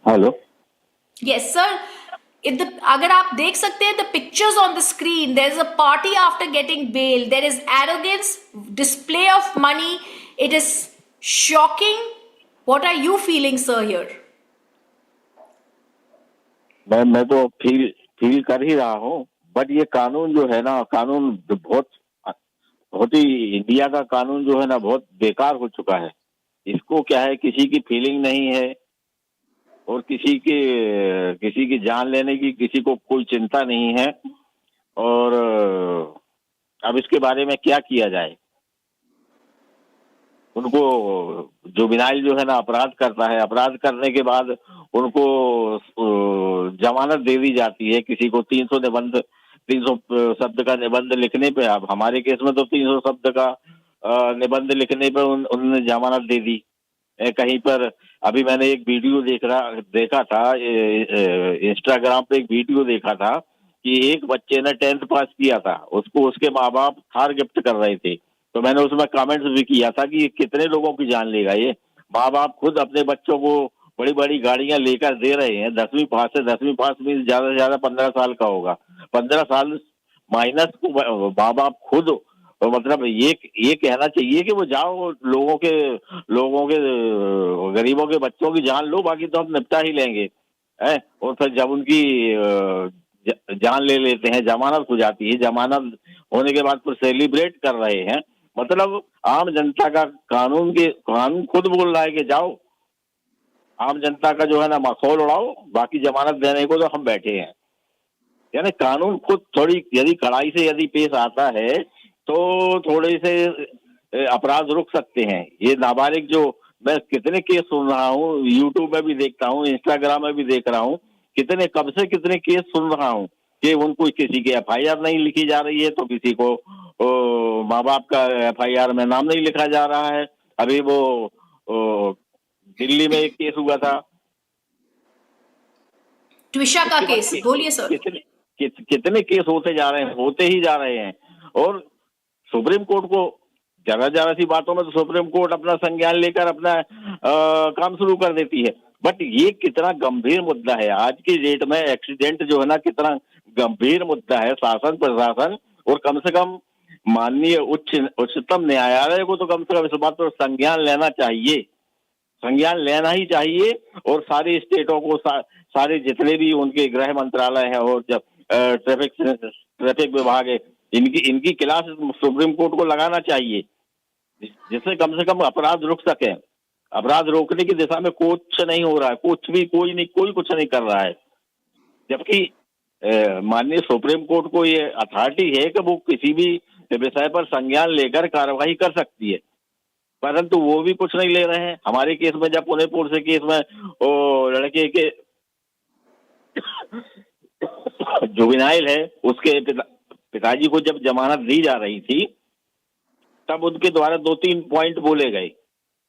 Hello. Yes, sir. अगर आप देख सकते हैं the pictures on the screen, there is a party after getting bail. There is arrogance, display of money. It is shocking. What are you feeling, sir, here? मैं तो feel कर ही रहा हूँ, बट ये कानून जो है ना, कानून बहुत ही इंडिया का कानून जो है ना बहुत बेकार हो चुका है. इसको क्या है, किसी की फीलिंग नहीं है और किसी की जान लेने की किसी को कोई चिंता नहीं है. और अब इसके बारे में क्या किया जाए. उनको जुवेनाइल जो है ना अपराध करता है, अपराध करने के बाद उनको जमानत दे दी जाती है. किसी को 300 शब्द का निबंध लिखने पे, अब हमारे केस में तो 300 शब्द का निबंध लिखने पे उन्होंने जमानत दे दी. कहीं पर अभी मैंने एक वीडियो देखा था, इंस्टाग्राम पे एक वीडियो देखा था कि एक बच्चे ने 10th पास किया था, उसको उसके माँ बाप थार गिफ्ट कर रहे थे. तो मैंने उसमें कमेंट्स भी किया था कि कितने लोगों की जान लेगा ये. माँ बाप खुद अपने बच्चों को बड़ी बड़ी गाड़ियां लेकर दे रहे हैं. 10वीं पास है, 10वीं पास में ज्यादा से ज्यादा 15 साल का होगा. 15 साल माइनस को माँ बाप खुद, तो मतलब ये कहना चाहिए कि वो जाओ लोगों के गरीबों के बच्चों की जान लो, बाकी तो हम निपटा ही लेंगे. और फिर जब उनकी जान ले लेते हैं, जमानत हो जाती है, जमानत होने के बाद फिर सेलिब्रेट कर रहे हैं. मतलब आम जनता का कानून खुद बोल रहा है कि जाओ आम जनता का जो है ना माहौल उड़ाओ, बाकी जमानत देने को तो हम बैठे हैं. यानी कानून खुद थोड़ी यदि कड़ाई से यदि पेश आता है तो थोड़े से अपराध रुक सकते हैं. ये नाबालिग जो मैं कितने केस सुन रहा हूँ, यूट्यूब में भी देखता हूँ, इंस्टाग्राम में भी देख रहा हूँ, कब से कितने केस सुन रहा हूँ कि उनको किसी की FIR नहीं लिखी जा रही है, तो किसी को माँ बाप का FIR में नाम नहीं लिखा जा रहा है. अभी वो दिल्ली में एक केस हुआ था ट्विशा का केस, बोलिए सर। कितने केस होते जा रहे हैं, होते ही जा रहे हैं। और सुप्रीम कोर्ट को जरा सी बातों में तो सुप्रीम कोर्ट अपना संज्ञान लेकर अपना काम शुरू कर देती है। बट ये कितना गंभीर मुद्दा है आज की डेट में, एक्सीडेंट जो है ना, कितना गंभीर मुद्दा है। शासन प्रशासन और कम से कम माननीय उच्चतम न्यायालय को तो कम से कम इस बात पर संज्ञान लेना चाहिए, संज्ञान लेना ही चाहिए। और सारी स्टेटों को सारे जितने भी उनके गृह मंत्रालय है और जब ट्रैफिक विभाग है, इनकी क्लास सुप्रीम कोर्ट को लगाना चाहिए, जिससे कम से कम अपराध रुक सके। अपराध रोकने की दिशा में कुछ नहीं हो रहा है, कुछ भी कोई कुछ नहीं कर रहा है। जबकि माननीय सुप्रीम कोर्ट को ये अथॉरिटी है कि वो किसी भी विषय पर संज्ञान लेकर कार्रवाई कर सकती है, परंतु वो भी कुछ नहीं ले रहे हैं। हमारे केस में, जब पुणे से केस में वो लड़के के जुवेनाइल है, उसके पिताजी को जब जमानत दी जा रही थी, तब उनके द्वारा 2-3 पॉइंट बोले गए।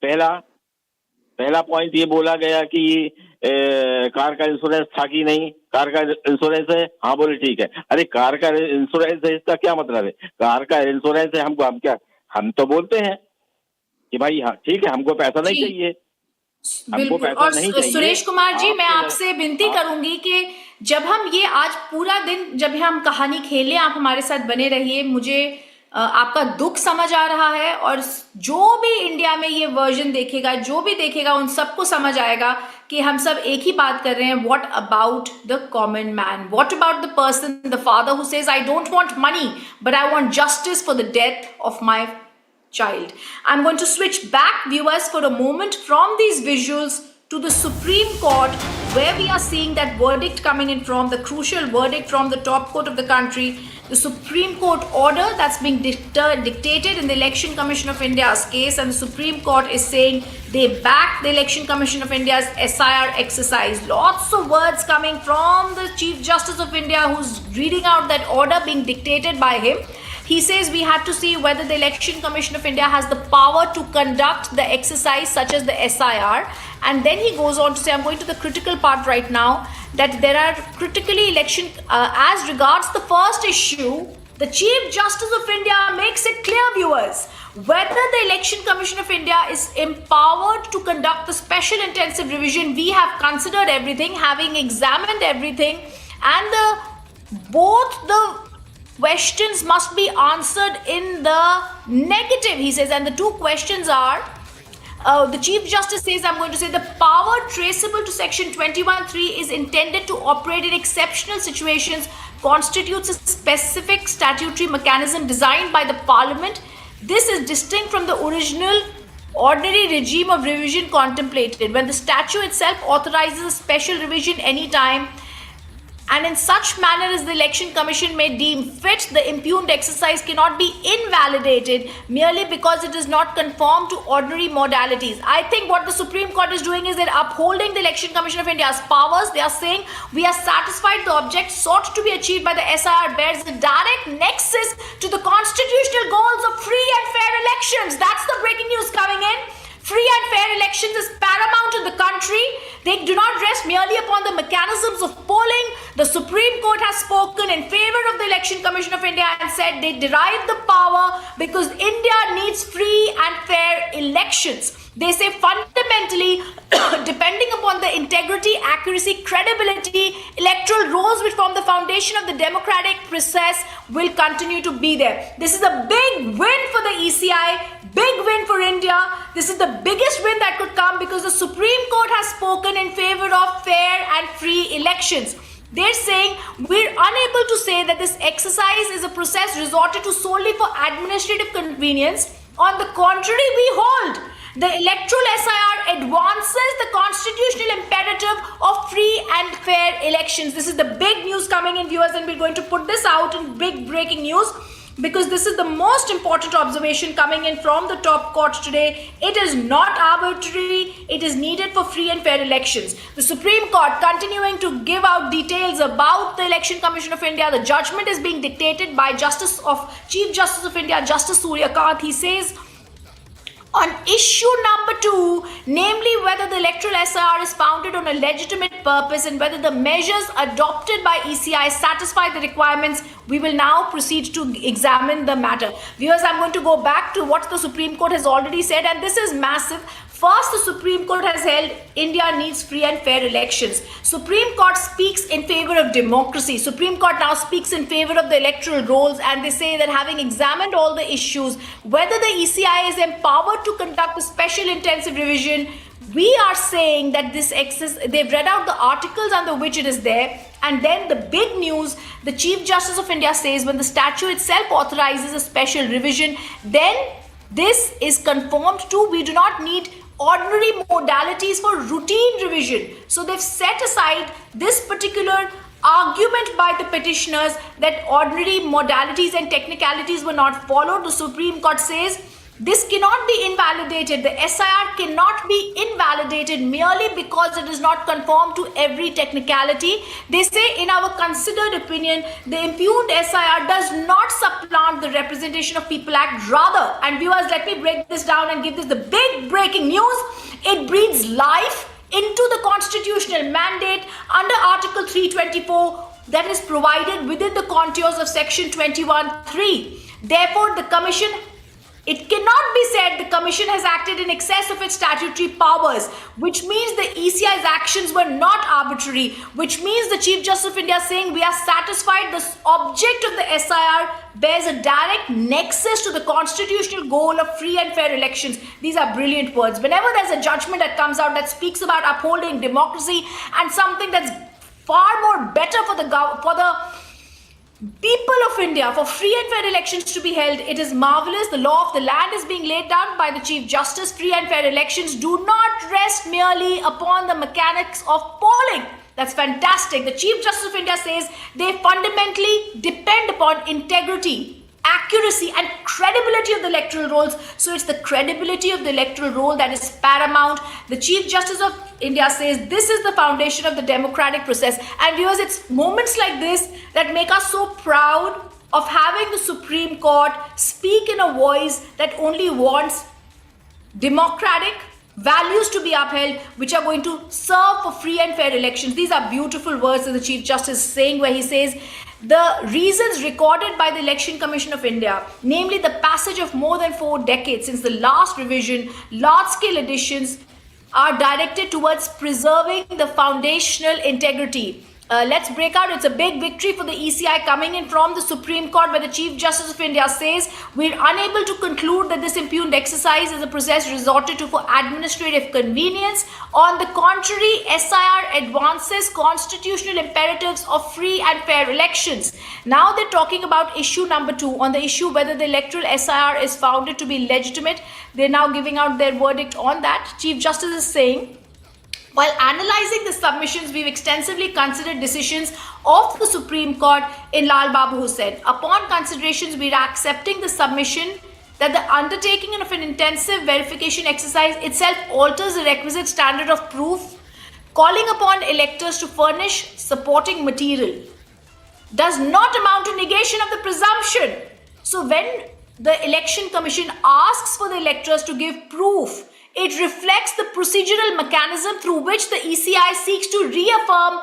पहला पॉइंट ये बोला गया कि कार का इंश्योरेंस था कि नहीं, कार का इंश्योरेंस है, हाँ बोले ठीक है। अरे कार का इंश्योरेंस है, इसका क्या मतलब है? कार का इंश्योरेंस है, हम तो बोलते हैं कि भाई हाँ ठीक है, हमको पैसा नहीं चाहिए, हमको पैसा नहीं चाहिए। सुरेश कुमार जी, मैं आपसे विनती करूंगी कि जब हम ये आज पूरा दिन जब हम कहानी खेलें, आप हमारे साथ बने रहिए। मुझे आपका दुख समझ आ रहा है, और जो भी इंडिया में ये वर्जन देखेगा, जो भी देखेगा, उन सबको समझ आएगा कि हम सब एक ही बात कर रहे हैं। What about the common man? What about the person, the father who says I don't want money but I want justice for the death of my child. I'm going to switch back, viewers, for a moment from these visuals to the Supreme Court, where we are seeing that verdict coming in from the crucial verdict from the top court of the country. The Supreme Court order that's being dictated in the Election Commission of India's case, and the Supreme Court is saying they back the Election Commission of India's SIR exercise. Lots of words coming from the Chief Justice of India, who's reading out that order being dictated by him. He says we have to see whether the Election Commission of India has the power to conduct the exercise such as the SIR. And then he goes on to say, I'm going to the critical part right now, that there are critically as regards the first issue, the Chief Justice of India makes it clear, viewers, whether the Election Commission of India is empowered to conduct the special intensive revision. We have considered everything, having examined everything, and both the questions must be answered in the negative, he says. And the two questions are, the Chief Justice says, I'm going to say, the power traceable to Section 21(3) is intended to operate in exceptional situations, constitutes a specific statutory mechanism designed by the Parliament. This is distinct from the original ordinary regime of revision contemplated, when the statute itself authorizes a special revision anytime, and in such manner as the Election Commission may deem fit. The impugned exercise cannot be invalidated merely because it does not conform to ordinary modalities. I think what the Supreme Court is doing is they're upholding the Election Commission of India's powers. They are saying we are satisfied the object sought to be achieved by the SIR bears a direct nexus to the constitutional goals of free and fair elections. That's the breaking news coming in. Free and fair elections is paramount in the country. They do not rest merely upon the mechanisms of polling. The Supreme Court has spoken in favor of the Election Commission of India and said they derive the power because India needs free and fair elections. They say fundamentally, depending upon the integrity, accuracy, credibility, electoral rolls which form the foundation of the democratic process will continue to be there. This is a big win for the ECI, big win for India. This is the biggest win that could come because the Supreme Court has spoken in favor of fair and free elections. They're saying we're unable to say that this exercise is a process resorted to solely for administrative convenience. On the contrary, we hold the electoral SIR advances the constitutional imperative of free and fair elections. This is the big news coming in, viewers, and we're going to put this out in big breaking news because this is the most important observation coming in from the top court today. It is not arbitrary. It is needed for free and fair elections. The Supreme Court continuing to give out details about the Election Commission of India. The judgment is being dictated by Chief Justice of India, Justice Surya Kant. He says, On issue number 2, namely whether the electoral SIR is founded on a legitimate purpose and whether the measures adopted by ECI satisfy the requirements, we will now proceed to examine the matter. Viewers, I'm going to go back to what the Supreme Court has already said, and this is massive. First, the Supreme Court has held India needs free and fair elections. Supreme Court speaks in favor of democracy. Supreme Court now speaks in favor of the electoral rolls, and they say that having examined all the issues, whether the ECI is empowered to conduct a special intensive revision, we are saying that this excess, they've read out the articles under which it is there, and then the big news, the Chief Justice of India says when the statute itself authorizes a special revision, then this is conformed to. We do not need ordinary modalities for routine revision. So they've set aside this particular argument by the petitioners that ordinary modalities and technicalities were not followed. The Supreme Court says this cannot be invalidated. The SIR cannot be invalidated merely because it does not conform to every technicality. They say in our considered opinion, the impugned SIR does not supplant the Representation of People Act. Rather, and viewers, let me break this down and give this the big breaking news. It breathes life into the constitutional mandate under Article 324 that is provided within the contours of Section 21(3). Therefore, the Commission, it cannot be said the Commission has acted in excess of its statutory powers, which means the ECI's actions were not arbitrary, which means the Chief Justice of India saying we are satisfied the object of the SIR bears a direct nexus to the constitutional goal of free and fair elections. These are brilliant words. Whenever there's a judgment that comes out that speaks about upholding democracy and something that's far more better for the people of India, for free and fair elections to be held, it is marvelous. The law of the land is being laid down by the Chief Justice. Free and fair elections do not rest merely upon the mechanics of polling. That's fantastic. The Chief Justice of India says they fundamentally depend upon integrity, accuracy and credibility of the electoral rolls. So it's the credibility of the electoral roll that is paramount. The Chief Justice of India says this is the foundation of the democratic process. And viewers, it's moments like this that make us so proud of having the Supreme Court speak in a voice that only wants democratic values to be upheld, which are going to serve for free and fair elections. These are beautiful words that the Chief Justice is saying, where he says the reasons recorded by the Election Commission of India, namely the passage of more than 4 decades since the last revision, large-scale additions, are directed towards preserving the foundational integrity. Let's break out. It's a big victory for the ECI coming in from the Supreme Court, where the Chief Justice of India says we're unable to conclude that this impugned exercise is a process resorted to for administrative convenience. On the contrary, SIR advances constitutional imperatives of free and fair elections. Now they're talking about issue number 2, on the issue whether the electoral SIR is founded to be legitimate. They're now giving out their verdict on that. Chief Justice is saying, while analyzing the submissions, we've extensively considered decisions of the Supreme Court in Lal Babu Hussain. Upon considerations, we are accepting the submission that the undertaking of an intensive verification exercise itself alters the requisite standard of proof, calling upon electors to furnish supporting material, does not amount to negation of the presumption. So when the Election Commission asks for the electors to give proof, it reflects the procedural mechanism through which the ECI seeks to reaffirm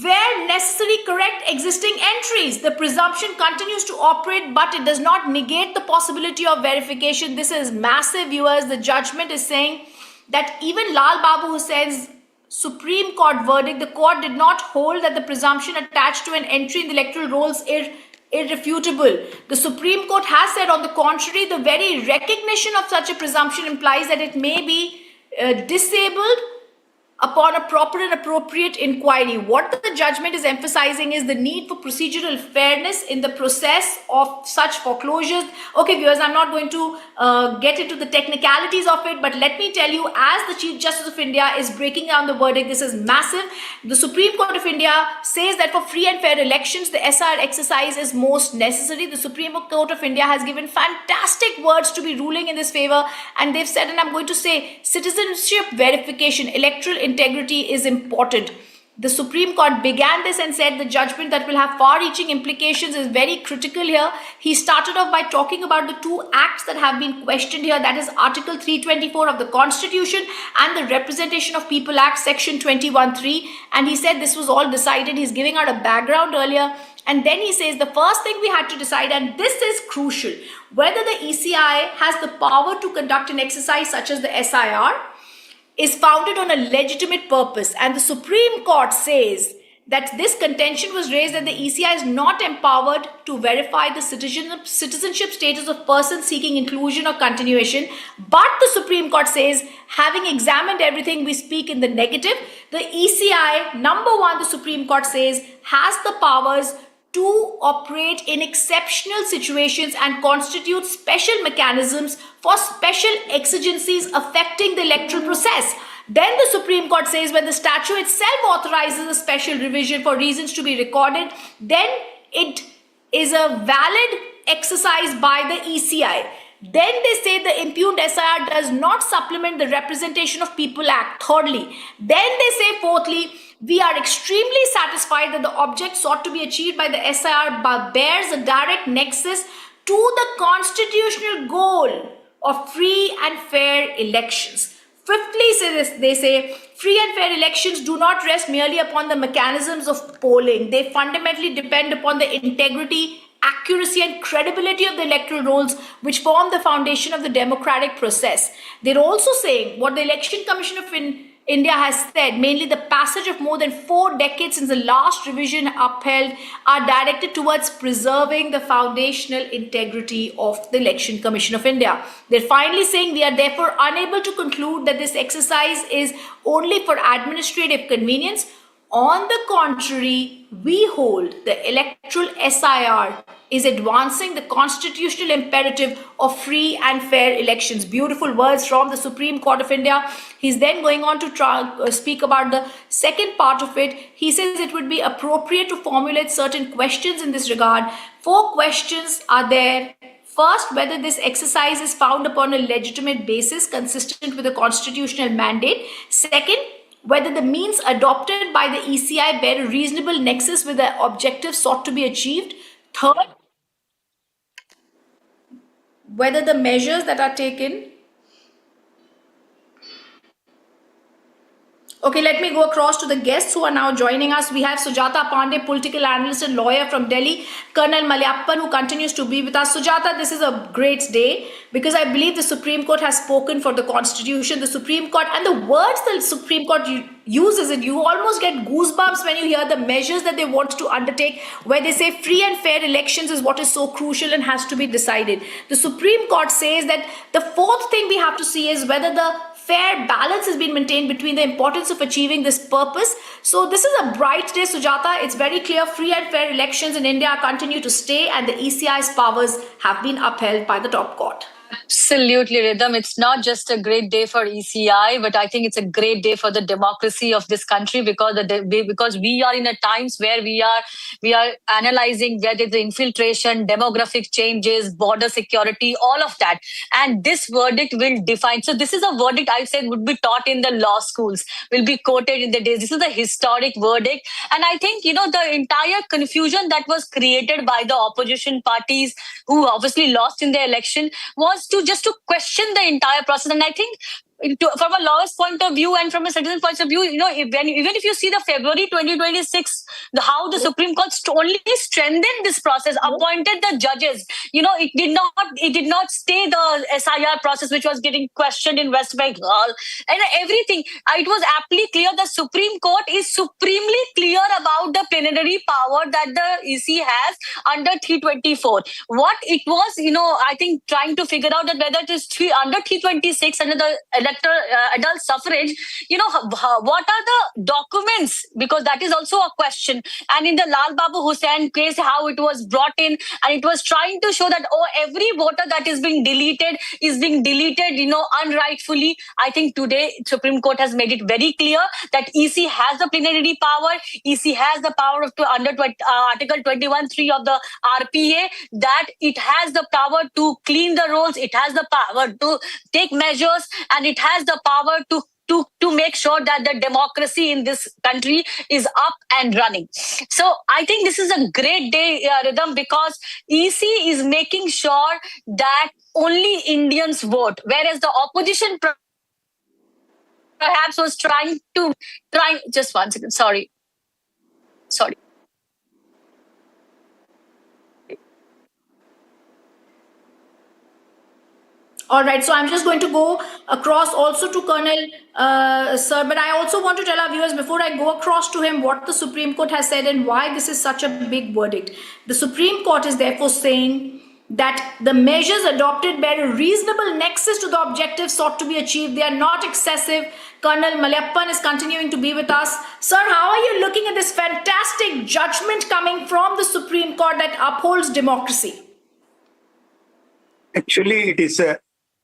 where necessary correct existing entries. The presumption continues to operate, but it does not negate the possibility of verification. This is massive, viewers. The judgment is saying that even Lal Babu Hussain's Supreme Court verdict, the court did not hold that the presumption attached to an entry in the electoral rolls irrefutable. The Supreme Court has said, on the contrary, the very recognition of such a presumption implies that it may be disabled upon a proper and appropriate inquiry. What the judgment is emphasizing is the need for procedural fairness in the process of such foreclosures. Okay, viewers, I'm not going to get into the technicalities of it, but let me tell you, as the Chief Justice of India is breaking down the verdict, this is massive. The Supreme Court of India says that for free and fair elections, the SIR exercise is most necessary. The Supreme Court of India has given fantastic words to be ruling in this favor, and they've said, and I'm going to say, citizenship verification, electoral integrity is important. The Supreme Court began this and said the judgment that will have far-reaching implications is very critical here. He started off by talking about the two acts that have been questioned here, that is Article 324 of the Constitution and the Representation of People Act, Section 21(3). And he said this was all decided. He's giving out a background earlier. And then he says the first thing we had to decide, and this is crucial, whether the ECI has the power to conduct an exercise such as the SIR is founded on a legitimate purpose. And the Supreme Court says that this contention was raised that the ECI is not empowered to verify the citizenship status of persons seeking inclusion or continuation. But the Supreme Court says, having examined everything, we speak in the negative. The ECI, number one, the Supreme Court says, has the powers to operate in exceptional situations and constitute special mechanisms for special exigencies affecting the electoral process. Then the Supreme Court says when the statute itself authorizes a special revision for reasons to be recorded, then it is a valid exercise by the ECI. Then they say the impugned SIR does not supplement the Representation of People Act. Thirdly, then they say fourthly, we are extremely satisfied that the object sought to be achieved by the SIR bears a direct nexus to the constitutional goal of free and fair elections. Fifthly, they say, free and fair elections do not rest merely upon the mechanisms of polling. They fundamentally depend upon the integrity, accuracy and credibility of the electoral rolls which form the foundation of the democratic process. They're also saying what the Election Commission of India has said, mainly the passage of more than 4 decades since the last revision upheld, are directed towards preserving the foundational integrity of the Election Commission of India. They're finally saying we are therefore unable to conclude that this exercise is only for administrative convenience. On the contrary, we hold the electoral SIR is advancing the constitutional imperative of free and fair elections. Beautiful words from the Supreme Court of India. He's then going on to speak about the second part of it. He says it would be appropriate to formulate certain questions in this regard. 4 questions are there. First, whether this exercise is found upon a legitimate basis consistent with the constitutional mandate. Second, whether the means adopted by the ECI bear a reasonable nexus with the objective sought to be achieved. Third, whether the measures that are taken. Okay, let me go across to the guests who are now joining us. We have Sujata Pandey, political analyst and lawyer from Delhi. Colonel Malayappan, who continues to be with us. Sujata, this is a great day because I believe the Supreme Court has spoken for the Constitution. The Supreme Court and the words the Supreme Court uses, it, you almost get goosebumps when you hear the measures that they want to undertake, where they say free and fair elections is what is so crucial and has to be decided. The Supreme Court says that the fourth thing we have to see is whether the fair balance has been maintained between the importance of achieving this purpose. So this is a bright day, Sujata. It's very clear free and fair elections in India continue to stay and the ECI's powers have been upheld by the top court. Absolutely, Rhythm. It's not just a great day for ECI, but I think it's a great day for the democracy of this country because we are in a times where we are analyzing whether the infiltration, demographic changes, border security, all of that. And this verdict will define. So this is a verdict I said would be taught in the law schools, will be quoted in the days. This is a historic verdict. And I think, the entire confusion that was created by the opposition parties who obviously lost in the election was to question the entire process. And I think from a lawyer's point of view and from a citizen's point of view, even if you see the February 2026, how the Supreme Court only strengthened this process, appointed the judges. It did not stay the SIR process, which was getting questioned in West Bengal and everything. It was aptly clear the Supreme Court is supremely clear about the plenary power that the EC has under 324. What it was, I think trying to figure out that whether it is under 326, under the adult suffrage, what are the documents? Because that is also a question. And in the Lal Babu Hussain case, how it was brought in, and it was trying to show that, every voter that is being deleted, unrightfully. I think today Supreme Court has made it very clear that EC has the plenary power. EC has the power of under Article 21(3) of the RPA, that it has the power to clean the rolls, it has the power to take measures, and it has the power to to make sure that the democracy in this country is up and running. So I think this is a great day, Rhythm, because EC is making sure that only Indians vote, whereas the opposition perhaps was trying just 1 second, sorry. All right, so I'm just going to go across also to Colonel Sir, but I also want to tell our viewers before I go across to him what the Supreme Court has said and why this is such a big verdict. The Supreme Court is therefore saying that the measures adopted bear a reasonable nexus to the objectives sought to be achieved. They are not excessive. Colonel Malayappan is continuing to be with us. Sir, how are you looking at this fantastic judgment coming from the Supreme Court that upholds democracy? Actually, it is a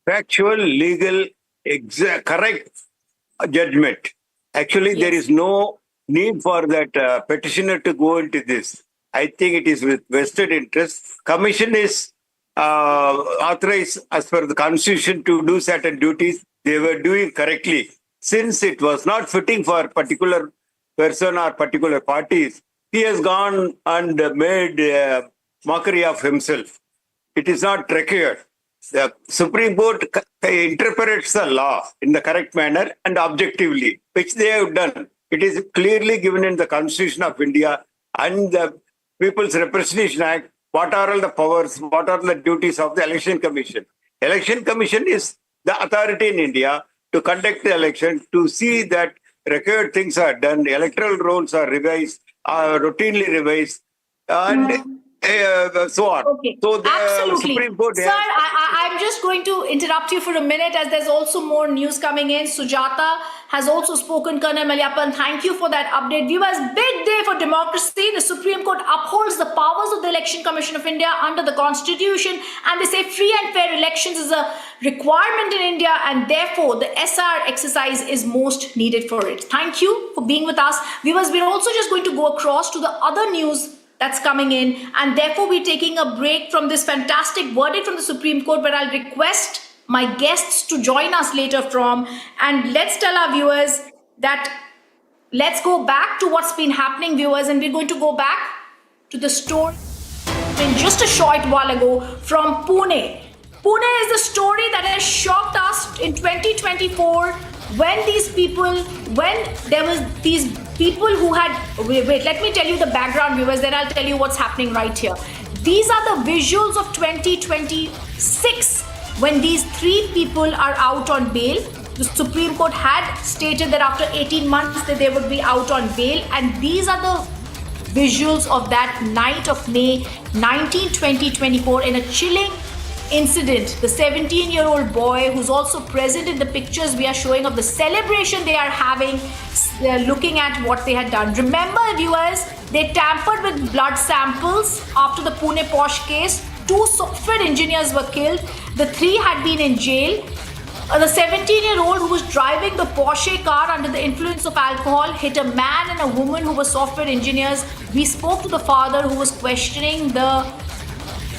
factual, legal, correct judgment. Actually, there is no need for that petitioner to go into this. I think it is with vested interest. Commission is authorized as per the Constitution to do certain duties. They were doing correctly. Since it was not fitting for particular person or particular parties, he has gone and made mockery of himself. It is not required. The Supreme Court interprets the law in the correct manner and objectively, which they have done. It is clearly given in the Constitution of India and the People's Representation Act. What are all the powers, what are the duties of the Election Commission? Election Commission is the authority in India to conduct the election, to see that required things are done, electoral rolls are revised, routinely revised, and so on. Okay. So the Absolutely. Supreme Court Sir, I'm just going to interrupt you for a minute as there's also more news coming in. Sujata has also spoken. Colonel Malayappan, thank you for that update. Viewers, big day for democracy. The Supreme Court upholds the powers of the Election Commission of India under the Constitution, and they say free and fair elections is a requirement in India, and therefore the SR exercise is most needed for it. Thank you for being with us. Viewers, we're also just going to go across to the other news that's coming in, and therefore we're taking a break from this fantastic verdict from the Supreme Court, where I'll request my guests to join us later from, and let's tell our viewers that let's go back to what's been happening, viewers, and we're going to go back to the story in just a short while ago from Pune. Pune is the story that has shocked us in 2024 when there was these people who had, wait, let me tell you the background, viewers, then I'll tell you what's happening right here. These are the visuals of 2026 when these three people are out on bail. The Supreme Court had stated that after 18 months that they would be out on bail, and these are the visuals of that night of May 19, 2024 in a chilling incident. The 17-year-old boy who's also present in the pictures we are showing of the celebration they are having, looking at what they had done. Remember, viewers, they tampered with blood samples after the Pune Posh case. 2 software engineers were killed. The 3 had been in jail. The 17-year-old who was driving the Porsche car under the influence of alcohol hit a man and a woman who were software engineers. We spoke to the father who was questioning the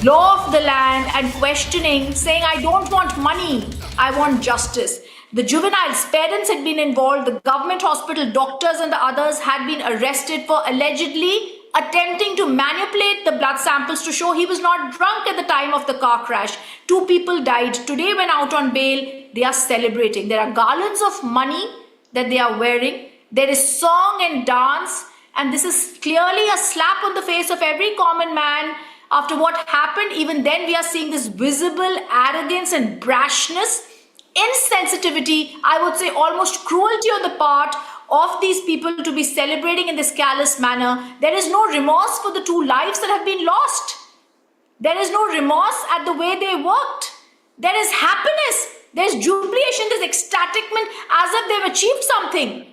law of the land and questioning, saying, I don't want money, I want justice. The juvenile's parents had been involved. The government hospital doctors and the others had been arrested for allegedly attempting to manipulate the blood samples to show he was not drunk at the time of the car crash. 2 people died. Today, when out on bail, they are celebrating. There are garlands of money that they are wearing. There is song and dance, and this is clearly a slap on the face of every common man. After what happened, even then we are seeing this visible arrogance and brashness, insensitivity, I would say almost cruelty on the part of these people to be celebrating in this callous manner. There is no remorse for the 2 lives that have been lost. There is no remorse at the way they worked. There is happiness, there is jubilation, there is ecstaticment as if they've achieved something.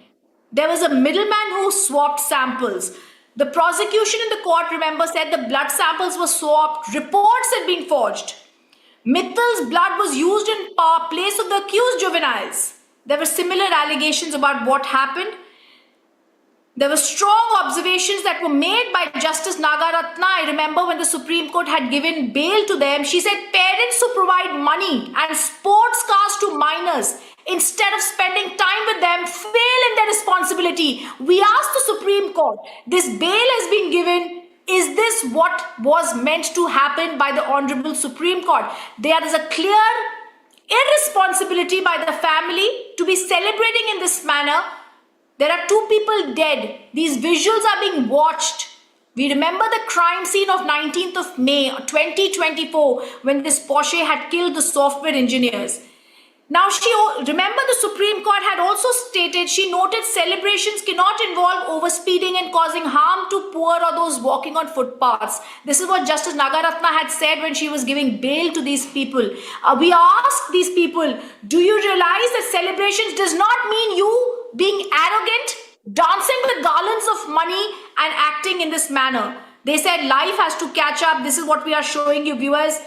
There was a middleman who swapped samples. The prosecution in the court, remember, said the blood samples were swapped. Reports had been forged. Mittal's blood was used in place of the accused juveniles. There were similar allegations about what happened. There were strong observations that were made by Justice Nagaratna. I remember when the Supreme Court had given bail to them, she said parents who provide money and sports cars to minors instead of spending time with them committee, we asked the Supreme Court, this bail has been given. Is this what was meant to happen by the Honorable Supreme Court? There is a clear irresponsibility by the family to be celebrating in this manner. There are 2 people dead. These visuals are being watched. We remember the crime scene of 19th of May 2024 when this Porsche had killed the software engineers. Now, remember the Supreme Court had also stated, she noted celebrations cannot involve overspeeding and causing harm to poor or those walking on footpaths. This is what Justice Nagaratna had said when she was giving bail to these people. We asked these people, do you realize that celebrations does not mean you being arrogant, dancing with garlands of money and acting in this manner? They said life has to catch up. This is what we are showing you, viewers.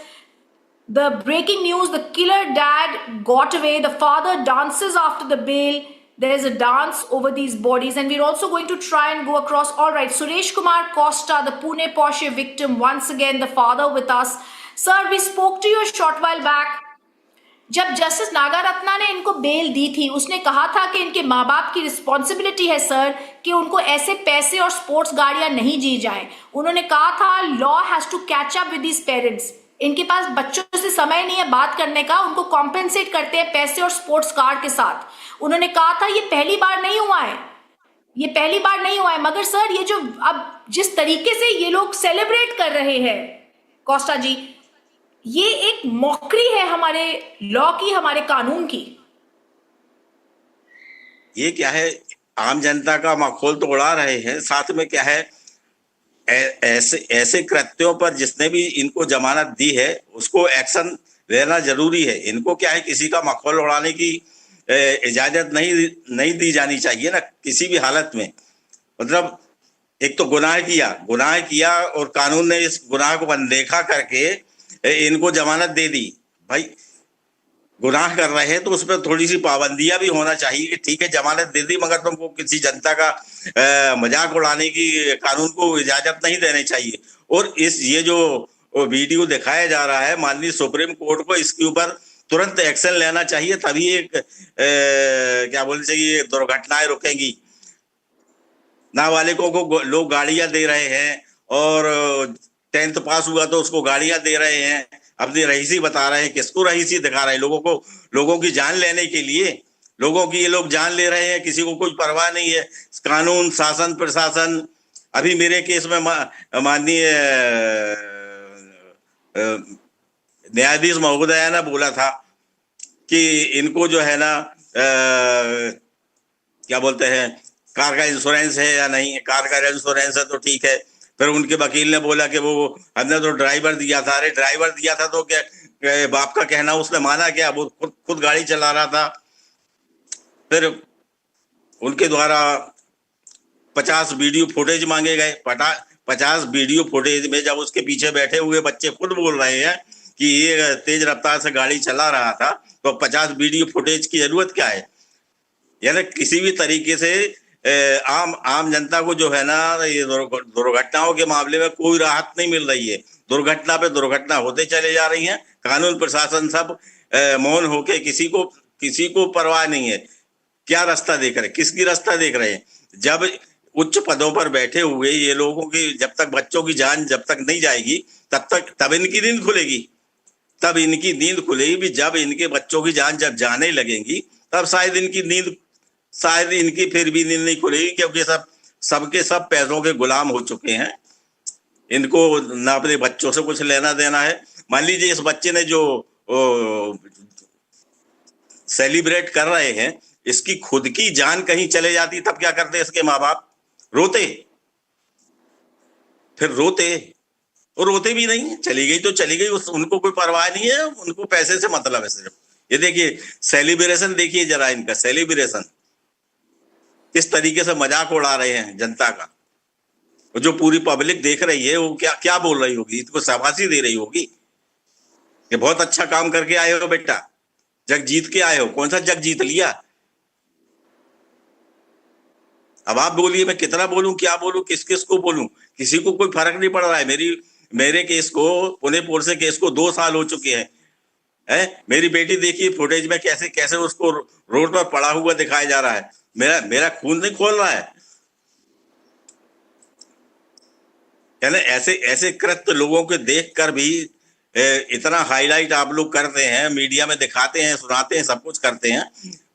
The breaking news, the killer dad got away. The father dances after the bail. There's a dance over these bodies. And we're also going to try and go across. All right, Suresh Kumar Costa, the Pune Porsche victim, once again, the father with us. Sir, we spoke to you a short while back. जब justice Nagarathna ने इनको bell दी थी, उसने कहा था कि इनके माँ बाप की रिस्पॉन्सिबिलिटी है सर कि उनको ऐसे पैसे और स्पोर्ट्स गाड़ियां नहीं दी जाएं. उन्होंने कहा था law has to catch up with these parents. इनके पास बच्चों से समय नहीं है बात करने का, उनको कॉम्पेंसेट करते हैं पैसे और स्पोर्ट्स कार के साथ. उन्होंने कहा था ये पहली बार नहीं हुआ है, ये पहली बार नहीं हुआ है. मगर सर ये जो अब जिस तरीके से ये लोग सेलिब्रेट कर रहे हैं कोस्टा जी, ये एक मौकरी है हमारे लॉ की, हमारे कानून की. ये क्या है, आम जनता का माहौल तो उड़ा रहे हैं, साथ में क्या है ऐसे कृत्यों पर जिसने भी इनको जमानत दी है उसको एक्शन लेना जरूरी है. इनको क्या है किसी का माहौल उड़ाने की इजाजत नहीं दी जानी चाहिए ना किसी भी हालत में. मतलब एक तो गुनाह किया और कानून ने इस गुनाह को अनदेखा करके इनको जमानत दे दी. भाई गुनाह कर रहे हैं तो उस पर थोड़ी सी पाबंदियां भी होना चाहिए कि ठीक है जमानत दे दी मगर तुमको किसी जनता का मजाक उड़ाने की कानून को इजाजत नहीं देनी चाहिए. और ये जो वीडियो दिखाया जा रहा है, माननीय सुप्रीम कोर्ट को इसके ऊपर तुरंत एक्शन लेना चाहिए, तभी एक क्या बोलना चाहिए दुर्घटनाएं रुकेंगी. नाबालिगों को लोग गाड़ियां दे रहे हैं और 10th पास हुआ तो उसको गाड़ियां दे रहे हैं. अपनी रईसी बता रहे हैं, किसको रईसी दिखा रहे हैं? लोगों की जान लेने के लिए लोगों की ये लोग जान ले रहे हैं, किसी को कोई परवाह नहीं है. कानून शासन प्रशासन, अभी मेरे केस में माननीय न्यायाधीश महोदया ने बोला था कि इनको जो है ना क्या बोलते हैं कार का इंश्योरेंस है या नहीं. कार का इंश्योरेंस है तो ठीक है. फिर उनके वकील ने बोला कि वो हमने तो ड्राइवर दिया था. अरे ड्राइवर दिया था तो क्या बाप का कहना उसने माना क्या? वो खुद गाड़ी चला रहा था. फिर उनके द्वारा 50 वीडियो फुटेज मांगे गए. 50 वीडियो फुटेज में जब उसके पीछे बैठे हुए बच्चे खुद बोल रहे हैं कि ये तेज रफ्तार से गाड़ी चला रहा था, तो 50 वीडियो फुटेज की जरूरत क्या है? यानी किसी भी तरीके से आम जनता को जो है ना ये दुर्घटनाओं के मामले में कोई राहत नहीं मिल रही है. दुर्घटना पे दुर्घटना होते चले जा रही हैं. कानून प्रशासन सब मौन होके किसी को परवाह नहीं है. क्या रास्ता देख रहे, किसकी रास्ता देख रहे हैं? जब उच्च पदों पर बैठे हुए ये लोगों की जब तक बच्चों की जान जब तक नहीं जाएगी तब इनकी नींद खुलेगी. तब इनकी नींद खुलेगी. जब इनके बच्चों की जान जब जाने लगेंगी तब शायद इनकी फिर भी नींद नहीं खुलेगी, क्योंकि सबके सब पैसों के गुलाम हो चुके हैं. इनको ना अपने बच्चों से कुछ लेना देना है. मान लीजिए इस बच्चे ने जो सेलिब्रेट कर रहे हैं, इसकी खुद की जान कहीं चले जाती तब क्या करते इसके माँ बाप? रोते. फिर रोते भी नहीं. चली गई तो चली गई, उनको कोई परवाह नहीं है. उनको पैसे से मतलब है सिर्फ. ये देखिए सेलिब्रेशन, देखिए जरा इनका सेलिब्रेशन किस तरीके से मजाक उड़ा रहे हैं जनता का. जो पूरी पब्लिक देख रही है वो क्या बोल रही होगी? इसको शाबाशी दे रही होगी कि बहुत अच्छा काम करके आए हो बेटा, जग जीत के आए हो. कौन सा जग जीत लिया? अब आप बोलिए मैं कितना बोलूं, क्या बोलूं, किस को बोलूं? किसी को कोई फर्क नहीं पड़ रहा है. मेरे केस को, पुणे पोर्से केस को 2 साल हो चुके हैं. मेरी बेटी देखिए फुटेज में कैसे उसको रोड पर पड़ा हुआ दिखाया जा रहा है. मेरा खून नहीं खोल रहा है। यानी ऐसे कृत्य लोगों के देखकर भी इतना हाईलाइट आप लोग करते हैं, मीडिया में दिखाते हैं, सुनाते हैं, सब कुछ करते हैं,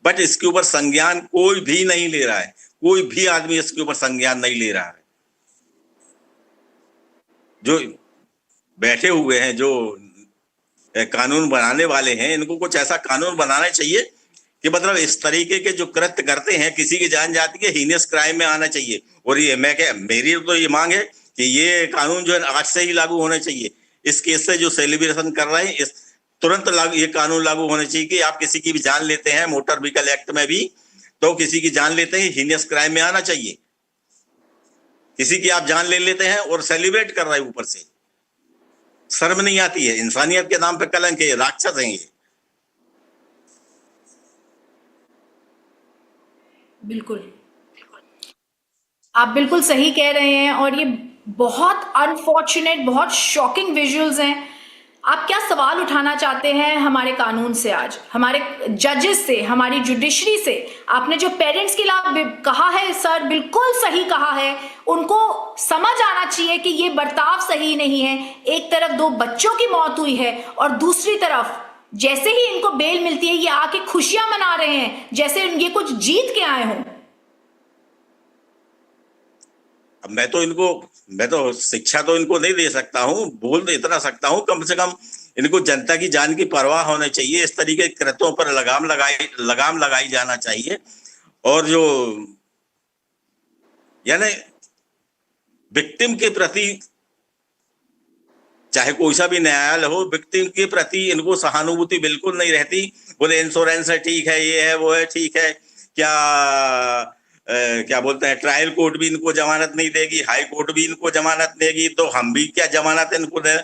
बट इसके ऊपर संज्ञान कोई भी नहीं ले रहा है। कोई भी आदमी इसके ऊपर संज्ञान नहीं ले रहा है। जो बैठे हुए हैं, जो कानून बनाने वाले हैं, इनको कुछ ऐसा कानून बनाना चाहिए कि मतलब इस तरीके के जो कृत्य करते हैं, किसी की जान जाती है, हीनियस क्राइम में आना चाहिए। और ये मेरी तो ये मांग है कि ये कानून जो है आज से ही लागू होना चाहिए। इस केस से जो सेलिब्रेशन कर रहे हैं, इस तुरंत ये कानून लागू होना चाहिए कि आप किसी की भी जान लेते हैं, मोटर व्हीकल एक्ट में भी तो किसी की जान लेते हैं, हीनियस क्राइम में आना चाहिए। किसी की आप जान ले लेते हैं और सेलिब्रेट कर रहे हैं, ऊपर से शर्म नहीं आती है। इंसानियत के नाम पे कलंक है, राक्षस हैं ये। बिल्कुल, आप बिल्कुल सही कह रहे हैं और ये बहुत अनफॉर्चुनेट, बहुत शॉकिंग विजुअल्स हैं। आप क्या सवाल उठाना चाहते हैं हमारे कानून से, आज हमारे जजेस से, हमारी जुडिशरी से? आपने जो पेरेंट्स के लिए कहा है सर, बिल्कुल सही कहा है। उनको समझ आना चाहिए कि ये बर्ताव सही नहीं है। एक तरफ 2 बच्चों की मौत हुई है और दूसरी तरफ जैसे ही इनको बेल मिलती है, ये आके खुशियां मना रहे हैं जैसे ये कुछ जीत के आए हों। अब मैं तो शिक्षा तो इनको नहीं दे सकता हूँ, बोल इतना सकता हूँ, कम से कम इनको जनता की जान की परवाह होनी चाहिए। इस तरीके के कृत्यों पर लगाम लगाई जाना चाहिए। और जो यानी विक्टिम के प्रति, चाहे कोई सा भी न्यायालय हो, विक्टिम के प्रति इनको सहानुभूति बिल्कुल नहीं रहती। बोले इंश्योरेंस है, ठीक है, ये है, वो है, ठीक है। क्या बोलते हैं, ट्रायल कोर्ट भी इनको जमानत नहीं देगी, हाई कोर्ट भी इनको जमानत देगी, तो हम भी क्या जमानत इनको दे?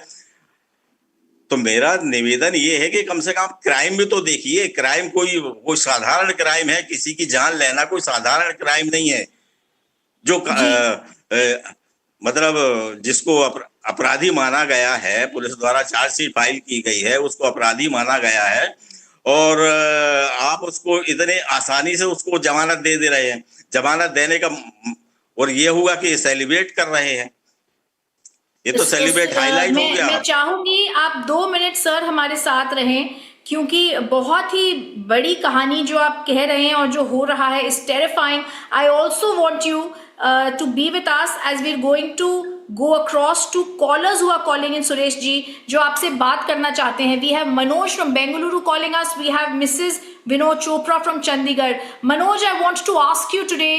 तो मेरा निवेदन ये है कि कम से कम क्राइम भी तो देखिए। क्राइम कोई साधारण क्राइम है, किसी की जान लेना कोई साधारण क्राइम नहीं है। जो मतलब जिसको अपराधी माना गया है, पुलिस द्वारा चार्जशीट फाइल की गई है, उसको अपराधी माना गया है और आप उसको इतने आसानी से उसको जमानत दे रहे हैं। जमानत देने का और ये हुआ कि सेलिब्रेट कर रहे हैं। ये तो सेलिब्रेट हाईलाइट हो गया। मैं चाहूंगी आप 2 मिनट सर हमारे साथ रहें, क्योंकि बहुत ही बड़ी कहानी जो आप कह रहे हैं और जो हो रहा है is terrifying. I also want you to be with us as we are going to go across to callers who are calling in. Suresh ji, जो आपसे बात करना चाहते हैं. We have Manoj from Bengaluru calling us. We have Mrs. Vinod Chopra from Chandigarh. Manoj, I want to ask you today,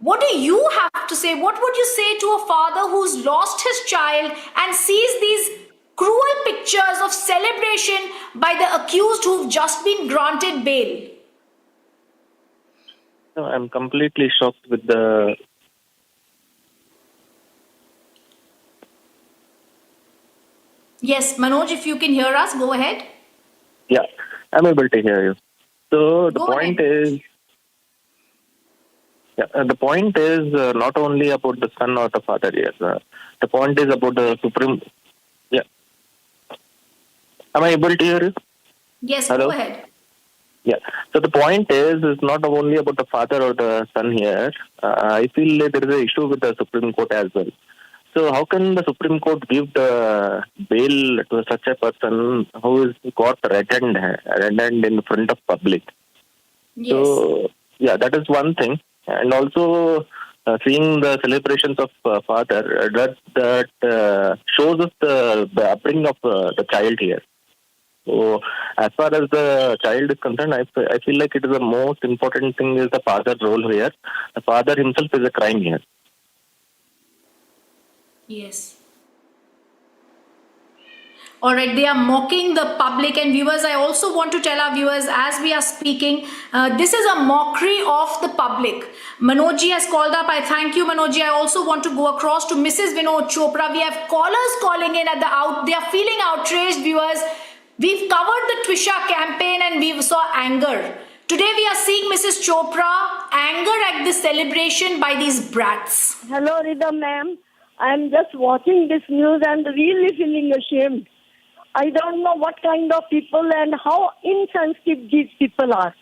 what do you have to say? What would you say to a father who's lost his child and sees these cruel pictures of celebration by the accused who've just been granted bail? No, I'm completely shocked with the Yes, Manoj, if you can hear us, go ahead. Yeah, I'm able to hear you. So the point is, the point is not only about the son or the father here. The point is about the Supreme. Yeah. Am I able to hear you? Yes, Hello? Go ahead. Yeah. So the point is not only about the father or the son here. I feel that there is an issue with the Supreme Court as well. So how can the Supreme Court give the bail to such a person who is got redundant in front of public? Yes. So yeah, that is one thing. And also seeing the celebrations of father, that shows us the upbringing of the child here. So as far as the child is concerned, I feel like it is the most important thing is the father's role here. The father himself is a crime here. Yes. All right, they are mocking the public. And viewers, I also want to tell our viewers as we are speaking, this is a mockery of the public. Manoj ji has called up. I thank you, Manoj ji. I also want to go across to Mrs. Vinod Chopra. We have callers calling in they are feeling outraged, viewers. We've covered the Twisha campaign and we saw anger. Today we are seeing Mrs. Chopra, anger at the celebration by these brats. Hello, Rida ma'am. I'm just watching this news and really feeling ashamed. I don't know what kind of people and how insensitive these people are.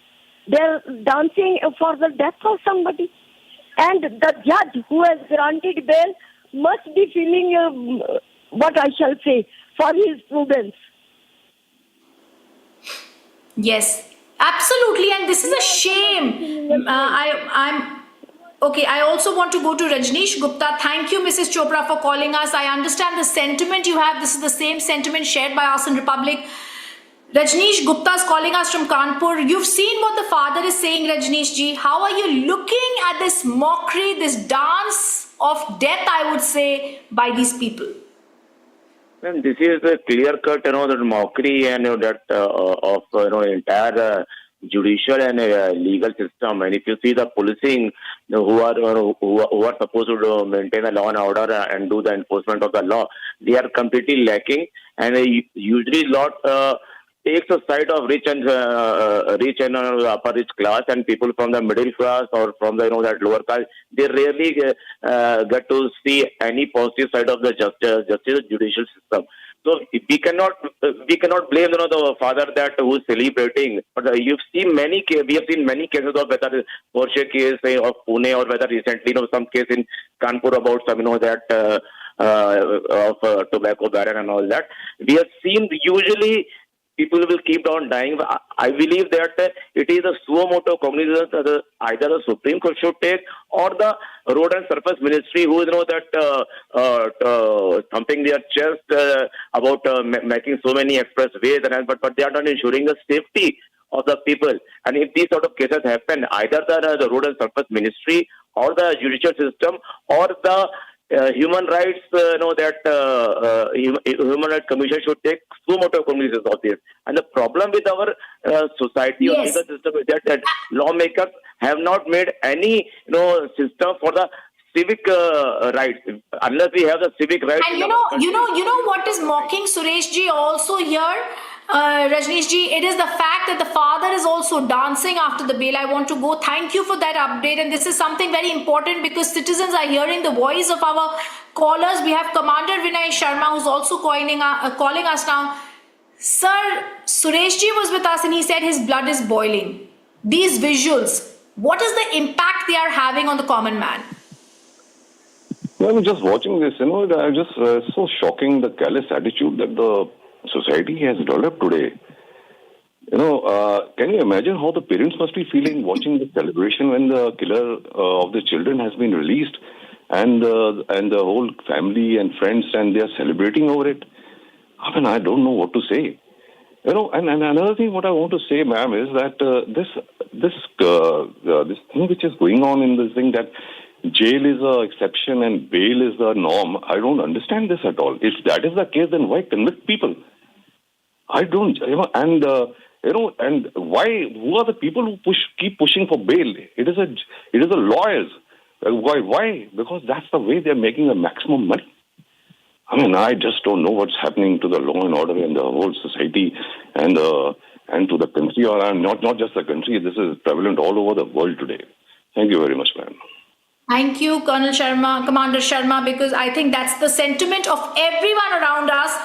They're dancing for the death of somebody. And the judge who has granted bail must be feeling, what I shall say, for his prudence. Yes, absolutely, and this is a shame. I also want to go to Rajneesh Gupta. Thank you, Mrs. Chopra, for calling us. I understand the sentiment you have. This is the same sentiment shared by us in Republic. Rajneesh Gupta is calling us from Kanpur. You've seen what the father is saying, Rajneesh ji. How are you looking at this mockery, this dance of death, I would say, by these people? Well, this is a clear-cut, that mockery and that of entire judicial and legal system. And if you see the policing, who are supposed to maintain the law and order and do the enforcement of the law, they are completely lacking. And usually, lot takes a side of rich and upper rich class, and people from the middle class or from the that lower class, they rarely get to see any positive side of the justice judicial system. So we cannot blame the father that who is celebrating. But we have seen many cases of whether Porsche case of Pune or whether recently some case in Kanpur about some that of tobacco baron and all that. We have seen usually people will keep on dying. I believe that it is a suo motu cognizance that either the Supreme Court should take or the Road and Surface Ministry, who thumping their chest about making so many expressways, but they are not ensuring the safety of the people. And if these sort of cases happen, either the Road and Surface Ministry or the judicial system or the human rights, Human Rights Commission should take suo motu cognizance of this. And the problem with our society or legal system is that lawmakers have not made any system for the civic rights. Unless we have the civic rights. And you know what is mocking Suresh ji also here, Rajneesh ji, it is the fact that the father is also dancing after the bail. I want to go. Thank you for that update. And this is something very important because citizens are hearing the voice of our callers. We have Commander Vinay Sharma who's also calling us now. Sir, Suresh ji was with us and he said his blood is boiling. These visuals, what is the impact they are having on the common man? Well, just watching this, just so shocking, the callous attitude that the society has developed today. Can you imagine how the parents must be feeling watching the celebration when the killer of the children has been released, and the whole family and friends, and they are celebrating over it? I mean, I don't know what to say. And another thing, what I want to say, ma'am, is that this thing which is going on in this thing that jail is an exception and bail is the norm. I don't understand this at all. If that is the case, then why convict people? I don't, and why? Who are the people who keep pushing for bail? It is the lawyers. Why? Because that's the way they're making the maximum money. I mean, I just don't know what's happening to the law and order in the whole society and to the country, or not just the country. This is prevalent all over the world today. Thank you very much, ma'am. Thank you, Colonel Sharma, Commander Sharma, because I think that's the sentiment of everyone around us.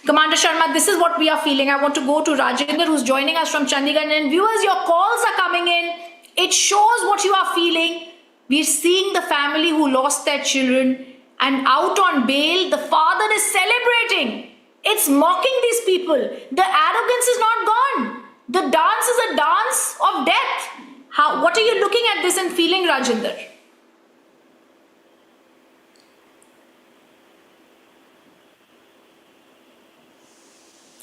Commander Sharma, this is what we are feeling. I want to go to Rajendra, who's joining us from Chandigarh. And viewers, your calls are coming in. It shows what you are feeling. We're seeing the family who lost their children, and out on bail, the father is celebrating. It's mocking these people. The arrogance is not gone. The dance is a dance of death. What are you looking at this and feeling, Rajendra?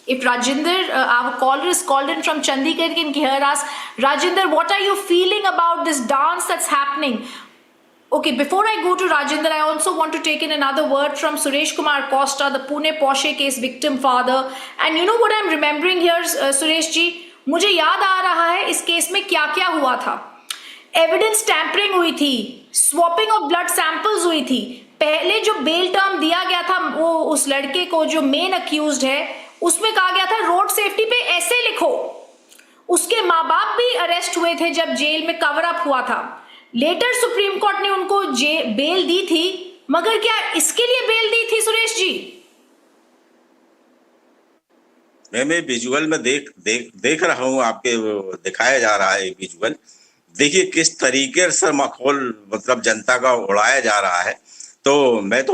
If Rajendra, our caller is called in from Chandigarh, can hear us. Rajendra, what are you feeling about this dance that's happening? Okay, before I go to Rajendra, I also want to take in another word from Suresh Kumar Costa, the Pune Porsche case victim father. And you know what I'm remembering here, Suresh ji? मुझे याद आ रहा है इस case में क्या-क्या हुआ था. Evidence tampering हुई थी, swapping of blood samples हुई थी. पहले जो bail term दिया गया था वो उस लड़के को जो main accused है, उसमें कहा गया था रोड सेफ्टी पे ऐसे लिखो. उसके माँ बाप भी अरेस्ट हुए थे जब जेल में कवर अप हुआ था. लेटर सुप्रीम कोर्ट ने उनको बेल दी थी, मगर क्या इसके लिए बेल दी थी सुरेश जी? मैं विजुअल में देख रहा हूँ, आपके दिखाया जा रहा है विजुअल। देखिए किस तरीके से माहौल मतलब जनता का उड़ाया जा रहा है। तो मैं तो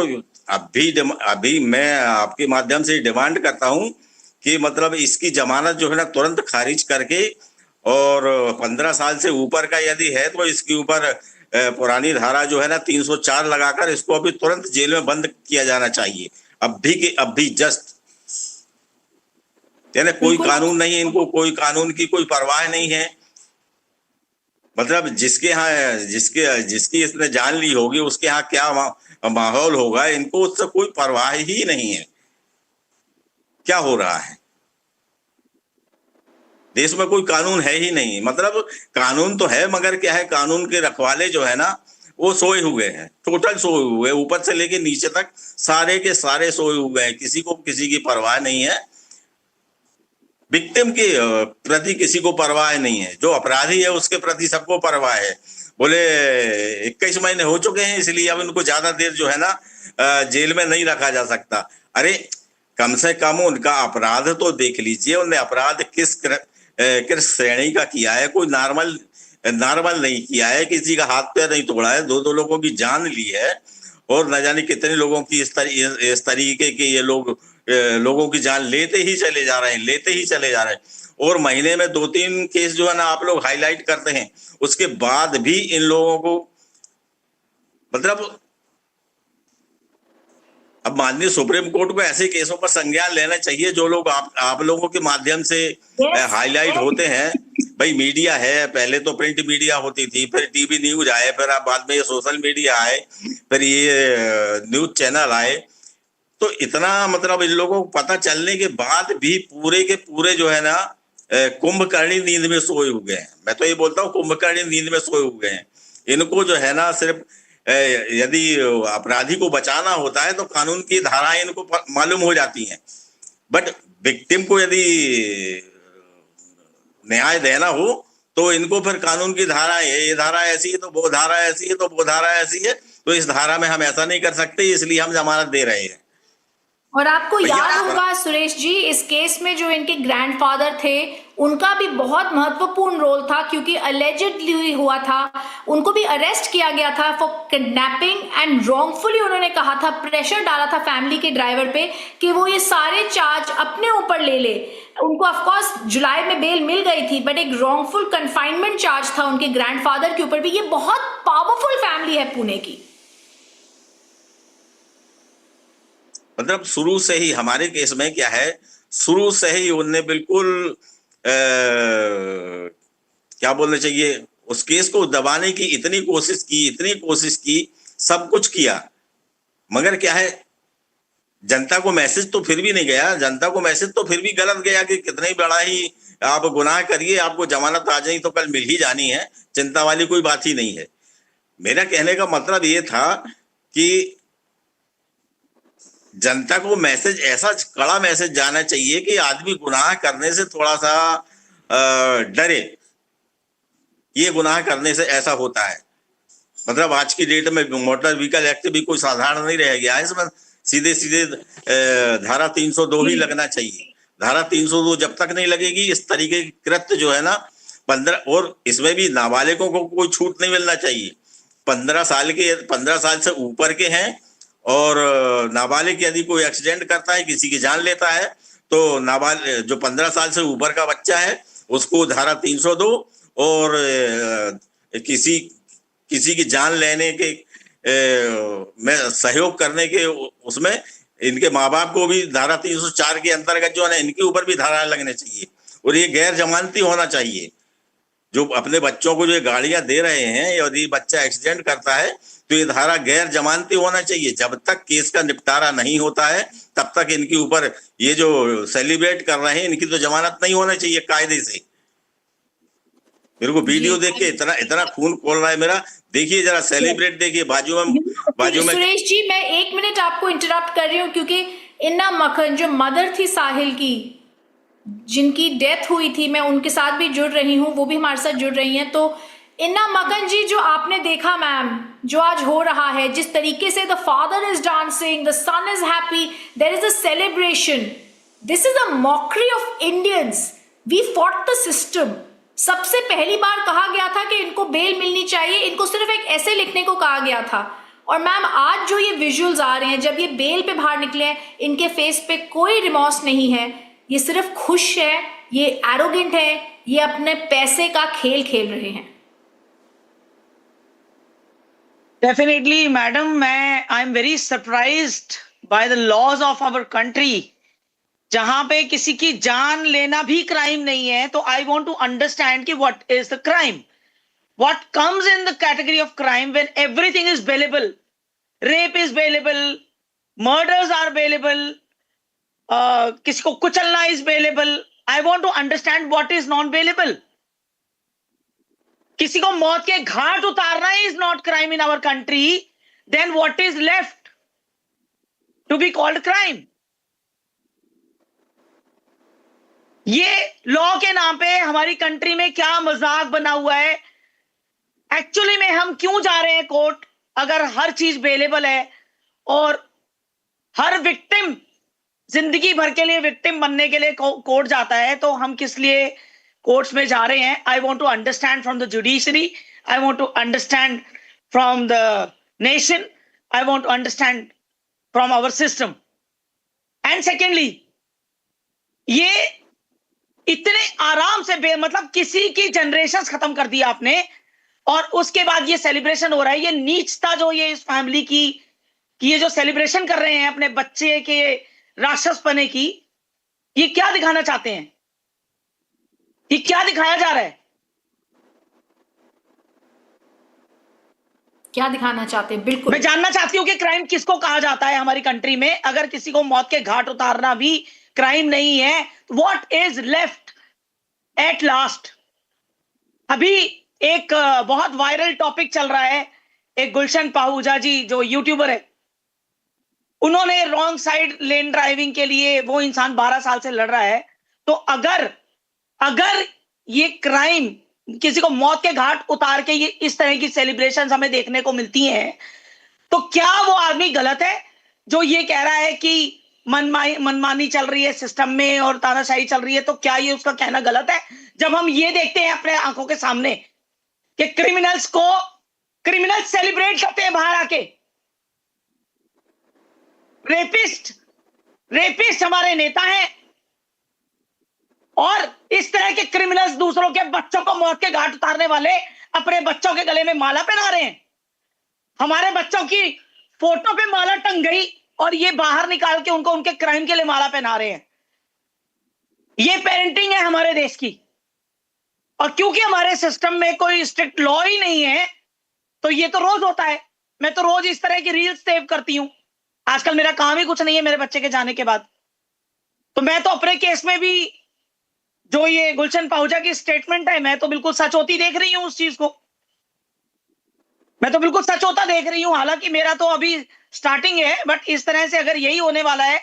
अभी मैं आपके माध्यम से डिमांड करता हूँ कि मतलब इसकी जमानत जो है ना तुरंत खारिज करके, और 15 साल से ऊपर का यदि है तो इसके ऊपर पुरानी धारा जो है ना 304 लगाकर इसको अभी तुरंत जेल में बंद किया जाना चाहिए। अभी जस्ट, यानी कोई कानून नहीं है इनको, कोई कानून की कोई परवाह नहीं है। मतलब जिसके यहाँ जिसकी इसने जान ली होगी उसके यहाँ क्या माहौल होगा, इनको उससे कोई परवाह ही नहीं है क्या हो रहा है। देश में कोई कानून है ही नहीं। मतलब कानून तो है मगर क्या है, कानून के रखवाले जो है ना वो सोए हुए हैं, टोटल सोए हुए, ऊपर से लेके नीचे तक सारे के सारे सोए हुए हैं। किसी को किसी की परवाह नहीं है, विक्टिम के प्रति किसी को परवाह नहीं है, जो अपराधी है उसके प्रति सबको परवाह है। बोले 21 महीने हो चुके हैं इसलिए अब इनको ज्यादा देर जो है ना जेल में नहीं रखा जा सकता। अरे कम से कम उनका अपराध तो देख लीजिए, उन्हें अपराध किस श्रेणी का किया है। कोई नॉर्मल नहीं किया है, किसी का हाथ पैर नहीं तोड़ा है, दो लोगों की जान ली है, और न जाने कितने लोगों की इस तरीके के ये लोगों की जान लेते ही चले जा रहे हैं। और महीने में 2-3 केस जो है ना आप लोग हाईलाइट करते हैं, उसके बाद भी इन लोगों को मतलब अब माननीय सुप्रीम कोर्ट को ऐसे केसों पर संज्ञान लेना चाहिए जो लोग आप लोगों के माध्यम से हाईलाइट होते हैं। भाई मीडिया है, पहले तो प्रिंट मीडिया होती थी, फिर टीवी न्यूज आए, फिर बाद में ये सोशल मीडिया आए, फिर ये न्यूज चैनल आए। तो इतना मतलब इन लोगों को पता चलने के बाद भी पूरे के पूरे जो है ना कुंभकर्णी नींद में सोए हुए हैं। मैं तो ये बोलता हूँ कुंभकर्णी नींद में सोए हुए हैं। इनको जो है ना सिर्फ यदि अपराधी को बचाना होता है तो कानून की धाराएं इनको मालूम हो जाती हैं, बट विक्टिम को यदि न्याय देना हो तो इनको फिर कानून की धाराएं, ये धारा ऐसी है तो वो धारा ऐसी है तो वो धारा ऐसी है, तो इस धारा में हम ऐसा नहीं कर सकते, इसलिए हम जमानत दे रहे हैं। और आपको याद होगा सुरेश जी, इस केस में जो इनके ग्रैंडफादर थे उनका भी बहुत महत्वपूर्ण रोल था, क्योंकि अलेजेडली हुआ था, उनको भी अरेस्ट किया गया था फॉर किडनैपिंग एंड रॉन्गफुली उन्होंने कहा था, प्रेशर डाला था फैमिली के ड्राइवर पे कि वो ये सारे चार्ज अपने ऊपर ले ले। उनको ऑफ कोर्स जुलाई में बेल मिल गई थी, बट एक रॉन्गफुल कन्फाइनमेंट चार्ज था उनके ग्रैंडफादर के ऊपर भी। ये बहुत पावरफुल फैमिली है पुणे की। मतलब शुरू से ही हमारे केस में क्या है, शुरू से ही उनने बिल्कुल क्या बोलना चाहिए, उस केस को दबाने की इतनी कोशिश की, सब कुछ किया, मगर क्या है जनता को मैसेज तो फिर भी नहीं गया। जनता को मैसेज तो फिर भी गलत गया कि कितना ही बड़ा ही आप गुनाह करिए, आपको जमानत आ जाए तो कल मिल ही जानी है, चिंता वाली कोई बात ही नहीं है। मेरा कहने का मतलब ये था कि जनता को मैसेज, ऐसा कड़ा मैसेज जाना चाहिए कि आदमी गुनाह करने से थोड़ा सा डरे। ये गुनाह करने से ऐसा होता है। मतलब आज की डेट में मोटर व्हीकल एक्ट भी कोई साधारण नहीं रह गया है, इसमें सीधे धारा 302 ही लगना चाहिए। धारा 302 जब तक नहीं लगेगी, इस तरीके के कृत्य जो है ना 15, और इसमें भी नाबालिगों को कोई छूट नहीं मिलना चाहिए। 15 साल से ऊपर के हैं, और नाबालिग यदि कोई एक्सीडेंट करता है, किसी की जान लेता है, तो नाबालिग जो 15 साल से ऊपर का बच्चा है उसको धारा 302, और किसी की जान लेने के में सहयोग करने के उसमें इनके माँ बाप को भी धारा 304 के अंतर्गत जो है इनके ऊपर भी धारा लगने चाहिए। और ये गैर जमानती होना चाहिए। जो अपने बच्चों को जो गाड़ियां दे रहे हैं, यदि बच्चा एक्सीडेंट करता है तो ये धारा गैर जमानती होना चाहिए। जब तक केस का निपटारा नहीं होता है तब तक इनके ऊपर ये जो सेलिब्रेट कर रहे हैं इनकी तो जमानत नहीं होना चाहिए कायदे से। मेरे को वीडियो देख के इतना खून खोल रहा है मेरा। देखिए जरा, सेलिब्रेट देखिए, बाजू में सुरेश जी मैं 1 मिनट आपको इंटरप्ट कर रही हूँ, क्योंकि इन्ना मखन जो मदर थी साहिल की, जिनकी डेथ हुई थी, मैं उनके साथ भी जुड़ रही हूँ, वो भी हमारे साथ जुड़ रही हैं। तो इन्ना मखन जी, जो आपने देखा मैम, जो आज हो रहा है, जिस तरीके से the father is dancing, the son is happy, there is a celebration, this is a mockery of Indians. We fought the system. सबसे पहली बार कहा गया था कि इनको बेल मिलनी चाहिए, इनको सिर्फ एक ऐसे लिखने को कहा गया था. और मैम आज जो ये विजुअल्स आ रहे हैं जब ये बेल पे बाहर निकले हैं, इनके फेस पे कोई रिमॉर्स नहीं है, ये सिर्फ खुश है, ये एरोगेंट है, ये अपने पैसे का खेल खेल रहे हैं. Definitely madam, I am very surprised by the laws of our country, जहां पे किसी की जान लेना भी क्राइम नहीं है. तो आई वांट टू अंडरस्टैंड कि what is the crime, what comes in the category of crime when everything is bailable. Rape is bailable, murders are bailable, किसी को कुचलना is bailable. I want to understand what is non bailable. किसी को मौत के घाट उतारना is not crime in our country, then what is left to be called crime? ये लॉ के नाम पे हमारी कंट्री में क्या मजाक बना हुआ है. एक्चुअली में हम क्यों जा रहे हैं कोर्ट अगर हर चीज बेलेबल है और हर विक्टिम जिंदगी भर के लिए विक्टिम बनने के लिए कोर्ट जाता है, तो हम किस लिए कोर्ट्स में जा रहे हैं? I want to understand from the judiciary, I want to understand from the nation, I want to understand from our system. And secondly, ये इतने आराम से मतलब किसी की जनरेशन खत्म कर दिया आपने, और उसके बाद ये सेलिब्रेशन हो रहा है. ये नीचता जो ये इस फैमिली की, कि ये जो सेलिब्रेशन कर रहे हैं अपने बच्चे के राक्षसपने की, ये क्या दिखाना चाहते हैं? ये क्या दिखाया जा रहा है? क्या दिखाना चाहते हैं? बिल्कुल मैं जानना चाहती हूं कि क्राइम किसको कहा जाता है हमारी कंट्री में. अगर किसी को मौत के घाट उतारना भी क्राइम नहीं है, what is left at last? अभी एक बहुत वायरल टॉपिक चल रहा है, एक गुलशन पाहूजा जी जो यूट्यूबर है, उन्होंने रॉन्ग साइड लेन ड्राइविंग के लिए वो इंसान 12 साल से लड़ रहा है. तो अगर ये क्राइम, किसी को मौत के घाट उतार के ये इस तरह की सेलिब्रेशंस हमें देखने को मिलती हैं, तो क्या वो आदमी गलत है जो ये कह रहा है कि मनमानी चल रही है सिस्टम में और तानाशाही चल रही है? तो क्या ये उसका कहना गलत है जब हम ये देखते हैं अपने आंखों के सामने कि क्रिमिनल सेलिब्रेट करते हैं बाहर आके? रेपिस्ट हमारे नेता हैं, और इस तरह के क्रिमिनल्स दूसरों के बच्चों को मौत के घाट उतारने वाले अपने बच्चों के गले में माला पहना रहे हैं. हमारे बच्चों की फोटो पे माला टंग गई और ये बाहर निकाल के उनको उनके क्राइम के लिए माला पहना रहे हैं. ये पेरेंटिंग है हमारे देश की. और क्योंकि हमारे सिस्टम में कोई स्ट्रिक्ट लॉ ही नहीं है, तो ये तो रोज होता है. मैं तो रोज इस तरह की रील्स सेव करती हूं. आजकल मेरा काम ही कुछ नहीं है मेरे बच्चे के जाने के बाद. तो मैं तो अपने केस में भी जो ये गुलशन पाहूजा की स्टेटमेंट है, मैं तो बिल्कुल सच होती देख रही हूं उस चीज को. मैं तो बिल्कुल सच होता देख रही हूं. हालांकि मेरा तो अभी स्टार्टिंग है, बट इस तरह से अगर यही होने वाला है,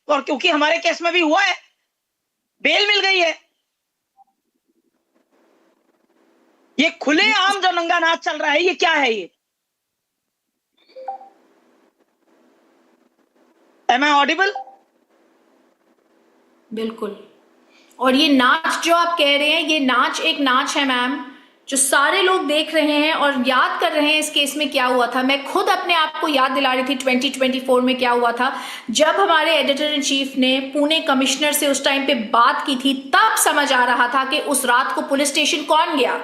और क्योंकि हमारे केस में भी हुआ है, बेल मिल गई है, ये खुलेआम जो नंगा नाच चल रहा है, ये क्या है? ये एम आई ऑडिबल? बिल्कुल. और ये नाच जो आप कह रहे हैं, ये नाच एक नाच है मैम, जो सारे लोग देख रहे हैं और याद कर रहे हैं इस केस में क्या हुआ था. मैं खुद अपने आप को याद दिला रही थी 2024 में क्या हुआ था, जब हमारे एडिटर इन चीफ ने पुणे कमिश्नर से उस टाइम पे बात की थी. तब समझ आ रहा था कि उस रात को पुलिस स्टेशन कौन गया.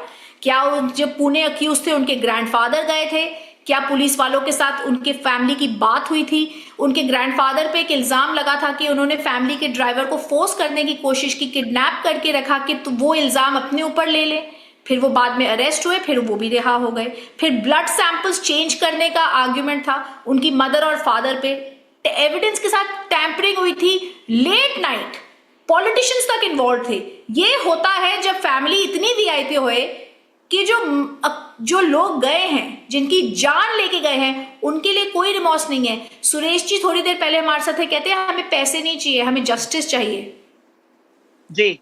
क्या जब पुणे अक्यूज थे उनके ग्रैंडफादर गए थे? क्या पुलिस वालों के साथ उनके फैमिली की बात हुई थी? उनके ग्रैंडफादर पे एक इल्जाम लगा था कि उन्होंने फैमिली के ड्राइवर को फोर्स करने की कोशिश की, किडनैप करके रखा कि तो वो इल्जाम अपने ऊपर ले ले. फिर वो बाद में अरेस्ट हुए, फिर वो भी रिहा हो गए. फिर ब्लड सैंपल्स चेंज करने का आर्ग्यूमेंट था उनकी मदर और फादर पे. एविडेंस के साथ टैंपरिंग हुई थी. लेट नाइट पॉलिटिशियंस तक इन्वॉल्व थे. ये होता है जब फैमिली इतनी वीआईपी होए कि जो लोग गए हैं, जिनकी जान लेके गए हैं, उनके लिए कोई रिमॉर्स नहीं है. सुरेश जी थोड़ी देर पहले हमारे साथ थे, कहते हैं हमें पैसे नहीं चाहिए, हमें जस्टिस चाहिए. जी,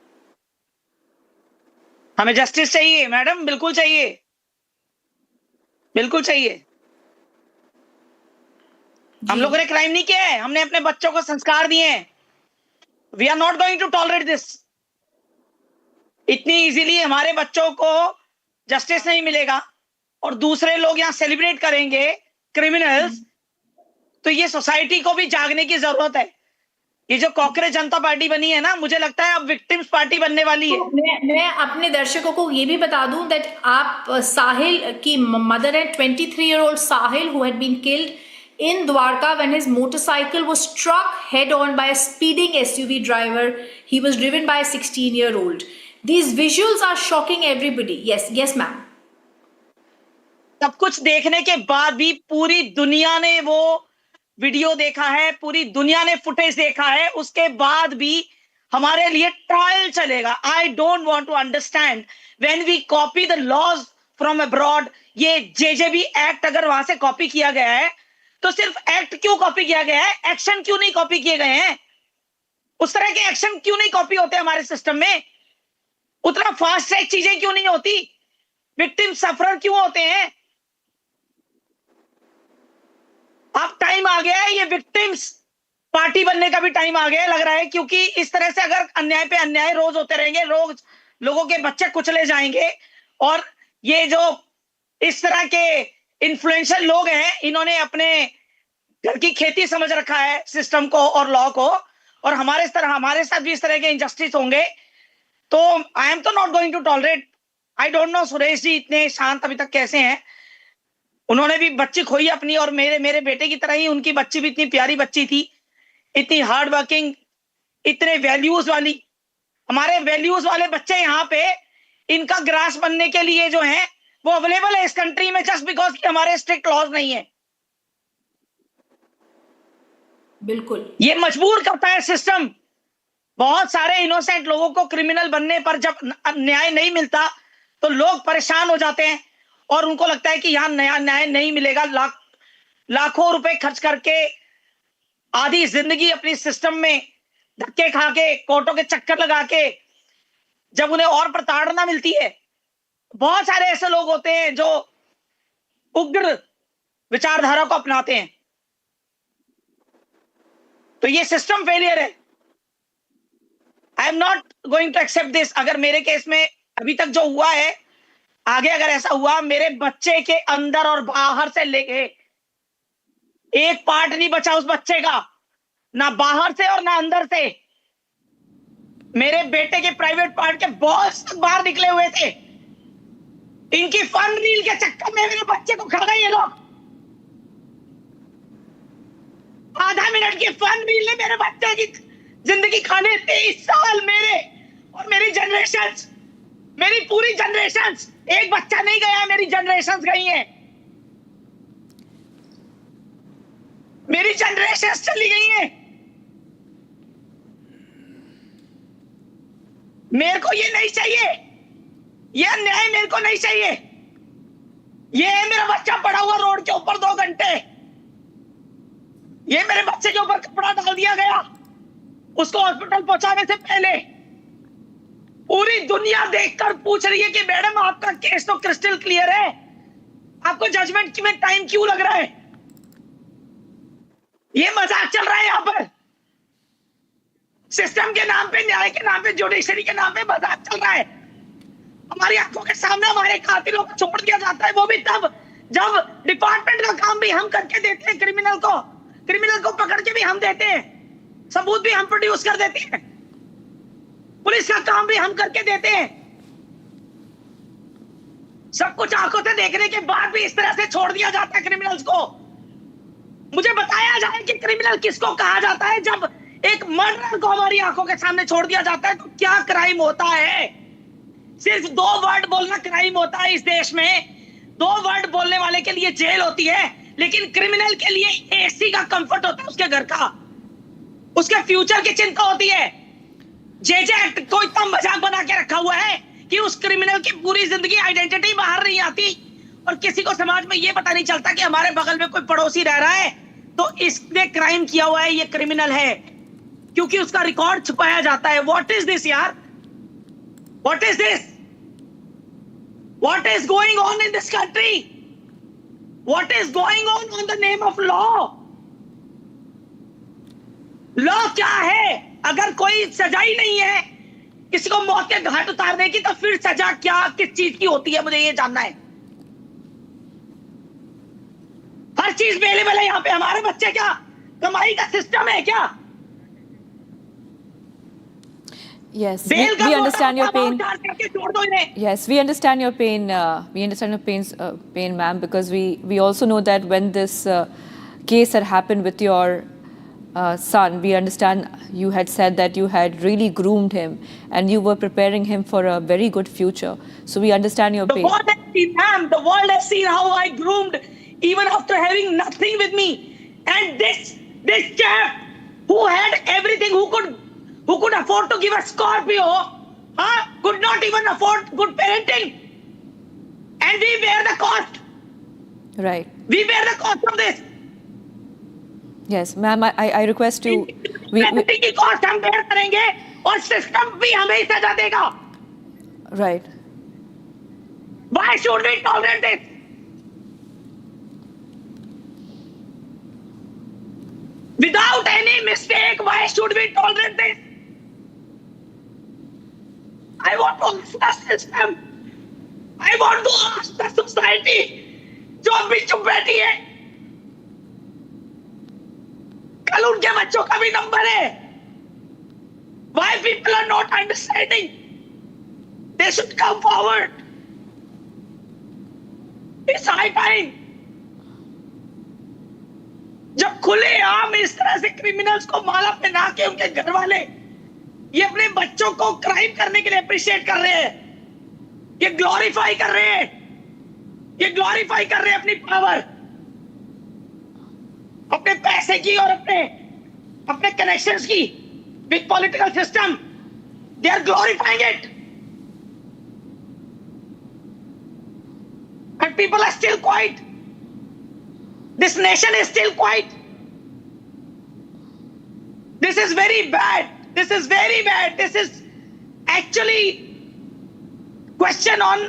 हमें जस्टिस चाहिए मैडम, बिल्कुल चाहिए, बिल्कुल चाहिए. हम लोगों ने क्राइम नहीं किया है, हमने अपने बच्चों को संस्कार दिए हैं. We are not going to tolerate this. इतनी इजीली हमारे बच्चों को जस्टिस नहीं मिलेगा और दूसरे लोग यहाँ सेलिब्रेट करेंगे क्रिमिनल्स, तो ये सोसाइटी को भी जागने की जरूरत है। ये जो कॉकरोच जनता पार्टी बनी है ना, मुझे लगता है अब विक्टिम्स पार्टी बनने वाली है। मैं अपने दर्शकों को ये भी बता दूं दैट आप साहिल की मदर है, 23-year-old Sahil, who had been killed in Dwarka when his motorcycle was struck head on by a speeding SUV driver. He was driven by a 16-year-old. These visuals are shocking everybody. Yes ma'am. सब कुछ देखने के बाद भी पूरी दुनिया ने वो वीडियो देखा है, पूरी दुनिया ने फुटेज देखा है, उसके बाद भी हमारे लिए ट्रायल चलेगा। I don't want to understand when we copy the laws from abroad. ये जेजेबी एक्ट अगर वहां से कॉपी किया गया है तो सिर्फ एक्ट क्यों कॉपी किया गया है, एक्शन क्यों नहीं कॉपी किए गए हैं? उस तरह के एक्शन क्यों नहीं कॉपी होते हमारे सिस्टम में? उतना फास्ट ट्रैक चीजें क्यों नहीं होती? विक्टिम सफरर क्यों होते हैं? अब टाइम आ गया है, ये विक्टिम्स पार्टी बनने का भी टाइम आ गया है लग रहा है, क्योंकि इस तरह से अगर अन्याय पे अन्याय रोज होते रहेंगे, रोज लोगों के बच्चे कुचले जाएंगे। और ये जो इस तरह के इन्फ्लुएंशियल लोग हैं, इन्होंने अपने घर की खेती समझ रखा है सिस्टम को और लॉ को, और हमारे साथ भी इस तरह के इंजस्टिस होंगे। तो आई एम तो not going to tolerate. I don't know Suresh ji इतने शांत अभी तक कैसे हैं। उन्होंने भी बच्ची खोई अपनी, और मेरे बेटे की तरह ही उनकी बच्ची भी इतनी प्यारी बच्ची थी, इतनी हार्ड वर्किंग, इतने वैल्यूज वाली। हमारे वैल्यूज वाले बच्चे यहाँ पे, इनका ग्रास बनने के लिए जो है वो अवेलेबल है इस कंट्री में, जस्ट बिकॉज कि हमारे स्ट्रिक्ट लॉज नहीं है। बिल्कुल ये मजबूर करता है सिस्टम। बहुत सारे इनोसेंट लोगों को क्रिमिनल बनने पर जब न्याय नहीं मिलता तो लोग परेशान हो जाते हैं और उनको लगता है कि यहाँ नया न्याय नहीं मिलेगा। लाखों रुपए खर्च करके आधी जिंदगी अपनी सिस्टम में धक्के खा के, कोर्टों के चक्कर लगा के, जब उन्हें और प्रताड़ना मिलती है। बहुत सारे ऐसे लोग होते हैं जो उग्र विचारधारा को अपनाते हैं। तो ये सिस्टम फेलियर है। I am not going to accept this. अगर मेरे केस में अभी तक जो हुआ है, आगे अगर ऐसा हुआ, मेरे बच्चे के अंदर और बाहर से लेके एक पार्ट नहीं बचा उस बच्चे का, ना बाहर से और ना अंदर से। मेरे बेटे के प्राइवेट पार्ट के बॉल्स तक बाहर निकले हुए थे। इनकी फन रील के चक्कर में मेरे बच्चे को खा गए ये लोग। आधा मिनट की फन रील ने मेरे बच्चे की जिंदगी खाने 23 साल मेरे और मेरी जनरेशंस, मेरी पूरी जनरेशंस। एक बच्चा नहीं गया, मेरी जनरेशंस गई हैं, मेरी जनरेशंस चली गई हैं। मेरे को ये नहीं चाहिए, ये अन्याय मेरे को नहीं चाहिए। ये है मेरा बच्चा पड़ा हुआ रोड के ऊपर 2 घंटे, ये मेरे बच्चे के ऊपर कपड़ा डाल दिया गया उसको हॉस्पिटल पहुंचाने से पहले। पूरी दुनिया देखकर पूछ रही है कि मैडम आपका केस तो क्रिस्टल क्लियर है, आपको जजमेंट में टाइम क्यों लग रहा है? ये मजाक चल रहा है यहाँ पर। सिस्टम के नाम पे, न्याय के नाम पे, जुडिशरी के नाम पे मजाक चल रहा है। हमारी आंखों के सामने हमारे कातिलों को छोड़ दिया जाता है, वो भी तब जब डिपार्टमेंट का काम भी हम करके देते हैं। क्रिमिनल को पकड़ के भी हम देते हैं, सबूत भी हम प्रोड्यूस कर देते हैं, पुलिस का काम भी हम करके देते हैं। सब कुछ आंखों से देखने के बाद भी इस तरह से छोड़ दिया जाता है क्रिमिनल्स को। मुझे बताया जाए कि क्रिमिनल किसको कहा जाता है। जब एक मर्डरर को हमारी आंखों के सामने छोड़ दिया जाता है तो क्या क्राइम होता है? सिर्फ 2 वर्ड बोलना क्राइम होता है इस देश में। 2 वर्ड बोलने वाले के लिए जेल होती है, लेकिन क्रिमिनल के लिए एसी का कंफर्ट होता है, उसके घर का, उसके फ्यूचर की चिंता होती है। जेजे एक्ट को इतना मजाक बना के रखा हुआ है कि उस क्रिमिनल की पूरी जिंदगी आइडेंटिटी बाहर नहीं आती और किसी को समाज में ये पता नहीं चलता कि हमारे बगल में कोई पड़ोसी रह रहा है तो इसने क्राइम किया हुआ है, ये क्रिमिनल है, क्योंकि उसका रिकॉर्ड छुपाया जाता है। व्हाट इज दिस यार? What is this? What is going on in this country? What is going on the name of law? Law क्या है अगर कोई सजा ही नहीं है किसी को मौत के घाट उतारने की, तो फिर सजा क्या, किस चीज की होती है, मुझे ये जानना है। हर चीज अवेलेबल है यहाँ पे। हमारे बच्चे क्या कमाई का सिस्टम है क्या? Yes, we understand your pain. Yes, we understand your pain. We understand your pain, ma'am, because we also know that when this case had happened with your son, we understand you had said that you had really groomed him and you were preparing him for a very good future. So we understand your pain. The world has seen how I groomed even after having nothing with me. And this chap who had everything, who could afford to give a Scorpio, could not even afford good parenting. And we bear the cost. Right. We bear the cost of this. Yes, ma'am, I request you. Parenting की cost हम bear करेंगे और system भी हमें ही सजा देगा. Right. Why should we tolerate this? Without any mistake, why should we tolerate this? I want to ask the system. I want to ask the society. जो अभी चुप बैठी है, कल उनके बच्चों का भी नंबर है. Why people are not understanding? They should come forward. It's high time. जब खुले आम इस तरह से क्रिमिनल्स को माला पहना के उनके घर वाले ये अपने बच्चों को क्राइम करने के लिए अप्रिशिएट कर रहे हैं, ये ग्लोरीफाई कर रहे हैं, ये ग्लोरीफाई कर रहे हैं अपनी पावर, अपने पैसे की और अपने कनेक्शंस की with political system. They are glorifying it and people are still quiet. This nation is still quiet. This is very bad. This is very bad. This is actually question on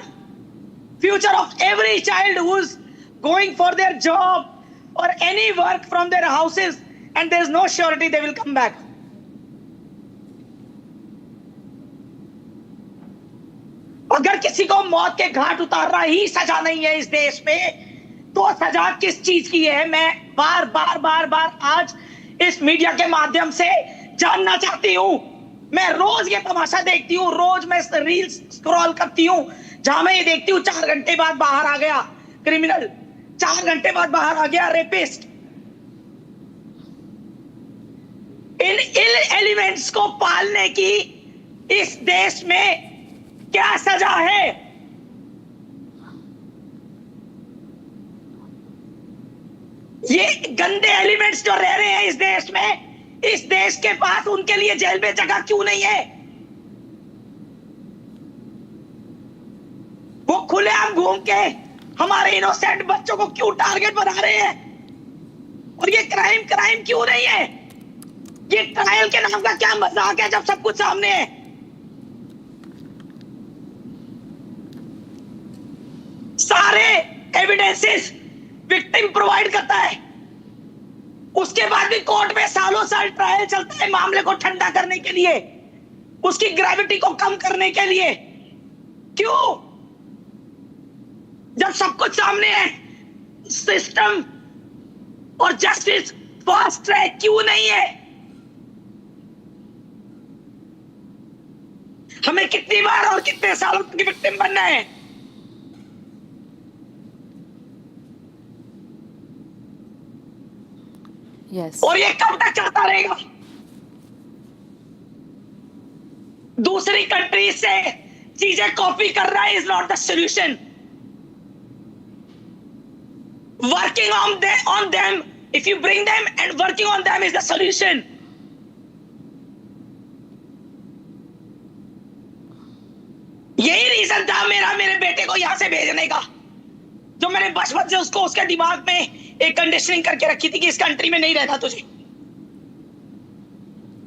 future of every child who's going for their job or any work from their houses and there's no surety they will come back. अगर किसी को मौत के घाट उतारना ही सजा नहीं है इस देश में, तो सजा किस चीज की है? मैं बार आज इस मीडिया के माध्यम से जानना चाहती हूँ. मैं रोज ये तमाशा देखती हूँ, रोज मैं रील्स स्क्रॉल करती हूँ जहां मैं ये देखती हूँ 4 घंटे बाद बाहर आ गया क्रिमिनल, 4 घंटे बाद बाहर आ गया रेपिस्ट. इन एलिमेंट्स को पालने की इस देश में क्या सजा है? ये गंदे एलिमेंट्स जो रह रहे हैं इस देश में, इस देश के पास उनके लिए जेल में जगह क्यों नहीं है? वो खुलेआम घूम के हमारे इनोसेंट बच्चों को क्यों टारगेट बना रहे हैं? और ये क्राइम क्यों नहीं है? ये ट्रायल के नाम का क्या मजाक है जब सब कुछ सामने है? सारे एविडेंसेस विक्टिम प्रोवाइड करता है, उसके बाद भी कोर्ट में सालों साल ट्रायल चलता है मामले को ठंडा करने के लिए, उसकी ग्रेविटी को कम करने के लिए. क्यों? जब सब कुछ सामने है, सिस्टम और जस्टिस फास्ट ट्रैक क्यों नहीं है? हमें कितनी बार और कितने सालों तक विक्टिम बनना है? Yes. और ये कब तक चलता रहेगा? दूसरी कंट्री से चीजें कॉपी कर रहा है is not the solution. Working on them, if you bring them and working on them is the solution. यही रीजन था मेरे बेटे को यहां से भेजने का, जो मैंने बचपन से उसको उसके दिमाग में एक कंडीशनिंग करके रखी थी कि इस कंट्री में नहीं रहना तुझे.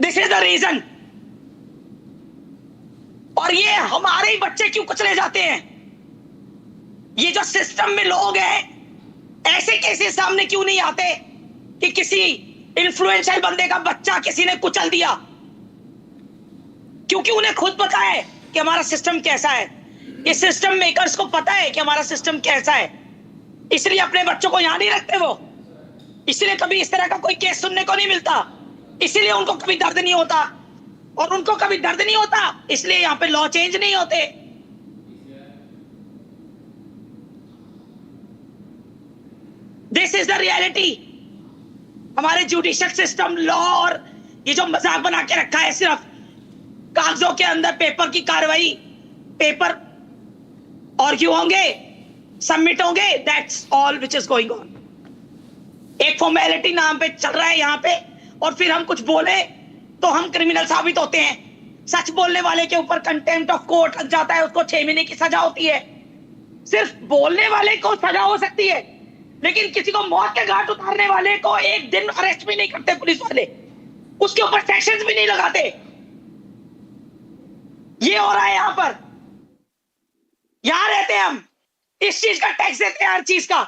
This is the reason. और ये हमारे ही बच्चे क्यों कुचले जाते हैं? ये जो सिस्टम में लोग हैं, ऐसे केसेस सामने क्यों नहीं आते कि किसी इन्फ्लुएंशियल बंदे का बच्चा किसी ने कुचल दिया, क्योंकि उन्हें खुद पता है कि हमारा सिस्टम कैसा है, ये सिस्टम मेकर्स को पता है कि हमारा सिस्टम कैसा है, इसलिए अपने बच्चों को यहां नहीं रखते वो, इसलिए कभी इस तरह का कोई केस सुनने को नहीं मिलता, इसलिए उनको कभी दर्द नहीं होता, और उनको कभी दर्द नहीं होता इसलिए यहां पे लॉ चेंज नहीं होते। This is the reality. हमारे जुडिशियल सिस्टम, लॉ और ये जो मजाक बना के रखा है सिर्फ कागजों के अंदर पेपर की कार्रवाई, पेपर आर्ग्यू होंगे, सबमिट होंगे, that's all which is going on. एक फॉर्मेलिटी नाम पे चल रहा है यहाँ पे, और फिर हम कुछ बोले तो हम क्रिमिनल साबित होते हैं। सच बोलने वाले के ऊपर कंटेम्प्ट ऑफ कोर्ट लग जाता है, उसको 6 महीने की सजा होती है। सिर्फ बोलने वाले को सजा हो सकती है, लेकिन किसी को मौत के घाट उतारने वाले को एक दिन अरेस्ट भी नहीं करते पुलिस वाले, उसके ऊपर सेक्शंस भी नहीं लगाते। ये हो रहा है यहां पर। यहां रहते हैं हम, इस चीज का टैक्स देते हैं, हर चीज का।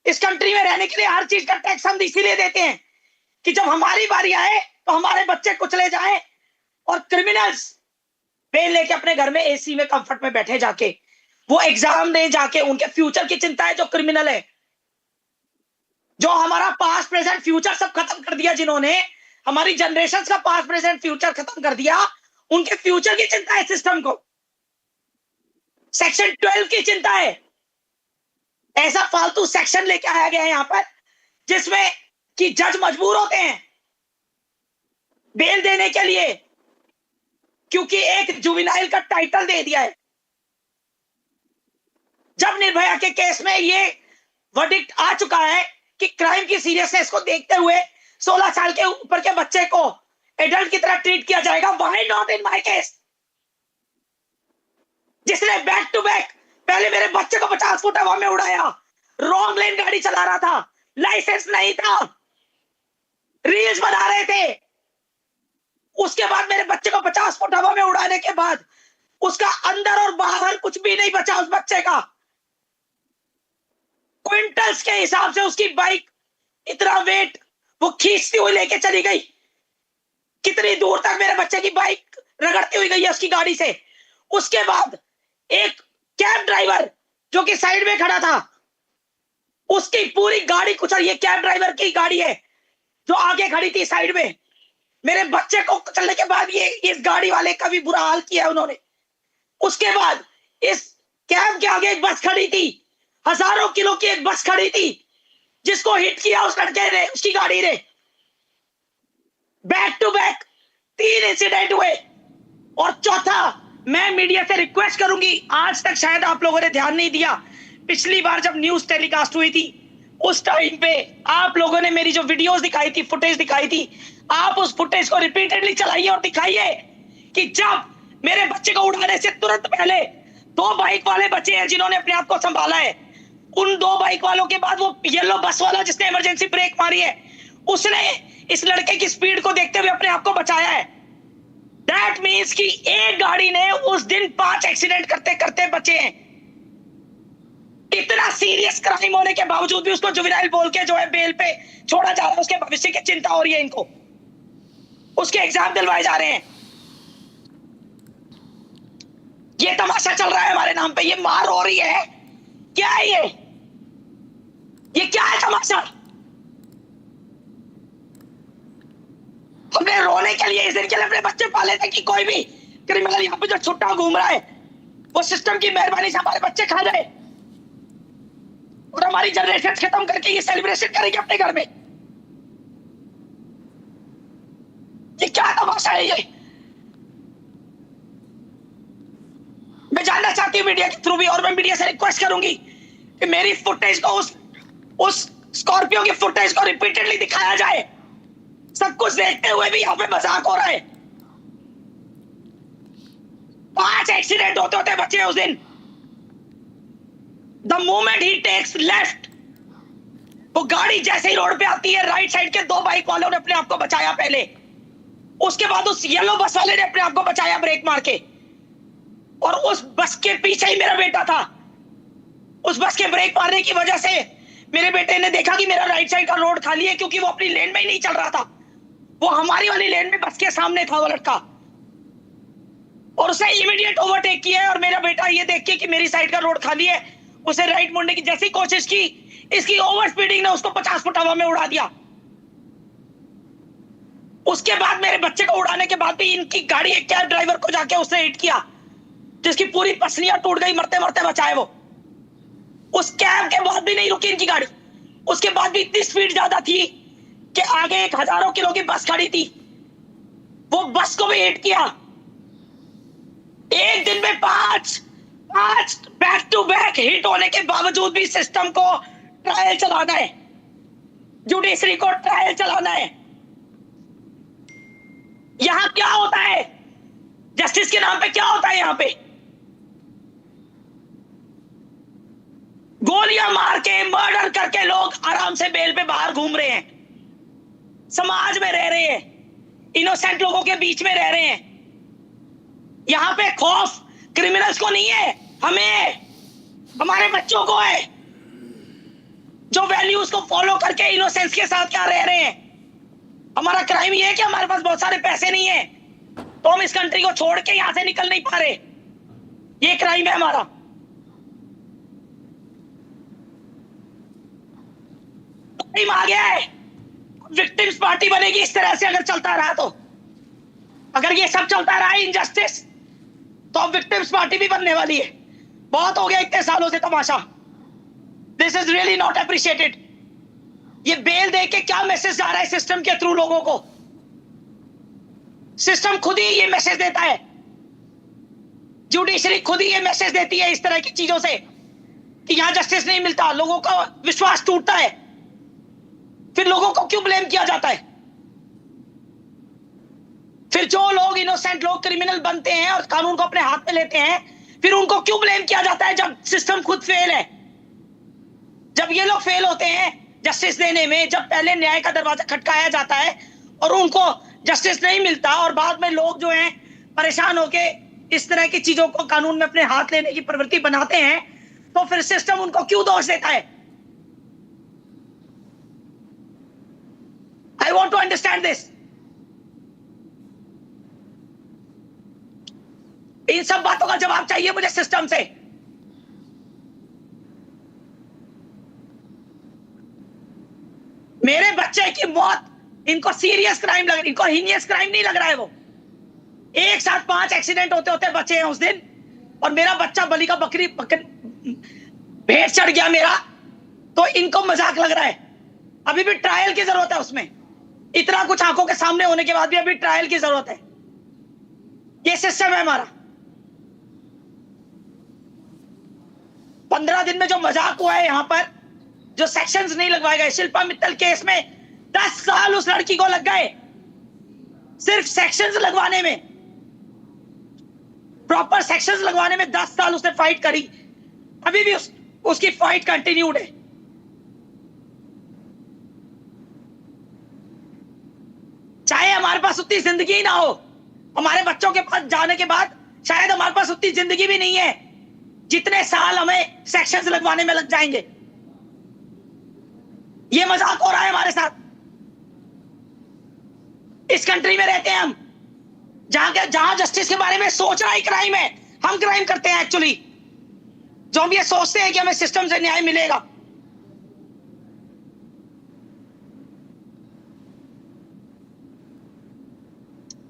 इस कंट्री में रहने के लिए हर चीज का टैक्स हम इसीलिए देते हैं कि जब हमारी बारी आए तो हमारे बच्चे कुचले जाएं और क्रिमिनल्स बेल लेके अपने घर में एसी में कंफर्ट में बैठे जाके, वो एग्जाम दें जाके, उनके फ्यूचर की चिंता है जो क्रिमिनल है, जो हमारा पास्ट प्रेजेंट फ्यूचर सब खत्म कर दिया, जिन्होंने हमारी जनरेशन का पास्ट प्रेजेंट फ्यूचर खत्म कर दिया, उनके फ्यूचर की चिंता है सिस्टम को। सेक्शन 12 की चिंता है। ऐसा फालतू सेक्शन लेके आया गया है यहां पर जिसमें कि जज मजबूर होते हैं बेल देने के लिए, क्योंकि एक जुवेनाइल का टाइटल दे दिया है। जब निर्भया के केस में ये वर्डिक्ट आ चुका है कि क्राइम की सीरियसनेस को देखते हुए 16 साल के ऊपर के बच्चे को एडल्ट की तरह ट्रीट किया जाएगा, why not in my case? जिसने बैक टू बैक पहले मेरे बच्चे को 50 फुट हवा में उड़ाया, रॉन्ग लेन गाड़ी चला रहा था, लाइसेंस नहीं था, रील्स बना रहे थे, उसके बाद मेरे बच्चे को 50 फुट हवा में उड़ाने के बाद उसका अंदर और बाहर कुछ भी नहीं बचा उस बच्चे का। क्विंटल्स के हिसाब से उसकी बाइक इतना वेट वो खींचती हुई लेके चली गई। कितनी दूर तक मेरे बच्चे की बाइक रगड़ती हुई गई है उसकी गाड़ी से। उसके बाद एक कैब ड्राइवर जो कि साइड में खड़ा था, उसकी पूरी गाड़ी कुचल, ये कैब ड्राइवर की गाड़ी है जो आगे खड़ी थी साइड में, मेरे बच्चे को कुचलने के बाद ये इस गाड़ी वाले का भी बुरा हाल किया उन्होंने। उसके बाद इस कैब के आगे एक बस खड़ी थी, हजारों किलो की एक बस खड़ी थी जिसको हिट किया उस लड़के ने, उसकी गाड़ी ने। बैक टू बैक 3 इंसिडेंट हुए। और चौथा, मैं मीडिया से रिक्वेस्ट करूंगी, आज तक शायद आप लोगों ने ध्यान नहीं दिया, पिछली बार जब न्यूज टेलीकास्ट हुई थी उस टाइम पे आप लोगों ने मेरी जो वीडियोस दिखाई थी, फुटेज दिखाई थी, आप उस फुटेज को रिपीटेडली चलाइए और दिखाइए कि जब मेरे बच्चे को उड़ाने से तुरंत पहले 2 बाइक वाले बच्चे हैं जिन्होंने अपने आप को संभाला है। उन 2 बाइक वालों के बाद वो येलो बस वाला जिसने इमरजेंसी ब्रेक मारी है, उसने इस लड़के की स्पीड को देखते हुए अपने आप को बचाया है। दैट मीन्स कि एक गाड़ी ने उस दिन 5 एक्सीडेंट करते करते बचे हैं। इतना सीरियस क्राइम होने के बावजूद भी उसको जुवेनाइल बोल के जो है बेल पे छोड़ा जा रहा है। उसके भविष्य की चिंता हो रही है इनको, उसके एग्जाम दिलवाए जा रहे हैं। ये तमाशा चल रहा है हमारे नाम पे, ये मार हो रही है। क्या है ये क्या है तमाशा? हमने रोने के लिए इस दिन के लिए अपने बच्चे पाले थे कि कोई भी क्रिमिनल यहाँ पे जो छुट्टा घूम रहा है वो सिस्टम की मेहरबानी से हमारे बच्चे खा जाए और हमारी जनरेशन खत्म करके ये सेलिब्रेशन करेंगे अपने घर में। ये क्या तमाशा है ये? मैं जानना चाहती हूँ मीडिया के थ्रू भी, और मैं मीडिया से रिक्वेस्ट करूंगी कि मेरी फुटेज को उस स्कॉर्पियो की फुटेज को रिपीटेडली दिखाया जाए। सब कुछ देखते हुए भी यहाँ पे मजाक हो रहा है। 5 एक्सीडेंट होते होते बचे उस दिन। The moment he takes left, वो गाड़ी जैसे ही रोड पे आती है, राइट साइड के 2 बाइक वालों ने अपने आप को बचाया पहले, उसके बाद उस येलो बस वाले ने अपने आप को बचाया ब्रेक मार के, और उस बस के पीछे ही मेरा बेटा था। उस बस के ब्रेक मारने की वजह से मेरे बेटे ने देखा कि मेरा राइट साइड का रोड खाली है, क्योंकि वो अपनी लेन में ही नहीं चल रहा था, वो हमारी वाली लेन में बस के सामने था वो लड़का। और उसने इमीडिएट ओवरटेक किया है। और मेरा बेटा ये देख के कि मेरी साइड का रोड खाली है, उसे राइट मुड़ने की जैसी कोशिश की, इसकी ओवर स्पीडिंग ने उसको 50 फुट हवा में उड़ा दिया। उसके बाद मेरे बच्चे को उड़ाने के बाद भी इनकी गाड़ी एक कैब ड्राइवर को जाके उसने हिट किया, जिसकी पूरी पसलियां टूट गई, मरते मरते बचाए वो। उस कैब के बाद भी नहीं रुकी इनकी गाड़ी। उसके बाद भी इतनी स्पीड ज्यादा थी कि आगे एक हजारों किलो की बस खड़ी थी, वो बस को भी हिट किया। एक दिन में पांच बैक टू बैक हिट होने के बावजूद भी सिस्टम को ट्रायल चलाना है, जुडिशरी को ट्रायल चलाना है। यहां क्या होता है, जस्टिस के नाम पे क्या होता है? यहां पे गोलियां मार के, मर्डर करके लोग आराम से बेल पे बाहर घूम रहे हैं, समाज में रह रहे हैं, इनोसेंट लोगों के बीच में रह रहे हैं। यहां पे खौफ क्रिमिनल्स को नहीं है, हमें, हमारे बच्चों को है, जो वैल्यूज को फॉलो करके इनोसेंस के साथ क्या रह रहे हैं। हमारा क्राइम ये है कि हमारे पास बहुत सारे पैसे नहीं है, तो हम इस कंट्री को छोड़ के यहां से निकल नहीं पा रहे। ये क्राइम है हमारा। टाइम आ गया है, विक्टिम्स पार्टी बनेगी इस तरह से अगर चलता रहा तो। अगर ये सब चलता रहा इनजस्टिस, तो अब विक्टिम्स पार्टी भी बनने वाली है। बहुत हो गया इतने सालों से तमाशा। This is really not appreciated. ये बेल दे के क्या मैसेज जा रहा है सिस्टम के थ्रू लोगों को? सिस्टम खुद ही ये मैसेज देता है, जुडिशरी खुद ही ये मैसेज देती है इस तरह की चीजों से कि यहां जस्टिस नहीं मिलता, लोगों का विश्वास टूटता है। फिर लोगों को क्यों ब्लेम किया जाता है? फिर जो लोग इनोसेंट लोग क्रिमिनल बनते हैं और कानून को अपने हाथ में लेते हैं, फिर उनको क्यों ब्लेम किया जाता है जब सिस्टम खुद फेल है? जब ये लोग फेल होते हैं जस्टिस देने में, जब पहले न्याय का दरवाजा खटकाया जाता है और उनको जस्टिस नहीं मिलता और बाद में लोग जो हैं परेशान होके इस तरह की चीजों को कानून में अपने हाथ लेने की प्रवृत्ति बनाते हैं, तो फिर सिस्टम उनको क्यों दोष देता है? I want to understand this. इन सब बातों का जवाब चाहिए मुझे सिस्टम से। मेरे बच्चे की मौत इनको सीरियस क्राइम लग रही, इनको हीनियस क्राइम नहीं लग रहा है। वो एक साथ 5 एक्सीडेंट होते होते बचे हैं उस दिन, और मेरा बच्चा बलि का बकरी भेड़ चढ़ गया मेरा, तो इनको मजाक लग रहा है। अभी भी ट्रायल की जरूरत है उसमें। इतना कुछ आंखों के सामने होने के बाद भी अभी ट्रायल की जरूरत है। ये सिस्टम है हमारा। 15 दिन में जो मजाक हुआ है यहां पर, जो सेक्शंस नहीं लगवाए गए। शिल्पा मित्तल केस में 10 साल उस लड़की को लग गए सिर्फ सेक्शंस लगवाने में। प्रॉपर सेक्शंस लगवाने में 10 साल उसने फाइट करी। अभी भी उसकी फाइट कंटिन्यूड है। चाहे हमारे पास उतनी जिंदगी ना हो, हमारे बच्चों के पास जाने के बाद शायद हमारे पास उतनी जिंदगी भी नहीं है जितने साल हमें सेक्शंस लगवाने में लग जाएंगे। ये मजाक हो रहा है हमारे साथ। इस कंट्री में रहते हैं हम, जहां जस्टिस के बारे में सोचना ही क्राइम है। हम क्राइम करते हैं एक्चुअली, जो हम ये सोचते हैं कि हमें सिस्टम से न्याय मिलेगा।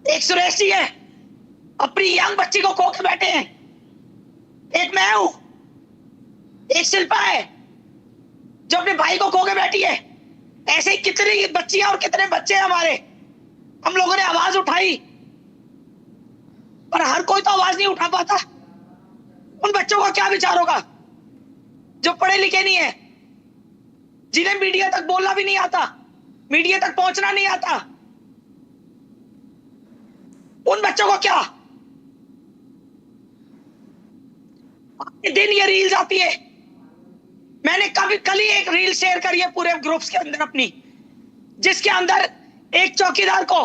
एक सुरेश जी है, अपनी यंग बच्ची को खो के बैठे हैं। एक मैं हूं, एक शिल्पा है जो अपने भाई को खो के बैठी है। ऐसे ही कितनी बच्चियां और कितने बच्चे हैं हमारे। हम लोगों ने आवाज उठाई, पर हर कोई तो आवाज नहीं उठा पाता। उन बच्चों का क्या विचार होगा जो पढ़े लिखे नहीं है, जिन्हें मीडिया तक बोलना भी नहीं आता, मीडिया तक पहुंचना नहीं आता। उन बच्चों को क्या? दिन ये रील्स आती है। मैंने कल ही एक रील शेयर करी है पूरे ग्रुप्स के अंदर अपनी, जिसके अंदर एक चौकीदार को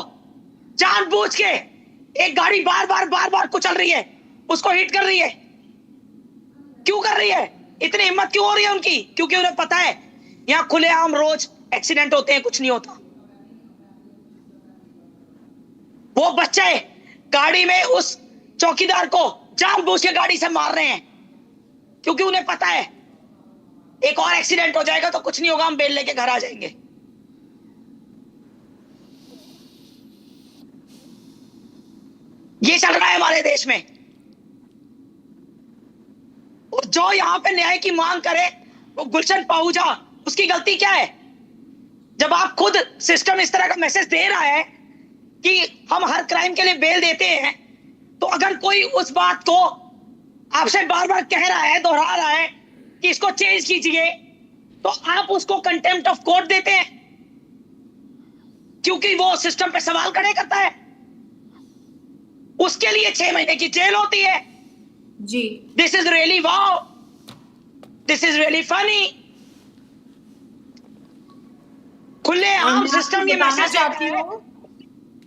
जानबूझ के एक गाड़ी बार बार कुचल रही है, उसको हिट कर रही है। क्यों कर रही है? इतनी हिम्मत क्यों हो रही है उनकी? क्योंकि उन्हें पता है यहां खुलेआम रोज एक्सीडेंट होते हैं, कुछ नहीं होता। वो बच्चे गाड़ी में उस चौकीदार को जानबूझ के गाड़ी से मार रहे हैं, क्योंकि उन्हें पता है एक और एक्सीडेंट हो जाएगा तो कुछ नहीं होगा, हम बेल लेके घर आ जाएंगे। ये चल रहा है हमारे देश में। और जो यहां पे न्याय की मांग करे वो गुलशन पाहूजा, उसकी गलती क्या है? जब आप खुद सिस्टम इस तरह का मैसेज दे रहा है कि हम हर क्राइम के लिए बेल देते हैं, तो अगर कोई उस बात को आपसे बार बार कह रहा है, दोहरा रहा है कि इसको चेंज कीजिए, तो आप उसको कंटेम्प्ट ऑफ कोर्ट देते हैं क्योंकि वो सिस्टम पे सवाल खड़े करता है। उसके लिए 6 महीने की जेल होती है जी। This is really wow, this is really funny. खुले आम सिस्टम ये मैसेज चाहती हूँ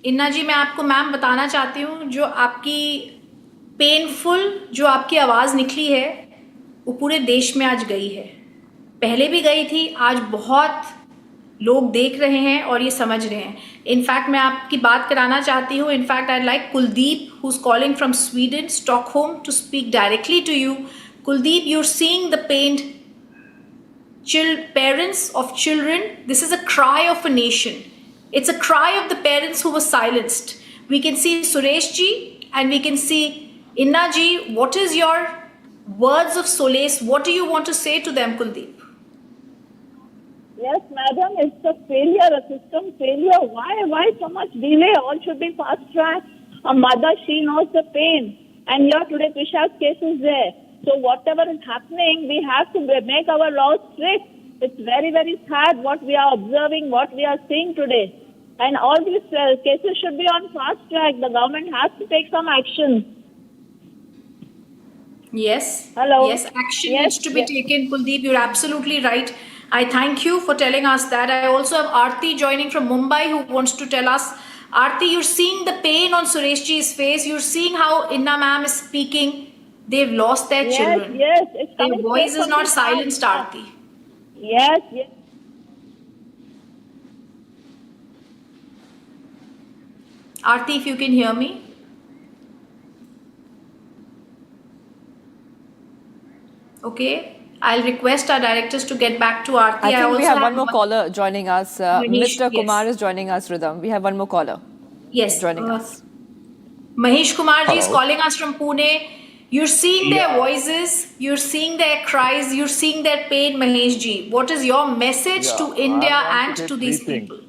इन्ना जी, मैं आपको मैम बताना चाहती हूँ, जो आपकी पेनफुल जो आपकी आवाज निकली है वो पूरे देश में आज गई है। पहले भी गई थी, आज बहुत लोग देख रहे हैं और ये समझ रहे हैं। इनफैक्ट मैं आपकी बात कराना चाहती हूँ। In fact I like Kuldeep who is calling from Sweden, Stockholm, to speak directly to you. Kuldeep, you're seeing the pain. Parents of children, this is a cry of a nation. It's a cry of the parents who were silenced. We can see Suresh ji and we can see Inna ji. What is your words of solace? What do you want to say to them, Kuldeep? Yes, madam, it's a failure, a system failure. Why so much delay? All should be fast track. A mother, she knows the pain. And here today, Prisha's case is there. So whatever is happening, we have to make our laws strict. It's very, very sad what we are observing, what we are seeing today. And all these cases should be on fast track. The government has to take some action. Yes. Hello. Yes, action needs to be taken, Kuldeep. You're absolutely right. I thank you for telling us that. I also have Aarti joining from Mumbai who wants to tell us. Aarti, you're seeing the pain on Suresh ji's face. You're seeing how Inna ma'am is speaking. They've lost their children. Yes, it's their voice is not silenced, Aarti. Yes. Aarti, if you can hear me. Okay. I'll request our directors to get back to Aarti. I think we have one more caller joining us. Manish, Mr. Kumar is joining us, Rhythm. We have one more caller. Yes. Joining us. Mahesh Kumar ji is calling us from Pune. You're seeing their voices, you're seeing their cries, you're seeing their pain, Mahesh ji. What is your message to India and to these people?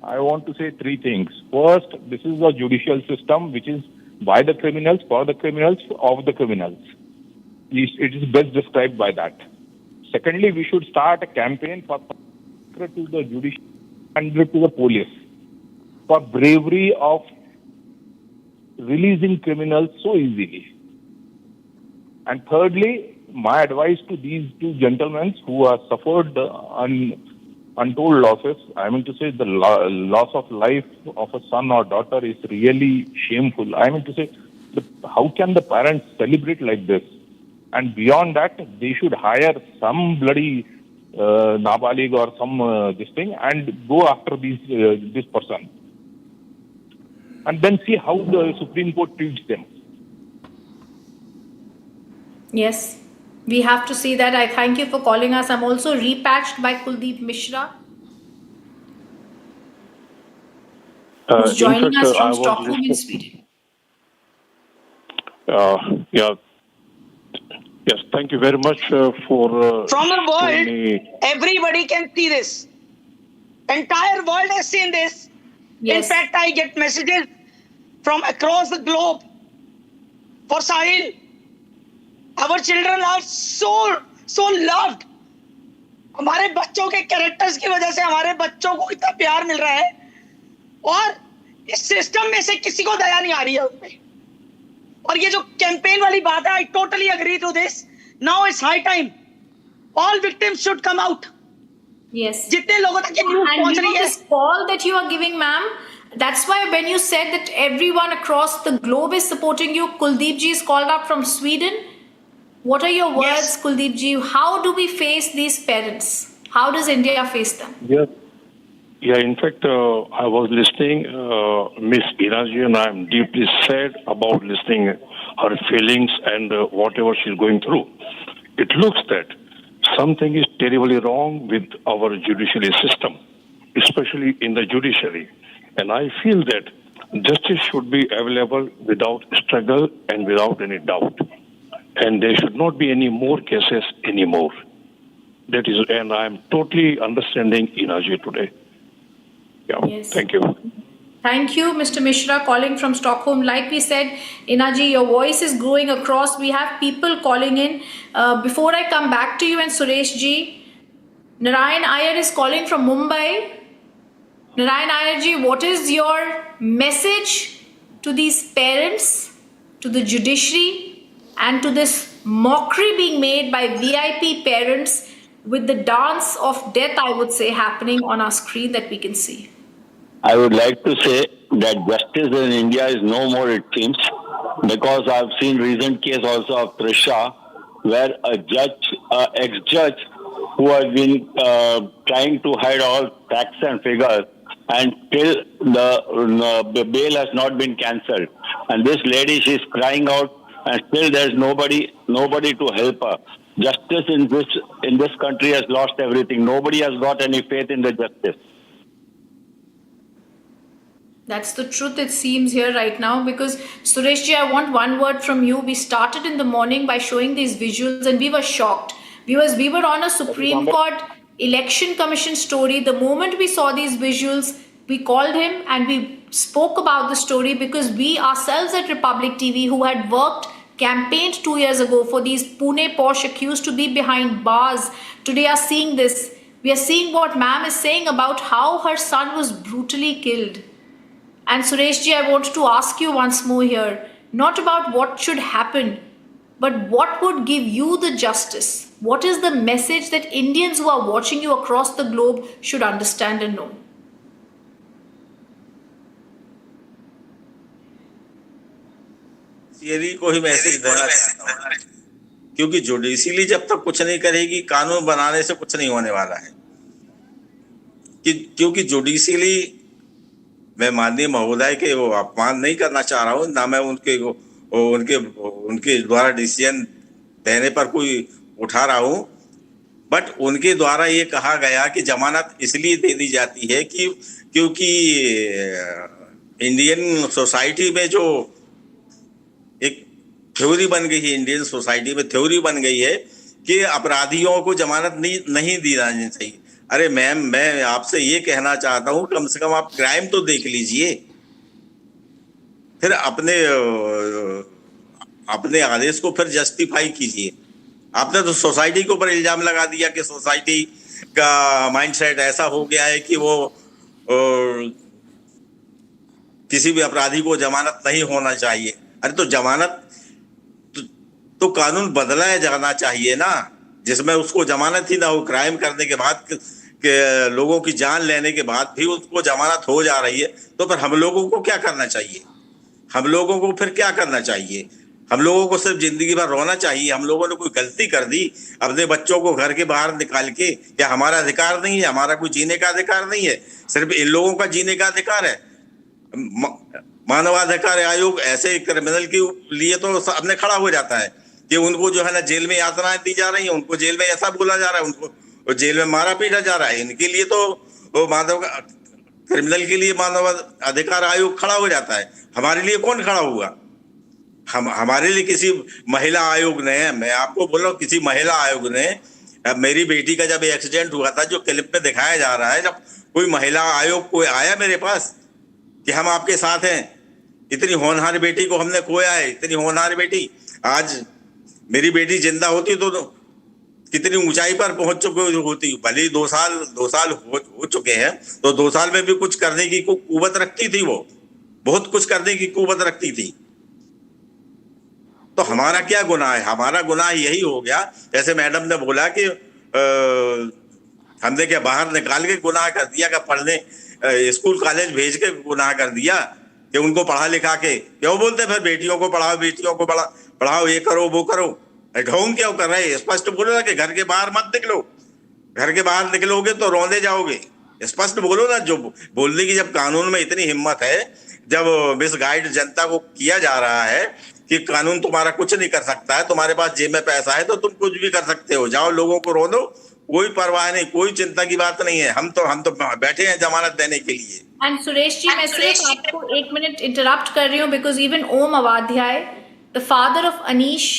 I want to say 3 things. First, this is a judicial system which is by the criminals, for the criminals, of the criminals. It is best described by that. Secondly, we should start a campaign for to the judiciary and to the police for bravery of releasing criminals so easily. And thirdly, my advice to these 2 gentlemen who have suffered untold losses, I mean to say the loss of life of a son or daughter is really shameful. I mean to say, how can the parents celebrate like this? And beyond that, they should hire some bloody nabalig or some this thing and go after this person. And then see how the Supreme Court treats them. Yes, we have to see that. I thank you for calling us. I'm also repatched by Kuldeep Mishra, who's joining us from Stockholm in Sweden. Yes, thank you very much for... From the world, everybody can see this. Entire world has seen this. Yes. In fact, I get messages from across the globe for Sahil. Our children are so loved. हमारे बच्चों के characters की वजह से हमारे बच्चों को इतना प्यार मिल रहा है और इस सिस्टम में से किसी को दया नहीं आ रही है उनपे। और ये जो कैंपेन वाली बात है, I totally agree to this. Now it's high time. All victims should come out. Yes. जितने लोगों तक ये न्यूज़ पहुंच रही है। This call that you are giving, ma'am, that's why when you said that everyone across the globe is supporting you, Kuldeep ji is called up from Sweden. What are your words, Kuldeep ji? How do we face these parents? How does India face them? Yeah. In fact, I was listening, Miss Meena ji, and I am deeply sad about listening her feelings and whatever she's going through. It looks that something is terribly wrong with our judiciary system, especially in the judiciary. And I feel that justice should be available without struggle and without any doubt. And there should not be any more cases anymore. That is, and I am totally understanding Inaji today. Yeah, Yes. Thank you. Thank you, Mr. Mishra, calling from Stockholm. Like we said, Inaji, your voice is growing across. We have people calling in. Before I come back to you and Suresh ji, Narayan Iyer is calling from Mumbai. Narayan Iyer ji, what is your message to these parents, to the judiciary, and to this mockery being made by VIP parents with the dance of death, I would say, happening on our screen that we can see? I would like to say that justice in India is no more, it seems, because I've seen recent case also of Trisha, where a judge, ex-judge, who has been trying to hide all facts and figures, and still the bail has not been cancelled. And this lady, she's crying out, and still there's nobody to help her. Justice in this country has lost everything. Nobody has got any faith in the justice. That's the truth, it seems, here right now, because Suresh ji, I want one word from you. We started in the morning by showing these visuals and we were shocked. We were on a Supreme Court Election Commission story. The moment we saw these visuals, we called him and we spoke about the story, because we ourselves at Republic TV, who had campaigned 2 years ago for these Pune posh accused to be behind bars, today are seeing this. We are seeing what ma'am is saying about how her son was brutally killed. And Suresh ji, I want to ask you once more here, not about what should happen, but what would give you the justice? What is the message that Indians who are watching you across the globe should understand and know? को ही message देना चाहता हूं, क्योंकि judiciary जब तक कुछ नहीं करेगी, कानून बनाने से कुछ नहीं होने वाला है। क्योंकि जुडिशरी, मैं माननीय महोदय के वो अपमान नहीं करना चाह रहा हूं, ना मैं उनके द्वारा डिसीजन देने पर कोई उठा रहा हूं, बट उनके द्वारा ये कहा गया कि जमानत इसलिए दे दी जाती है कि क्योंकि इंडियन सोसाइटी में जो एक थ्योरी बन गई है, इंडियन सोसाइटी में थ्योरी बन गई है कि अपराधियों को जमानत नहीं दी जानी चाहिए। अरे मैम, मैं आपसे ये कहना चाहता हूं, कम से कम आप क्राइम तो देख लीजिए, फिर अपने आदेश को फिर जस्टिफाई कीजिए। आपने तो सोसाइटी के ऊपर इल्जाम लगा दिया कि सोसाइटी का माइंडसेट ऐसा हो गया है कि वो किसी भी अपराधी को जमानत नहीं होना चाहिए। अरे तो जमानत तो कानून बदलाया जाना चाहिए ना, जिसमें उसको जमानत ही ना हो। क्राइम करने के बाद के लोगों की जान लेने के बाद भी उसको जमानत हो जा रही है, तो फिर हम लोगों को क्या करना चाहिए? हम लोगों को फिर क्या करना चाहिए? हम लोगों को सिर्फ जिंदगी भर रोना चाहिए? हम लोगों ने कोई गलती कर दी, अपने बच्चों को घर के बाहर निकाल के, क्या हमारा अधिकार नहीं है? हमारा कोई जीने का अधिकार नहीं है? सिर्फ इन लोगों का जीने का अधिकार है। मानवाधिकार आयोग ऐसे क्रिमिनल के लिए तो सामने खड़ा हो जाता है कि उनको जो है ना जेल में यातनाएं दी जा रही हैं, उनको जेल में ऐसा बोला जा रहा है, उनको जेल में मारा पीटा जा रहा है। इनके लिए तो क्रिमिनल के लिए मानव अधिकार आयोग खड़ा हो जाता है। हमारे लिए कौन खड़ा हुआ? हमारे लिए किसी महिला आयोग ने, मैं आपको बोल रहा हूँ, किसी महिला आयोग ने, मेरी बेटी का जब एक्सीडेंट हुआ था, जो क्लिप में दिखाया जा रहा है, जब कोई महिला आयोग कोई आया मेरे पास कि हम आपके साथ हैं, इतनी होनहार बेटी को हमने खोया है, इतनी होनहार बेटी। आज मेरी बेटी जिंदा होती तो कितनी ऊंचाई पर पहुंच चुकी होती। भले ही 2 साल हो चुके हैं, तो 2 साल में भी कुछ करने की कुव्वत रखती थी, वो बहुत कुछ करने की कुव्वत रखती थी। तो हमारा क्या गुनाह है? हमारा गुनाह यही हो गया, जैसे मैडम ने बोला कि हमने क्या बाहर निकाल के गुनाह कर दिया, क्या पढ़ने स्कूल कॉलेज भेज के गुनाह कर दिया, कि उनको पढ़ा लिखा के क्यों बोलते फिर बेटियों को पढ़ाओ, ये करो वो करो। ढोंग क्यों कर रहे हैं? स्पष्ट बोलो ना कि घर के बाहर मत निकलो, घर के बाहर निकलोगे तो रौंदे जाओगे। स्पष्ट बोलो ना। जो बोलने की जब कानून में इतनी हिम्मत है जब मिसगाइड जनता को किया जा रहा है कि कानून तुम्हारा कुछ नहीं कर सकता है, तुम्हारे पास जेब में पैसा है तो तुम कुछ भी कर सकते हो, जाओ लोगों को रो दो, कोई परवाह नहीं, कोई चिंता की बात नहीं है, हम तो बैठे हैं जमानत देने के लिए। एंड सुरेश जी, मैं सिर्फ आपको 1 मिनट इंटरप्ट कर रही हूँ because even Om Upadhyay, the father of Anish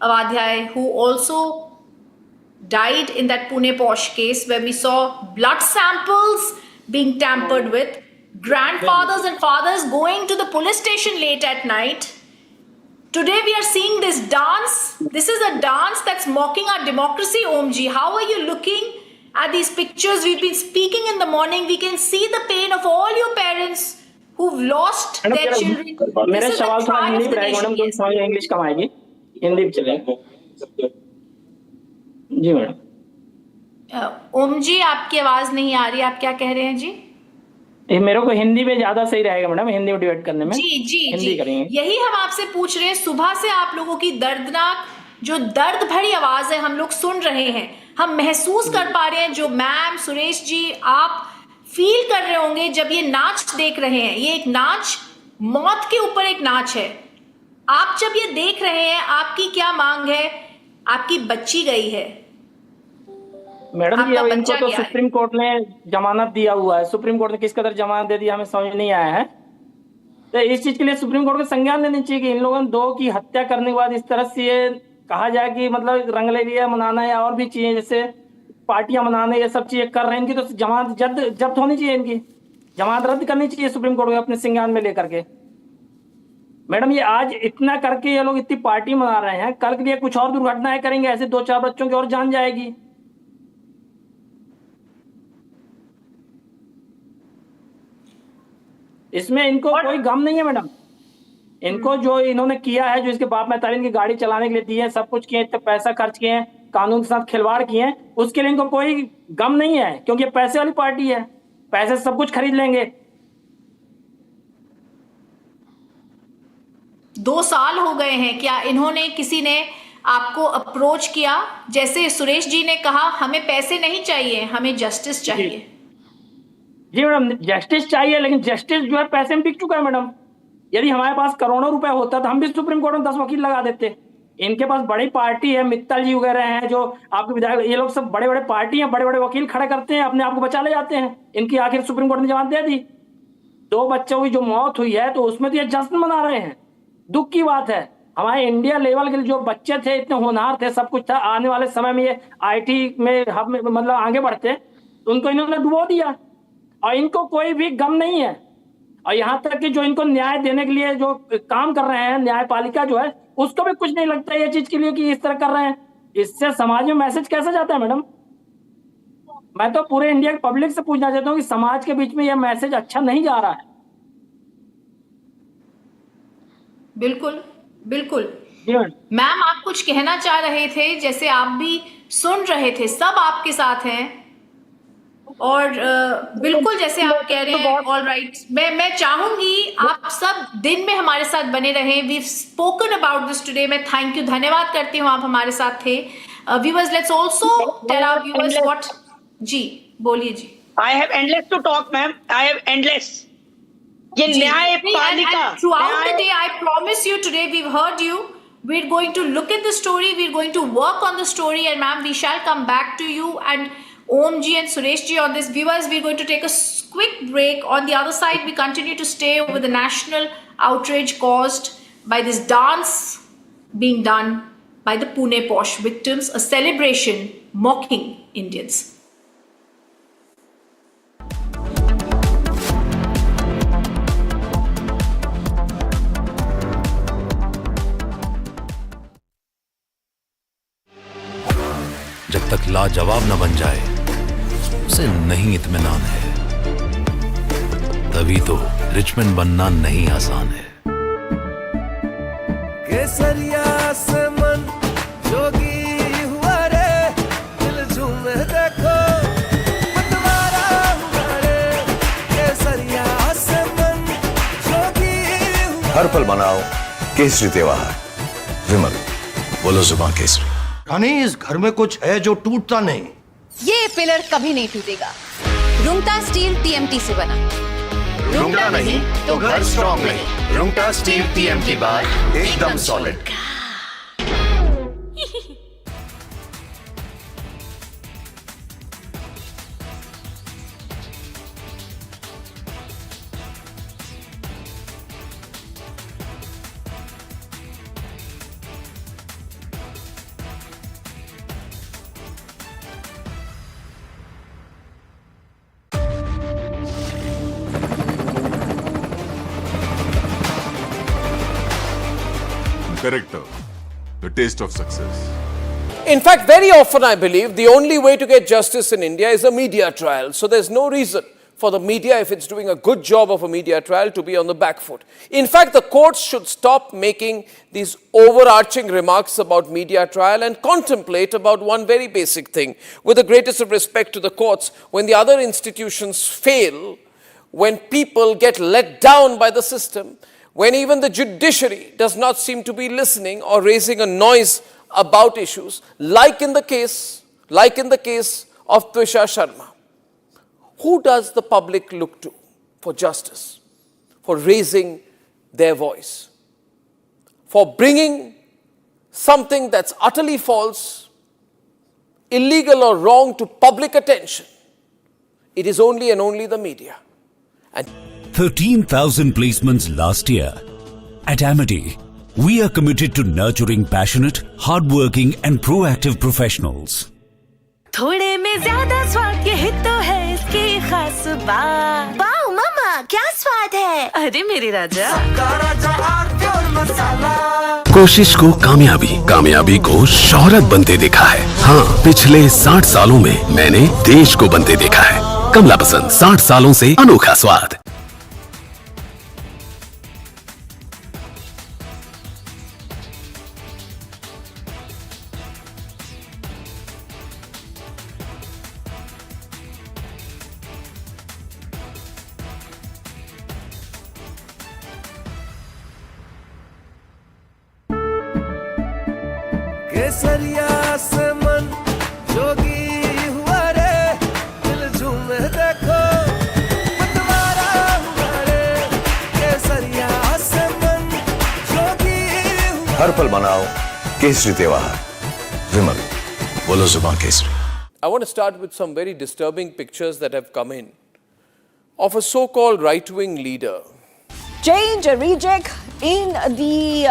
Upadhyay, who also died in that Pune Posh case where we saw blood samples being tampered with, grandfathers and fathers going to the police station late at night. Today we are seeing this dance. This is a dance that's mocking our democracy, Omji. How are you looking at these pictures? We've been speaking in the morning. We can see the pain of all your parents who've lost their children. मेरा सवाल थोड़ा हिंदी में रहेगा madam, तुम समझ English कम आएगी, हिंदी में चलेगा जी मैडम। ओम जी, आपकी आवाज नहीं आ रही, आप क्या कह रहे हैं जी? मेरे को हिंदी में ज्यादा सही रहेगा मैडम, हिंदी में डिबेट करने में। जी हिंदी करेंगे। यही हम आपसे पूछ रहे हैं, सुबह से आप लोगों की दर्दनाक जो दर्द भरी आवाज है हम लोग सुन रहे हैं, हम महसूस कर पा रहे हैं, जो मैम, सुरेश जी, आप फील कर रहे होंगे जब ये नाच देख रहे हैं। ये एक नाच, मौत के ऊपर एक नाच है। आप जब ये देख रहे हैं, आपकी क्या मांग है? आपकी बच्ची गई है मैडम, ये इनको तो सुप्रीम कोर्ट ने जमानत दिया हुआ है। सुप्रीम कोर्ट ने किस कदर जमानत दे दी हमें समझ नहीं आया है। तो इस चीज के लिए सुप्रीम कोर्ट को संज्ञान लेनी चाहिए कि इन लोगों ने 2 की हत्या करने के बाद इस तरह से ये कहा जाए कि मतलब रंगलेलिया मनाना या और भी चीजें जैसे पार्टियां मनाना, ये सब चीजें कर रहे हैं, इनकी तो जमानत जब्त होनी चाहिए, इनकी जमानत रद्द करनी चाहिए सुप्रीम कोर्ट को अपने संज्ञान में लेकर के। मैडम, ये आज इतना करके ये लोग इतनी पार्टी मना रहे हैं, कल के लिए कुछ और दुर्घटनाएं करेंगे, ऐसे 2-4 बच्चों की और जान जाएगी। इसमें इनको कोई गम नहीं है मैडम। इनको जो इन्होंने किया है, जो इसके बाप में तारीन की गाड़ी चलाने के लिए दी है, सब कुछ किए, इतना पैसा खर्च किए हैं, कानून के साथ खिलवाड़ किए हैं, उसके लिए इनको कोई गम नहीं है, क्योंकि ये पैसे वाली पार्टी है, पैसे से सब कुछ खरीद लेंगे। 2 साल हो गए हैं, क्या इन्होंने, किसी ने आपको अप्रोच किया? जैसे सुरेश जी ने कहा, हमें पैसे नहीं चाहिए, हमें जस्टिस चाहिए। जी मैडम, जस्टिस चाहिए, लेकिन जस्टिस जो है पैसे में बिक चुका है मैडम। यदि हमारे पास करोड़ों रुपए होता तो हम भी सुप्रीम कोर्ट में 10 वकील लगा देते। इनके पास बड़ी पार्टी है, मित्तल जी वगैरह हैं, जो आपके विधायक, ये लोग सब बड़े बड़े पार्टी हैं, बड़े बड़े वकील खड़े करते हैं, अपने आप को बचा ले जाते हैं। इनकी आखिर सुप्रीम कोर्ट ने जमानत दे दी। 2 बच्चों की जो मौत हुई है, तो उसमें तो ये जश्न मना रहे हैं, दुख की बात है। हमारे इंडिया लेवल के जो बच्चे थे, इतने होनहार थे, सब कुछ था, आने वाले समय में ये IT में हब में मतलब आगे बढ़ते, उनको इन्होंने डुबो दिया और इनको कोई भी गम नहीं है। और यहाँ तक कि जो इनको न्याय देने के लिए जो काम कर रहे हैं, न्यायपालिका जो है, उसको भी कुछ नहीं लगता है ये चीज के लिए कि इस तरह कर रहे हैं। इससे समाज में मैसेज कैसे जाता है मैडम? मैं तो पूरे इंडिया के पब्लिक से पूछना चाहता हूँ कि समाज के बीच में यह मैसेज अच्छा नहीं जा रहा है। बिल्कुल बिल्कुल मैम, आप कुछ कहना चाह रहे थे, जैसे आप भी सुन रहे थे, सब आपके साथ हैं और बिल्कुल जैसे आप कह रहे हैं, ऑल राइट। मैं चाहूंगी आप सब दिन में हमारे साथ बने रहें। We spoken about this today. मैं थैंक यू, धन्यवाद करती हूँ आप हमारे साथ थे। Viewers, let's also tell our viewers what. जी बोलिए जी। I have endless to talk ma'am, I have endless. ये न्यायपालिका, throughout the day, I promise you, today we've heard you. We're going to look at the story, we're going to work on the story, and ma'am, we shall come back to you and Om ji and Suresh ji on this. Viewers, we're going to take a quick break. On the other side, we continue to stay with the national outrage caused by this dance being done by the Pune Posh victims, a celebration mocking Indians. जब तक लाजवाब न बन जाए उसे नहीं इत्मीनान है, तभी तो रिचमैन बनना नहीं आसान है। केसरिया से मन जोगी हुआ रे, दिल झूमे देखो मतवारा हुआ रे। केसरिया से मन जोगी हुआ। हर पल मनाओ केसरी त्योहार। विमल, बोलो जुबान केसरी। रानी, इस घर में कुछ है जो टूटता नहीं। ये पिलर कभी नहीं टूटेगा। रुंगटा स्टील TMT से बना। रुकना नहीं तो घर स्ट्रॉन्ग नहीं। रुंगटा स्टील टीएम की बात एकदम solid. Character, the taste of success. In fact, very often I believe the only way to get justice in India is a media trial. So there's no reason for the media, if it's doing a good job of a media trial, to be on the back foot. In fact, the courts should stop making these overarching remarks about media trial and contemplate about one very basic thing. With the greatest of respect to the courts, when the other institutions fail, when people get let down by the system, when even the judiciary does not seem to be listening or raising a noise about issues, like in the case of Twisha Sharma, who does the public look to for justice, for raising their voice, for bringing something that's utterly false, illegal or wrong to public attention? It is only and only the media. And 13,000 placements last year. At Amity, we are committed to nurturing passionate, hardworking and proactive professionals. थोड़े में ज्यादा स्वाद यही तो है इसकी खास बात। वाओ मामा, क्या स्वाद है? अरे मेरे राजा, कोशिश को कामयाबी, कामयाबी को शोहरत बनते देखा है। हाँ, पिछले 60 सालों में मैंने देश को बनते देखा है। कमला पसंद, 60 सालों से अनोखा स्वाद। केसरिया से मन जोगी हुआ रे, दिल झूमे देखो मतवारा हुआ रे। केसरिया से मन जोगी हुआ। हर पल मनाओ केसरी त्योहार। विमल, बोलो जुबान Kesari. I want to start with some very disturbing pictures that have come in of a so-called right-wing leader. Change, a reject in the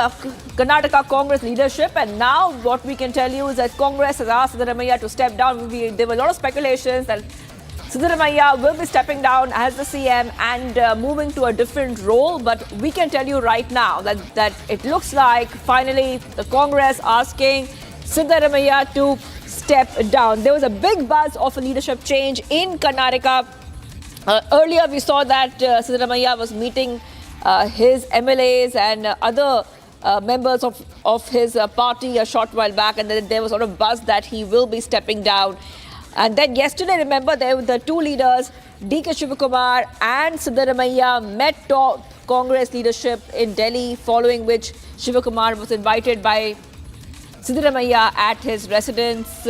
Karnataka Congress leadership, and now what we can tell you is that Congress has asked Siddaramaiah to step down. There were a lot of speculations that Siddaramaiah will be stepping down as the CM and moving to a different role, but we can tell you right now that it looks like finally the Congress asking Siddaramaiah to step down. There was a big buzz of a leadership change in Karnataka. Earlier we saw that Siddaramaiah was meeting his MLAs and other members of his party a short while back, and then there was sort of buzz that he will be stepping down. And then yesterday, remember, there were the two leaders, D.K. Shivakumar and Siddaramaiah, met top Congress leadership in Delhi, following which Shivakumar was invited by Siddaramaiah at his residence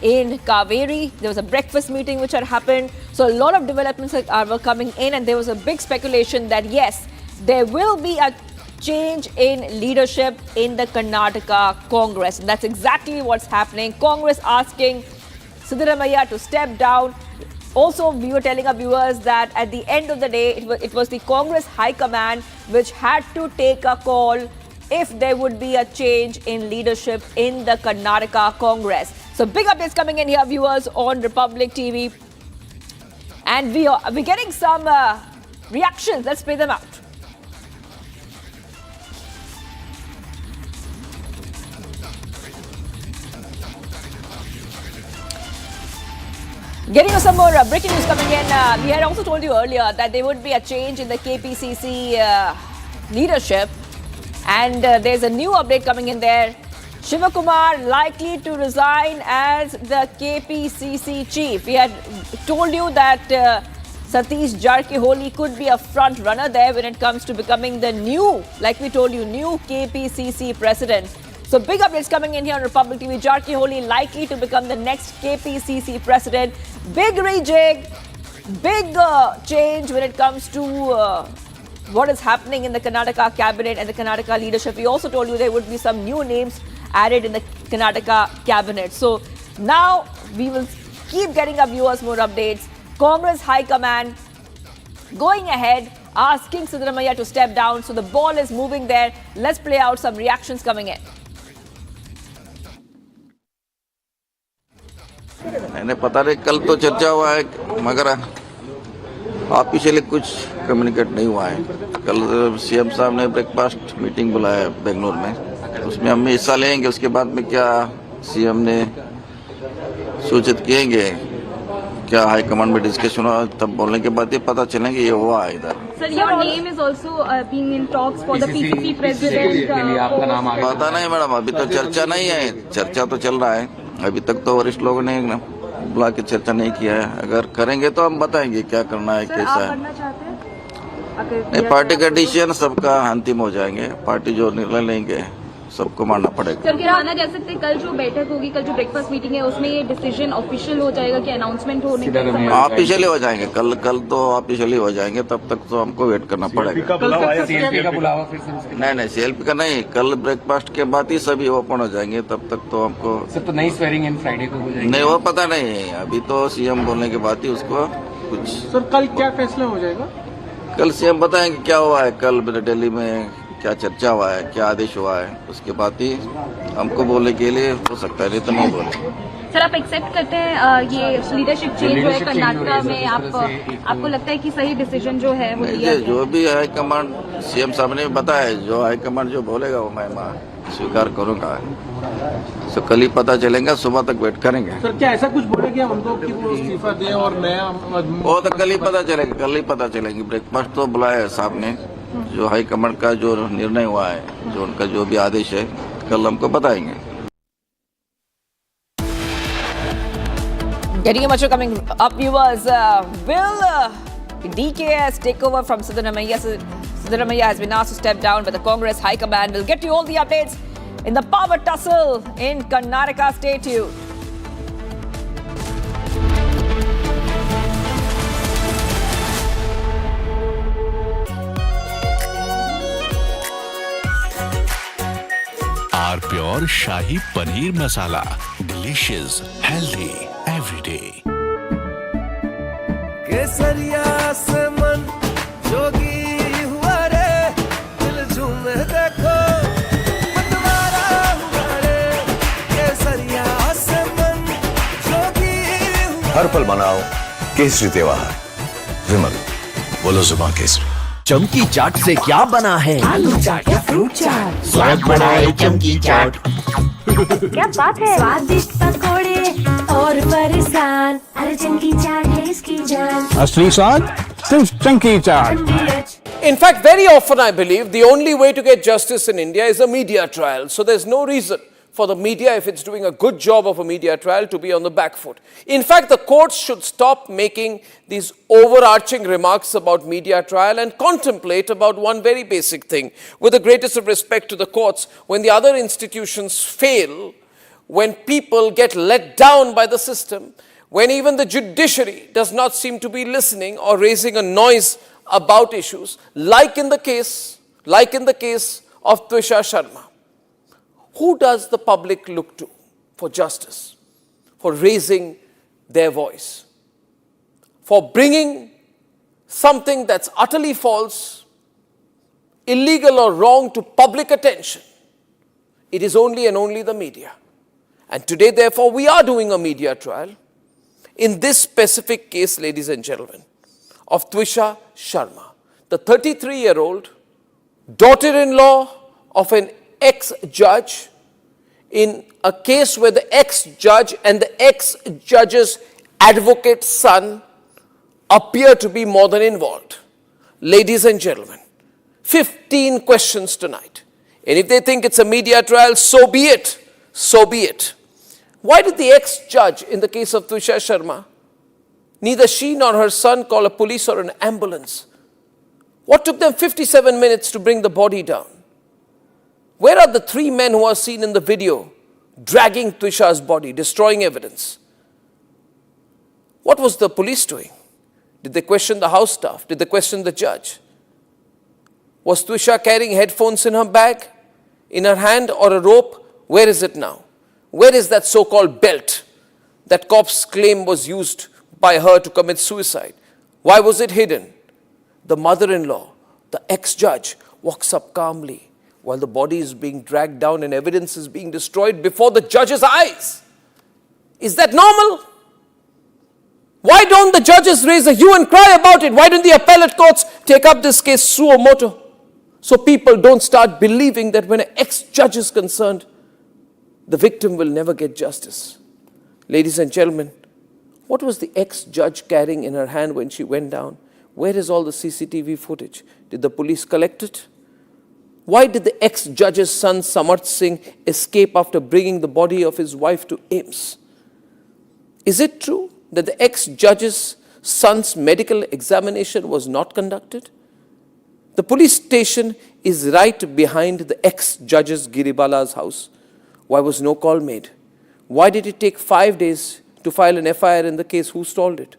in Kaveri. There was a breakfast meeting which had happened. So a lot of developments were coming in, and there was a big speculation that yes, there will be a change in leadership in the Karnataka Congress. And that's exactly what's happening. Congress asking Siddaramaiah to step down. Also, we were telling our viewers that at the end of the day, it was the Congress High Command which had to take a call if there would be a change in leadership in the Karnataka Congress. So big updates coming in here, viewers, on Republic TV. And we're getting some reactions. Let's play them out. Getting you some more breaking news coming in. We had also told you earlier that there would be a change in the KPCC leadership. And there's a new update coming in there. Shivakumar likely to resign as the KPCC chief. We had told you that Satish Jarkiholi could be a front runner there when it comes to becoming the new, like we told you, new KPCC president. So big updates coming in here on Republic TV. Jarkiholi likely to become the next KPCC president. Big rejig big change when it comes to what is happening in the Karnataka cabinet and the Karnataka leadership. We also told you there would be some new names added in the Karnataka cabinet. So now we will keep getting our viewers more updates. Congress High Command going ahead, asking Siddaramaiah to step down. So the ball is moving there. Let's play out some reactions coming in. मैंने पता नहीं कल तो चर्चा हुआ है मगर officially कुछ कम्युनिकेट नहीं हुआ है। कल सीएम साहब ने ब्रेकफास्ट मीटिंग बुलाया है बेंगलोर में, उसमें हम हिस्सा लेंगे। उसके बाद में क्या सीएम ने सूचित किएंगे, क्या हाई कमांड में डिस्कशन हुआ, तब बोलने के बाद ये पता चलेंगे ये हुआ है इधर। Sir, your name is also being in talks for the PCC president. आपका नाम आ गया? पता नहीं मैडम, अभी तो चर्चा नहीं है। चर्चा तो चल रहा है, अभी तक तो वरिष्ठ लोगों ने बुला के चर्चा नहीं किया है। अगर करेंगे तो हम बताएंगे क्या करना है, कैसा है। करना चाहते हैं? नहीं, पार्टी का डिसीजन सबका अंतिम हो जाएंगे। पार्टी जो निर्णय लेंगे सबको मानना पड़ेगा। सर, क्या माना जा सकता है कल जो बैठक होगी, कल जो ब्रेकफास्ट मीटिंग है, उसमें ये डिसीजन ऑफिशियल हो जाएगा कि अनाउंसमेंट होने के? ऑफिशियली हो जाएंगे, कल तो ऑफिशियली हो जाएंगे। तब तक तो हमको वेट करना पड़ेगा। नहीं सीएलपी का नहीं, कल ब्रेकफास्ट के बाद ही सभी ओपन हो जाएंगे। तब तक तो हमको सर तो नई स्वेरिंग इन फ्राइडे को हो जाएगी? नहीं, वो पता नहीं है। अभी तो सीएम बोलने के बाद ही उसको कुछ। सर कल क्या फैसला हो जाएगा? कल सीएम बताएंगे क्या हुआ है, कल दिल्ली में क्या चर्चा हुआ है, क्या आदेश हुआ है। उसके बाद ही हमको बोलने के लिए हो सकता है, नहीं तो नहीं बोले। सर, आप एक्सेप्ट करते हैं ये लीडरशिप चेंज जो है कर्नाटक में? आपको लगता है कि सही डिसीजन जो है वो लिया? जो भी हाई कमांड सीएम साहब ने बताया, जो हाई कमांड जो बोलेगा वो मैं स्वीकार करूंगा। तो कल ही पता चलेगा, सुबह तक वेट करेंगे। सर क्या ऐसा कुछ बोलेंगे हम लोग कि वो इस्तीफा दें और नया? वो तो कल ही पता चलेगा, कल ही पता चलेगी। ब्रेकफास्ट तो बुलाया है साहब ने, जो हाई कमांड का जो निर्णय हुआ है, जो उनका जो भी आदेश है, कल हमको बताएंगे। Getting much coming up, viewers. Will DKS take over from Siddaramaiah? Siddaramaiah has been asked to step down by the Congress High Command. We'll get you all the updates in the power tussle in Karnataka. Stay tuned. R pure shahi paneer masala, delicious, healthy everyday. केसरिया से मन जोगी हुआ रे, दिल झूमे देखो मतवारा हुआ रे। केसरिया से मन जोगी हुआ। हर पल मनाओ केसरी त्योहार। विमल, बोलो जुबान केसरी। चमकी चाट से क्या बना है? आलू चाट या फ्रूट चाट, स्वाद बनाए चमकी चाट। क्या बात है? स्वादिष्ट पकोड़े और परेशान, अरे चमकी चाट है इसकी जान। असली स्वाद सिर्फ चमकी चाट। In fact, very often I believe the only way to get justice in India is a media trial. So there's no reason for the media, if it's doing a good job of a media trial, to be on the back foot. In fact, the courts should stop making these overarching remarks about media trial and contemplate about one very basic thing. With the greatest of respect to the courts, when the other institutions fail, when people get let down by the system, when even the judiciary does not seem to be listening or raising a noise about issues, like in the case of Twisha Sharma, who does the public look to for justice, for raising their voice, for bringing something that's utterly false, illegal or wrong to public attention? It is only and only the media. And today, therefore, we are doing a media trial in this specific case, ladies and gentlemen, of Twisha Sharma, the 33-year-old daughter-in-law of an ex-judge, in a case where the ex-judge and the ex-judge's advocate's son appear to be more than involved. Ladies and gentlemen, 15 questions tonight. And if they think it's a media trial, so be it. So be it. Why did the ex-judge in the case of Twisha Sharma, neither she nor her son call a police or an ambulance? What took them 57 minutes to bring the body down? Where are the 3 men who are seen in the video dragging Twisha's body, destroying evidence? What was the police doing? Did they question the house staff? Did they question the judge? Was Twisha carrying headphones in her bag, in her hand, or a rope? Where is it now? Where is that so-called belt that cops claim was used by her to commit suicide? Why was it hidden? The mother-in-law, the ex-judge, walks up calmly while the body is being dragged down and evidence is being destroyed before the judge's eyes. Is that normal? Why don't the judges raise a hue and cry about it? Why don't the appellate courts take up this case suo motu? So people don't start believing that when an ex-judge is concerned, the victim will never get justice. Ladies and gentlemen, what was the ex-judge carrying in her hand when she went down? Where is all the CCTV footage? Did the police collect it? Why did the ex-judge's son Samarth Singh escape after bringing the body of his wife to AIIMS? Is it true that the ex-judge's son's medical examination was not conducted? The police station is right behind the ex-judge's Giribala's house. Why was no call made? Why did it take 5 days to file an FIR in the case? Who stalled it?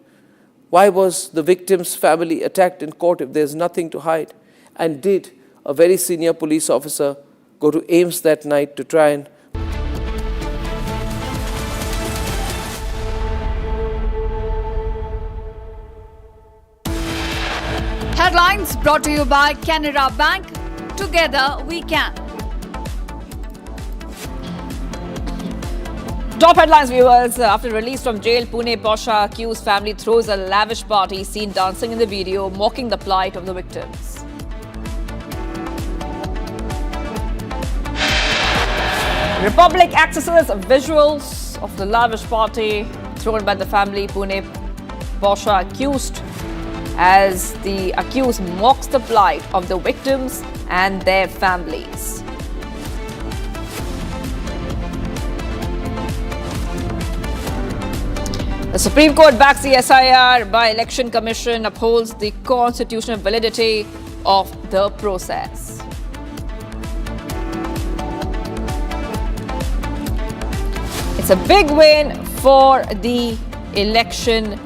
Why was the victim's family attacked in court if there's nothing to hide? And did a very senior police officer go to AIIMS that night to try and Headlines brought to you by Canara Bank. Together we can. Top headlines, viewers. After release from jail, Pune Posha accused family throws a lavish party, seen dancing in the video, mocking the plight of the victims. Republic accesses visuals of the lavish party thrown by the family. Pune Posha accused, as the accused mocks the plight of the victims and their families. The Supreme Court backs the SIR by Election Commission, upholds the constitutional validity of the process. It's a big win for the Election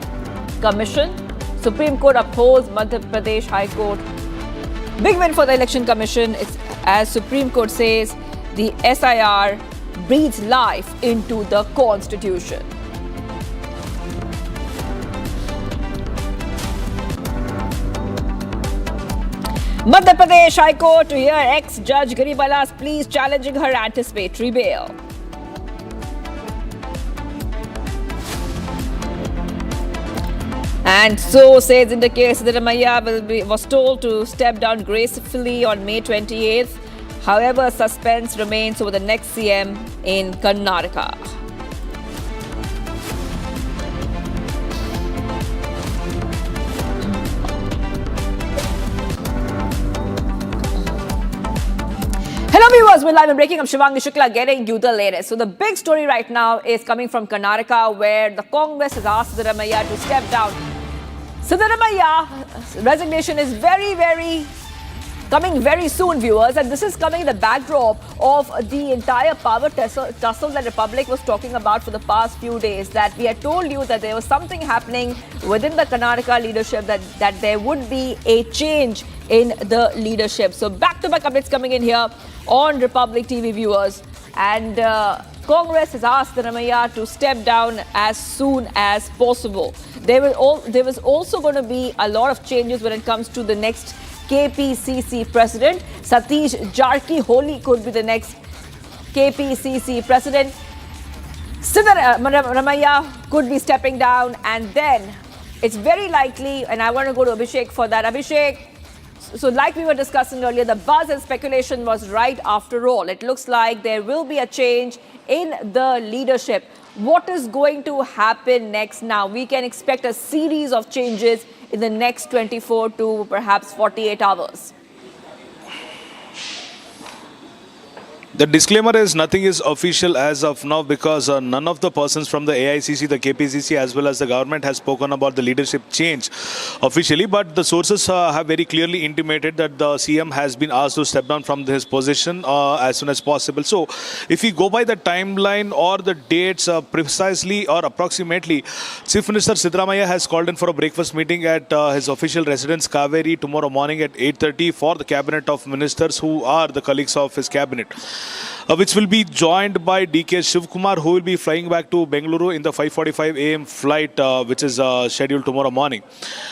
Commission. Supreme Court upholds Madhya Pradesh High Court. Big win for the Election Commission. It's, as Supreme Court says, the SIR breathes life into the Constitution. Madhya Pradesh High Court to hear ex-judge Giribala's pleas challenging her anticipatory bail. And so says in the case, Siddharamaiah was told to step down gracefully on May 28th. However, suspense remains over the next CM in Karnataka. Hello viewers, we're live and breaking. I'm Shivangi Shukla getting you the latest. So the big story right now is coming from Karnataka, where the Congress has asked Siddharamaiah to step down. Siddharamaiah's resignation is coming very soon, viewers, and this is coming in the backdrop of the entire power tussle that Republic was talking about for the past few days. That we had told you that there was something happening within the Karnataka leadership, that there would be a change in the leadership. So back-to-back updates coming in here on Republic TV, viewers, and Congress has asked Siddharamaiah to step down as soon as possible. There was also going to be a lot of changes when it comes to the next KPCC president. Satish Jarkiholi could be the next KPCC president. Siddharamaiah could be stepping down, and then it's very likely, and I want to go to Abhishek for that. Abhishek, so like we were discussing earlier, the buzz and speculation was right after all. It looks like there will be a change in the leadership. What is going to happen next now? We can expect a series of changes in the next 24 to perhaps 48 hours. The disclaimer is nothing is official as of now because none of the persons from the AICC, the KPCC as well as the government has spoken about the leadership change officially, but the sources have very clearly intimated that the CM has been asked to step down from his position as soon as possible. So if we go by the timeline or the dates precisely or approximately, Chief Minister Siddaramaiah has called in for a breakfast meeting at his official residence Kaveri tomorrow morning at 8:30 for the cabinet of ministers who are the colleagues of his cabinet. Which will be joined by DK Shivkumar, who will be flying back to Bengaluru in the 5:45 a.m. flight, which is scheduled tomorrow morning.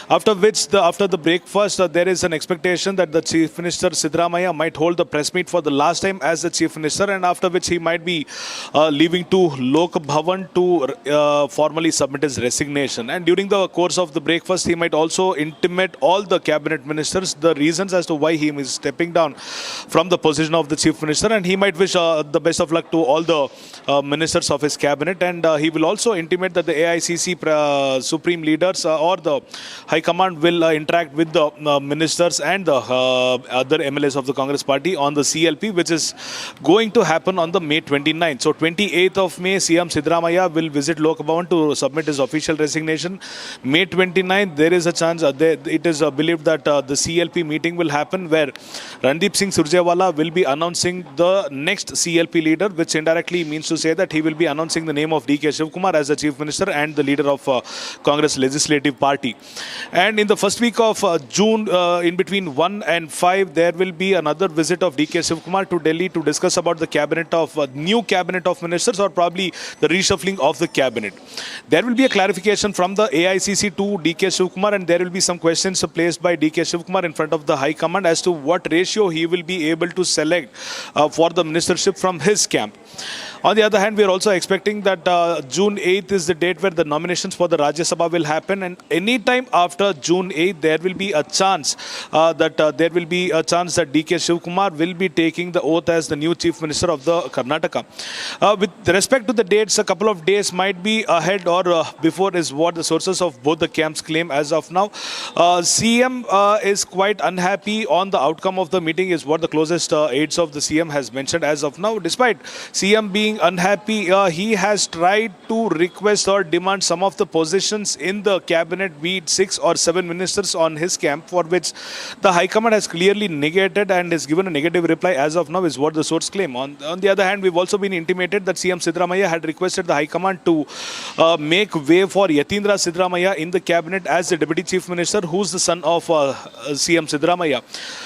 After the breakfast, there is an expectation that the Chief Minister Siddaramaiah might hold the press meet for the last time as the Chief Minister, and after which he might be leaving to Lok Bhavan to formally submit his resignation. And during the course of the breakfast, he might also intimate all the cabinet ministers the reasons as to why he is stepping down from the position of the Chief Minister, and he might wish the best of luck to all the ministers of his cabinet, and he will also intimate that the AICC supreme leaders or the High Command will interact with the ministers and the other MLAs of the Congress party on the CLP, which is going to happen on the May 29th. So 28th of May, CM Siddaramaiah will visit Lok Bhavan to submit his official resignation. May 29th, there is a chance, it is believed that the CLP meeting will happen where Randeep Singh Surjewala will be announcing the next CLP leader, which indirectly means to say that he will be announcing the name of DK Shivkumar as the Chief Minister and the leader of Congress Legislative Party. And in the first week of June, in between 1 and 5, there will be another visit of DK Shivkumar to Delhi to discuss about the cabinet of new cabinet of ministers, or probably the reshuffling of the cabinet. There will be a clarification from the AICC to DK Shivkumar, and there will be some questions placed by DK Shivkumar in front of the High Command as to what ratio he will be able to select for the ministership from his camp. On the other hand, we are also expecting that June 8th is the date where the nominations for the Rajya Sabha will happen, and any time after June 8th, there will be a chance that DK Shivkumar will be taking the oath as the new Chief Minister of the Karnataka. With respect to the dates, a couple of days might be ahead or before is what the sources of both the camps claim as of now. CM is quite unhappy on the outcome of the meeting is what the closest aides of the CM has mentioned as of now. Despite CM being unhappy, he has tried to request or demand some of the positions in the cabinet, be it 6 or 7 ministers on his camp, for which the High Command has clearly negated and has given a negative reply as of now is what the source claim. On the other hand, we've also been intimated that CM Siddaramaiah had requested the High Command to make way for Yatindra Siddaramaiah in the cabinet as the Deputy Chief Minister, who's the son of CM Siddaramaiah,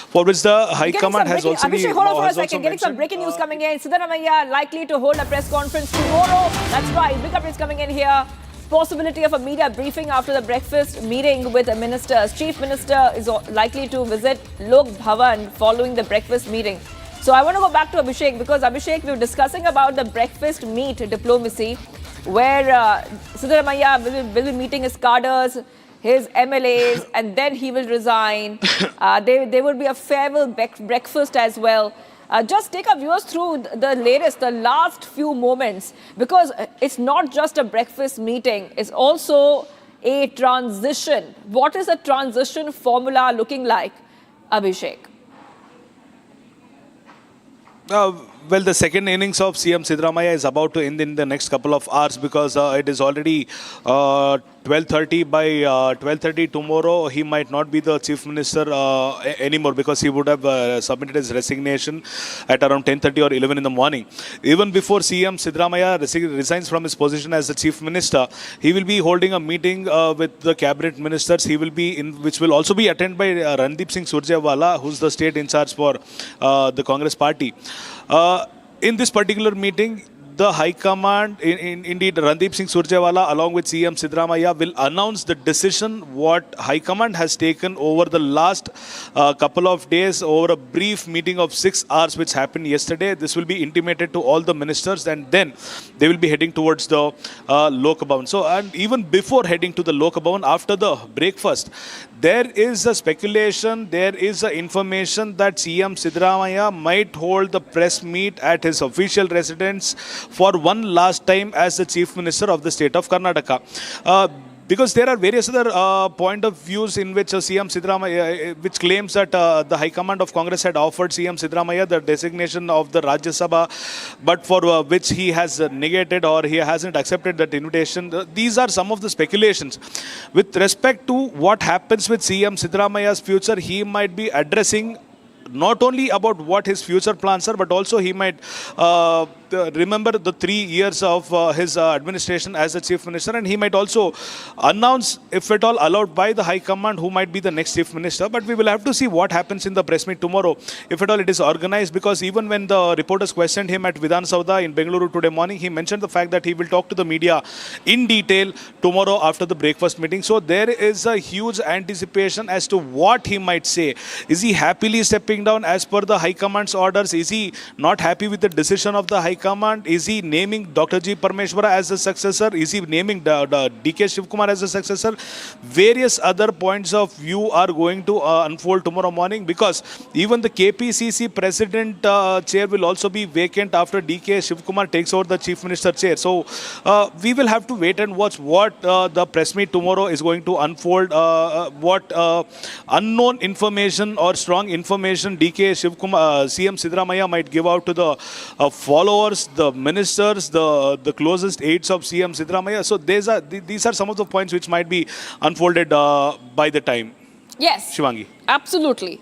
for which the High Command has also been... Abhishek, hold on for a second. Getting some breaking news coming in. Siddaramaiah likely to hold a press conference tomorrow. That's right. Big updates coming in here. Possibility of a media briefing after the breakfast meeting with the ministers. Chief Minister is likely to visit Lok Bhavan following the breakfast meeting. So I want to go back to Abhishek because Abhishek, we were discussing about the breakfast meet diplomacy where Siddaramaiah will be meeting his cadres, his MLAs, and then he will resign. There will be a farewell breakfast as well. Just take our viewers through the last few moments, because it's not just a breakfast meeting, it's also a transition. What is the transition formula looking like, Abhishek? Well, the second innings of CM Siddaramaiah is about to end in the next couple of hours because it is already 12:30. By 12:30 tomorrow, he might not be the Chief Minister anymore because he would have submitted his resignation at around 10:30 or 11 in the morning. Even before CM Siddaramaiah resigns from his position as the Chief Minister, he will be holding a meeting with the cabinet ministers. He will be which will also be attended by Randeep Singh Surjewala, who's the state in charge for the Congress party. In this particular meeting, the High Command, indeed Randeep Singh Surjewala along with CM Siddaramaiah will announce the decision what High Command has taken over the last couple of days over a brief meeting of 6 hours which happened yesterday. This will be intimated to all the ministers and then they will be heading towards the Lok Bhavan. So, and even before heading to the Lok Bhavan, after the breakfast, there is a speculation, there is a information that CM Siddaramaiah might hold the press meet at his official residence for one last time as the Chief Minister of the state of Karnataka. because there are various other point of views in which CM Siddaramaiah, which claims that the High Command of Congress had offered CM Siddaramaiah the designation of the Rajya Sabha, but for which he has negated or he hasn't accepted that invitation. These are some of the speculations. With respect to what happens with CM Siddaramaiah's future, he might be addressing not only about what his future plans are, but also he might remember the 3 years of his administration as the Chief Minister, and he might also announce, if at all allowed by the High Command, who might be the next Chief Minister. But we will have to see what happens in the press meet tomorrow, if at all it is organized, because even when the reporters questioned him at Vidhan Saudha in Bengaluru today morning, he mentioned the fact that he will talk to the media in detail tomorrow after the breakfast meeting. So there is a huge anticipation as to what he might say. Is he happily stepping down as per the High Command's orders? Is he not happy with the decision of the High Command? Is he naming Dr. G. Parmeshwara as a successor? Is he naming the DK Shivkumar as a successor? Various other points of view are going to unfold tomorrow morning, because even the KPCC President chair will also be vacant after DK Shivkumar takes over the Chief Minister chair. So we will have to wait and watch what the press meet tomorrow is going to unfold, what unknown information or strong information DK Shivkumar, CM Siddaramaiah might give out to the followers, the ministers, the closest aides of CM Siddaramaiah. So these are some of the points which might be unfolded by the time. Yes. Shivangi. Absolutely.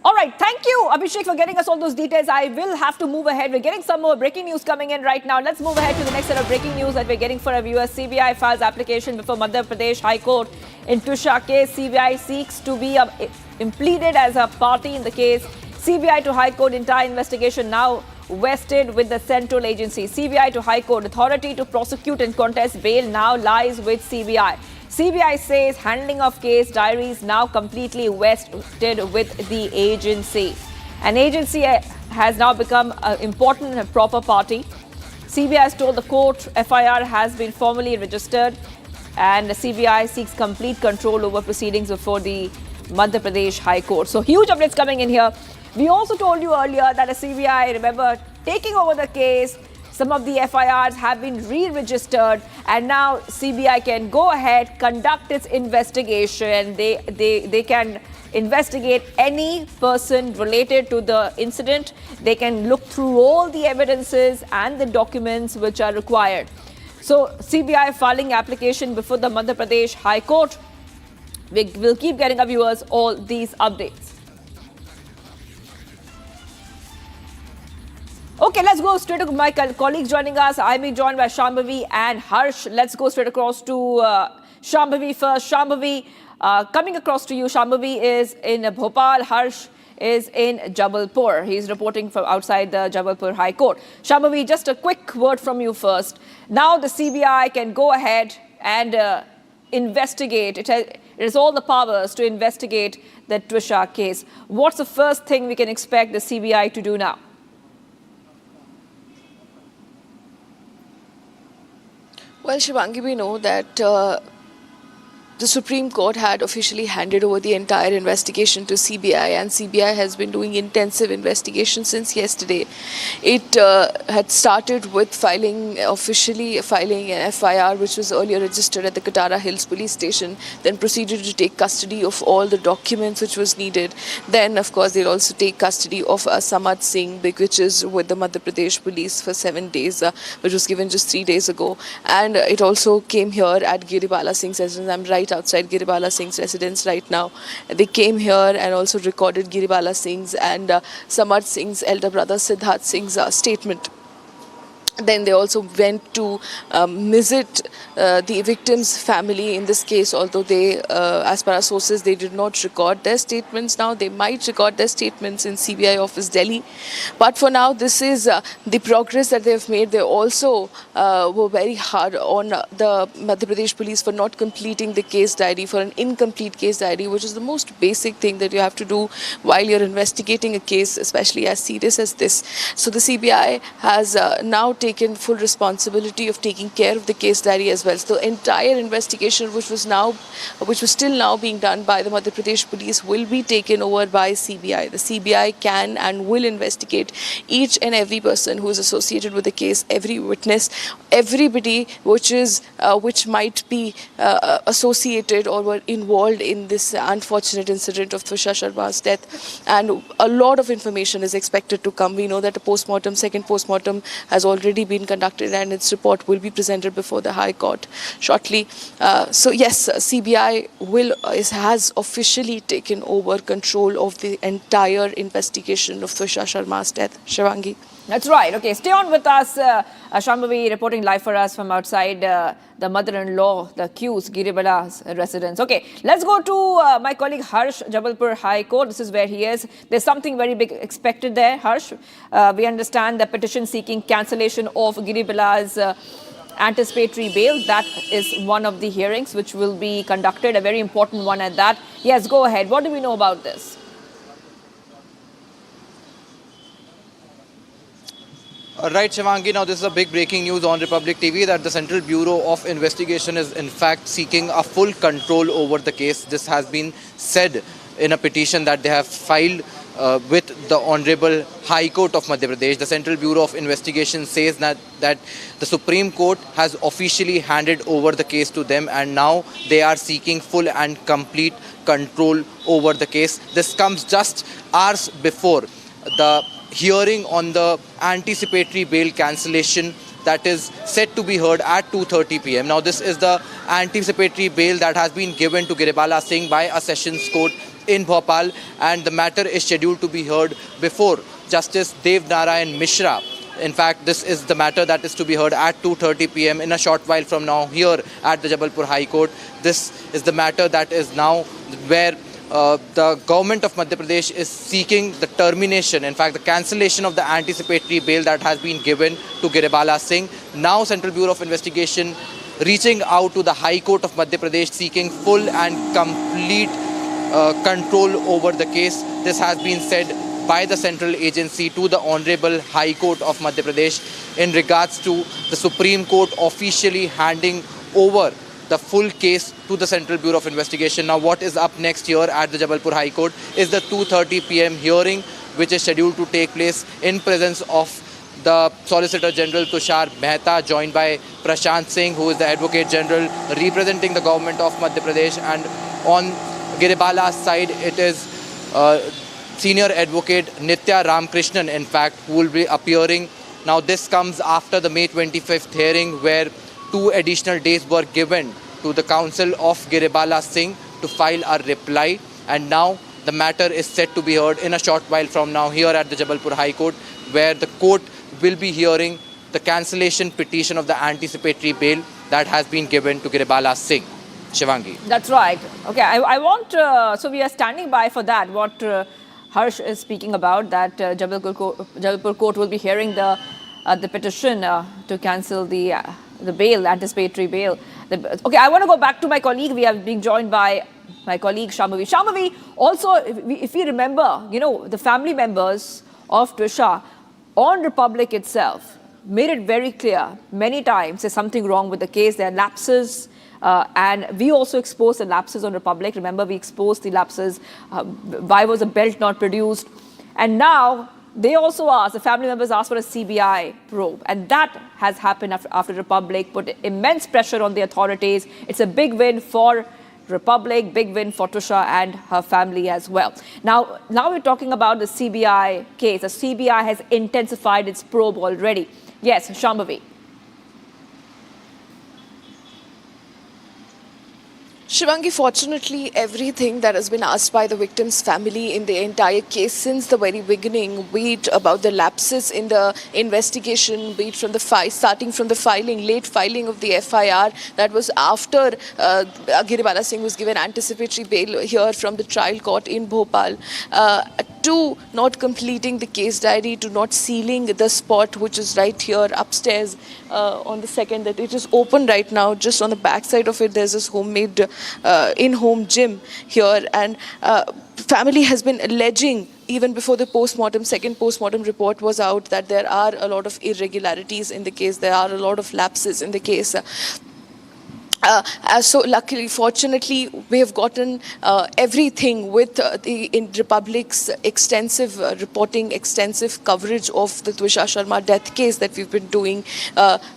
All right. Thank you, Abhishek, for getting us all those details. I will have to move ahead. We're getting some more breaking news coming in right now. Let's move ahead to the next set of breaking news that we're getting for our viewers. CBI files application before Madhya Pradesh High Court in Tusha case. CBI seeks to be impleaded as a party in the case. CBI to High Court entire investigation now vested with the central agency. CBI to High Court authority to prosecute and contest bail now lies with CBI. CBI says handling of case diaries now completely vested with the agency. An agency has now become an important and proper party. CBI has told the court FIR has been formally registered, and the CBI seeks complete control over proceedings before the Madhya Pradesh High Court. So huge updates coming in here. We also told you earlier that the CBI, remember, taking over the case, some of the FIRs have been re-registered, and now CBI can go ahead, conduct its investigation. They can investigate any person related to the incident. They can look through all the evidences and the documents which are required. So CBI filing application before the Madhya Pradesh High Court. We will keep getting our viewers all these updates. Okay, let's go straight to my colleagues joining us. I'm being joined by Shambhavi and Harsh. Let's go straight across to Shambhavi first. Shambhavi, coming across to you. Shambhavi is in Bhopal. Harsh is in Jabalpur. He's reporting from outside the Jabalpur High Court. Shambhavi, just a quick word from you first. Now the CBI can go ahead and investigate. It has all the powers to investigate the Trisha case. What's the first thing we can expect the CBI to do now? Well, Shivangi, we know that the Supreme Court had officially handed over the entire investigation to CBI, and CBI has been doing intensive investigation since yesterday. It had started with officially filing an FIR, which was earlier registered at the Katara Hills police station, then proceeded to take custody of all the documents which was needed. Then, of course, they'll also take custody of Samad Singh, which is with the Madhya Pradesh police for 7 days, which was given just 3 days ago. And it also came here at Giribala Singh's residence. I'm right outside Giribala Singh's residence right now. They came here and also recorded Giribala Singh's and Samad Singh's elder brother Siddharth Singh's statement. Then they also went to visit the victim's family in this case, although they, as per our sources, they did not record their statements. Now they might record their statements in CBI office Delhi. But for now, this is the progress that they have made. They also were very hard on the Madhya Pradesh police for not completing the case diary, for an incomplete case diary, which is the most basic thing that you have to do while you're investigating a case, especially as serious as this. So the CBI has now taken taken full responsibility of taking care of the case diary as well. So the entire investigation, which was still now being done by the Madhya Pradesh police, will be taken over by CBI. The CBI can and will investigate each and every person who is associated with the case, every witness, everybody which might be associated or were involved in this unfortunate incident of Tusha Sharma's death. And a lot of information is expected to come. We know that a second postmortem has already been conducted, and its report will be presented before the High Court shortly. So yes, CBI has officially taken over control of the entire investigation of Tusha Sharma's death. Shivangi. That's right. Okay, stay on with us. Shambhavi reporting live for us from outside the mother-in-law, the accused, Giribala's residence. Okay, let's go to my colleague Harsh, Jabalpur High Court. This is where he is. There's something very big expected there, Harsh. We understand the petition seeking cancellation of Giribala's anticipatory bail. That is one of the hearings which will be conducted, a very important one at that. Yes, go ahead. What do we know about this? Right, Shivangi. Now, this is a big breaking news on Republic TV that the Central Bureau of Investigation is in fact seeking a full control over the case. This has been said in a petition that they have filed with the Honorable High Court of Madhya Pradesh. The Central Bureau of Investigation says that the Supreme Court has officially handed over the case to them, and now they are seeking full and complete control over the case. This comes just hours before the hearing on the anticipatory bail cancellation that is set to be heard at 2:30 p.m. Now, this is the anticipatory bail that has been given to Giribala Singh by a sessions court in Bhopal, and the matter is scheduled to be heard before Justice Dev Narayan Mishra. In fact, this is the matter that is to be heard at 2:30 p.m. in a short while from now here at the Jabalpur High Court. This is the matter that is now where the government of Madhya Pradesh is seeking the termination, in fact the cancellation of the anticipatory bail that has been given to Giribala Singh. Now Central Bureau of Investigation reaching out to the High Court of Madhya Pradesh seeking full and complete control over the case. This has been said by the central agency to the Honorable High Court of Madhya Pradesh in regards to the Supreme Court officially handing over the full case to the Central Bureau of Investigation. Now, what is up next here at the Jabalpur High Court is the 2:30 p.m. hearing, which is scheduled to take place in presence of the Solicitor General Tushar Mehta, joined by Prashant Singh, who is the Advocate General representing the government of Madhya Pradesh. And on Giribala's side, it is Senior Advocate Nitya Ramkrishnan, in fact, who will be appearing. Now, this comes after the May 25th hearing, where 2 additional days were given to the counsel of Giribala Singh to file a reply, and now the matter is set to be heard in a short while from now here at the Jabalpur High Court, where the court will be hearing the cancellation petition of the anticipatory bail that has been given to Giribala Singh. Shivangi. That's right. Okay, I want, so we are standing by for that, what Harsh is speaking about, that Jabalpur Court will be hearing the petition to cancel the bail, anticipatory bail. Okay, I want to go back to my colleague. We are being joined by my colleague Shambhavi. Shambhavi, also, if we remember, you know, the family members of Tusha on Republic itself made it very clear many times there's something wrong with the case. There are lapses. And we also exposed the lapses on Republic. Remember, we exposed the lapses. Why was a belt not produced? And now they also asked, the family members asked for a CBI probe. And that has happened after Republic put immense pressure on the authorities. It's a big win for Republic, big win for Tusha and her family as well. Now we're talking about the CBI case. The CBI has intensified its probe already. Yes, Shambhavi. Shivangi, fortunately, everything that has been asked by the victim's family in the entire case since the very beginning, be it about the lapses in the investigation, be it from the starting from the late filing of the FIR, that was after Giribala Singh was given anticipatory bail here from the trial court in Bhopal. to not completing the case diary, to not sealing the spot, which is right here upstairs on the second, that it is open right now. Just on the back side of it, there's this homemade in-home gym here, and family has been alleging, even before the second postmortem report was out, that there are a lot of irregularities in the case, there are a lot of lapses in the case. So luckily, fortunately, we have gotten everything with in Republic's extensive reporting, extensive coverage of the Tushar Sharma death case that we've been doing,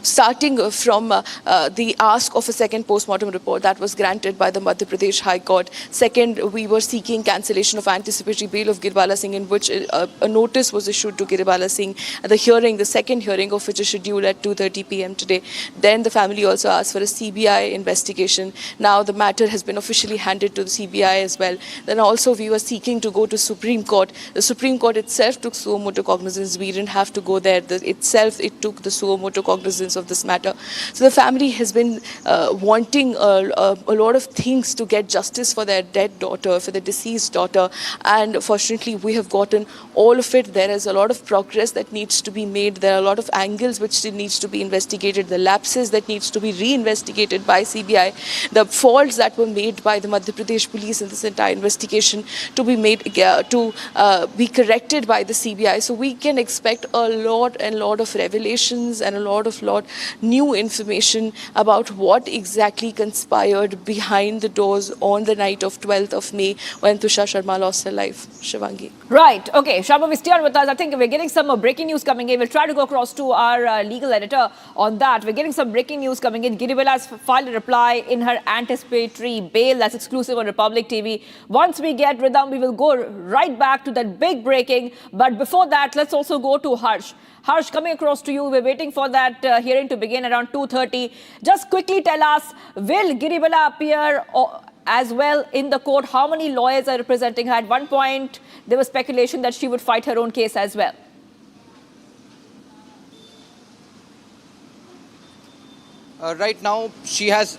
starting from the ask of a second postmortem report that was granted by the Madhya Pradesh High Court. Second, we were seeking cancellation of anticipatory bail of Giribala Singh, in which a notice was issued to Giribala Singh. The second hearing of which is scheduled at 2:30 p.m. today. Then the family also asked for a CBI investigation. Now the matter has been officially handed to the CBI as well. Then also we were seeking to go to Supreme Court. The Supreme Court itself took suo motu cognizance. We didn't have to go there. It took the suo motu cognizance of this matter. So the family has been wanting a lot of things to get justice for their dead daughter, for the deceased daughter, and fortunately we have gotten all of it. There is a lot of progress that needs to be made. There are a lot of angles which still needs to be investigated. The lapses that needs to be reinvestigated by CBI. The faults that were made by the Madhya Pradesh police in this entire investigation to be made be corrected by the CBI. So we can expect a lot of revelations and a lot new information about what exactly conspired behind the doors on the night of 12th of May when Tushar Sharma lost her life. Shivangi. Right. Okay. Sharma, stay on with us. I think we're getting some breaking news coming in. We'll try to go across to our legal editor on that. We're getting some breaking news coming in. Giribala has filed a reply in her anticipatory bail. That's exclusive on Republic TV. Once we get rhythm, we will go right back to that big breaking. But before that, let's also go to Harsh. Harsh, coming across to you, we're waiting for that hearing to begin around 2:30. Just quickly tell us, will Giribala appear as well in the court? How many lawyers are representing her? At one point, there was speculation that she would fight her own case as well. Right now, she has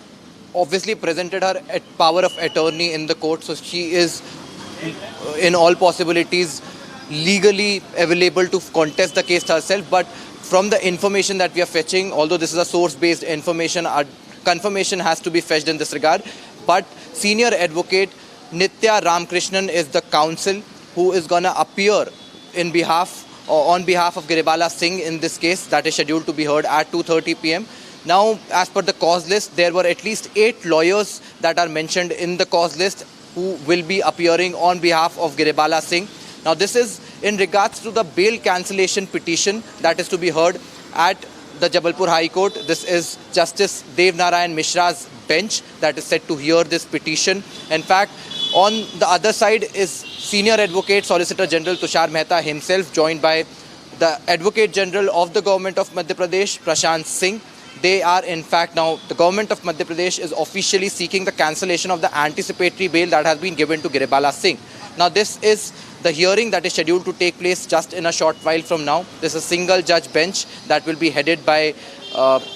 obviously presented her power of attorney in the court, so she is in all possibilities legally available to contest the case herself. But from the information that we are fetching, although this is a source-based information, our confirmation has to be fetched in this regard. But senior advocate Nitya Ramkrishnan is the counsel who is going to appear on behalf of Giribala Singh in this case that is scheduled to be heard at 2:30 p.m. Now, as per the cause list, there were at least 8 lawyers that are mentioned in the cause list who will be appearing on behalf of Giribala Singh. Now, this is in regards to the bail cancellation petition that is to be heard at the Jabalpur High Court. This is Justice Dev Narayan Mishra's bench that is set to hear this petition. In fact, on the other side is Senior Advocate Solicitor General Tushar Mehta himself, joined by the Advocate General of the Government of Madhya Pradesh, Prashant Singh. They are, in fact, now the government of Madhya Pradesh is officially seeking the cancellation of the anticipatory bail that has been given to Giribala Singh. Now, this is the hearing that is scheduled to take place just in a short while from now. This is a single judge bench that will be headed by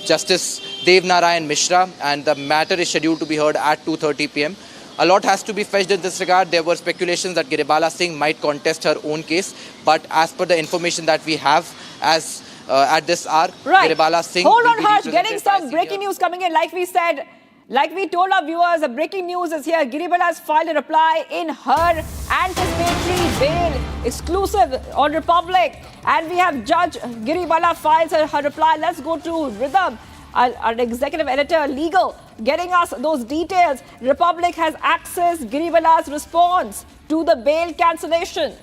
Justice Dev Narayan Mishra, and the matter is scheduled to be heard at 2:30 p.m. A lot has to be fetched in this regard. There were speculations that Giribala Singh might contest her own case, but as per the information that we have at this hour, right. Giribala Singh. Hold on, Harsh. Getting some breaking news coming in. Like we said, like we told our viewers, the breaking news is here. Giribala has filed a reply in her anticipatory bail, exclusive on Republic. And we have Judge Giribala files her reply. Let's go to Rhythm, our executive editor, legal, getting us those details. Republic has accessed Giribala's response to the bail cancellation.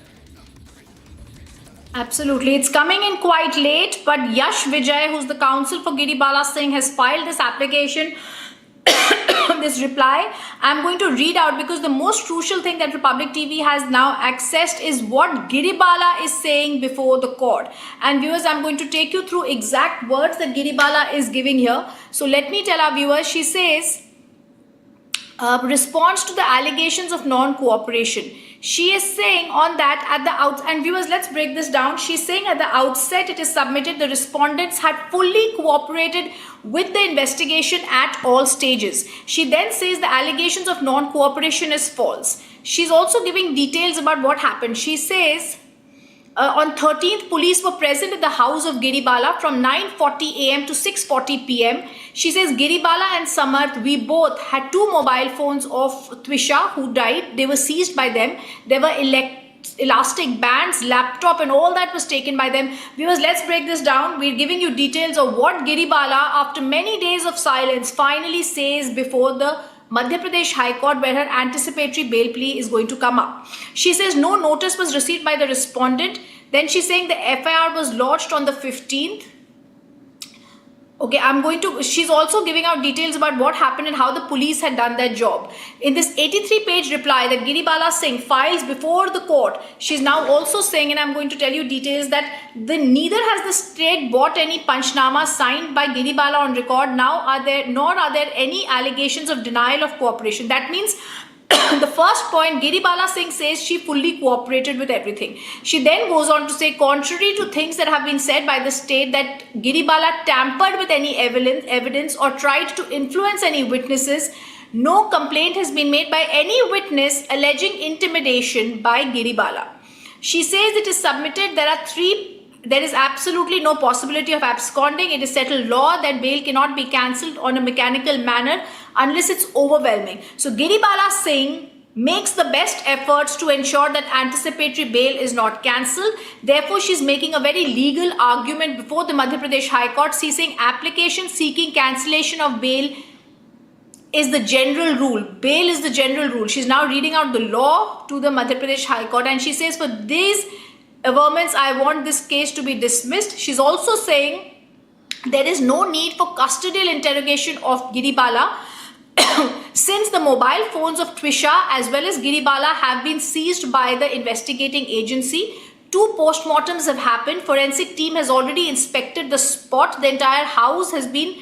Absolutely. It's coming in quite late, but Yash Vijay, who's the counsel for Giribala Singh, has filed this application, this reply. I'm going to read out because the most crucial thing that Republic TV has now accessed is what Giribala is saying before the court. And viewers, I'm going to take you through exact words that Giribala is giving here. So let me tell our viewers, she says, response to the allegations of non-cooperation. She is saying on that at the outset, and viewers, let's break this down. She's saying at the outset it is submitted the respondents had fully cooperated with the investigation at all stages. She then says the allegations of non-cooperation is false. She's also giving details about what happened. She says on 13th, police were present at the house of Giribala from 9:40 a.m. to 6:40 p.m. She says Giribala and Samarth, we both had 2 mobile phones of Twisha who died. They were seized by them. There were elastic bands, laptop and all that was taken by them. Viewers, let's break this down. We're giving you details of what Giribala, after many days of silence, finally says before the Madhya Pradesh High Court, where her anticipatory bail plea is going to come up. She says no notice was received by the respondent. Then she's saying the FIR was lodged on the 15th. Okay, she's also giving out details about what happened and how the police had done their job. In this 83-page reply that Giribala Singh files before the court, she's now also saying, and I'm going to tell you details, that neither has the state bought any Panchnama signed by Giribala on record, nor are there any allegations of denial of cooperation. That means the first point, Giribala Singh says she fully cooperated with everything. She then goes on to say, contrary to things that have been said by the state that Giribala tampered with any evidence or tried to influence any witnesses, no complaint has been made by any witness alleging intimidation by Giribala. She says it is submitted, there is absolutely no possibility of absconding. It is settled law that bail cannot be cancelled on a mechanical manner unless it's overwhelming. So Giribala Singh makes the best efforts to ensure that anticipatory bail is not cancelled. Therefore, she's making a very legal argument before the Madhya Pradesh High Court. She's saying application seeking cancellation of bail is the general rule. Bail is the general rule. She's now reading out the law to the Madhya Pradesh High Court, and she says for these averments, I want this case to be dismissed. She's also saying there is no need for custodial interrogation of Giribala since the mobile phones of Twisha as well as Giribala have been seized by the investigating agency. 2 postmortems have happened. Forensic team has already inspected the spot. The entire house has been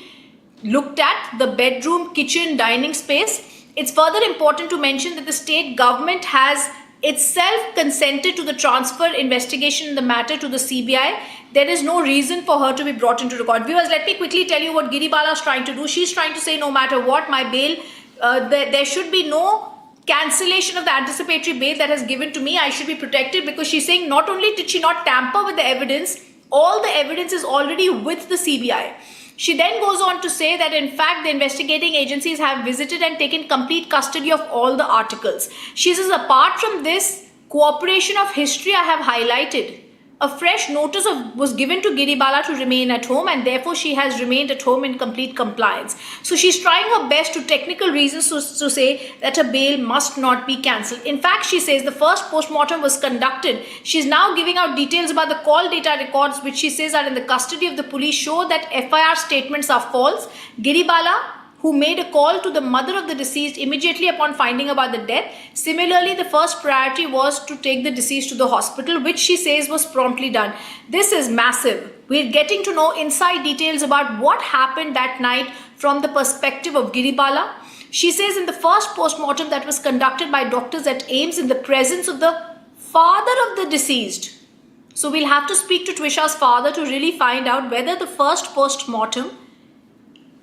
looked at, the bedroom, kitchen, dining space. It's further important to mention that the state government has itself consented to the transfer investigation in the matter to the CBI. There is no reason for her to be brought into record. Viewers, let me quickly tell you what Giribala is trying to do. She's trying to say no matter what, my bail, there should be no cancellation of the anticipatory bail that has given to me. I should be protected, because she's saying not only did she not tamper with the evidence, all the evidence is already with the CBI. She then goes on to say that in fact the investigating agencies have visited and taken complete custody of all the articles. She says apart from this cooperation of history I have highlighted, a fresh notice was given to Giribala to remain at home, and therefore she has remained at home in complete compliance. So she's trying her best to technical reasons to say that a bail must not be cancelled. In fact, she says the first postmortem was conducted. She's now giving out details about the call data records which she says are in the custody of the police, show that FIR statements are false. Giribala, who made a call to the mother of the deceased immediately upon finding about the death. Similarly, the first priority was to take the deceased to the hospital, which she says was promptly done. This is massive. We're getting to know inside details about what happened that night from the perspective of Giribala. She says in the first postmortem that was conducted by doctors at AIIMS in the presence of the father of the deceased. So we'll have to speak to Twisha's father to really find out whether the first postmortem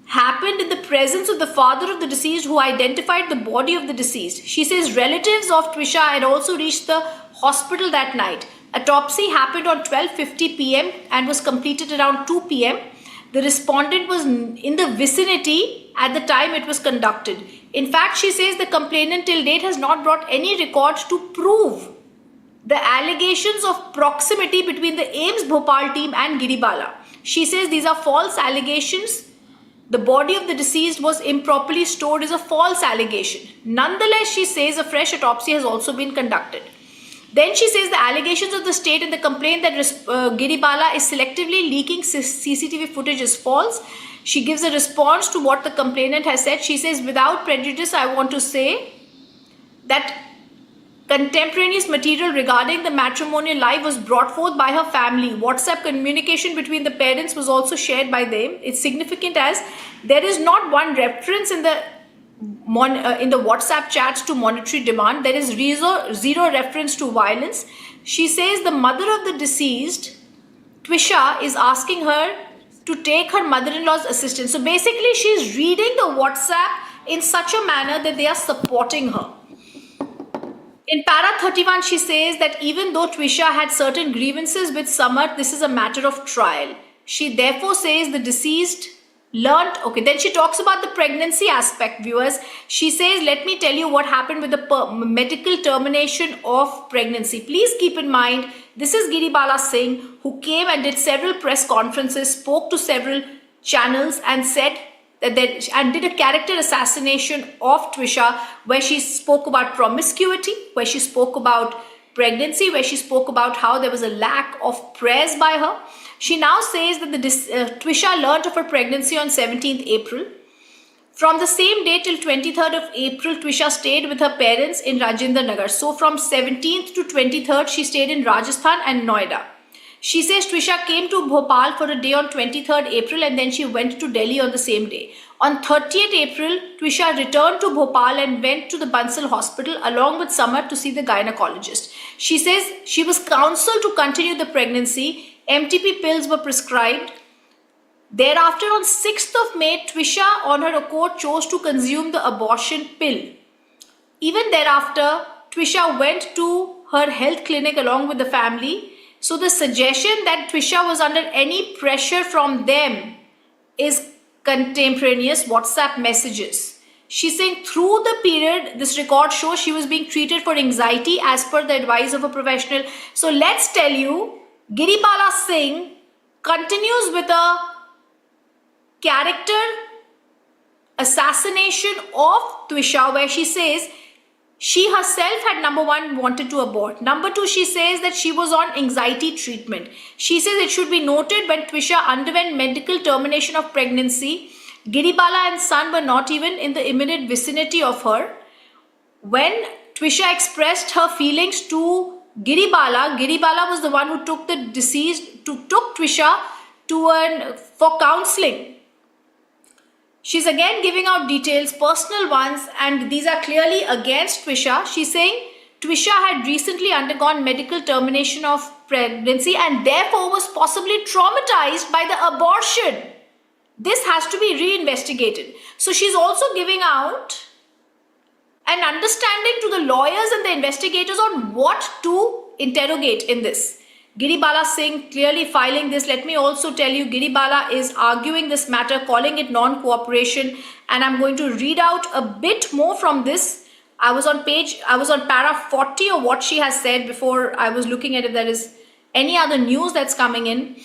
happened in the presence of the father of the deceased, who identified the body of the deceased. She says relatives of Twisha had also reached the hospital that night. Autopsy happened on 12:50 p.m. and was completed around 2 p.m. The respondent was in the vicinity at the time it was conducted. In fact, she says the complainant till date has not brought any records to prove the allegations of proximity between the AIIMS Bhopal team and Giribala. She says these are false allegations. The body of the deceased was improperly stored is a false allegation. Nonetheless, she says a fresh autopsy has also been conducted. Then she says the allegations of the state in the complaint that Giribala is selectively leaking CCTV footage is false. She gives a response to what the complainant has said. She says, without prejudice, I want to say that contemporaneous material regarding the matrimonial life was brought forth by her family. WhatsApp communication between the parents was also shared by them. It's significant as there is not one reference in the in the WhatsApp chats to monetary demand. There is zero reference to violence. She says the mother of the deceased, Twisha, is asking her to take her mother-in-law's assistance. So basically, she's reading the WhatsApp in such a manner that they are supporting her. In para 31, she says that even though Twisha had certain grievances with Samar, this is a matter of trial. She therefore says the deceased learnt. Okay, then she talks about the pregnancy aspect, viewers. She says, let me tell you what happened with the medical termination of pregnancy. Please keep in mind, this is Giribala Singh, who came and did several press conferences, spoke to several channels and said that and did a character assassination of Twisha, where she spoke about promiscuity, where she spoke about pregnancy, where she spoke about how there was a lack of prayers by her. She now says that Twisha learnt of her pregnancy on 17th April. From the same day till 23rd of April, Twisha stayed with her parents in Rajendra Nagar. So from 17th to 23rd, she stayed in Rajasthan and Noida. She says Twisha came to Bhopal for a day on 23rd April and then she went to Delhi on the same day. On 30th April, Twisha returned to Bhopal and went to the Bansal hospital along with Samar to see the gynecologist. She says she was counseled to continue the pregnancy. MTP pills were prescribed. Thereafter, on 6th of May, Twisha on her accord chose to consume the abortion pill. Even thereafter, Twisha went to her health clinic along with the family. So the suggestion that Twisha was under any pressure from them is contemporaneous WhatsApp messages. She's saying through the period, this record shows she was being treated for anxiety as per the advice of a professional. So let's tell you, Giribala Singh continues with a character assassination of Twisha, where she says she herself had, number one, wanted to abort. Number two, she says that she was on anxiety treatment. She says it should be noted when Twisha underwent medical termination of pregnancy, Giribala and son were not even in the immediate vicinity of her. When Twisha expressed her feelings to Giribala, Giribala was the one who took the deceased, took Twisha for counselling. She's again giving out details, personal ones, and these are clearly against Twisha. She's saying Twisha had recently undergone medical termination of pregnancy and therefore was possibly traumatized by the abortion. This has to be reinvestigated. So she's also giving out an understanding to the lawyers and the investigators on what to interrogate in this. Giribala Singh clearly filing this. Let me also tell you, Giribala is arguing this matter, calling it non-cooperation, and I'm going to read out a bit more from this. I was on para 40 of what she has said before I was looking at if there is any other news that's coming in.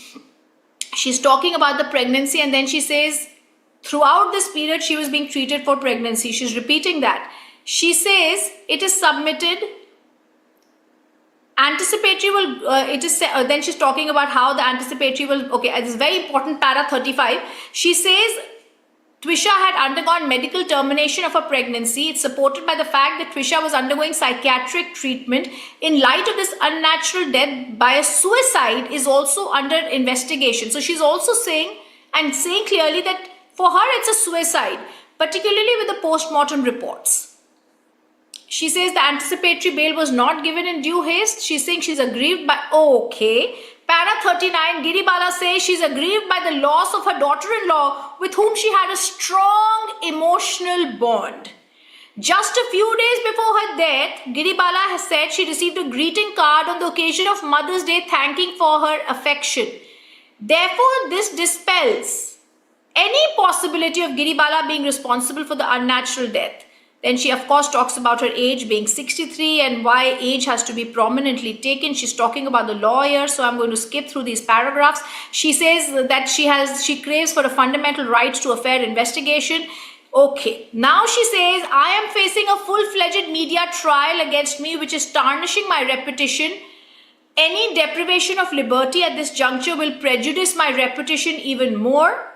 She's talking about the pregnancy and then she says throughout this period she was being treated for pregnancy. She's repeating that. She says it is submitted. Anticipatory will, then she's talking about how the anticipatory will, okay, this is very important, para 35. She says Twisha had undergone medical termination of her pregnancy. It's supported by the fact that Twisha was undergoing psychiatric treatment. In light of this unnatural death by a suicide is also under investigation. So she's also saying clearly that for her it's a suicide, particularly with the post-mortem reports. She says the anticipatory bail was not given in due haste. She's saying she's aggrieved by, okay. Para 39, Giribala says she's aggrieved by the loss of her daughter-in-law with whom she had a strong emotional bond. Just a few days before her death, Giribala has said she received a greeting card on the occasion of Mother's Day thanking for her affection. Therefore, this dispels any possibility of Giribala being responsible for the unnatural death. Then she, of course, talks about her age being 63 and why age has to be prominently taken. She's talking about the lawyer, so I'm going to skip through these paragraphs. She says that she craves for a fundamental right to a fair investigation. Okay, now she says, I am facing a full-fledged media trial against me, which is tarnishing my reputation. Any deprivation of liberty at this juncture will prejudice my reputation even more.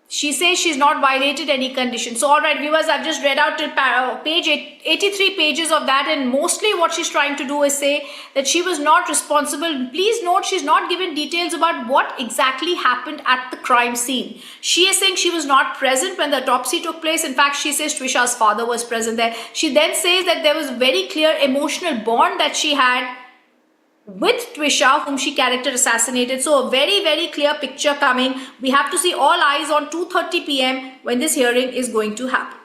She says she's not violated any condition. So, all right, viewers, I've just read out till page 83 pages of that, and mostly what she's trying to do is say that she was not responsible. Please note, she's not given details about what exactly happened at the crime scene. She is saying she was not present when the autopsy took place. In fact, she says Twisha's father was present there. She then says that there was a very clear emotional bond that she had with Twisha, whom she character assassinated. So a very, very clear picture coming. We have to see all eyes on 2:30 p.m. when this hearing is going to happen.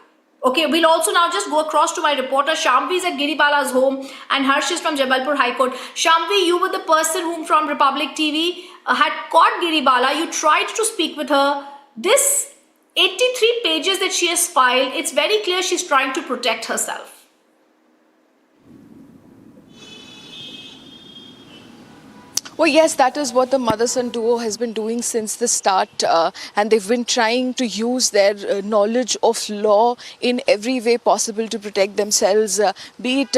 Okay, we'll also now just go across to my reporter. Shambvi is at Giribala's home and Harsh is from Jabalpur High Court. Shambvi, you were the person whom from Republic TV had caught Giribala. You tried to speak with her. This 83 pages that she has filed, it's very clear she's trying to protect herself. Well, yes, that is what the mother-son duo has been doing since the start, and they've been trying to use their knowledge of law in every way possible to protect themselves, be it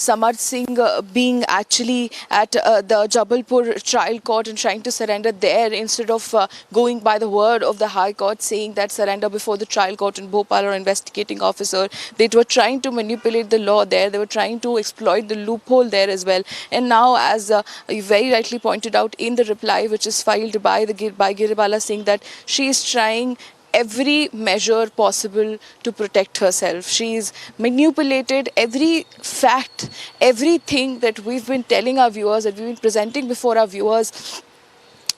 Samarth Singh being actually at the Jabalpur trial court and trying to surrender there instead of going by the word of the High Court saying that surrender before the trial court in Bhopal or investigating officer. They were trying to manipulate the law there. They were trying to exploit the loophole there as well. And now, as you very rightly pointed out in the reply which is filed by Giribala Singh, that she is trying every measure possible to protect herself. She's manipulated every fact, everything that we've been telling our viewers, that we've been presenting before our viewers,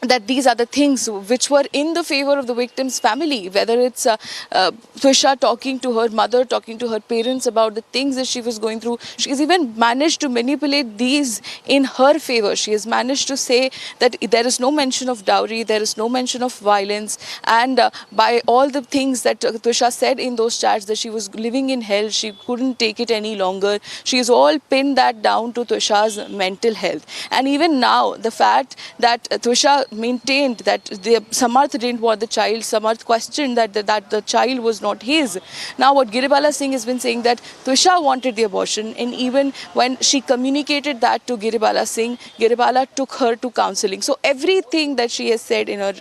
that these are the things which were in the favor of the victim's family, whether it's Twisha talking to her mother, talking to her parents about the things that she was going through. She's even managed to manipulate these in her favor. She has managed to say that there is no mention of dowry, there is no mention of violence, and by all the things that Twisha said in those chats, that she was living in hell, she couldn't take it any longer. She has all pinned that down to Twisha's mental health. And even now, the fact that Twisha maintained that Samarth didn't want the child, Samarth questioned that the child was not his. Now what Giribala Singh has been saying, that Twisha wanted the abortion, and even when she communicated that to Giribala Singh, Giribala took her to counselling. So everything that she has said in her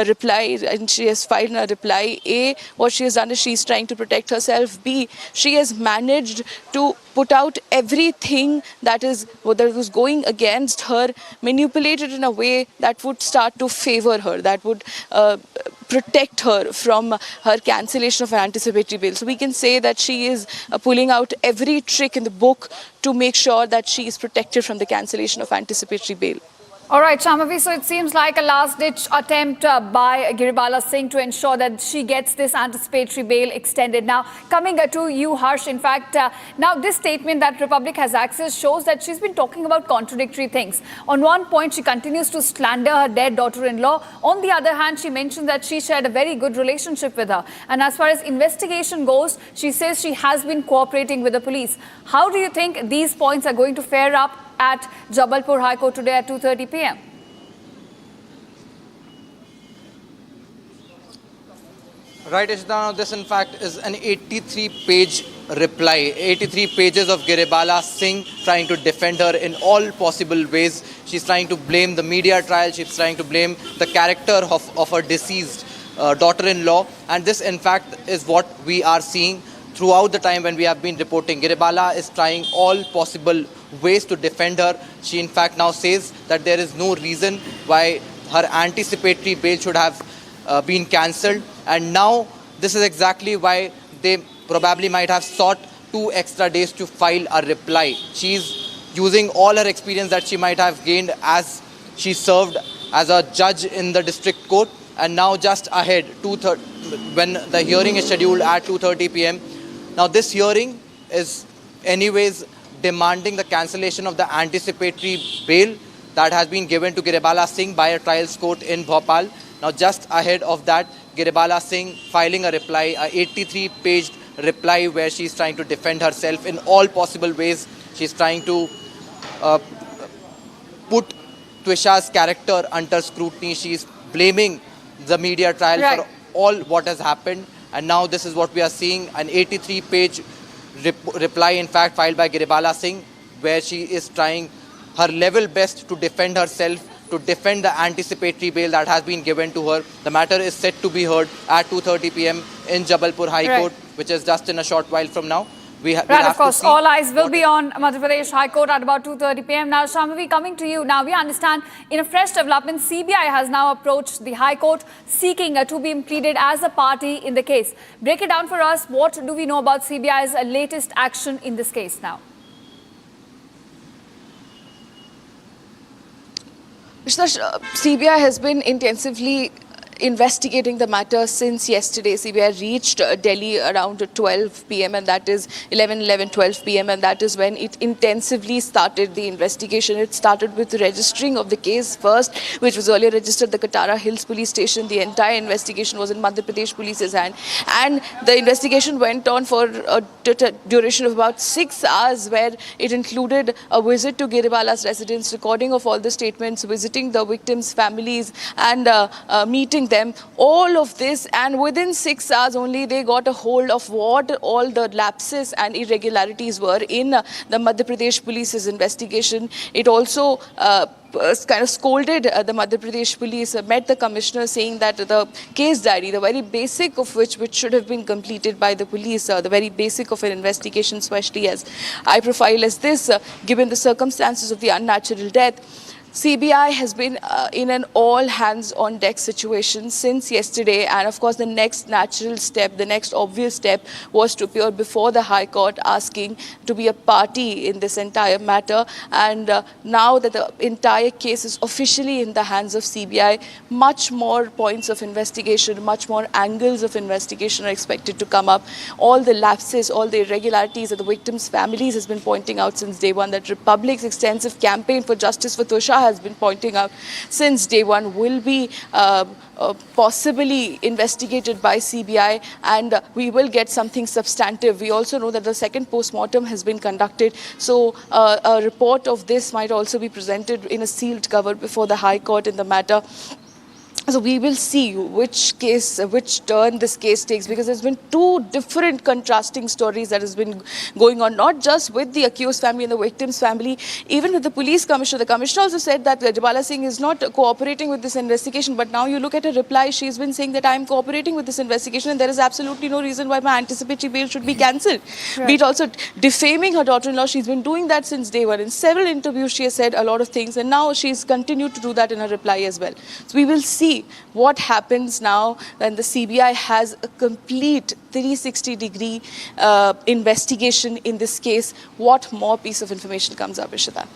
reply, and she has filed in her reply, A, what she has done is she's trying to protect herself, B, she has managed to put out everything that was going against her, manipulated in a way that would start to favor her, that would protect her from her cancellation of an anticipatory bail. So we can say that she is pulling out every trick in the book to make sure that she is protected from the cancellation of anticipatory bail. All right, Shambhavi, so it seems like a last-ditch attempt by Giribala Singh to ensure that she gets this anticipatory bail extended. Now, coming to you, Harsh, in fact, now this statement that Republic has access shows that she's been talking about contradictory things. On one point, she continues to slander her dead daughter-in-law. On the other hand, she mentions that she shared a very good relationship with her. And as far as investigation goes, she says she has been cooperating with the police. How do you think these points are going to fare up at Jabalpur High Court today at 2:30 p.m. Right, Shahdara, this in fact is an 83-page reply, 83 pages of Giribala Singh trying to defend her in all possible ways. She's trying to blame the media trial, she's trying to blame the character of her deceased daughter-in-law, and this in fact is what we are seeing throughout the time when we have been reporting. Giribala is trying all possible ways to defend her. She in fact now says that there is no reason why her anticipatory bail should have been cancelled, and now this is exactly why they probably might have sought 2 extra days to file a reply. She's using all her experience that she might have gained as she served as a judge in the district court, and now just ahead, when the hearing is scheduled at 2:30 p.m. Now this hearing is anyways demanding the cancellation of the anticipatory bail that has been given to Giribala Singh by a trials court in Bhopal. Now just ahead of that, Giribala Singh filing a reply, a 83-page reply where she's trying to defend herself in all possible ways. She's trying to put Twisha's character under scrutiny. She's blaming the media trial for all what has happened. And now this is what we are seeing, an 83-page reply in fact filed by Giribala Singh, where she is trying her level best to defend herself to defend the anticipatory bail that has been given to her. The matter is set to be heard at 2:30 p.m. in Jabalpur High Court, which is just in a short while from now. Right, of course, all eyes will be on Madhya Pradesh High Court at about 2:30 p.m. Now, Shambhavi, coming to you. Now, we understand in a fresh development, CBI has now approached the High Court seeking to be pleaded as a party in the case. Break it down for us. What do we know about CBI's latest action in this case now? CBI has been intensively investigating the matter since yesterday. CBI reached Delhi around 12 p.m. and that is 12 p.m. and that is when it intensively started the investigation. It started with the registering of the case first, which was earlier registered at the Katara Hills Police Station. The entire investigation was in Madhya Pradesh Police's hand, and the investigation went on for a duration of about 6 hours, where it included a visit to Giribala's residence, recording of all the statements, visiting the victims' families and meeting them, all of this, and within 6 hours only they got a hold of what all the lapses and irregularities were in the Madhya Pradesh Police's investigation. It also kind of scolded the Madhya Pradesh Police, met the commissioner, saying that the case diary, the very basic of which should have been completed by the police, the very basic of an investigation, especially as high profile as this, given the circumstances of the unnatural death. CBI has been in an all-hands-on-deck situation since yesterday, and of course the next natural step, the next obvious step was to appear before the High Court asking to be a party in this entire matter. And now that the entire case is officially in the hands of CBI, much more points of investigation, much more angles of investigation are expected to come up. All the lapses, all the irregularities that the victims' families has been pointing out since day one, that Republic's extensive campaign for justice for Tushar has been pointing out since day one, will be possibly investigated by CBI, and we will get something substantive. We also know that the second post-mortem has been conducted, so a report of this might also be presented in a sealed cover before the High Court in the matter. So we will see which turn this case takes, because there's been two different contrasting stories that has been going on, not just with the accused family and the victim's family, even with the police commissioner. The commissioner also said that Gurjeet Singh is not cooperating with this investigation, but now you look at her reply, she's been saying that I'm cooperating with this investigation and there is absolutely no reason why my anticipatory bail should be cancelled. Right. Be it also defaming her daughter-in-law, she's been doing that since day one. In several interviews she has said a lot of things, and now she's continued to do that in her reply as well. So we will see what happens now when the CBI has a complete 360-degree investigation in this case. What more piece of information comes up, Ishita?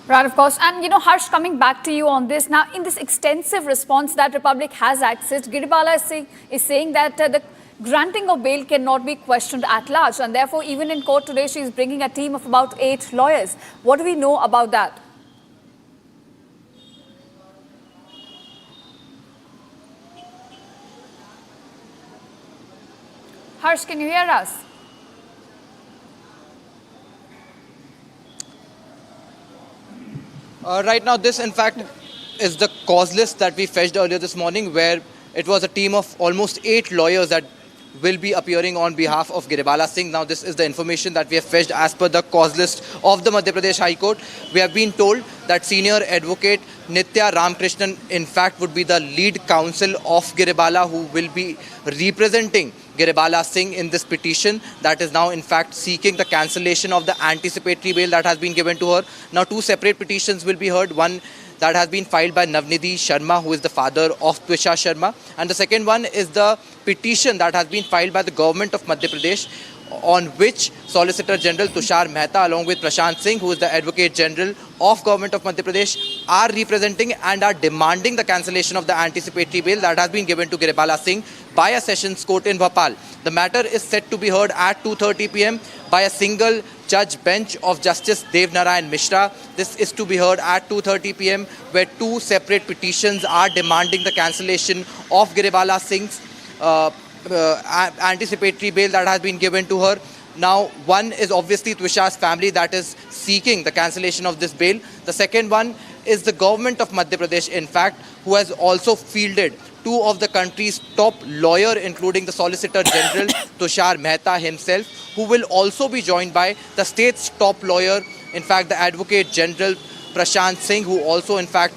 Right, of course. And, Harsh, coming back to you on this, now in this extensive response that Republic has accessed, Giribala is saying that the granting of bail cannot be questioned at large, and therefore even in court today she is bringing a team of about 8 lawyers. What do we know about that? Harsh, can you hear us? Right now, this in fact is the cause list that we fetched earlier this morning, where it was a team of almost 8 lawyers that will be appearing on behalf of Gurjeet Singh. Now, this is the information that we have fetched as per the cause list of the Madhya Pradesh High Court. We have been told that senior advocate Nitya Ramkrishnan, in fact, would be the lead counsel of Gurjeet, who will be representing Gurjeet Singh in this petition that is now, in fact, seeking the cancellation of the anticipatory bail that has been given to her. Now, 2 separate petitions will be heard. One that has been filed by Navnidhi Sharma, who is the father of Twisha Sharma. And the second one is the petition that has been filed by the government of Madhya Pradesh, on which Solicitor General Tushar Mehta, along with Prasad Singh, who is the Advocate General of Government of Madhya Pradesh, are representing and are demanding the cancellation of the anticipatory bail that has been given to Gurjeet Singh by a sessions court in Bhopal. The matter is set to be heard at 2:30 p.m. by a single judge bench of Justice Dev Narayan Mishra. This is to be heard at 2:30 p.m. where 2 separate petitions are demanding the cancellation of Gurjeet Singh's anticipatory bail that has been given to her. Now, one is obviously Twisha's family that is seeking the cancellation of this bail. The second one is the government of Madhya Pradesh, in fact, who has also fielded 2 of the country's top lawyer, including the Solicitor General Tushar Mehta himself, who will also be joined by the state's top lawyer, in fact, the Advocate General Prasad Singh, who also, in fact,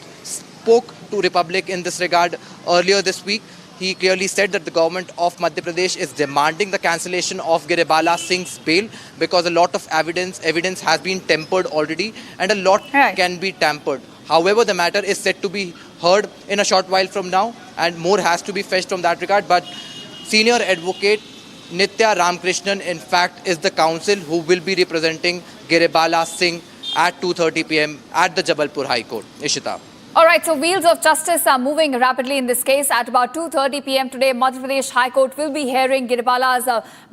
spoke to Republic in this regard earlier this week. He clearly said that the government of Madhya Pradesh is demanding the cancellation of Giribala Singh's bail because a lot of evidence has been tempered already and a lot can be tampered. However, the matter is set to be heard in a short while from now and more has to be fetched from that regard. But senior advocate Nitya Ramkrishnan, in fact, is the counsel who will be representing Giribala Singh at 2:30 p.m. at the Jabalpur High Court. Ishita. All right, so wheels of justice are moving rapidly in this case. At about 2:30 p.m. today, Madhya Pradesh High Court will be hearing Giribala's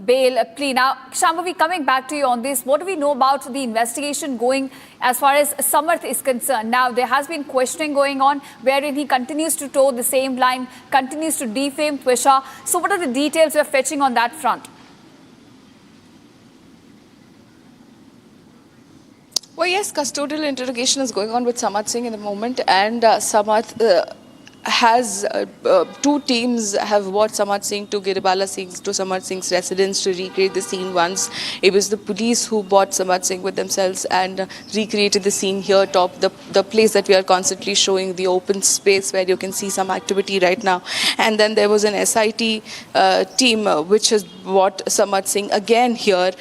bail plea. Now, Shambhavi, coming back to you on this, what do we know about the investigation going as far as Samarth is concerned? Now, there has been questioning going on wherein he continues to toe the same line, continues to defame Twisha. So what are the details you're fetching on that front? Well, yes, custodial interrogation is going on with Samarth Singh in the moment, and Samarth has two teams have brought Samarth Singh to Samarth Singh's residence to recreate the scene once. It was the police who brought Samarth Singh with themselves and recreated the scene here top, the place that we are constantly showing, the open space where you can see some activity right now. And then there was an SIT team which has brought Samarth Singh again here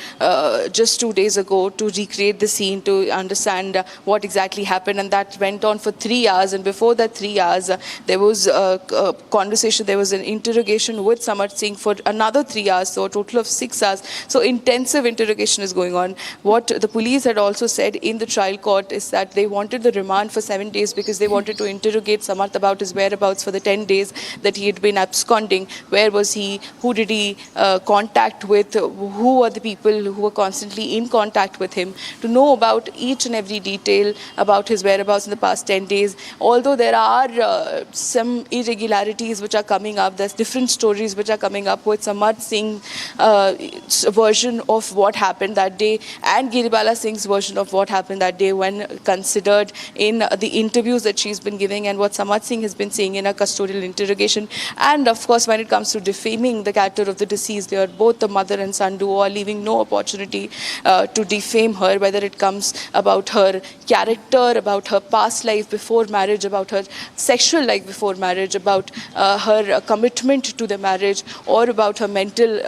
just 2 days ago to recreate the scene, to understand what exactly happened, and that went on for 3 hours. And before that 3 hours, there was a conversation, there was an interrogation with Samarth Singh for another 3 hours, so a total of 6 hours. So intensive interrogation is going on. What the police had also said in the trial court is that they wanted the remand for 7 days because they wanted to interrogate Samarth about his whereabouts for the 10 days that he had been absconding. Where was he? Who did he contact with? Who are the people who were constantly in contact with him? To know about each and every detail about his whereabouts in the past 10 days. Although there are some irregularities which are coming up. There's different stories which are coming up with Samarth Singh's version of what happened that day and Giribala Singh's version of what happened that day when considered in the interviews that she's been giving and what Samarth Singh has been saying in a custodial interrogation. And of course, when it comes to defaming the character of the deceased, they are both the mother and son duo are leaving no opportunity to defame her, whether it comes about her character, about her past life before marriage, about her sexual life before marriage, about her commitment to the marriage, or about her mental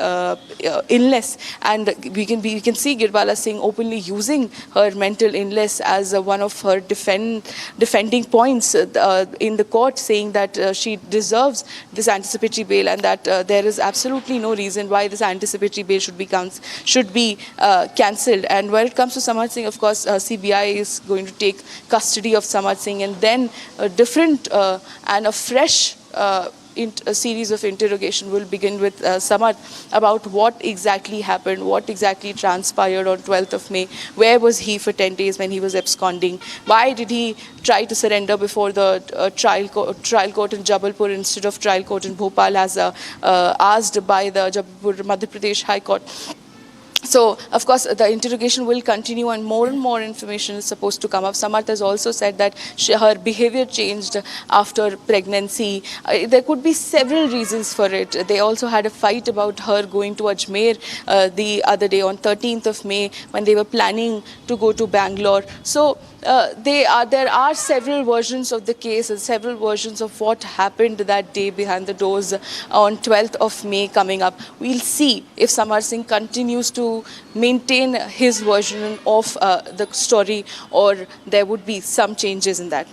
illness. And we can see Giribala Singh openly using her mental illness as one of her defending points in the court, saying that she deserves this anticipatory bail and that there is absolutely no reason why this anticipatory bail should be cancelled. And when it comes to Samarth Singh, of course, CBI is going to take custody of Samarth Singh, and then a different and a fresh a series of interrogation will begin with Samarth about what exactly happened, what exactly transpired on 12th of May, where was he for 10 days when he was absconding, why did he try to surrender before the trial court in Jabalpur instead of trial court in Bhopal as asked by the Jabalpur Madhya Pradesh High Court. So, of course, the interrogation will continue and more information is supposed to come up. Samarth has also said that her behavior changed after pregnancy. There could be several reasons for it. They also had a fight about her going to Ajmer the other day on 13th of May when they were planning to go to Bangalore. So, there are several versions of the case and several versions of what happened that day behind the doors on 12th of May coming up. We'll see if Samarth Singh continues to maintain his version of the story or there would be some changes in that.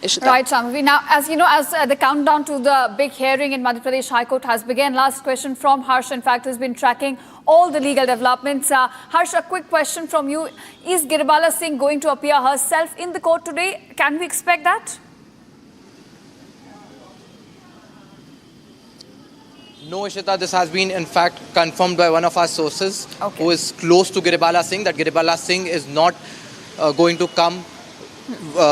Ishita. Right, Shambhavi. Now, as you know, as the countdown to the big hearing in Madhya Pradesh High Court has begun, last question from Harsh, in fact, has been tracking all the legal developments. Harsh, a quick question from you. Is Giribala Singh going to appear herself in the court today? Can we expect that? No, Ishita, this has been in fact confirmed by one of our sources who is close to Giribala Singh, that Giribala Singh is not going to come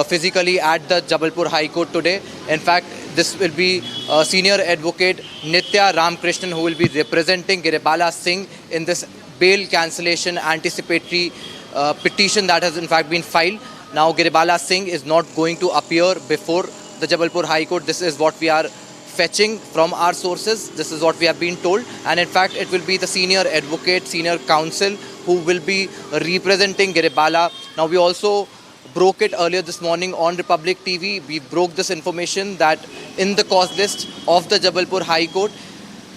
physically at the Jabalpur High Court today. In fact, this will be senior advocate Nitya Ramkrishnan who will be representing Giribala Singh in this bail cancellation anticipatory petition that has in fact been filed. Now, Giribala Singh is not going to appear before the Jabalpur High Court. This is what we are fetching from our sources. This is what we have been told. And in fact, it will be the senior advocate, senior counsel who will be representing Giribala. Now, we also broke it earlier this morning on Republic TV. We broke this information that in the cause list of the Jabalpur High Court,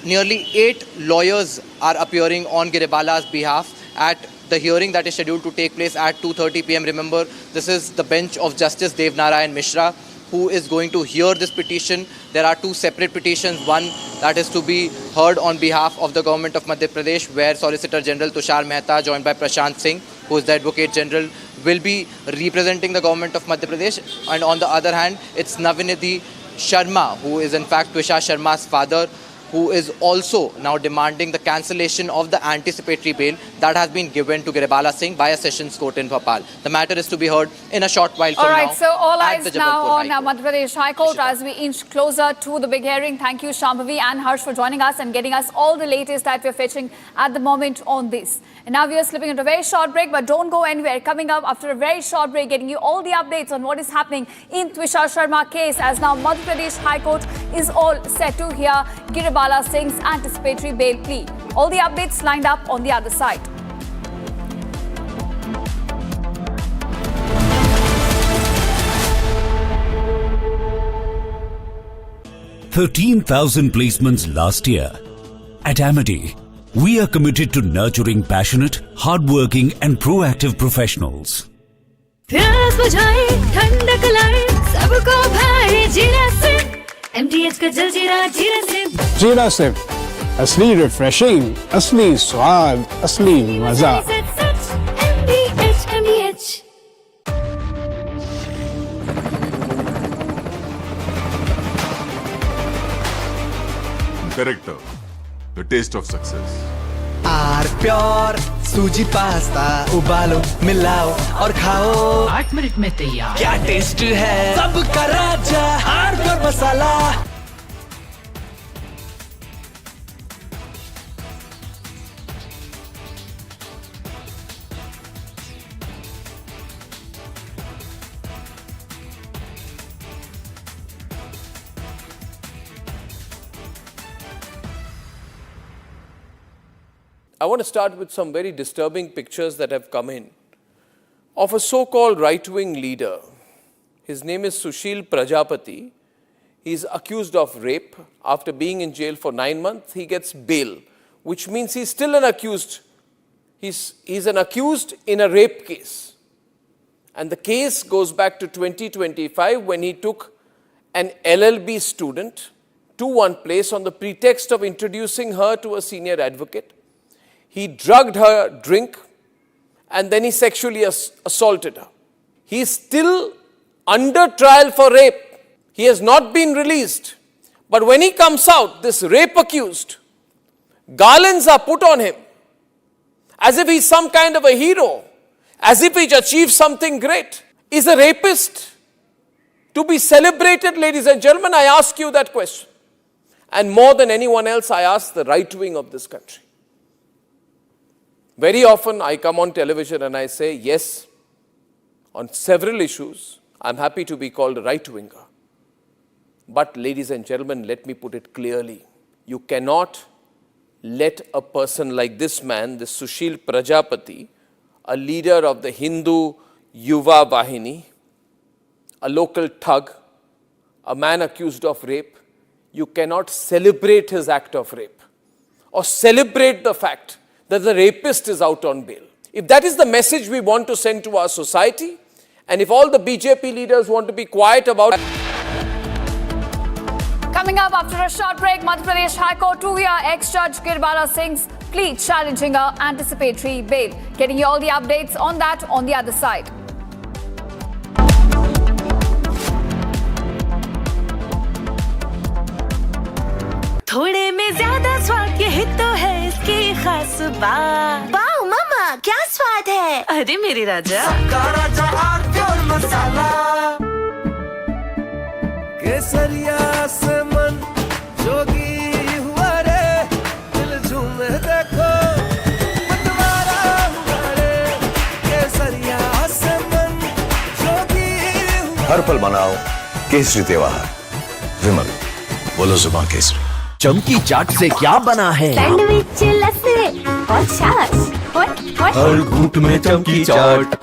nearly 8 lawyers are appearing on Giribala's behalf at the hearing that is scheduled to take place at 2:30 p.m. Remember, this is the bench of Justice Dev Narayan Mishra who is going to hear this petition. There are 2 separate petitions. One that is to be heard on behalf of the government of Madhya Pradesh, where Solicitor General Tushar Mehta, joined by Prashant Singh, who is the Advocate General, will be representing the government of Madhya Pradesh. And on the other hand, it's Navinidhi Sharma, who is in fact Twisha Sharma's father, who is also now demanding the cancellation of the anticipatory bail that has been given to Giribala Singh by a sessions court in Bhopal. The matter is to be heard in a short while from now. All right, so all at eyes the now Jabalpur on High Court. Madhya Pradesh High Court as we inch closer to the big hearing. Thank you, Shambhavi and Harsh, for joining us and getting us all the latest that we're fetching at the moment on this. And now we are slipping into a very short break, but don't go anywhere. Coming up after a very short break, getting you all the updates on what is happening in Twisha Sharma case, as now Madhya Pradesh High Court is all set to hear Giribala Singh's anticipatory bail plea. All the updates lined up on the other side. $13,000 placements last year. At Amity, we are committed to nurturing passionate, hardworking and proactive professionals. प्यास बुझाए ठंडक लाए सबको भाए जीरा से MTH का जल जीरा जीरा से जीरा से असली रिफ्रेशिंग, असली स्वाद, असली मजा। MTH Character, the taste of success. R pure सूजी पास्ता उबालो मिलाओ और खाओ 8 मिनट में तैयार। क्या टेस्ट है सबका राजा R pure masala. I want to start with some very disturbing pictures that have come in of a so-called right-wing leader. His name is Sushil Prajapati. He is accused of rape. After being in jail for 9 months, he gets bail, which means he's still an accused. He's an accused in a rape case. And the case goes back to 2025 when he took an LLB student to one place on the pretext of introducing her to a senior advocate. He drugged her drink and then he sexually assaulted her. He is still under trial for rape. He has not been released. But when he comes out, this rape accused, garlands are put on him as if he's some kind of a hero, as if he's achieved something great. Is a rapist to be celebrated, ladies and gentlemen? I ask you that question. And more than anyone else, I ask the right wing of this country. Very often I come on television and I say, yes, on several issues, I'm happy to be called a right-winger. But ladies and gentlemen, let me put it clearly. You cannot let a person like this man, this Sushil Prajapati, a leader of the Hindu Yuva Vahini, a local thug, a man accused of rape, you cannot celebrate his act of rape or celebrate the fact that the rapist is out on bail. If that is the message we want to send to our society, and if all the BJP leaders want to be quiet about it. Coming up after a short break, Madhya Pradesh High Court to hear ex-judge Giribala Singh's plea challenging her anticipatory bail. Getting you all the updates on that on the other side. थोड़े में ज्यादा स्वाद यही तो है इसकी खास बात। वाओ मामा क्या स्वाद है। अरे मेरी राजा राजा आर प्योर मसाला। केसरिया से मन जोगी हुआ रे दिल झूमे देखो मतवारा हुआ रे केसरिया से मन जोगी हुआ। हर पल मनाओ केसरी त्योहार। विमल बोलो जुबान केसरी। चमकी चाट से क्या बना है? सैंडविच सैंडविच लस्सी और छाछ हर घूंट में चमकी चाट,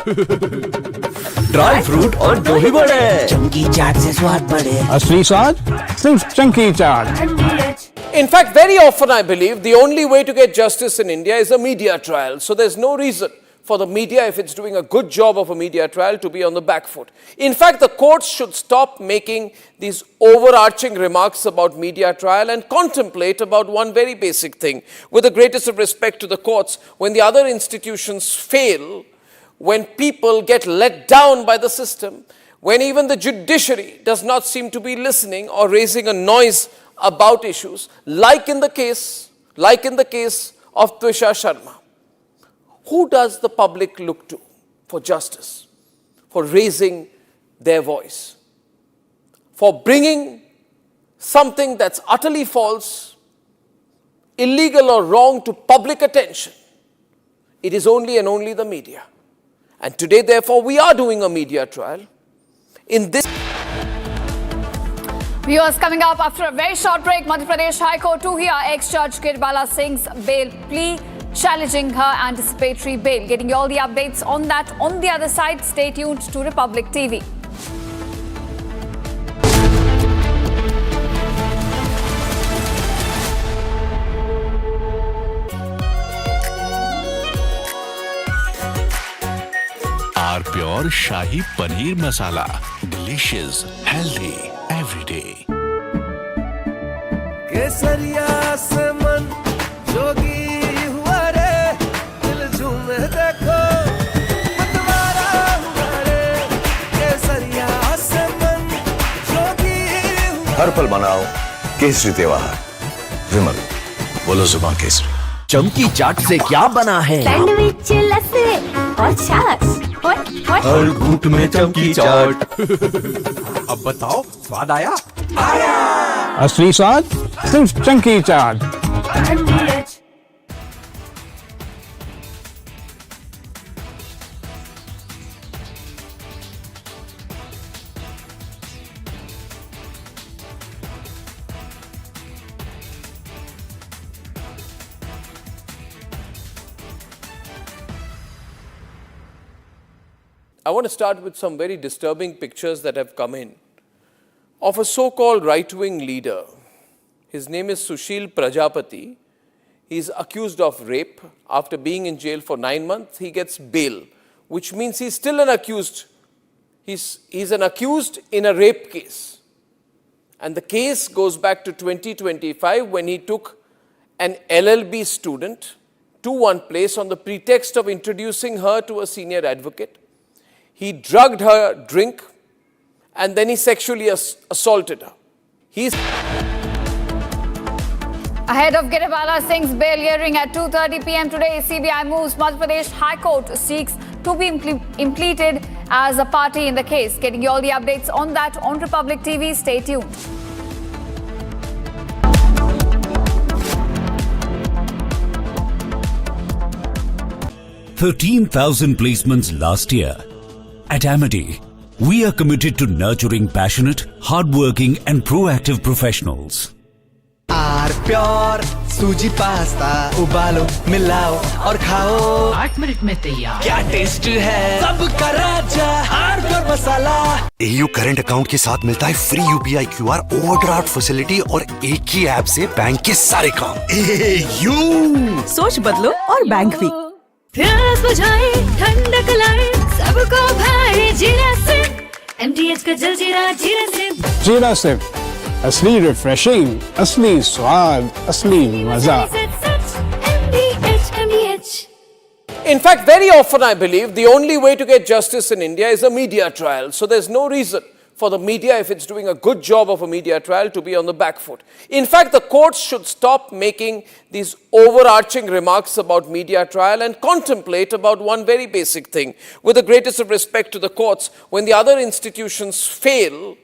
ड्राई फ्रूट और दही बड़े, चमकी चाट से स्वाद बढ़े। असली स्वाद सिर्फ चंकी चाट। In fact, very often I believe the only way to get justice in India is a media trial. So there's no reason for the media, if it's doing a good job of a media trial, to be on the back foot. In fact, the courts should stop making these overarching remarks about media trial and contemplate about one very basic thing. With the greatest of respect to the courts, when the other institutions fail, when people get let down by the system, when even the judiciary does not seem to be listening or raising a noise about issues, like in the case of Twisha Sharma. Who does the public look to for justice, for raising their voice, for bringing something that's utterly false, illegal or wrong to public attention? It is only and only the media. And today, therefore, we are doing a media trial. In this Viewers, coming up after a very short break, Madhya Pradesh High Court to hear ex-judge Girbala Singh's bail plea, challenging her anticipatory bail. Getting you all the updates on that on the other side. Stay tuned to Republic TV. R pure shahi paneer masala, delicious, healthy every day. केसरिया से मन जोगी हुआ रे, दिल झूमे देखो मतवारा हुआ रे। केसरिया से मन जोगी हुआ। हर पल मनाओ केसरी त्योहार। विमल, बोलो जुबान केसरी। चमकी चाट से क्या बना है? सैंडविच लस्सी और छाछ हर घूंट में चमकी चाट। अब बताओ, स्वाद आया? आया। असली स्वाद सिर्फ चंकी चाट। I want to start with some very disturbing pictures that have come in of a so-called right-wing leader. His name is Sushil Prajapati. He's accused of rape. After being in jail for 9 months, he gets bail, which means he's still an accused. He's an accused in a rape case. And the case goes back to 2025 when he took an LLB student to one place on the pretext of introducing her to a senior advocate. He drugged her drink and then he sexually assaulted her. Ahead of Girbala Singh's bail hearing at 2:30 p.m. today, CBI moves. Madhya Pradesh High Court seeks to be impleted as a party in the case. Getting you all the updates on that on Republic TV. Stay tuned. $13,000 placements last year. At Amity, we are committed to nurturing passionate, hardworking and proactive professionals. R pure सूजी pasta उबालो, मिलाओ और खाओ। 8 minute में तैयार। क्या taste है, सबका राजा R pure masala. AU current account के साथ मिलता है free UPI QR overdraft facility और एक ही ऐप से बैंक के सारे काम। AU सोच बदलो और बैंक भी। प्यास बुझाए, ठंडक लाए, सबको भाए जीरा से। MTH का जलजीरा जीरा से। जीरा से असली रिफ्रेशिंग, असली स्वाद, असली मजा। In fact, very often I believe the only way to get justice in India is a media trial. So there's no reason for the media, if it's doing a good job of a media trial, to be on the back foot. In fact, the courts should stop making these overarching remarks about media trial and contemplate about one very basic thing. With the greatest of respect to the courts, when the other institutions fail,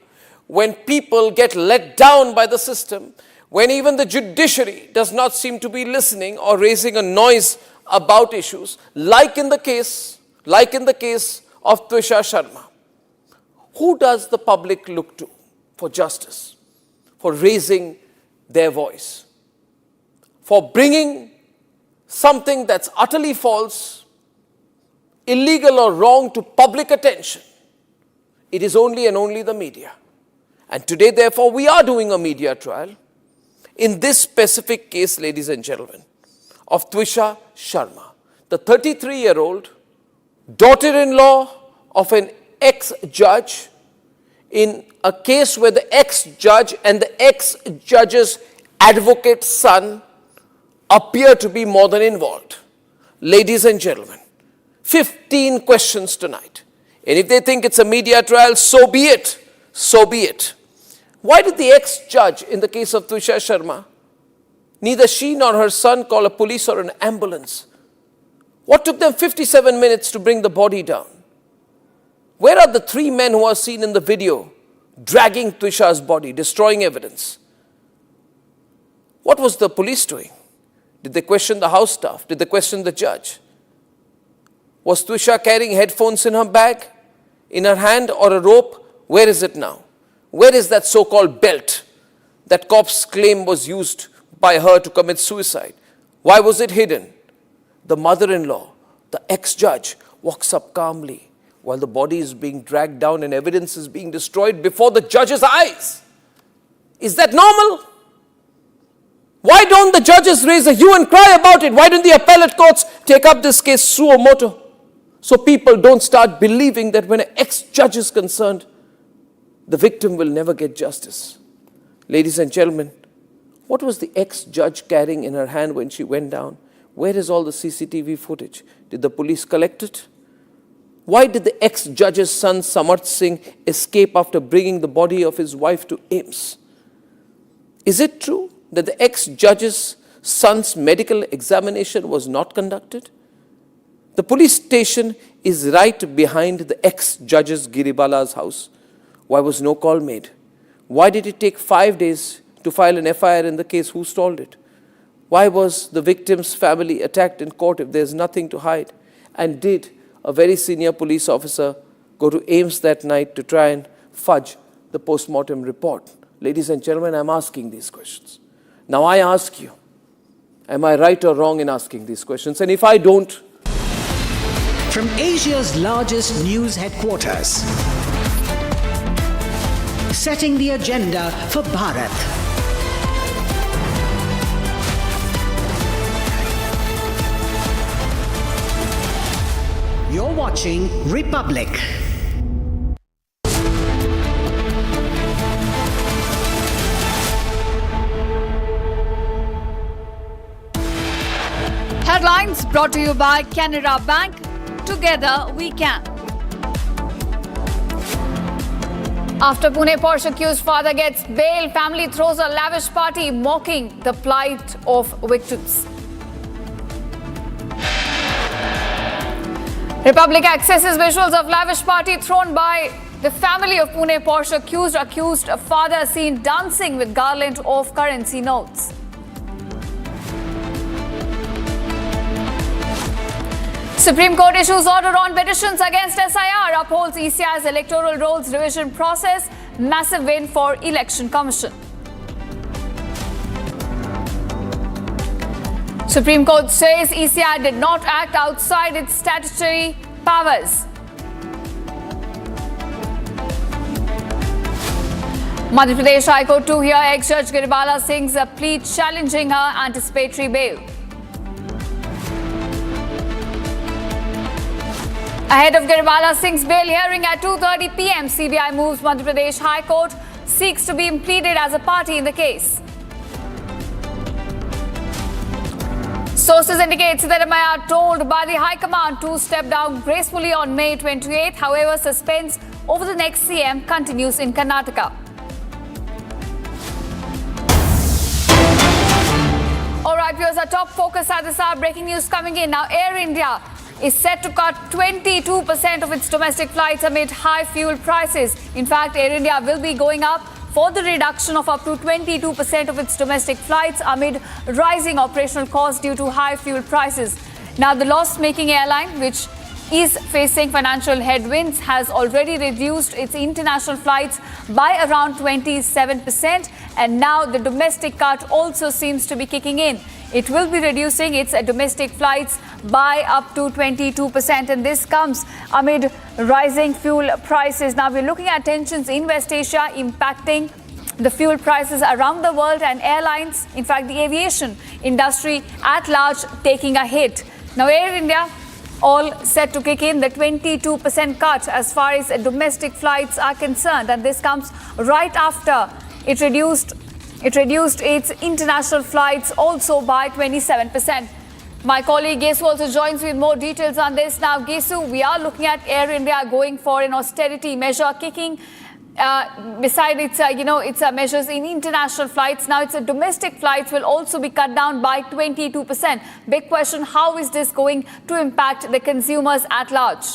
when people get let down by the system, when even the judiciary does not seem to be listening or raising a noise about issues, like in the case of Twisha Sharma. Who does the public look to for justice, for raising their voice, for bringing something that's utterly false, illegal or wrong to public attention, it is only and only the media. And today, therefore, we are doing a media trial in this specific case, ladies and gentlemen, of Twisha Sharma, the 33-year-old daughter-in-law of an ex-judge, in a case where the ex-judge and the ex-judge's advocate son appear to be more than involved. Ladies and gentlemen, 15 questions tonight. And if they think it's a media trial, so be it. So be it. Why did the ex-judge in the case of Twisha Sharma, neither she nor her son call a police or an ambulance? What took them 57 minutes to bring the body down? Where are the 3 men who are seen in the video dragging Twisha's body, destroying evidence? What was the police doing? Did they question the house staff? Did they question the judge? Was Twisha carrying headphones in her bag, in her hand, or a rope? Where is it now? Where is that so-called belt that cops claim was used by her to commit suicide? Why was it hidden? The mother-in-law, the ex-judge, walks up calmly while the body is being dragged down and evidence is being destroyed before the judge's eyes. Is that normal? Why don't the judges raise a hue and cry about it? Why don't the appellate courts take up this case suo motu? So people don't start believing that when an ex-judge is concerned, the victim will never get justice. Ladies and gentlemen, what was the ex-judge carrying in her hand when she went down? Where is all the CCTV footage? Did the police collect it? Why did the ex-judge's son Samarth Singh escape after bringing the body of his wife to AIIMS? Is it true that the ex-judge's son's medical examination was not conducted? The police station is right behind the ex-judge's Giribala's house. Why was no call made? Why did it take 5 days to file an FIR in the case? Who stalled it? Why was the victim's family attacked in court if there's nothing to hide? And did a very senior police officer go to AIIMS that night to try and fudge the post-mortem report? Ladies and gentlemen, I'm asking these questions. Now I ask you, am I right or wrong in asking these questions? And if I don't... From Asia's largest news headquarters, setting the agenda for Bharat. You're watching Republic. Headlines brought to you by Canara Bank. Together we can. After Pune Porsche accused father gets bail, family throws a lavish party mocking the plight of victims. Republic accesses visuals of lavish party thrown by the family of Pune Porsche accused father seen dancing with garland of currency notes. Supreme Court issues order on petitions against SIR, upholds ECI's electoral rolls revision process. Massive win for Election Commission. Supreme Court says ECI did not act outside its statutory powers. Madhya Pradesh High Court to hear ex-judge Giribala Singh's plea challenging her anticipatory bail. Ahead of Giribala Singh's bail hearing at 2:30 p.m., CBI moves Madhya Pradesh High Court, seeks to be pleaded as a party in the case. Sources indicate Siddaramaiah told by the High Command to step down gracefully on May 28th. However, suspense over the next CM continues in Karnataka. All right, viewers, our top focus at this hour. Breaking news coming in now. Air India is set to cut 22% of its domestic flights amid high fuel prices. In fact, Air India will be going up for the reduction of up to 22% of its domestic flights amid rising operational costs due to high fuel prices. Now, the loss-making airline, which is facing financial headwinds, has already reduced its international flights by around 27%, and now the domestic cut also seems to be kicking in. it will be reducing its domestic flights by up to 22%, and this comes amid rising fuel prices. Now we're looking at tensions in West Asia impacting the fuel prices around the world, and airlines, in fact the aviation industry at large, taking a hit. Now Air India all set to kick in the 22% cut as far as domestic flights are concerned, and this comes right after it reduced its international flights also by 27%. My colleague Gesu also joins me with more details on this. Now Gesu, we are looking at Air India going for an austerity measure, kicking beside its measures in international flights. Now its domestic flights will also be cut down by 22%. Big question, how is this going to impact the consumers at large?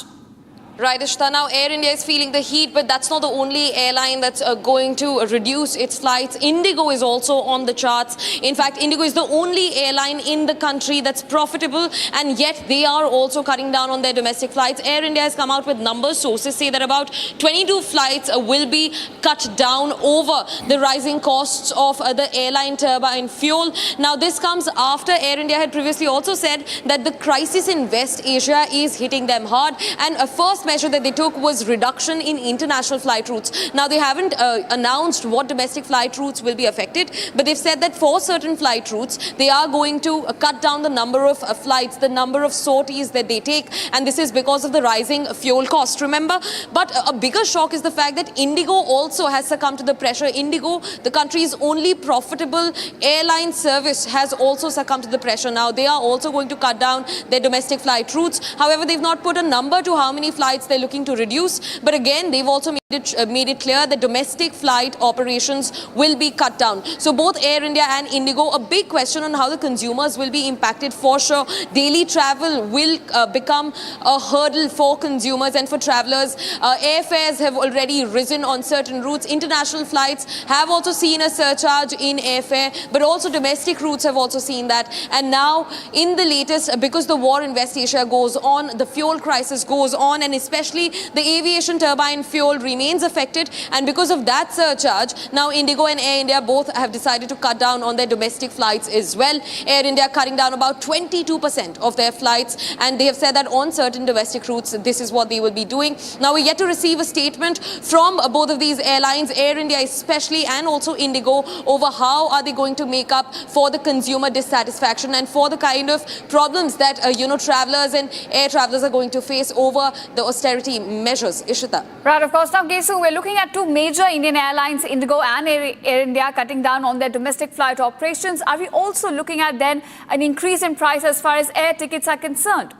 Right, Ishita. Now, Air India is feeling the heat, but that's not the only airline that's going to reduce its flights. Indigo is also on the charts. In fact, Indigo is the only airline in the country that's profitable, and yet they are also cutting down on their domestic flights. Air India has come out with numbers. Sources say that about 22 flights will be cut down over the rising costs of the airline turbine fuel. Now, this comes after Air India had previously also said that the crisis in West Asia is hitting them hard, and a first measure that they took was reduction in international flight routes. Now, they haven't announced what domestic flight routes will be affected, but they've said that for certain flight routes, they are going to cut down the number of flights, the number of sorties that they take, and this is because of the rising fuel cost, remember. But a bigger shock is the fact that Indigo also has succumbed to the pressure. Indigo, the country's only profitable airline service, has also succumbed to the pressure. Now, they are also going to cut down their domestic flight routes. However, they've not put a number to how many flights they're looking to reduce, but again they've also made it clear that domestic flight operations will be cut down. So both Air India and Indigo, a big question on how the consumers will be impacted for sure. Daily travel will become a hurdle for consumers and for travelers. Airfares have already risen on certain routes. International flights have also seen a surcharge in airfare, but also domestic routes have also seen that. And now in the latest, because the war in West Asia goes on, the fuel crisis goes on, and especially the aviation turbine fuel remains affected, and because of that surcharge, now Indigo and Air India both have decided to cut down on their domestic flights as well. Air India cutting down about 22% of their flights, and they have said that on certain domestic routes this is what they will be doing. Now, we're yet to receive a statement from both of these airlines, Air India especially and also Indigo, over how are they going to make up for the consumer dissatisfaction and for the kind of problems that travelers and air travelers are going to face over the austerity measures. Ishita. Right, of course. Now, Gesu, we're looking at two major Indian airlines, Indigo and Air India, cutting down on their domestic flight operations. Are we also looking at then an increase in price as far as air tickets are concerned?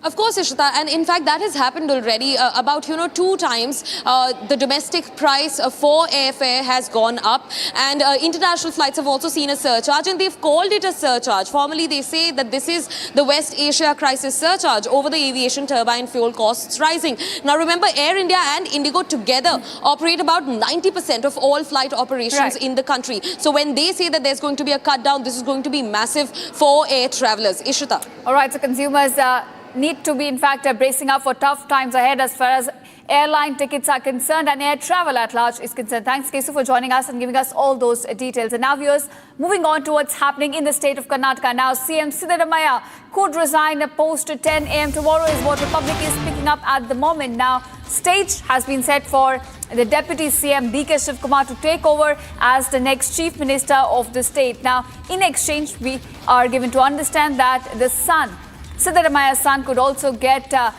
Of course, Ishita, and in fact that has happened already. About 2 times the domestic price for airfare has gone up, and international flights have also seen a surcharge, and they've called it a surcharge. Formally, they say that this is the West Asia crisis surcharge over the aviation turbine fuel costs rising. Now, remember, Air India and Indigo together operate about 90% of all flight operations in the country. So when they say that there's going to be a cut down, this is going to be massive for air travelers. Ishita. All right, so consumers need to be, in fact, bracing up for tough times ahead as far as airline tickets are concerned and air travel at large is concerned. Thanks, Kesu, for joining us and giving us all those details. And now, viewers, moving on to what's happening in the state of Karnataka. Now, CM Siddaramaiah could resign post 10 a.m. tomorrow is what Republic is picking up at the moment. Now, stage has been set for the Deputy CM D.K. Shivkumar to take over as the next Chief Minister of the state. Now, in exchange, we are given to understand that the son, Siddaramaiah's son, could also get a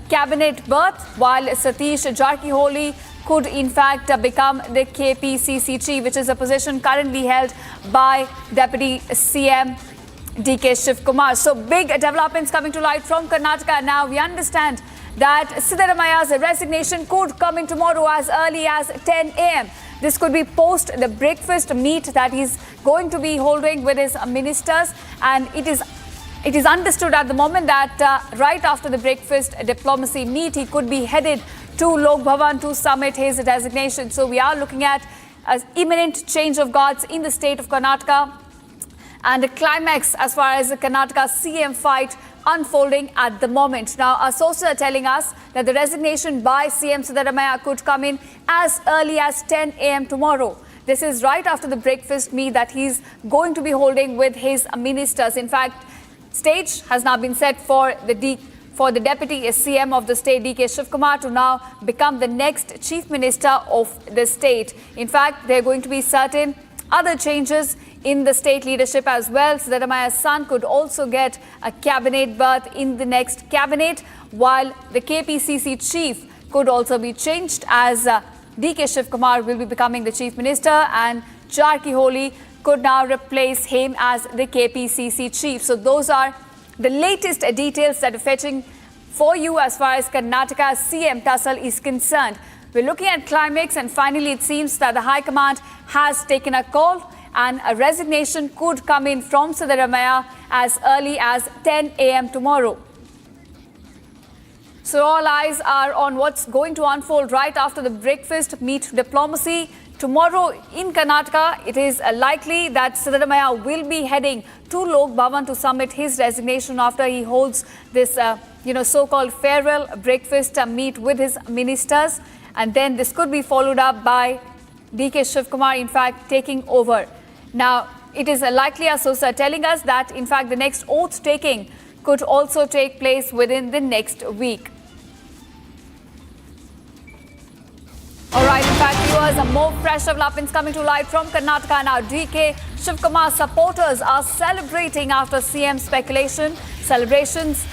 cabinet berth, while Satish Jarkiholi could in fact become the KPCC chief, which is a position currently held by Deputy CM D.K. Shivkumar. So big developments coming to light from Karnataka. Now we understand that Siddaramaiah's resignation could come in tomorrow as early as 10 a.m. This could be post the breakfast meet that he's going to be holding with his ministers, and it is understood at the moment that right after the breakfast diplomacy meet, he could be headed to Lok Bhavan to submit his resignation. So we are looking at an imminent change of guards in the state of Karnataka, and a climax as far as the Karnataka CM fight unfolding at the moment. Now, our sources are telling us that the resignation by CM Siddaramaiah could come in as early as 10 a.m. tomorrow. this is right after the breakfast meet that he's going to be holding with his ministers. In fact, stage has now been set for the Deputy CM of the state, D.K. Shivkumar, to now become the next Chief Minister of the state. In fact, there are going to be certain other changes in the state leadership as well. Siddaramaya's son could also get a cabinet berth in the next cabinet, while the KPCC chief could also be changed, as D.K. Shivkumar will be becoming the Chief Minister and Jarkiholi could now replace him as the KPCC chief. So those are the latest details that are fetching for you as far as Karnataka's CM tussle is concerned. We're looking at climax, and finally it seems that the High Command has taken a call and a resignation could come in from Siddaramaya as early as 10 a.m. tomorrow. So all eyes are on what's going to unfold right after the breakfast meet diplomacy. Tomorrow in Karnataka, it is likely that Siddaramaya will be heading to Lok Bhavan to submit his resignation after he holds this, so-called farewell breakfast meet with his ministers. And then this could be followed up by D.K. Shivkumar, in fact, taking over. Now, it is likely, as sources are telling us, that, in fact, the next oath taking could also take place within the next week. All right, in fact, viewers, more fresh developments coming to light from Karnataka now. D.K. Shivkumar supporters are celebrating after CM speculation. Celebrations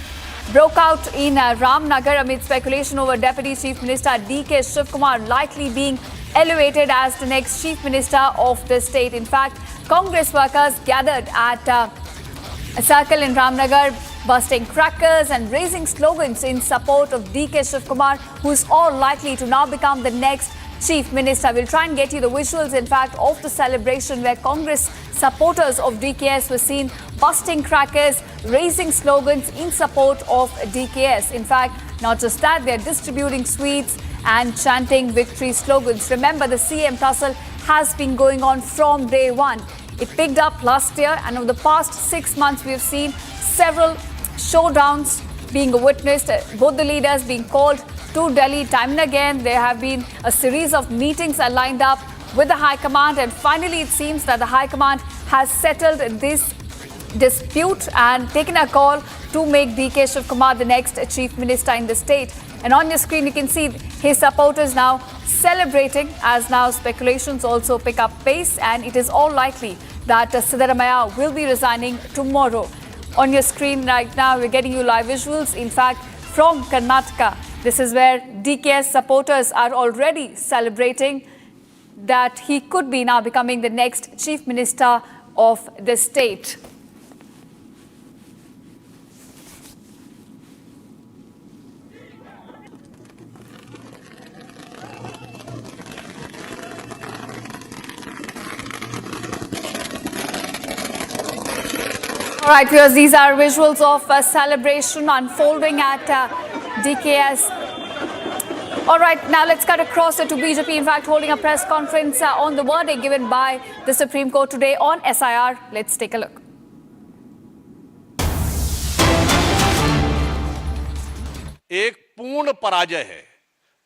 broke out in Ramnagar amid speculation over Deputy Chief Minister D.K. Shivkumar likely being elevated as the next Chief Minister of the state. In fact, Congress workers gathered at a circle in Ramnagar, bursting crackers and raising slogans in support of D.K. Shivkumar, who is all likely to now become the next Chief Minister. We'll try and get you the visuals, in fact, of the celebration where Congress supporters of DKS were seen busting crackers, raising slogans in support of DKS. In fact, not just that, they're distributing sweets and chanting victory slogans. Remember, the CM tussle has been going on from day one. It picked up last year, and over the past 6 months, we have seen several showdowns being witnessed, both the leaders being called to Delhi time and again. There have been a series of meetings lined up with the High Command, and finally it seems that the High Command has settled this dispute and taken a call to make D.K. Shivkumar the next Chief Minister in the state. And on your screen you can see his supporters now celebrating, as now speculations also pick up pace, and it is all likely that Siddaramaya will be resigning tomorrow. On your screen right now, we're getting you live visuals, in fact, from Karnataka. This is where DKS supporters are already celebrating that he could be now becoming the next Chief Minister of the state. All right, viewers, these are visuals of a celebration unfolding at DKS. All right, now let's cut across to BJP, in fact, holding a press conference on the verdict given by the Supreme Court today on SIR. Let's take a look. एक पूर्ण पराजय है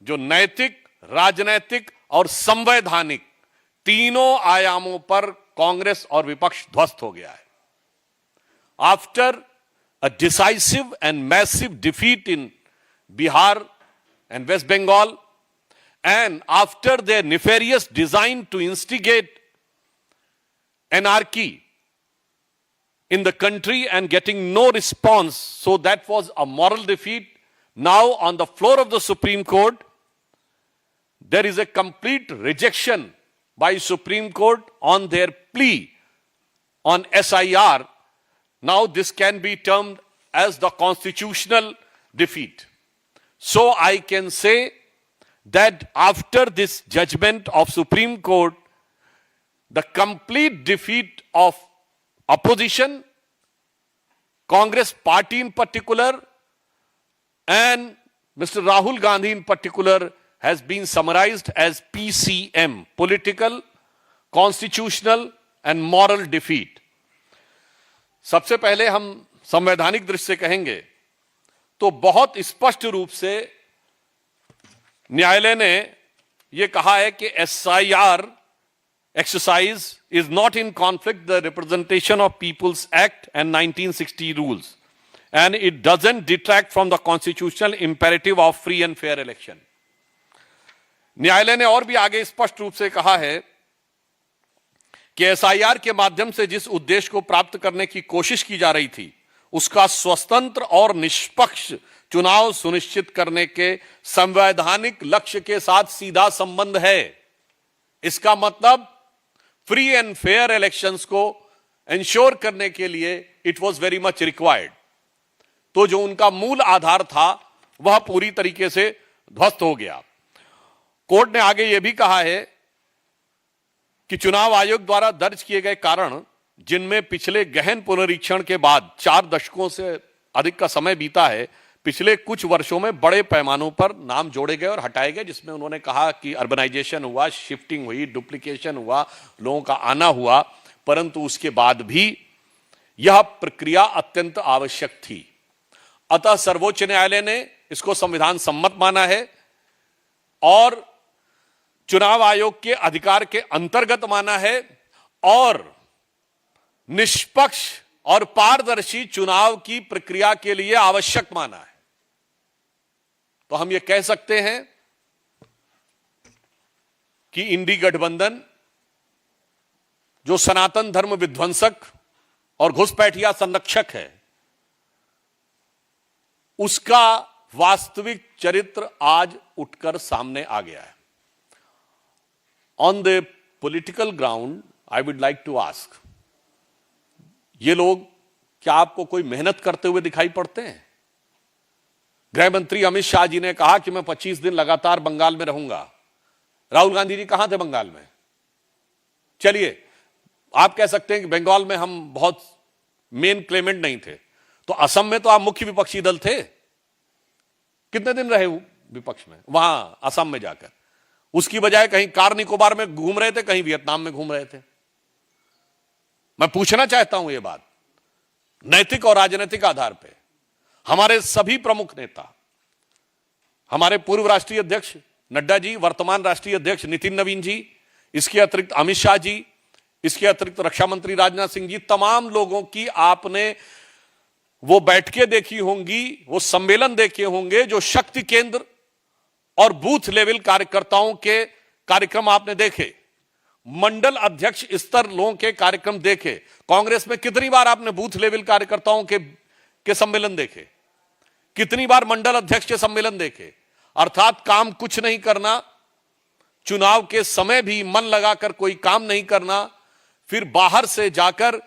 जो नैतिक, राजनैतिक और संवैधानिक तीनों आयामों पर कांग्रेस और विपक्ष ध्वस्त हो गया है. After a decisive and massive defeat in Bihar and West Bengal, and after their nefarious design to instigate anarchy in the country and getting no response, so that was a moral defeat. Now on the floor of the Supreme Court, there is a complete rejection by Supreme Court on their plea on SIR. Now this can be termed as the constitutional defeat. So I can say that after this judgment of Supreme Court, the complete defeat of opposition, Congress party in particular, and Mr. Rahul Gandhi in particular, has been summarized as PCM, political, constitutional and moral defeat. सबसे पहले हम संवैधानिक दृष्टि से कहेंगे तो बहुत स्पष्ट रूप से न्यायालय ने यह कहा है कि SIR exercise is not in conflict the Representation of People's Act and 1960 rules, and it doesn't detract from the constitutional imperative of free and fair election. न्यायालय ने और भी आगे स्पष्ट रूप से कहा है कि एसआईआर के माध्यम से जिस उद्देश्य को प्राप्त करने की कोशिश की जा रही थी, उसका स्वतंत्र और निष्पक्ष चुनाव सुनिश्चित करने के संवैधानिक लक्ष्य के साथ सीधा संबंध है। इसका मतलब फ्री एंड फेयर इलेक्शंस को इंश्योर करने के लिए it was very much required. तो जो उनका मूल आधार था वह पूरी तरीके से ध्वस्त हो गया। कोर्ट ने आगे यह भी कहा है कि चुनाव आयोग द्वारा दर्ज किए गए कारण, जिनमें पिछले गहन पुनरीक्षण के बाद 4 दशकों से अधिक का समय बीता है, पिछले कुछ वर्षों में बड़े पैमानों पर नाम जोड़े गए और हटाए गए, जिसमें उन्होंने कहा कि अर्बनाइजेशन हुआ, शिफ्टिंग हुई, डुप्लीकेशन हुआ, लोगों का आना हुआ, परंतु उसके बाद भी यह प्रक्रिया अत्यंत आवश्यक थी। अतः सर्वोच्च न्यायालय ने इसको संविधान सम्मत माना है और चुनाव आयोग के अधिकार के अंतर्गत माना है और निष्पक्ष और पारदर्शी चुनाव की प्रक्रिया के लिए आवश्यक माना है। तो हम यह कह सकते हैं कि इंडी गठबंधन, जो सनातन धर्म विध्वंसक और घुसपैठिया संरक्षक है, उसका वास्तविक चरित्र आज उठकर सामने आ गया है। On the political ground I would like to ask, ये लोग क्या आपको कोई मेहनत करते हुए दिखाई पड़ते हैं? गृह मंत्री अमित शाह जी ने कहा कि मैं 25 दिन लगातार बंगाल में रहूंगा। राहुल गांधी जी कहां थे बंगाल में? चलिए, आप कह सकते हैं कि बंगाल में हम बहुत मेन क्लेमेंट नहीं थे, तो असम में तो आप मुख्य विपक्षी दल थे। कितने दिन रहे विपक्ष में वहां असम में जाकर? उसकी बजाय कहीं कार निकोबार में घूम रहे थे, कहीं वियतनाम में घूम रहे थे। मैं पूछना चाहता हूं, यह बात नैतिक और राजनीतिक आधार पर हमारे सभी प्रमुख नेता, हमारे पूर्व राष्ट्रीय अध्यक्ष नड्डा जी, वर्तमान राष्ट्रीय अध्यक्ष नितिन नवीन जी, इसके अतिरिक्त अमित शाह जी, इसके अतिरिक्त रक्षा मंत्री राजनाथ सिंह जी, तमाम लोगों की आपने वो बैठकें देखी होंगी, वो सम्मेलन देखे होंगे, जो शक्ति केंद्र और बूथ लेवल कार्यकर्ताओं के कार्यक्रम आपने देखे, मंडल अध्यक्ष स्तर लोगों के कार्यक्रम देखे। कांग्रेस में कितनी बार आपने बूथ लेवल कार्यकर्ताओं के सम्मेलन देखे? कितनी बार मंडल अध्यक्ष के सम्मेलन देखे? अर्थात काम कुछ नहीं करना, चुनाव के समय भी मन लगाकर कोई काम नहीं करना, फिर बाहर से जाकर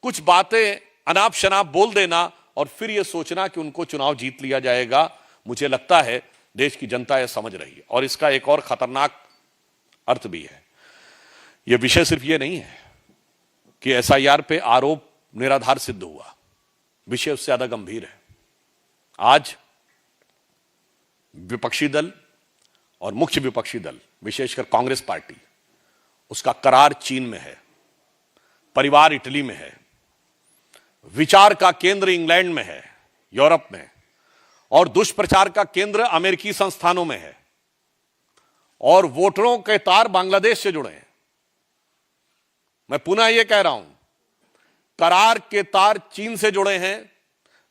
कुछ बातें अनाप शनाप बोल देना और फिर यह सोचना कि उनको चुनाव जीत लिया जाएगा। मुझे लगता है देश की जनता यह समझ रही है। और इसका एक और खतरनाक अर्थ भी है। यह विषय सिर्फ यह नहीं है कि एसआईआर पे आरोप निराधार सिद्ध हुआ, विषय उससे ज्यादा गंभीर है। आज विपक्षी दल और मुख्य विपक्षी दल, विशेषकर कांग्रेस पार्टी, उसका करार चीन में है, परिवार इटली में है, विचार का केंद्र इंग्लैंड में है, यूरोप में, और दुष्प्रचार का केंद्र अमेरिकी संस्थानों में है, और वोटरों के तार बांग्लादेश से जुड़े हैं। मैं पुनः यह कह रहा हूं, करार के तार चीन से जुड़े हैं,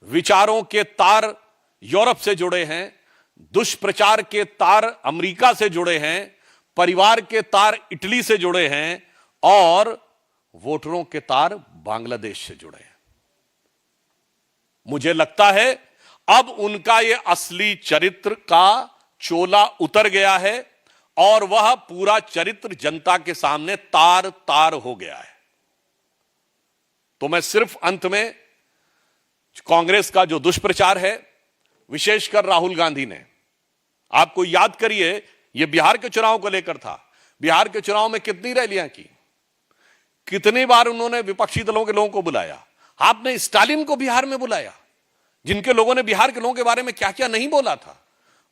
विचारों के तार यूरोप से जुड़े हैं, दुष्प्रचार के तार अमेरिका से जुड़े हैं, परिवार के तार इटली से जुड़े हैं और वोटरों के तार बांग्लादेश से जुड़े हैं। मुझे लगता है अब उनका यह असली चरित्र का चोला उतर गया है और वह पूरा चरित्र जनता के सामने तार तार हो गया है। तो मैं सिर्फ अंत में कांग्रेस का जो दुष्प्रचार है, विशेषकर राहुल गांधी ने, आपको याद करिए, यह बिहार के चुनाव को लेकर था। बिहार के चुनाव में कितनी रैलियां की, कितनी बार उन्होंने विपक्षी दलों के लोगों को बुलाया। आपने स्टालिन को बिहार में बुलाया, जिनके लोगों ने बिहार के लोगों के बारे में क्या क्या नहीं बोला था।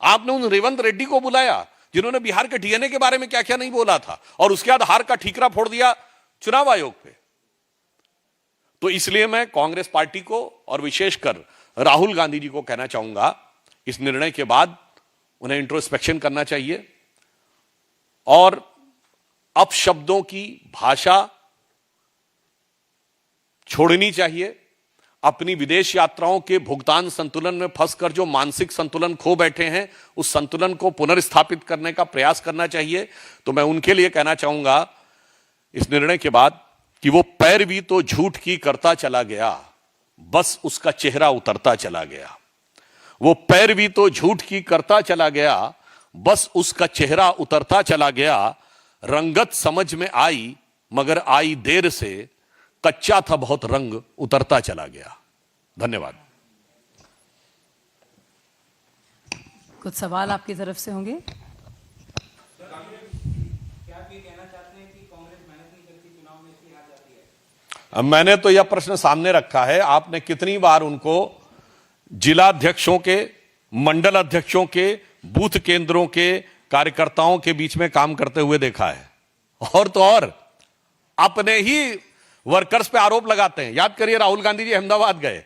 आपने उन रेवंत रेड्डी को बुलाया, जिन्होंने बिहार के डीएनए के बारे में क्या क्या नहीं बोला था, और उसके बाद हार का ठीकरा फोड़ दिया चुनाव आयोग पे। तो इसलिए मैं कांग्रेस पार्टी को और विशेषकर राहुल गांधी जी को कहना चाहूंगा, इस निर्णय के बाद उन्हें इंट्रोस्पेक्शन करना चाहिए और अपशब्दों की भाषा छोड़नी चाहिए। अपनी विदेश यात्राओं के भुगतान संतुलन में फंसकर जो मानसिक संतुलन खो बैठे हैं, उस संतुलन को पुनर्स्थापित करने का प्रयास करना चाहिए। तो मैं उनके लिए कहना चाहूंगा इस निर्णय के बाद कि वो पैरवी तो झूठ की करता चला गया, बस उसका चेहरा उतरता चला गया। वो पैरवी तो झूठ की करता चला गया, बस उसका चेहरा उतरता चला गया। रंगत समझ में आई मगर आई देर से, कच्चा था बहुत रंग उतरता चला गया। धन्यवाद। कुछ सवाल आपकी तरफ से होंगे? अब मैंने तो यह प्रश्न सामने रखा है, आपने कितनी बार उनको जिला अध्यक्षों के, मंडल अध्यक्षों के, बूथ केंद्रों के कार्यकर्ताओं के बीच में काम करते हुए देखा है? और तो और अपने ही वर्कर्स पे आरोप लगाते हैं। याद करिए, राहुल गांधी जी अहमदाबाद गए,